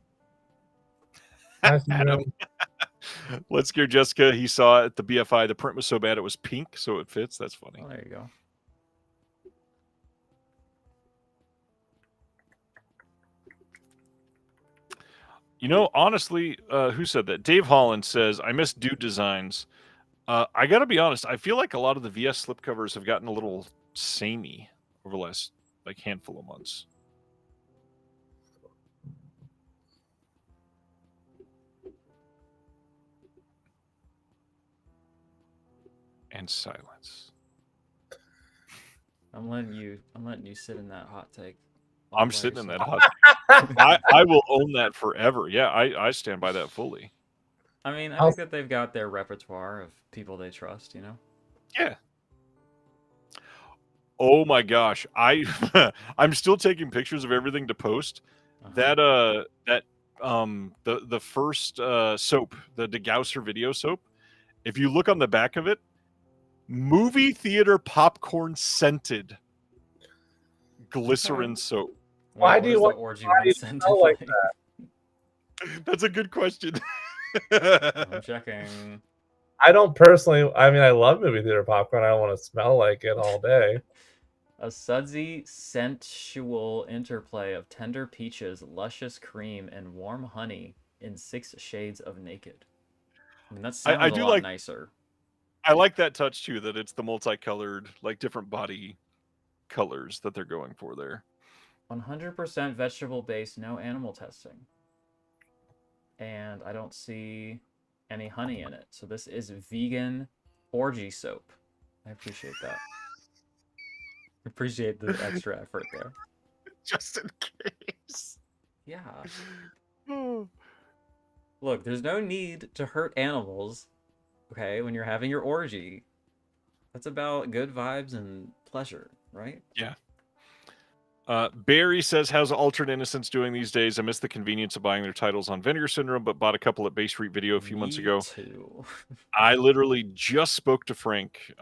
Nice to Adam. know. Let's Gear Jessica. He saw at the BFI. The print was so bad it was pink, so it fits. That's funny. Oh, there you go. You know, honestly, who said that? Dave Holland says, I miss dude designs. I got to be honest. I feel like a lot of the VS slipcovers have gotten a little samey over the last handful of months. And silence. I'm letting you sit in that hot take. all I'm by sitting in that yourself. hot. I will own that forever. Yeah, I stand by that fully. I mean, I I'll- think that they've got their repertoire of people they trust, you know? Yeah. Oh my gosh. I'm still taking pictures of everything to post. Uh-huh. The first soap, the Degausser video soap, if you look on the back of it, movie theater popcorn scented glycerin soap. Wait, Why what do you does want- the orgy why do one you scented smell like That's a good question. I'm checking. I don't personally. I mean, I love movie theater popcorn. I don't want to smell like it all day. A sudsy, sensual interplay of tender peaches, luscious cream, and warm honey in 6 shades of naked. I mean, that sounds I a do lot like- nicer. I like that touch too, that it's the multicolored, different body colors that they're going for there. 100% vegetable-based, no animal testing. And I don't see any honey in it. So this is vegan orgy soap. I appreciate that. Appreciate the extra effort there. Just in case. Yeah. Look, there's no need to hurt animals, okay, when you're having your orgy. That's about good vibes and pleasure, right? Yeah. Barry says, how's Altered Innocence doing these days? I miss the convenience of buying their titles on Vinegar Syndrome, but bought a couple at Bay Street Video a few months ago. Too. I literally just spoke to Frank.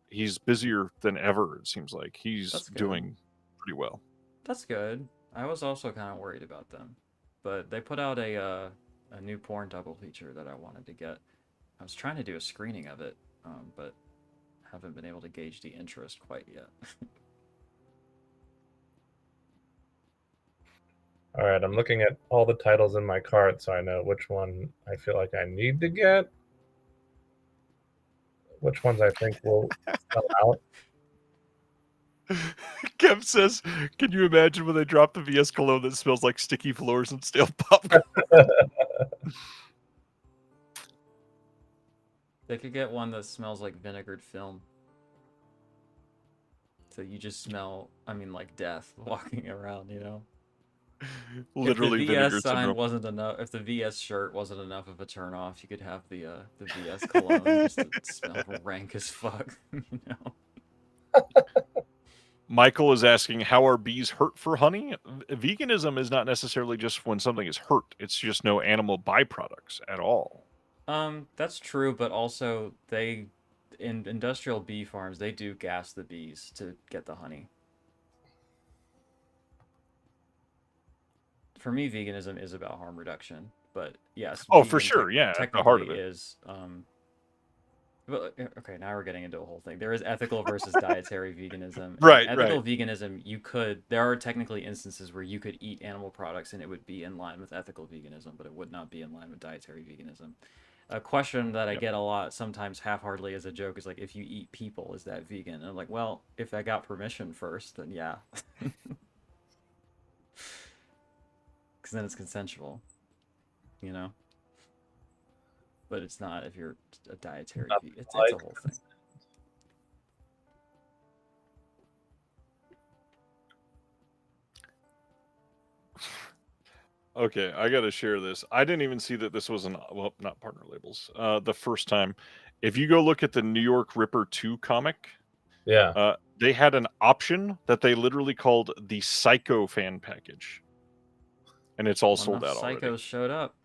He's busier than ever, it seems like. He's That's good. doing pretty well. That's good. I was also kind of worried about them, but they put out a new porn double feature that I wanted to get. I was trying to do a screening of it, but haven't been able to gauge the interest quite yet. All right, I'm looking at all the titles in my cart so I know which one I feel like I need to get. Which ones I think will sell out. Kev says, can you imagine when they drop the VS cologne that smells like sticky floors and stale popcorn? They could get one that smells like vinegared film. So you just smell, I mean, like death walking around, you know? Literally if the Vinegar VS sign Syndrome. wasn't enough, if the VS shirt wasn't enough of a turn off, you could have the VS cologne just to smell rank as fuck, you know? Michael is asking, how are bees hurt for honey? Veganism is not necessarily just when something is hurt. It's just no animal byproducts at all. That's true, but also in industrial bee farms, they do gas the bees to get the honey. For me, veganism is about harm reduction, but yes. Oh, for vegan sure, yeah, at the technically heart of it. is. But okay, now we're getting into a whole thing. There is ethical versus dietary veganism. Right, Ethical veganism, there are technically instances where you could eat animal products and it would be in line with ethical veganism, but it would not be in line with dietary veganism. A question that I get a lot, sometimes half-heartedly as a joke, is like, if you eat people, is that vegan? And I'm like, well, if I got permission first, then yeah. Because then it's consensual, you know? But it's not if you're a dietary vegan. It's a whole thing. Okay, I got to share this. I didn't even see that this was not partner labels. The first time. If you go look at the New York Ripper 2 comic, they had an option that they literally called the Psycho fan package. And it's all sold out already. Psychos showed up.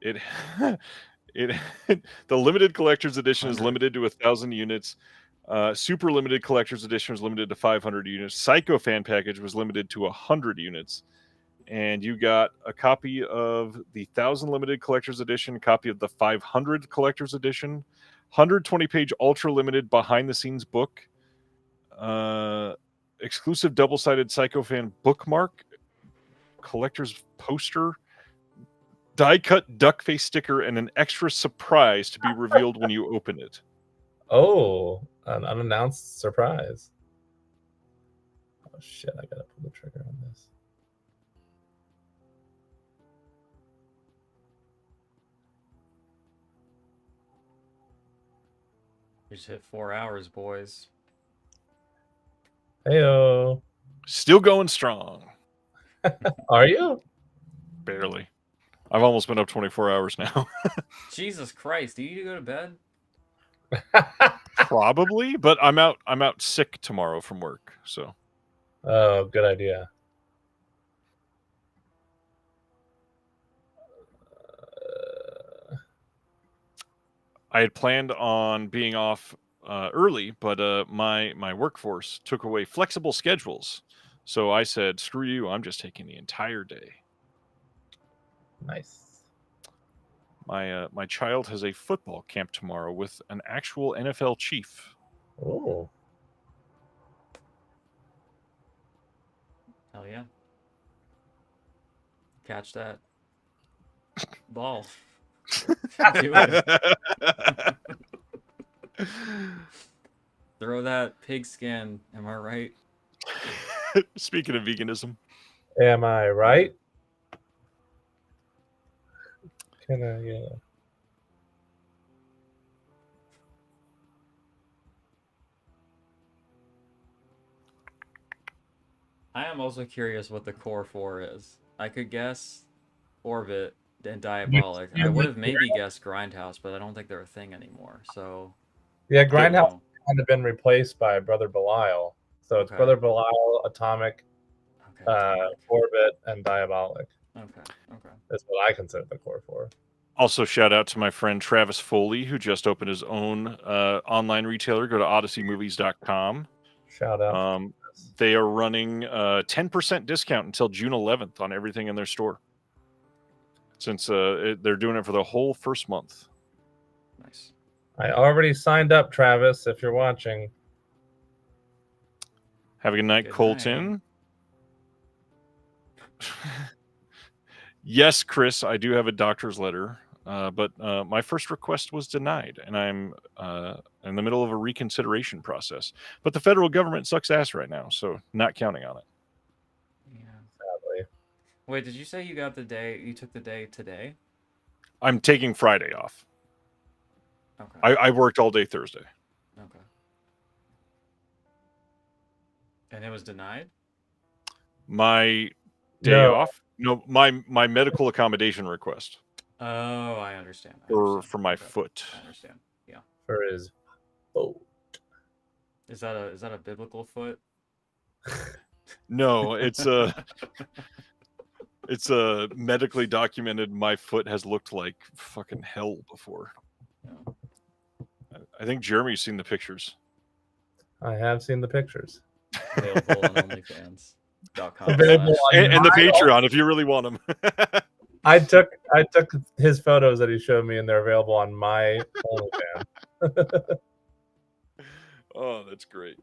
The limited collector's edition is limited to 1,000 units. Super limited collector's edition was limited to 500 units. Psycho fan package was limited to 100 units. And you got a copy of the 1000 limited collector's edition, a copy of the 500 collector's edition, 120-page ultra limited behind the scenes book, exclusive double-sided Psycho fan bookmark, collector's poster, die-cut duck face sticker, and an extra surprise to be revealed when you open it. Oh, an unannounced surprise. Oh shit, I gotta pull the trigger on this. We just hit 4 hours, boys. Heyo. Still going strong. Are you? Barely. I've almost been up 24 hours now. Jesus Christ, do you need to go to bed? Probably, but I'm out sick tomorrow from work, so. Oh, good idea. I had planned on being off early, but my workforce took away flexible schedules. So I said, screw you, I'm just taking the entire day. Nice. My child has a football camp tomorrow with an actual NFL chief. Oh. Hell yeah. Catch that ball. Do it. Throw that pigskin. Am I right? Speaking of veganism. Am I right? Can I, yeah. I am also curious what the core 4 is. I could guess Orbit and Diabolic. I would have maybe guessed Grindhouse, but I don't think they're a thing anymore. So Yeah, I don't Grindhouse know. kind of been replaced by Brother Belial. So it's Okay. Brother Belial, Atomic, Okay. Atomic. Orbit, and Diabolic. Okay. Okay. That's what I consider the core 4. Also, shout out to my friend Travis Foley, who just opened his own online retailer. Go to odysseymovies.com. Shout out. They are running a 10% discount until June 11th on everything in their store. Since they're doing it for the whole first month. Nice. I already signed up, Travis, if you're watching. Have a good night, Good Colton. Yes, Chris, I do have a doctor's letter, but my first request was denied, and I'm in the middle of a reconsideration process. But the federal government sucks ass right now, so not counting on it. Yeah. Sadly. Wait, did you say you got the day? You took the day today? I'm taking Friday off. Okay. I worked all day Thursday. Okay. And it was denied? My day off? No, my medical accommodation request. Oh, I understand. For my foot. I understand. Yeah. For his boat. Is that a biblical foot? No, it's a medically documented. My foot has looked like fucking hell before. Yeah. I think Jeremy's seen the pictures. I have seen the pictures. Available on OnlyFans.com. Available And the Patreon if you really want them. I took his photos that he showed me, and they're available on my OnlyFans. Oh, that's great.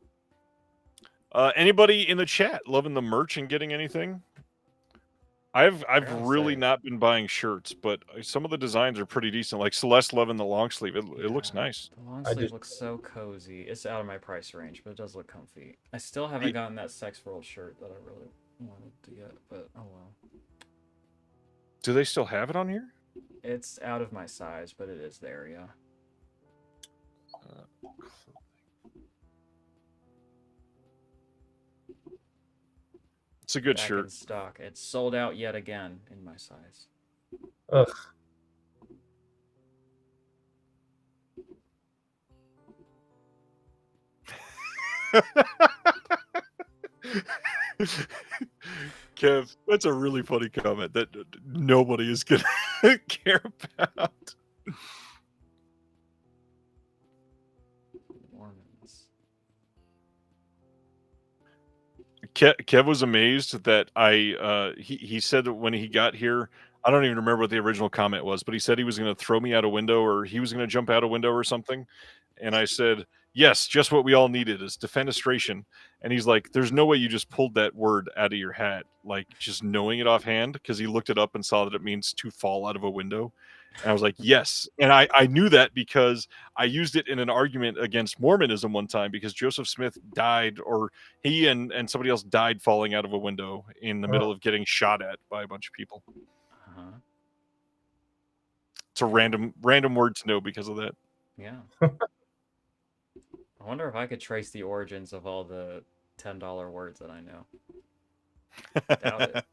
Anybody in the chat loving the merch and getting anything? I've really not been buying shirts, but some of the designs are pretty decent. Like Celeste loving the long sleeve. It looks nice. The long sleeve looks so cozy. It's out of my price range, but it does look comfy. I still haven't gotten that Sex World shirt that I really wanted to get, but oh well. Do they still have it on here? It's out of my size, but it is there, yeah. It's a good Back shirt. in stock. It's sold out yet again in my size. Ugh. Kev, that's a really funny comment that nobody is going to care about. Mormons. Kev was amazed that he said that when he got here, I don't even remember what the original comment was, but he said he was going to throw me out a window or he was going to jump out a window or something. And I said, yes, just what we all needed is defenestration. And he's like, there's no way you just pulled that word out of your hat, like just knowing it offhand, because he looked it up and saw that it means to fall out of a window. And I was like, yes. And I knew that because I used it in an argument against Mormonism one time because Joseph Smith died, or he and somebody else died falling out of a window in the middle of getting shot at by a bunch of people. Uh-huh. It's a random word to know because of that. Yeah. I wonder if I could trace the origins of all the $10 words that I know. Doubt it.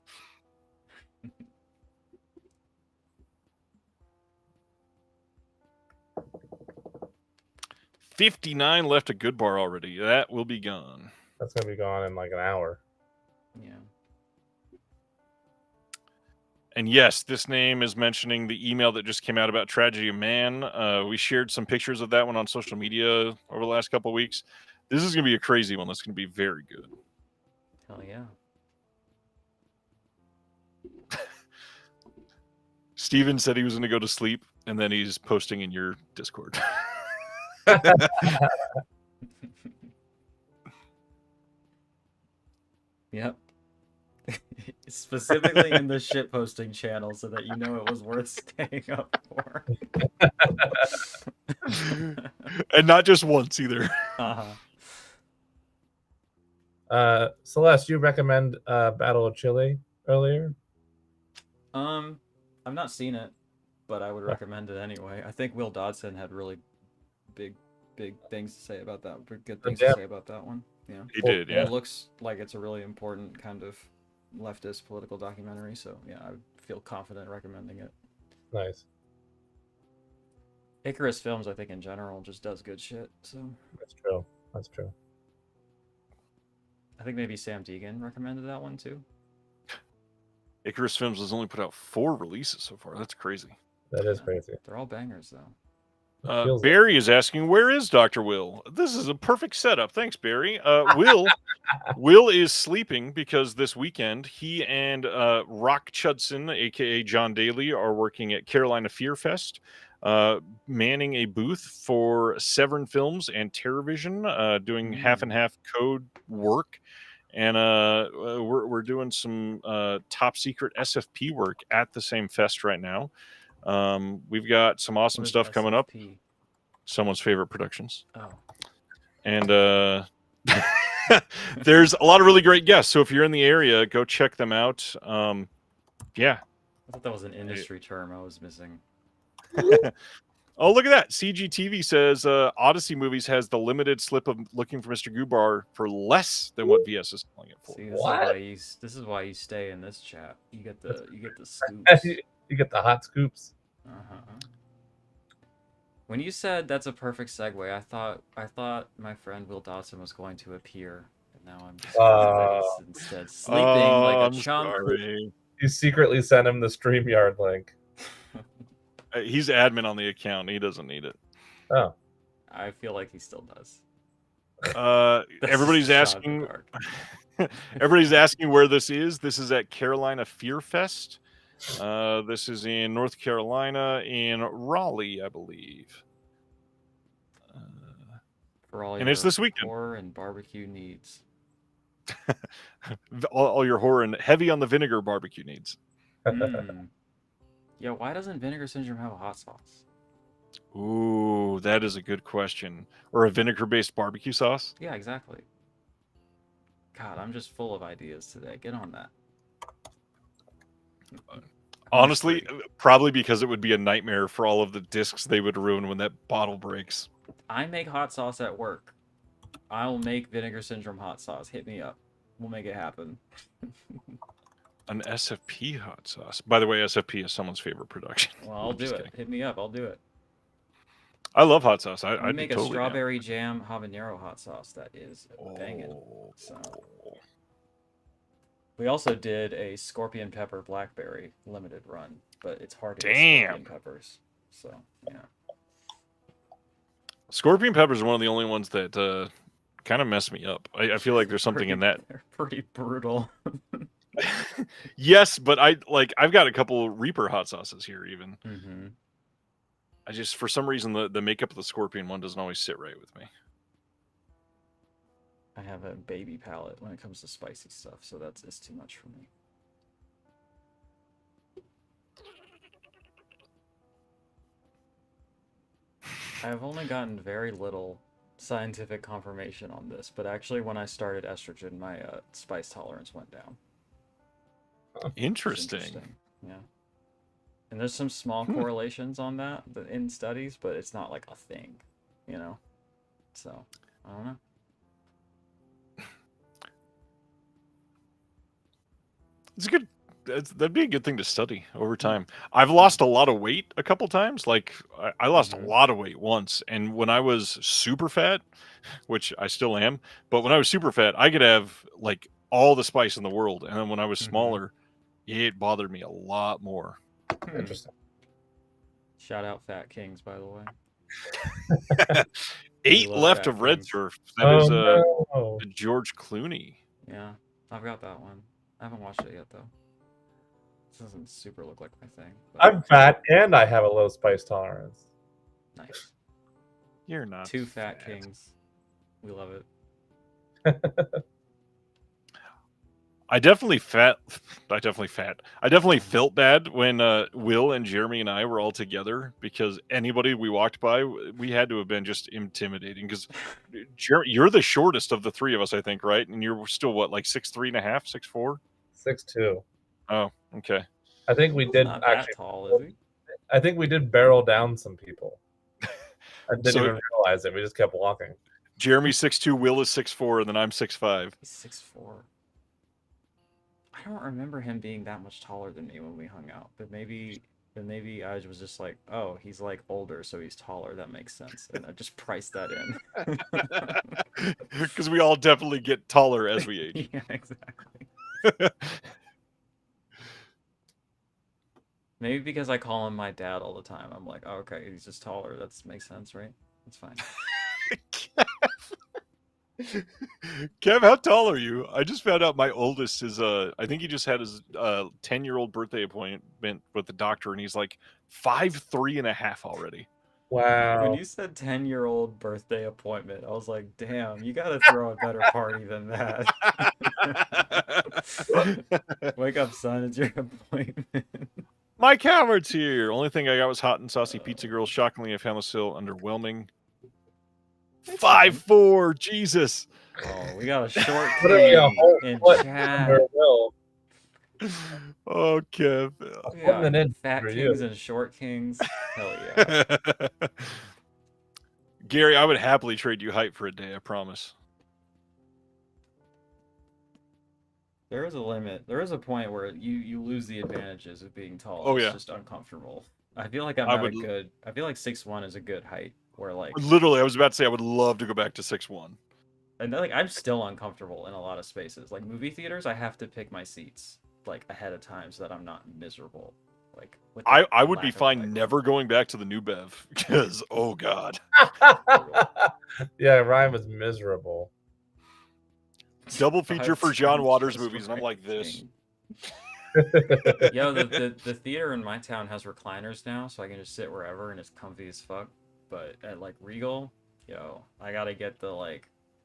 59 left a good bar already. That will be gone. That's gonna be gone in like an hour. Yeah. And yes, this name is mentioning the email that just came out about Tragedy of Man. We shared some pictures of that one on social media over the last couple of weeks. This is going to be a crazy one. That's going to be very good. Hell yeah. Steven said he was going to go to sleep, and then he's posting in your Discord. Yep. Specifically in the shitposting channel so that you know it was worth staying up for. And not just once either. Uh-huh. Celeste, you recommend Battle of Chile earlier? I've not seen it, but I would recommend it anyway. I think Will Dodson had really big things to say about that. Good things to say about that one. Yeah. He did, yeah. It looks like it's a really important kind of leftist political documentary, so yeah, I feel confident recommending it. Nice. Icarus Films, I think in general, just does good shit. So That's true. That's true. I think maybe Sam Deegan recommended that one too. Icarus Films has only put out 4 releases so far. That's crazy. That is crazy. They're all bangers though. Barry is asking, where is Dr. Will? This is a perfect setup. Thanks, Barry. Will is sleeping because this weekend he and Rock Chudson, a.k.a. John Daly, are working at Carolina Fear Fest, manning a booth for Severn Films and TerrorVision, doing half and half code work. And we're doing some top secret SFP work at the same fest right now. We've got some awesome stuff coming up. Someone's favorite productions. Oh. And there's a lot of really great guests. So if you're in the area, go check them out. Yeah. I thought that was an industry term I was missing. Oh, look at that. CGTV says Odyssey Movies has the limited slip of Looking for Mr. Goobar for less than what VS is selling it for. See, What? this is why you stay in this chat. You get the scoops. You get the hot scoops. Uh-huh. When you said that's a perfect segue, I thought my friend Will Dodson was going to appear, and now I'm just that he's instead sleeping like a chump. Sorry. You secretly sent him the StreamYard link. He's admin on the account. He doesn't need it. Oh. I feel like he still does. Everybody's asking. Everybody's asking where this is. This is at Carolina Fear Fest. This is in North Carolina, in Raleigh, I believe. For all and your it's this weekend. Horror and barbecue needs. all your horror and heavy on the vinegar barbecue needs. Yeah, why doesn't Vinegar Syndrome have a hot sauce? Ooh, that is a good question. Or a vinegar-based barbecue sauce? Yeah, exactly. God, I'm just full of ideas today. Get on that. Honestly, probably because it would be a nightmare for all of the discs they would ruin when that bottle breaks. I make hot sauce at work. I'll make Vinegar Syndrome hot sauce. Hit me up. We'll make it happen. An SFP hot sauce. By the way, SFP is someone's favorite production. Well, I'll do it. Kidding. Hit me up. I'll do it. I love hot sauce. I'd make totally a strawberry jam habanero hot sauce that is banging. So. We also did a scorpion pepper blackberry limited run, but it's hard to get scorpion peppers. So, yeah. Scorpion peppers are one of the only ones that kind of mess me up. I feel like there's something in that. They're pretty brutal. Yes, but I've got a couple Reaper hot sauces here even. Mm-hmm. I just, for some reason, the makeup of the scorpion one doesn't always sit right with me. I have a baby palate when it comes to spicy stuff, so it's too much for me. I've only gotten very little scientific confirmation on this, but actually when I started estrogen, my spice tolerance went down. Which is Interesting. Yeah. And there's some small correlations on that in studies, but it's not like a thing, you know? So, I don't know. It's a good. That'd be a good thing to study over time. I've lost a lot of weight a couple times. Like I lost a lot of weight once, and when I was super fat, which I still am, but when I was super fat, I could have like all the spice in the world, and then when I was smaller, it bothered me a lot more. Interesting. Shout out Fat Kings, by the way. 8 love left Fat of Red Kings. Surf. That is no. George Clooney. Yeah, I've got that one. I haven't watched it yet, though. This doesn't super look like my thing. But I'm fat and I have a low spice tolerance. nice. You're not 2 Fat Kings. We love it. I definitely felt bad when Will and Jeremy and I were all together, because anybody we walked by, we had to have been just intimidating. Because you're the shortest of the three of us, I think, right? And you're still what, like 6'3.5", 6'4"? 6'2". Oh, okay. I think we did Not actually. that tall, is he? I think we did barrel down some people. I didn't So- even realize it. We just kept walking. Jeremy's 6'2", Will is 6'4", and then I'm 6'5". He's 6'4". I don't remember him being that much taller than me when we hung out, but maybe I was just like, oh, he's like older, so he's taller. That makes sense, and I just priced that in. Because we all definitely get taller as we age. Yeah, exactly. Maybe because I call him my dad all the time. I'm like, oh, okay, he's just taller. That makes sense, right? That's fine. Kev, how tall are you? I just found out my oldest is I think he just had his 10-year-old birthday appointment with the doctor, and he's like 5'3.5" already. Wow. When you said 10-year-old birthday appointment, I was like, damn, you gotta throw a better party than that. Wake up, son, it's your appointment. My camera's here. Only thing I got was hot and saucy pizza girls. Shockingly, I found this still underwhelming. 5'4", Jesus. Oh, we got a short Literally a king whole in foot chat. under Will. Oh, Kev. Yeah, Putting it in fat for kings you. and short kings. Hell yeah. Gary, I would happily trade you height for a day, I promise. There is a limit. There is a point where you lose the advantages of being tall. Oh, It's yeah. just uncomfortable. I feel like I'm I not would- a good. I feel like 6'1" is a good height. Where like, Literally, I was about to say I would love to go back to 6'1". and like I'm still uncomfortable in a lot of spaces. Like movie theaters, I have to pick my seats like ahead of time so that I'm not miserable. Like with the I would be lack of fine leg never going back to the new Bev, because oh god, Yeah, Ryan was miserable. double feature for John times Waters just movies, and I'm like this. king. Yo, the theater in my town has recliners now, so I can just sit wherever and it's comfy as fuck. But at like Regal, yo, I gotta get the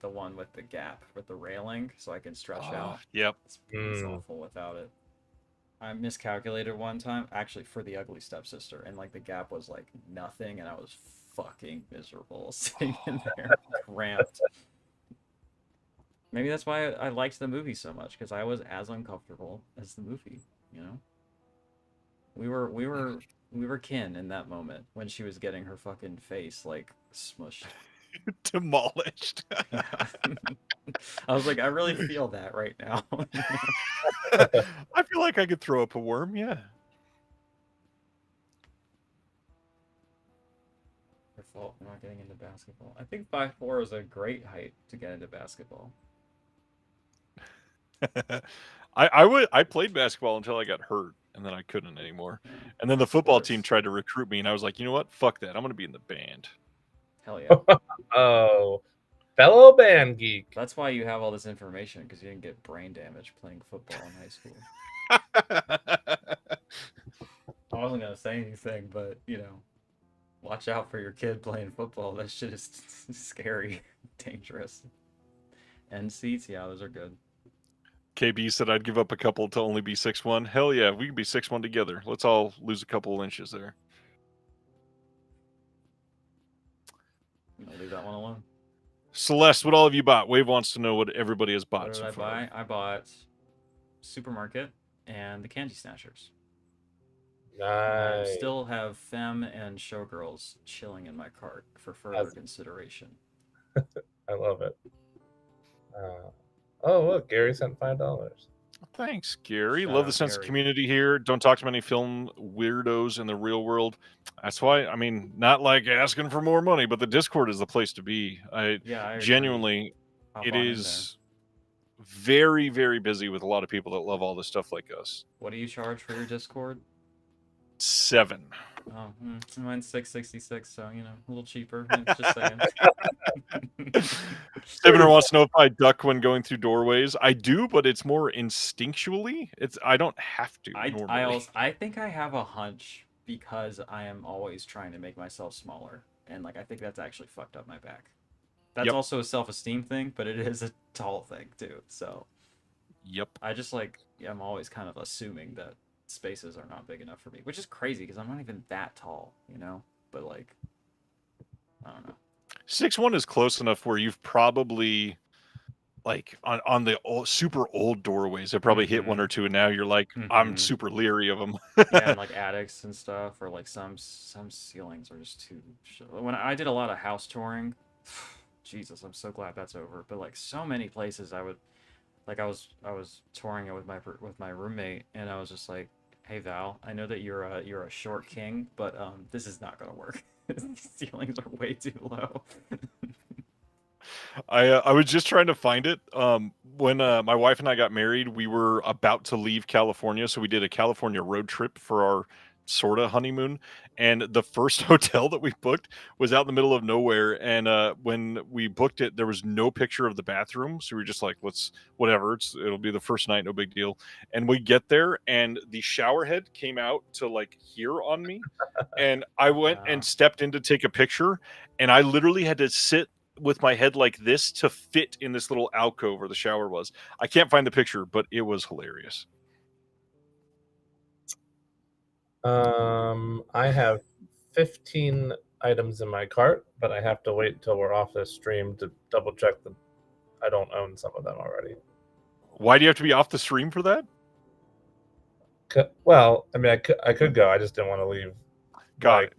one with the gap with the railing so I can stretch out. Yep. It's awful without it. I miscalculated one time, actually for the Ugly Stepsister, and like the gap was like nothing, and I was fucking miserable sitting in there, cramped. Maybe that's why I liked the movie so much, because I was as uncomfortable as the movie. You know, we were kin in that moment when she was getting her fucking face like smushed. Demolished. I was like, I really feel that right now. I feel like I could throw up a worm, yeah. Your fault for not getting into basketball. I think 5'4" is a great height to get into basketball. I played basketball until I got hurt, and then I couldn't anymore. And then the football team tried to recruit me, and I was like, you know what? Fuck that. I'm going to be in the band. Hell yeah. Oh, fellow band geek. That's why you have all this information, because you didn't get brain damage playing football in high school. I wasn't gonna say anything, but watch out for your kid playing football. That shit is scary, dangerous. End seats, yeah, those are good. KB said I'd give up a couple to only be 6'1". Hell yeah, we can be 6'1" together. Let's all lose a couple inches there. I'll leave that one alone. Celeste, what all have you bought? Wave wants to know what everybody has bought What did so I far. buy? I bought Supermarket and the Candy Snatchers. And I Nice. still have Femme and Showgirls chilling in my cart for further consideration. I love it. Oh, look, Gary sent $5. Thanks, Gary. Shout Love the out, sense of Gary. community here. Don't talk to many film weirdos in the real world. That's why, I mean, not like asking for more money, but the Discord is the place to be. I agree. genuinely, Hop it on in is very, very busy with a lot of people that love all this stuff like us. there. What do you charge for your Discord? 7. Oh, mine's $6.66, so a little cheaper. Just saying. Stevener wants to know if I duck when going through doorways. I do, but it's more instinctually. I don't have to. Normally. I think I have a hunch because I am always trying to make myself smaller, and I think that's actually fucked up my back. That's also a self-esteem thing, but it is a tall thing too. So, yep. I just I'm always kind of assuming that spaces are not big enough for me, which is crazy because I'm not even that tall, But I don't know. 6'1" is close enough where you've probably on the super old doorways, I probably hit one or two, and now you're like, I'm super leery of them. Yeah, and attics and stuff, or some ceilings are just too. When I did a lot of house touring, Jesus, I'm so glad that's over. But so many places, I would, I was touring it with my roommate, and I was just like, hey Val, I know that you're a short king, but this is not gonna work. These ceilings are way too low. I was just trying to find it. When my wife and I got married, we were about to leave California, so we did a California road trip for our sort of honeymoon. And the first hotel that we booked was out in the middle of nowhere. And when we booked it, there was no picture of the bathroom, so we were just like, whatever. It'll be the first night, no big deal. And we get there, and the shower head came out to here on me, and I went and stepped in to take a picture, and I literally had to sit with my head like this to fit in this little alcove where the shower was. I can't find the picture, but it was hilarious. I have 15 items in my cart, but I have to wait until we're off this stream to double check that I don't own some of them already. Why do you have to be off the stream for that? Well, I mean, I could go. I just didn't want to leave. Got it.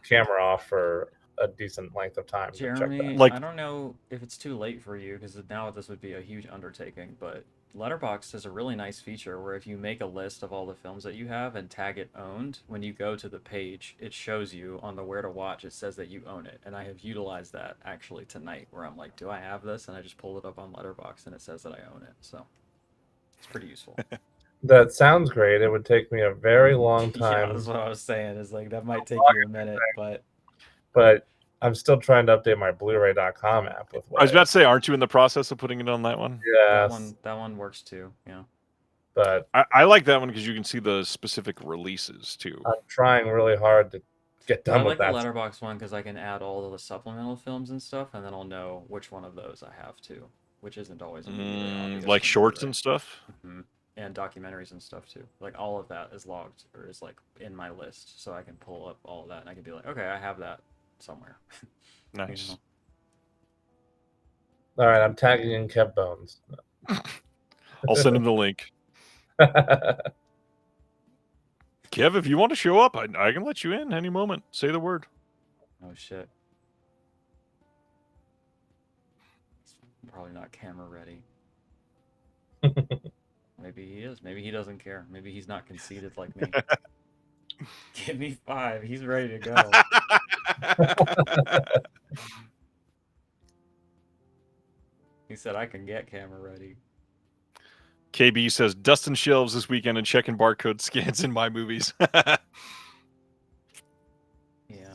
Camera off for a decent length of time. Jeremy, I don't know if it's too late for you because now this would be a huge undertaking, but Letterboxd has a really nice feature where if you make a list of all the films that you have and tag it owned, when you go to the page, it shows you on the where to watch, it says that you own it. And I have utilized that actually tonight where I'm like, do I have this? And I just pulled it up on Letterboxd and it says that I own it. So it's pretty useful. That sounds great. It would take me a very long time. Yeah, that's what I was saying. Is that might take you a minute, but I'm still trying to update my Blu-ray.com app with. I was about to say, aren't you in the process of putting it on that one? Yeah, that one works too. Yeah, but I like that one because you can see the specific releases too. I'm trying really hard to get done with that. I like the Letterboxd one because I can add all of the supplemental films and stuff, and then I'll know which one of those I have too, which isn't always like shorts and stuff. And documentaries and stuff too. All of that is logged or is in my list, so I can pull up all of that and I can be like, okay, I have that somewhere. Nice. All right, I'm tagging in Kev Bones. I'll send him the link. Kev, if you want to show up, I can let you in any moment. Say the word. Oh shit. Probably not camera ready. Maybe he is. Maybe he doesn't care. Maybe he's not conceited like me. Give me 5. He's ready to go. He said I can get camera ready. KB says, dusting shelves this weekend and checking barcode scans in my movies. Yeah.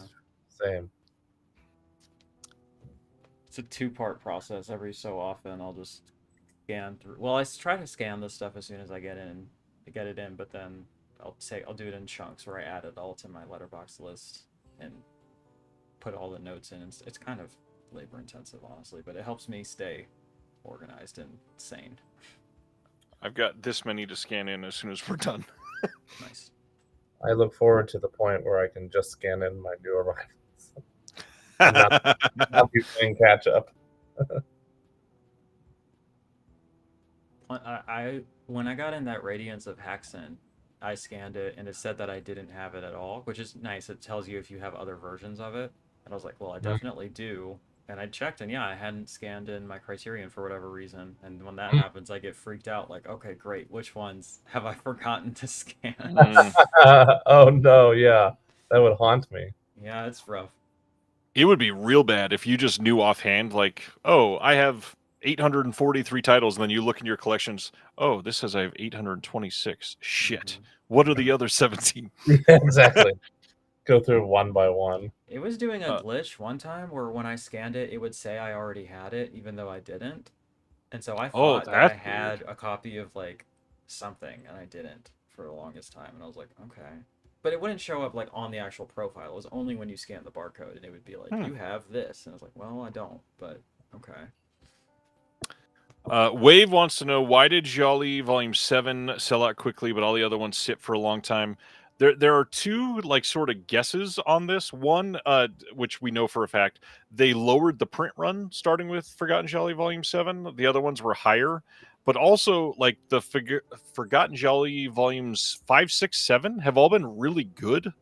It's a two-part process. Every so often, I'll just scan through. Well, I try to scan this stuff as soon as I get it in, but then I'll do it in chunks where I add it all to my letterbox list and put all the notes in. It's kind of labor intensive, honestly, but it helps me stay organized and sane. I've got this many to scan in as soon as we're done. Nice. I look forward to the point where I can just scan in my new arrivals. Not be playing catch up. When I got in that Radiance of Haxen, I scanned it and it said that I didn't have it at all, which is nice. It tells you if you have other versions of it. And I was like, well, I definitely do. And I checked, and yeah, I hadn't scanned in my Criterion for whatever reason. And when that happens, I get freaked out. Like, okay, great. Which ones have I forgotten to scan? Oh no, yeah, that would haunt me. Yeah, it's rough. It would be real bad if you just knew offhand, like, oh, I have 843 titles, and then you look in your collections. Oh, this says I have 826. Shit. What are the other 17? Yeah, exactly. Go through one by one. It was doing a glitch one time where when I scanned it, it would say I already had it, even though I didn't. And so I thought that I had a copy of like something, and I didn't for the longest time. And I was like, okay. But it wouldn't show up like on the actual profile. It was only when you scan the barcode, and it would be like, you have this. And I was like, well, I don't, but okay. Wave wants to know, why did Jolly Volume 7 sell out quickly, but all the other ones sit for a long time? There are two like sort of guesses on this. One, which we know for a fact, they lowered the print run starting with Forgotten Jolly Volume 7. The other ones were higher. But also, like the Forgotten Jolly Volumes 5, 6, 7 have all been really good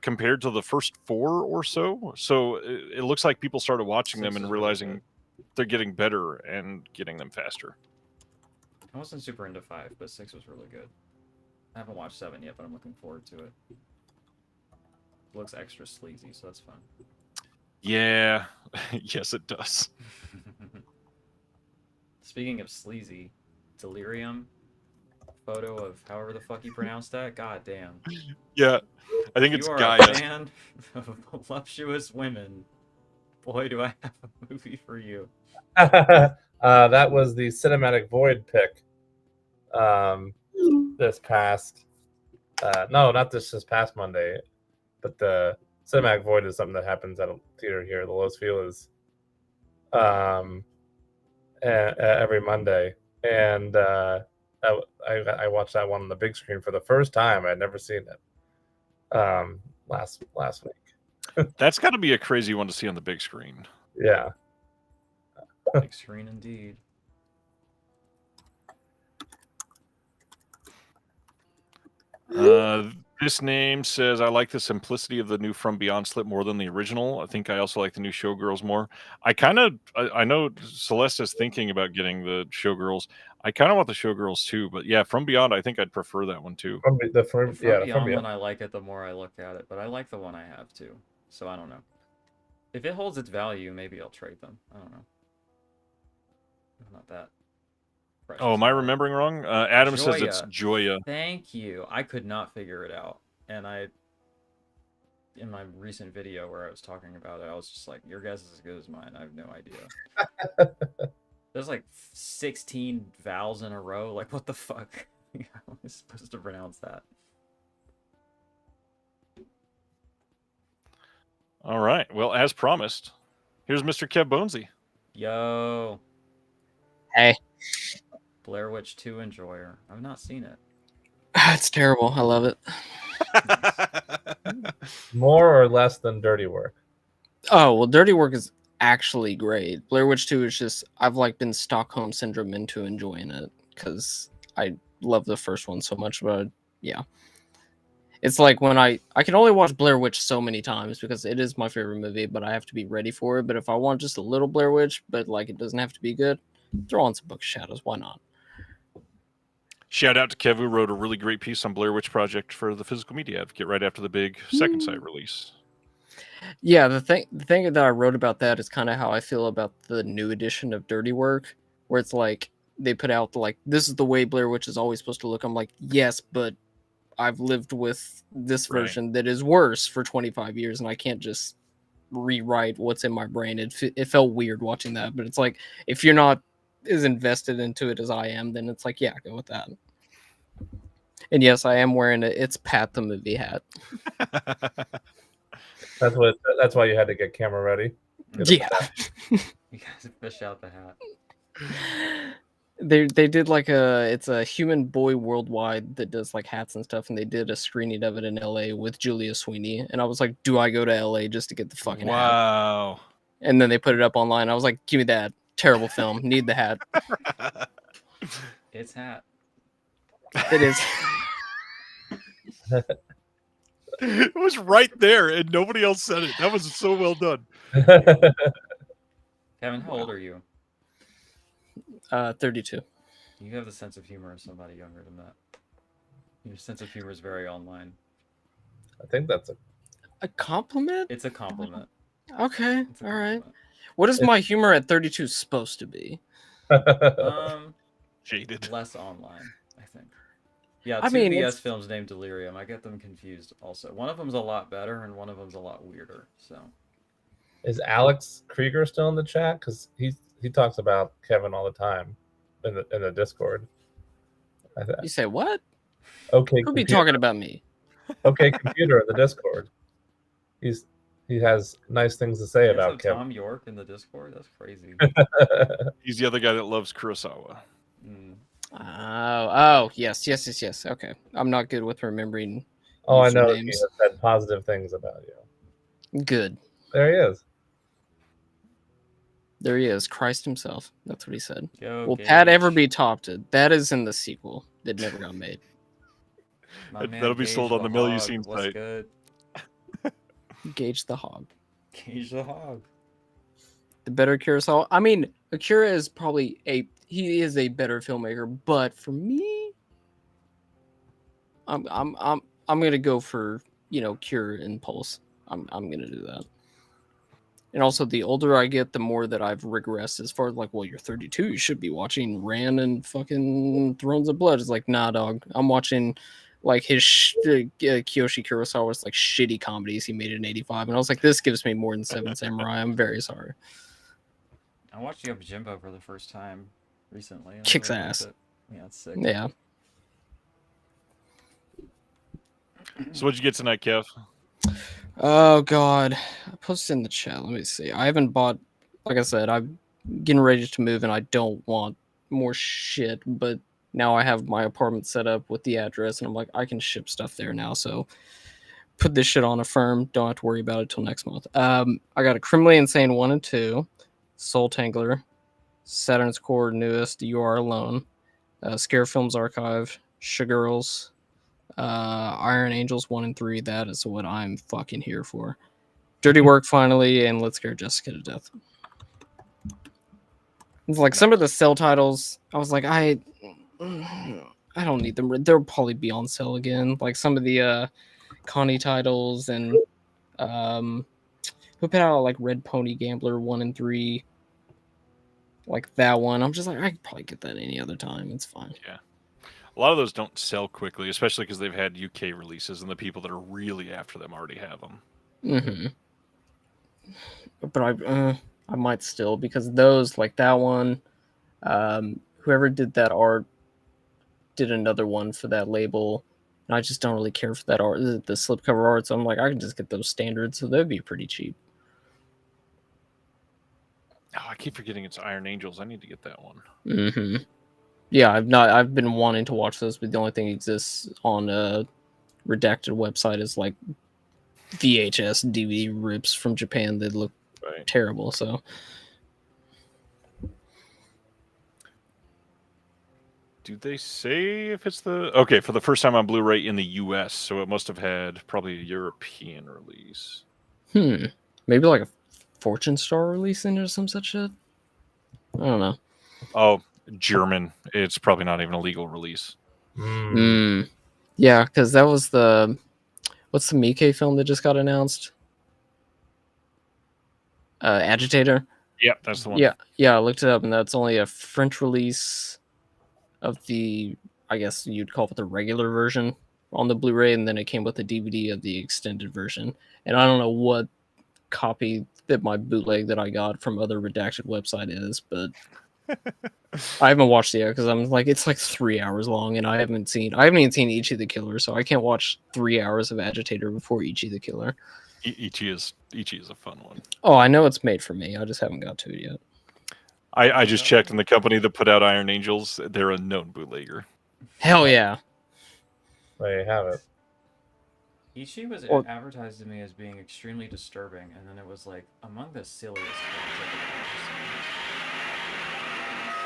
compared to the first 4 or so. So it looks like people started watching them and realizing they're getting better and getting them faster. I wasn't super into 5, but 6 was really good. I haven't watched 7 yet, but I'm looking forward to it. It looks extra sleazy, so that's fun. Yeah, yes, it does. Speaking of sleazy, Delirium photo of however the fuck you pronounce that. God damn. Yeah, I think it's you are Gaia. a fan of voluptuous women. Boy, do I have a movie for you. That was the Cinematic Void pick. This past, no, not this past Monday, but the Cinematic Void is something that happens at a theater here, the Los Feliz, every Monday, and I watched that one on the big screen for the first time. I'd never seen it last week. That's got to be a crazy one to see on the big screen. Yeah, big screen indeed. This name says, I like the simplicity of the new From Beyond slip more than the original. I think I also like the new Showgirls more. I know Celeste is thinking about getting the Showgirls. I kind of want the Showgirls too, but yeah, From Beyond, I think I'd prefer that one too. From Beyond one, I like it the more I look at it, but I like the one I have too. So I don't know. If it holds its value, maybe I'll trade them. I don't know. I'm not that. Oh, am I remembering wrong? Adam says it's Joya. Thank you. I could not figure it out. And in my recent video where I was talking about it, I was just like, your guess is as good as mine. I have no idea. There's like 16 vowels in a row. Like, what the fuck? How am I supposed to pronounce that? All right. Well, as promised, here's Mr. Kev Bonesy. Yo. Hey. Blair Witch 2 enjoyer. I've not seen it. It's terrible. I love it. More or less than Dirty Work? Oh, well, Dirty Work is actually great. Blair Witch 2 is just, I've like been Stockholm Syndrome into enjoying it because I love the first one so much, but yeah. It's like when I can only watch Blair Witch so many times because it is my favorite movie, but I have to be ready for it. But if I want just a little Blair Witch, but like it doesn't have to be good, throw on some Book of Shadows. Why not? Shout out to Kev, who wrote a really great piece on Blair Witch Project for the Physical Media Advocate right after the big second site release. Yeah, the thing that I wrote about that is kind of how I feel about the new edition of Dirty Work, where it's like they put out like, this is the way Blair Witch is always supposed to look. I'm like, yes, but I've lived with this version that is worse for 25 years, and I can't just rewrite what's in my brain. It felt weird watching that, but it's like if you're not as invested into it as I am, then it's like, yeah, go with that. And yes, I am wearing It's Pat the movie hat. That's why you had to get camera ready. Yeah. You guys fish out the hat. They did like it's a Human Boy Worldwide that does like hats and stuff, and they did a screening of it in LA with Julia Sweeney, and I was like, do I go to LA just to get the fucking hat? Wow. And then they put it up online. I was like, give me that. Terrible film. Need the hat. It's hat. It is. It was right there, and nobody else said it. That was so well done. Kevin, how old are you? 32. You have the sense of humor of somebody younger than that. Your sense of humor is very online. I think that's A compliment? It's a compliment. Okay. It's a All right. compliment. What is my humor at 32 supposed to be? Jaded. Less online, I think. Yeah, I two mean, BS it's... films named Delirium. I get them confused also. One of them's a lot better and one of them's a lot weirder. So Is Alex Krieger still in the chat? Because he talks about Kevin all the time in the Discord. You say what? Okay, Who be talking about me? Okay, computer in the Discord. He has nice things to say you about have Kevin. Tom York in the Discord? That's crazy. He's the other guy that loves Kurosawa. Mm. Oh, yes. Okay. I'm not good with remembering. Oh, I know he names. has said positive things about you. Good. There he is. There he is, Christ himself. That's what he said. Yo, Will Gage. Pat ever be topped? That is in the sequel that never got made. My man That'll be Gage sold on the Hog. Milucine What's site. good? Gage the Hog. Gage the Hog. The better Kurosawa. I mean, Akira is probably he is a better filmmaker, but for me, I'm gonna go for Cure Impulse. I'm gonna do that. And also, the older I get, the more that I've regressed as far as like, well, you're 32, you should be watching Ran and fucking Thrones of Blood. It's like, nah, dog. I'm watching like his Kiyoshi Kurosawa's like shitty comedies he made in '85, and I was like, this gives me more than Seven Samurai. I'm very sorry. I watched Yojimbo for the first time recently. I Kicks really liked ass. it. Yeah, it's sick. Yeah. So what'd you get tonight, Kev? Oh god, I posted in the chat. Let me see. I haven't bought. Like I said, I'm getting ready to move, and I don't want more shit. But now I have my apartment set up with the address, and I'm like, I can ship stuff there now. So put this shit on Affirm. Don't have to worry about it till next month. I got a Criminally Insane 1 and 2, Soul Tangler, Saturn's Core newest, You Are Alone, Scare Films Archive, Sugarls. Iron Angels 1 and 3. That is what I'm fucking here for. Dirty Work finally, and Let's Scare Jessica to Death. It's like some of the sale titles, I was like, I don't need them. They'll probably be on sale again. Like some of the Connie titles and who put out like Red Pony Gambler 1 and 3. Like that one. I'm just like, I could probably get that any other time. It's fine. Yeah. A lot of those don't sell quickly, especially because they've had UK releases, and the people that are really after them already have them. Mm-hmm. But I might still, because those, like that one, whoever did that art did another one for that label, and I just don't really care for that art, the slipcover art. So I'm like, I can just get those standards, so they'd be pretty cheap. Oh, I keep forgetting it's Iron Angels. I need to get that one. Mm-hmm. Yeah, I've been wanting to watch those, but the only thing that exists on a redacted website is like VHS DVD rips from Japan that look terrible. So do they say if it's for the first time on Blu-ray in the US, so it must have had probably a European release. Maybe like a Fortune Star release in it or some such shit. I don't know. Oh, German. It's probably not even a legal release. Yeah, because that was what's the Miike film that just got announced? Agitator. Yeah, that's the one. Yeah, I looked it up, and that's only a French release of the, I guess you'd call it the regular version on the Blu-ray, and then it came with the DVD of the extended version. And I don't know what copy that my bootleg that I got from other redacted website is, but I haven't watched it yet because I'm like, it's like 3 hours long, and I haven't even seen Ichi the Killer, so I can't watch 3 hours of Agitator before Ichi the Killer. Ichi is a fun one. Oh, I know it's made for me. I just haven't got to it yet. I just checked, and the company that put out Iron Angels, they're a known bootlegger. Hell yeah. There you have it. Ichi was Or- advertised to me as being extremely disturbing, and then it was like among the silliest things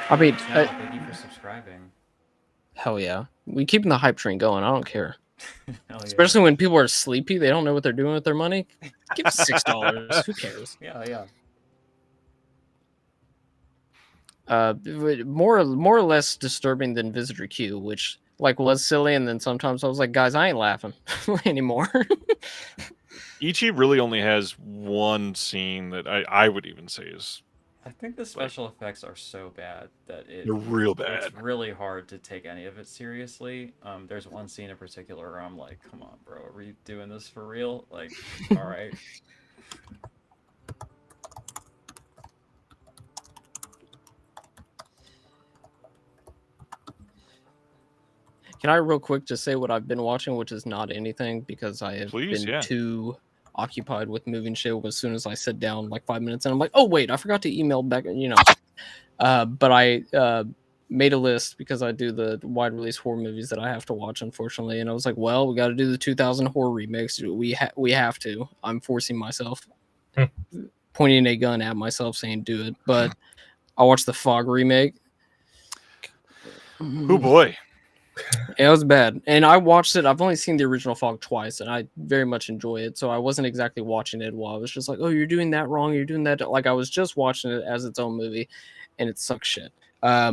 I mean, I've ever seen. Thank you for subscribing. hell yeah. We keeping the hype train going. I don't care. Hell yeah. Especially when people are sleepy, they don't know what they're doing with their money. Give us $6. Who cares? Yeah. More or less disturbing than Visitor Q, which like was silly, and then sometimes I was like, guys, I ain't laughing anymore. Ichi really only has one scene that I would even say is I think the special effects are so bad that they're real bad. it's really hard to take any of it seriously. There's one scene in particular where I'm like, come on, bro, are we doing this for real? Like, all right. Can I real quick just say what I've been watching, which is not anything because I have been too occupied with moving shit as soon as I sit down like 5 minutes and I'm like, oh wait, I forgot to email back, but I made a list because I do the wide release horror movies that I have to watch, unfortunately, and I was like, well, we got to do the 2000 horror remakes. We have to. I'm forcing myself, pointing a gun at myself saying do it, but I watched the Fog remake. Oh boy. It was bad, and I watched it. I've only seen the original Fog twice, and I very much enjoy it. So I wasn't exactly watching it while I was just like, "Oh, you're doing that wrong. You're doing that." Like I was just watching it as its own movie, and it sucks shit. I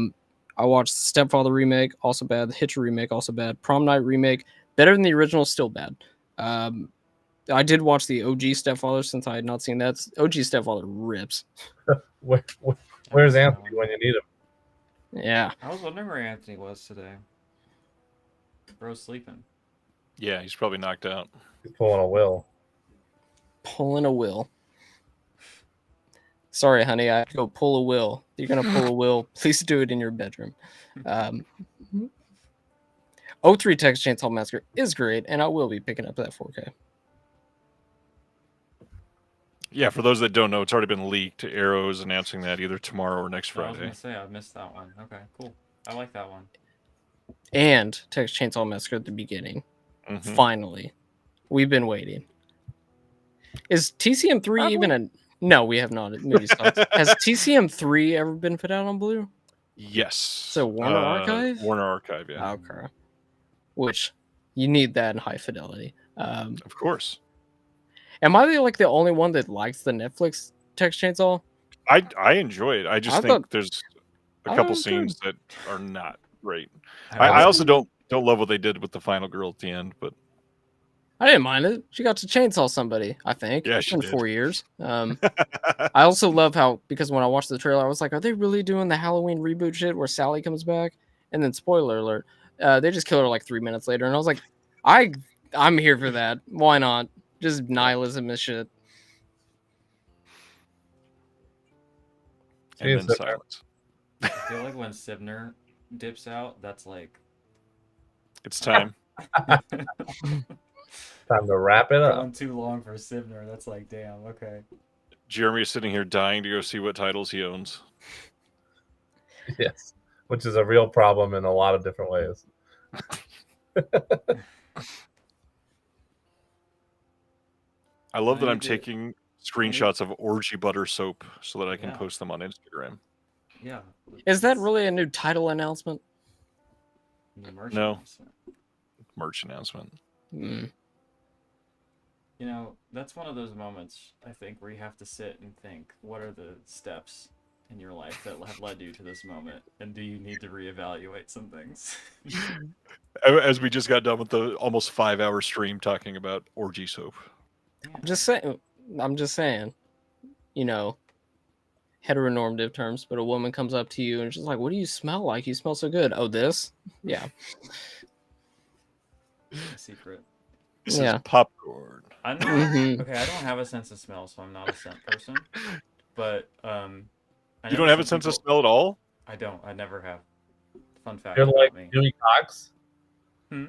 watched the Stepfather remake, also bad. The Hitcher remake, also bad. Prom Night remake, better than the original, still bad. I did watch the OG Stepfather since I had not seen that. OG Stepfather rips. Where's Anthony when you need him? Yeah, I was wondering where Anthony was today. Bro's sleeping. Yeah, he's probably knocked out. He's pulling a will. Pulling a will. Sorry, honey, I have to go pull a will. You're gonna pull a will. Please do it in your bedroom. 03 Texas Chainsaw Massacre is great, and I will be picking up that 4K. Yeah, for those that don't know, it's already been leaked. Arrow is announcing that either tomorrow or next Friday. I was gonna say I missed that one. Okay, cool. I like that one. And Texas Chainsaw Massacre at the beginning. Mm-hmm. Finally. We've been waiting. Is TCM3 even a... No, we have not. Movie sucks. Has TCM3 ever been put out on Blue? Yes. So Warner Archive? Warner Archive, yeah. Okay. Which, you need that in high fidelity. Of course. Am I like the only one that likes the Netflix Texas Chainsaw? I enjoy it. I just think there's a couple scenes that are not great. I also don't love what they did with the final girl at the end, but I didn't mind it. She got to chainsaw somebody, I think. Yeah, It's she been did. 4 years. I also love how, because when I watched the trailer, I was like, are they really doing the Halloween reboot shit where Sally comes back? And then, spoiler alert, they just killed her like 3 minutes later. And I was like, I'm here for that. Why not? Just nihilism and shit. and then Jeez, silence. I feel like when Sibner dips out, that's like It's time. Time to wrap it up. going too long for Sibner. That's like, damn, okay. Jeremy is sitting here dying to go see what titles he owns. Yes, which is a real problem in a lot of different ways. I love I that need I'm to- taking screenshots of orgy butter soap so that I can Yeah. post them on Instagram. Yeah. Is that really a new title announcement? the merch No. announcement? Merch announcement. Mm. You know, that's one of those moments, I think, where you have to sit and think, what are the steps in your life that have led you to this moment? And do you need to reevaluate some things? As we just got done with the almost 5-hour stream talking about orgy soap. I'm just saying, you know, heteronormative terms, but a woman comes up to you and she's like, what do you smell like? You smell so good. Oh, this? Yeah. A secret. This Yeah. is popcorn. I'm not Mhm. okay. I don't have a sense of smell, so I'm not a scent person. But I You know don't that have a some sense of people. smell at all? I don't. I never have. Fun fact You're like about me. Dewey Cox. Hmm.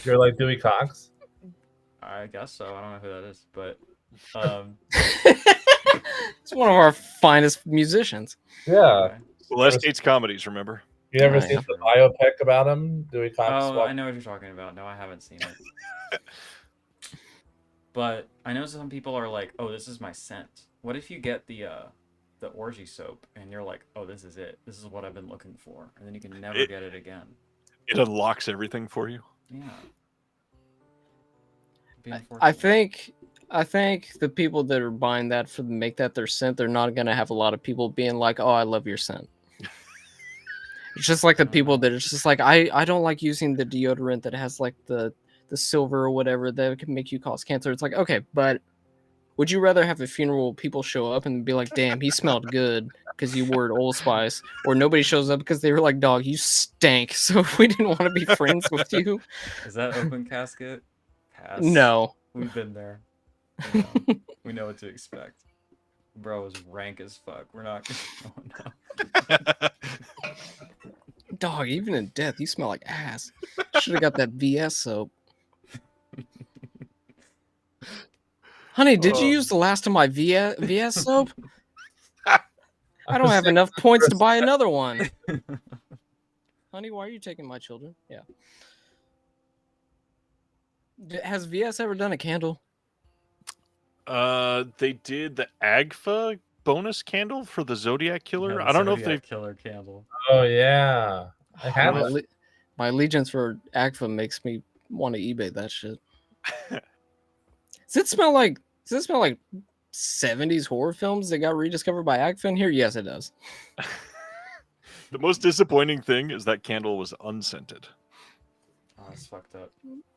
You're like Dewey Cox. I guess so. I don't know who that is, but um. It's one of our finest musicians. Yeah. Okay. Celeste hates comedies, remember? You ever Oh, seen yeah. the biopic about him? Dewey Cox. Oh, I know what you're talking about. No, I haven't seen it. But I know some people are like, "Oh, this is my scent." What if you get the orgy soap and you're like, "Oh, this is it. This is what I've been looking for," and then you can never get it again. It unlocks everything for you. Yeah. It'd be I unfortunate. think the people that are buying that for make that their scent, they're not gonna have a lot of people being like, "Oh, I love your scent." It's just like the people that it's just like, I don't like using the deodorant that has like the silver or whatever that can make you cause cancer. It's like, okay, but would you rather have a funeral people show up and be like, damn, he smelled good because you wore Old Spice, or nobody shows up because they were like, dog, you stank, so we didn't want to be friends with you? Is that open casket? Pass. No. We've been there. We know what to expect. Bro is rank as fuck. We're not going up. Dog, even in death, you smell like ass. Should have got that VS soap. Honey, did you use the last of my VS soap? I don't have enough points to buy another one. Honey, why are you taking my children? Yeah. Has VS ever done a candle? They did the Agfa bonus candle for the Zodiac Killer. Yeah, I don't know if Zodiac they've. killer candle. Oh yeah, I had my, that. my allegiance for Agfa makes me want to eBay that shit. Does it smell like 70s horror films that got rediscovered by Agfa in here? Yes, it does. The most disappointing thing is that candle was unscented. Oh, that's fucked up.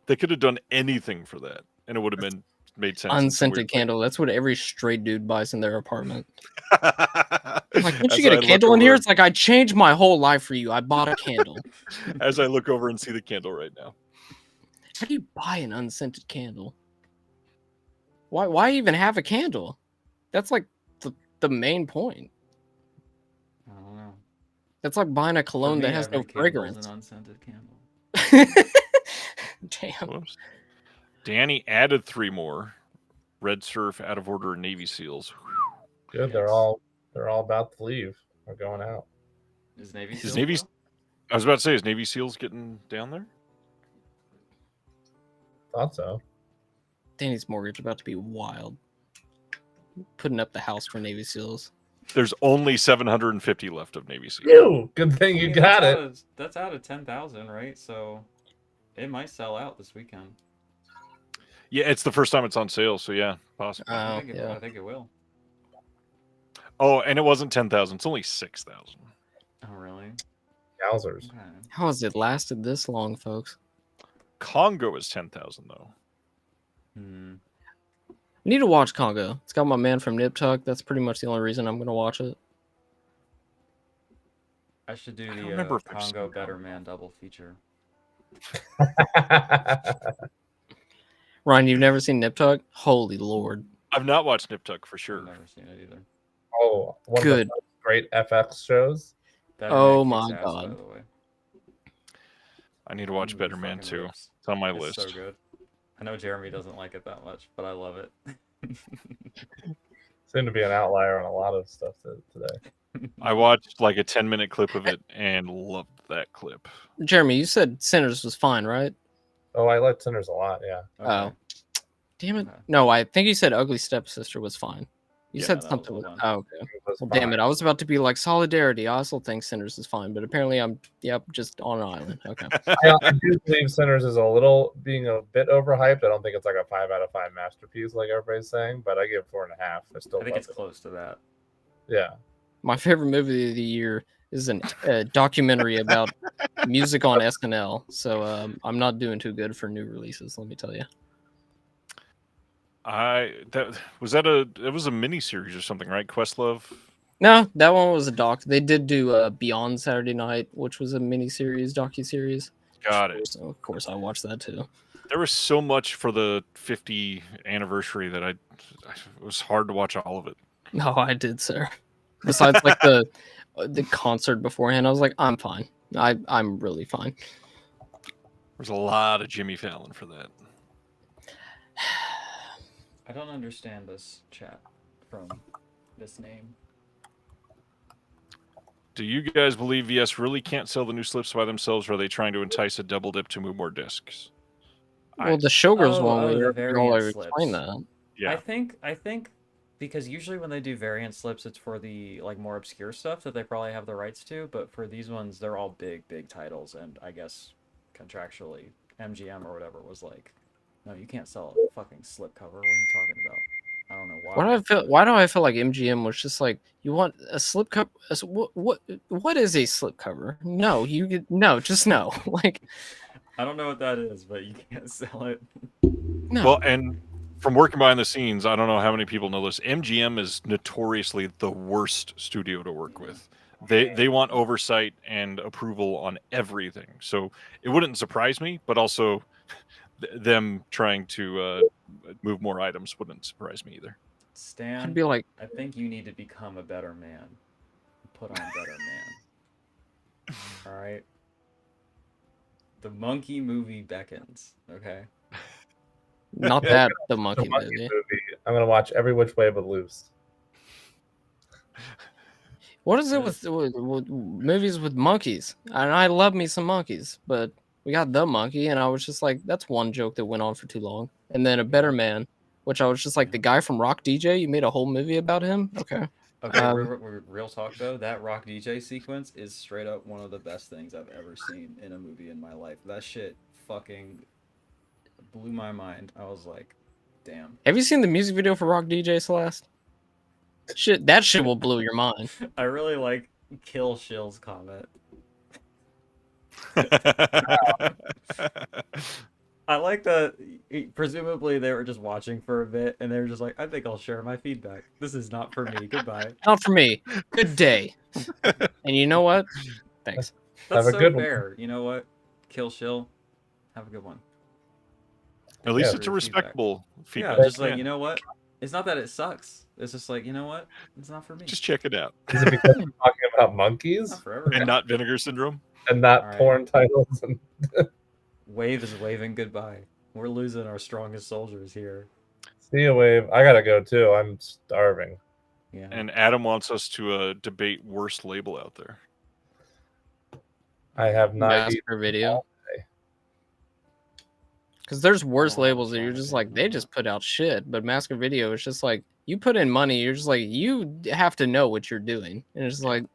They could have done anything for that, and it would have made sense. Unscented candle. That's what every straight dude buys in their apartment. I'm Like, don't you get a candle in here? It's like, I changed my whole life for you. I bought a candle. As I look over and see the candle right now. How do you buy an unscented candle? Why even have a candle? That's like the main point. I don't know. That's like buying a cologne that has no Every candle's fragrance. an unscented candle. Damn. Whoops. Danny added 3 more. Red Surf, Out of Order, and Navy SEAls. Good. They're all about to leave. They're going out. Is Navy Is SEAL? Navy? I was about to say, is Navy SEAls getting down there? Thought so. Danny's mortgage about to be wild. Putting up the house for Navy SEAls. There's only 750 left of Navy SEAls. Ew, good thing you got that's it. That's out of 10,000, right? So it might sell out this weekend. Yeah, it's the first time it's on sale, so yeah, possibly. Oh, I think it will. Oh, and it wasn't 10,000. It's only 6,000. Oh, really? Yowzers. Okay. How has it lasted this long, folks? Congo is 10,000 though. Hmm. I need to watch Congo. It's got my man from Nip Tuck. That's pretty much the only reason I'm going to watch it. I should do I don't the remember if I've Congo seen Better Congo. Man double feature. Ryan, you've never seen Nip Tuck? Holy Lord. I've not watched Nip Tuck for I've sure. never seen it either. Oh, one Good. of the great FX shows. Better Oh Man kicks my ass, God. By the way. I need to watch Mm, Better Man fucking too. rips. It's on my It's list. so good. I know Jeremy doesn't like it that much, but I love it. Seem to be an outlier on a lot of stuff today. I watched like a 10-minute clip of it and loved that clip. Jeremy, you said Sinners was fine, right? Oh, I like Sinners a lot. Yeah. Okay. Oh. Damn it. Okay. No, I think you said Ugly Stepsister was fine. You Yeah, said that was something. well done. Oh, okay. It was Well, damn fine. it. I was about to be like, solidarity. I also think Sinners is fine, but apparently I'm, just on an island. Okay. I do believe Sinners is being a bit overhyped. I don't think it's like a 5 out of 5 masterpiece like everybody's saying, but I give 4.5. I still I think love it's it. close to that. Yeah. My favorite movie of the year is a documentary about music on SNL. So I'm not doing too good for new releases, let me tell you. It was a mini series or something, right? Questlove. No, that one was a doc. They did do Beyond Saturday Night, which was a mini series, docu-series. Got it. So of course I watched that too. There was so much for the 50 anniversary that it was hard to watch all of it. No, I did, sir. Besides, like the concert beforehand, I was like, I'm fine. I'm really fine. There's a lot of Jimmy Fallon for that. I don't understand this chat from this name. Do you guys believe VS really can't sell the new slips by themselves, or are they trying to entice a double dip to move more discs? Well, the Showgirls one, the we all variant explained slips. that. Yeah. I think because usually when they do variant slips, it's for the like more obscure stuff that they probably have the rights to. But for these ones, they're all big titles, and I guess contractually, MGM or whatever was like, no, you can't sell a fucking slip cover. What are you talking about? I don't know why. Why do I feel like MGM was just like, you want a slip cover? What is a slip cover? No, just no. Like, I don't know what that is, but you can't sell it. no. Well, and from working behind the scenes, I don't know how many people know this. MGM is notoriously the worst studio to work with. They want oversight and approval on everything. So it wouldn't surprise me, but also them trying to move more items wouldn't surprise me either. Stan, I'd be like, I think you need to become a better man. Put on better man. All right. The monkey movie beckons. Okay. not Yeah, that the The monkey monkey movie. movie. I'm gonna watch Every Which Way But Loose. What is it with movies with monkeys? And I love me some monkeys, but we got the monkey, and I was just like, that's one joke that went on for too long. And then A Better Man, which I was just like, the guy from Rock DJ, you made a whole movie about him? Okay. Okay, real talk though, that Rock DJ sequence is straight up one of the best things I've ever seen in a movie in my life. That shit fucking blew my mind. I was like, damn. Have you seen the music video for Rock DJ, Celeste? That shit will blow your mind. I really like Kill Shill's comment. I like that presumably they were just watching for a bit and they were just like, I think I'll share my feedback. This is not for me. Goodbye. Not for me. Good day. And you know what? Thanks. That's Have a so good one. fair. You know what? Kill Shill. Have a good one. At least Yeah, it's a for feedback. respectable feedback. Yeah, just like, you know what? It's not that it sucks. It's just like, you know what? It's not for me. Just check it out. Is it because we're talking about monkeys Not for everyone. And not Vinegar Syndrome. and not All right. porn titles? And Wave is waving goodbye. We're losing our strongest soldiers here. see you, Wave. I gotta go too. I'm starving. Yeah. And Adam wants us to debate worst label out there. I have not eaten Master Video. all day. Because there's worse Oh, labels that sorry, you're just I like, didn't they know just that. put out shit. But Master Video is just like, you put in money, you're just like, you have to know what you're doing. And it's like,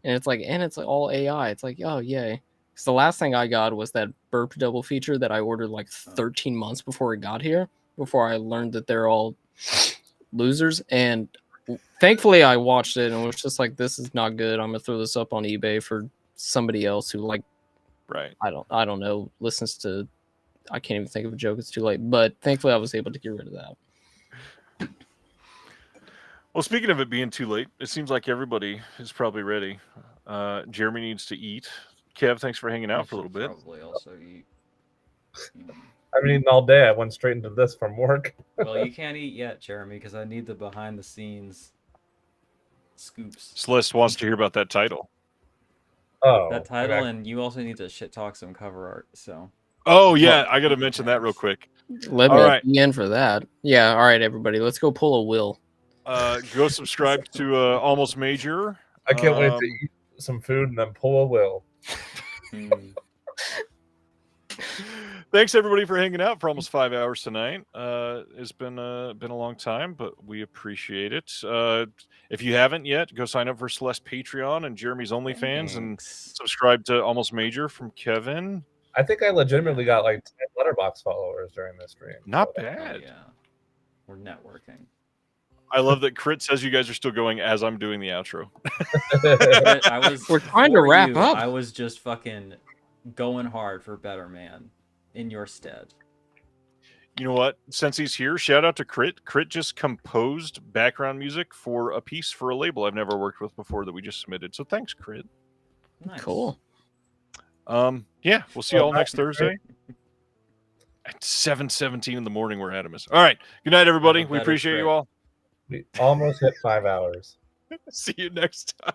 and it's like all AI. It's like, oh, yay. Because the last thing I got was that burp double feature that I ordered like 13 months before it got here, before I learned that they're all losers. And thankfully I watched it and was just like, this is not good. I'm going to throw this up on eBay for somebody else who, like, Right. I don't know, listens to, I can't even think of a joke. It's too late. But thankfully I was able to get rid of that. Well, speaking of it being too late, it seems like everybody is probably ready. Jeremy needs to eat. Kev, thanks for hanging out for a little bit. Probably also eat. I've been eating all day. I went straight into this from work. Well, you can't eat yet, Jeremy, because I need the behind the scenes scoops. Celeste wants to hear about that title. Oh, That title, okay. and you also need to shit talk some cover art. So Oh, yeah. I got to mention that real quick. Let All me right. be in for that. Yeah. All right, everybody. Let's go pull a will. Go subscribe to Almost Major. I can't wait to eat some food and then pull a will. Thanks everybody for hanging out for almost 5 hours tonight. It's been a long time, but we appreciate it. If you haven't yet, go sign up for Celeste Patreon and Jeremy's OnlyFans and subscribe to Almost Major from Kevin. I think I legitimately got like 10 letterbox followers during this stream. Not Oh, bad. yeah, we're networking. I love that Crit says you guys are still going as I'm doing the outro. We're trying to wrap up. I was just fucking going hard for Better Man in your stead. You know what? Since he's here, shout out to Crit. Crit just composed background music for a piece for a label I've never worked with before that we just submitted. So thanks, Crit. Nice. Cool. Yeah, we'll see you all next Thursday. At 7:17 in the morning, we're at him. All right. Good night, everybody. Have a We better appreciate you trip. all. We almost hit 5 hours. See you next time.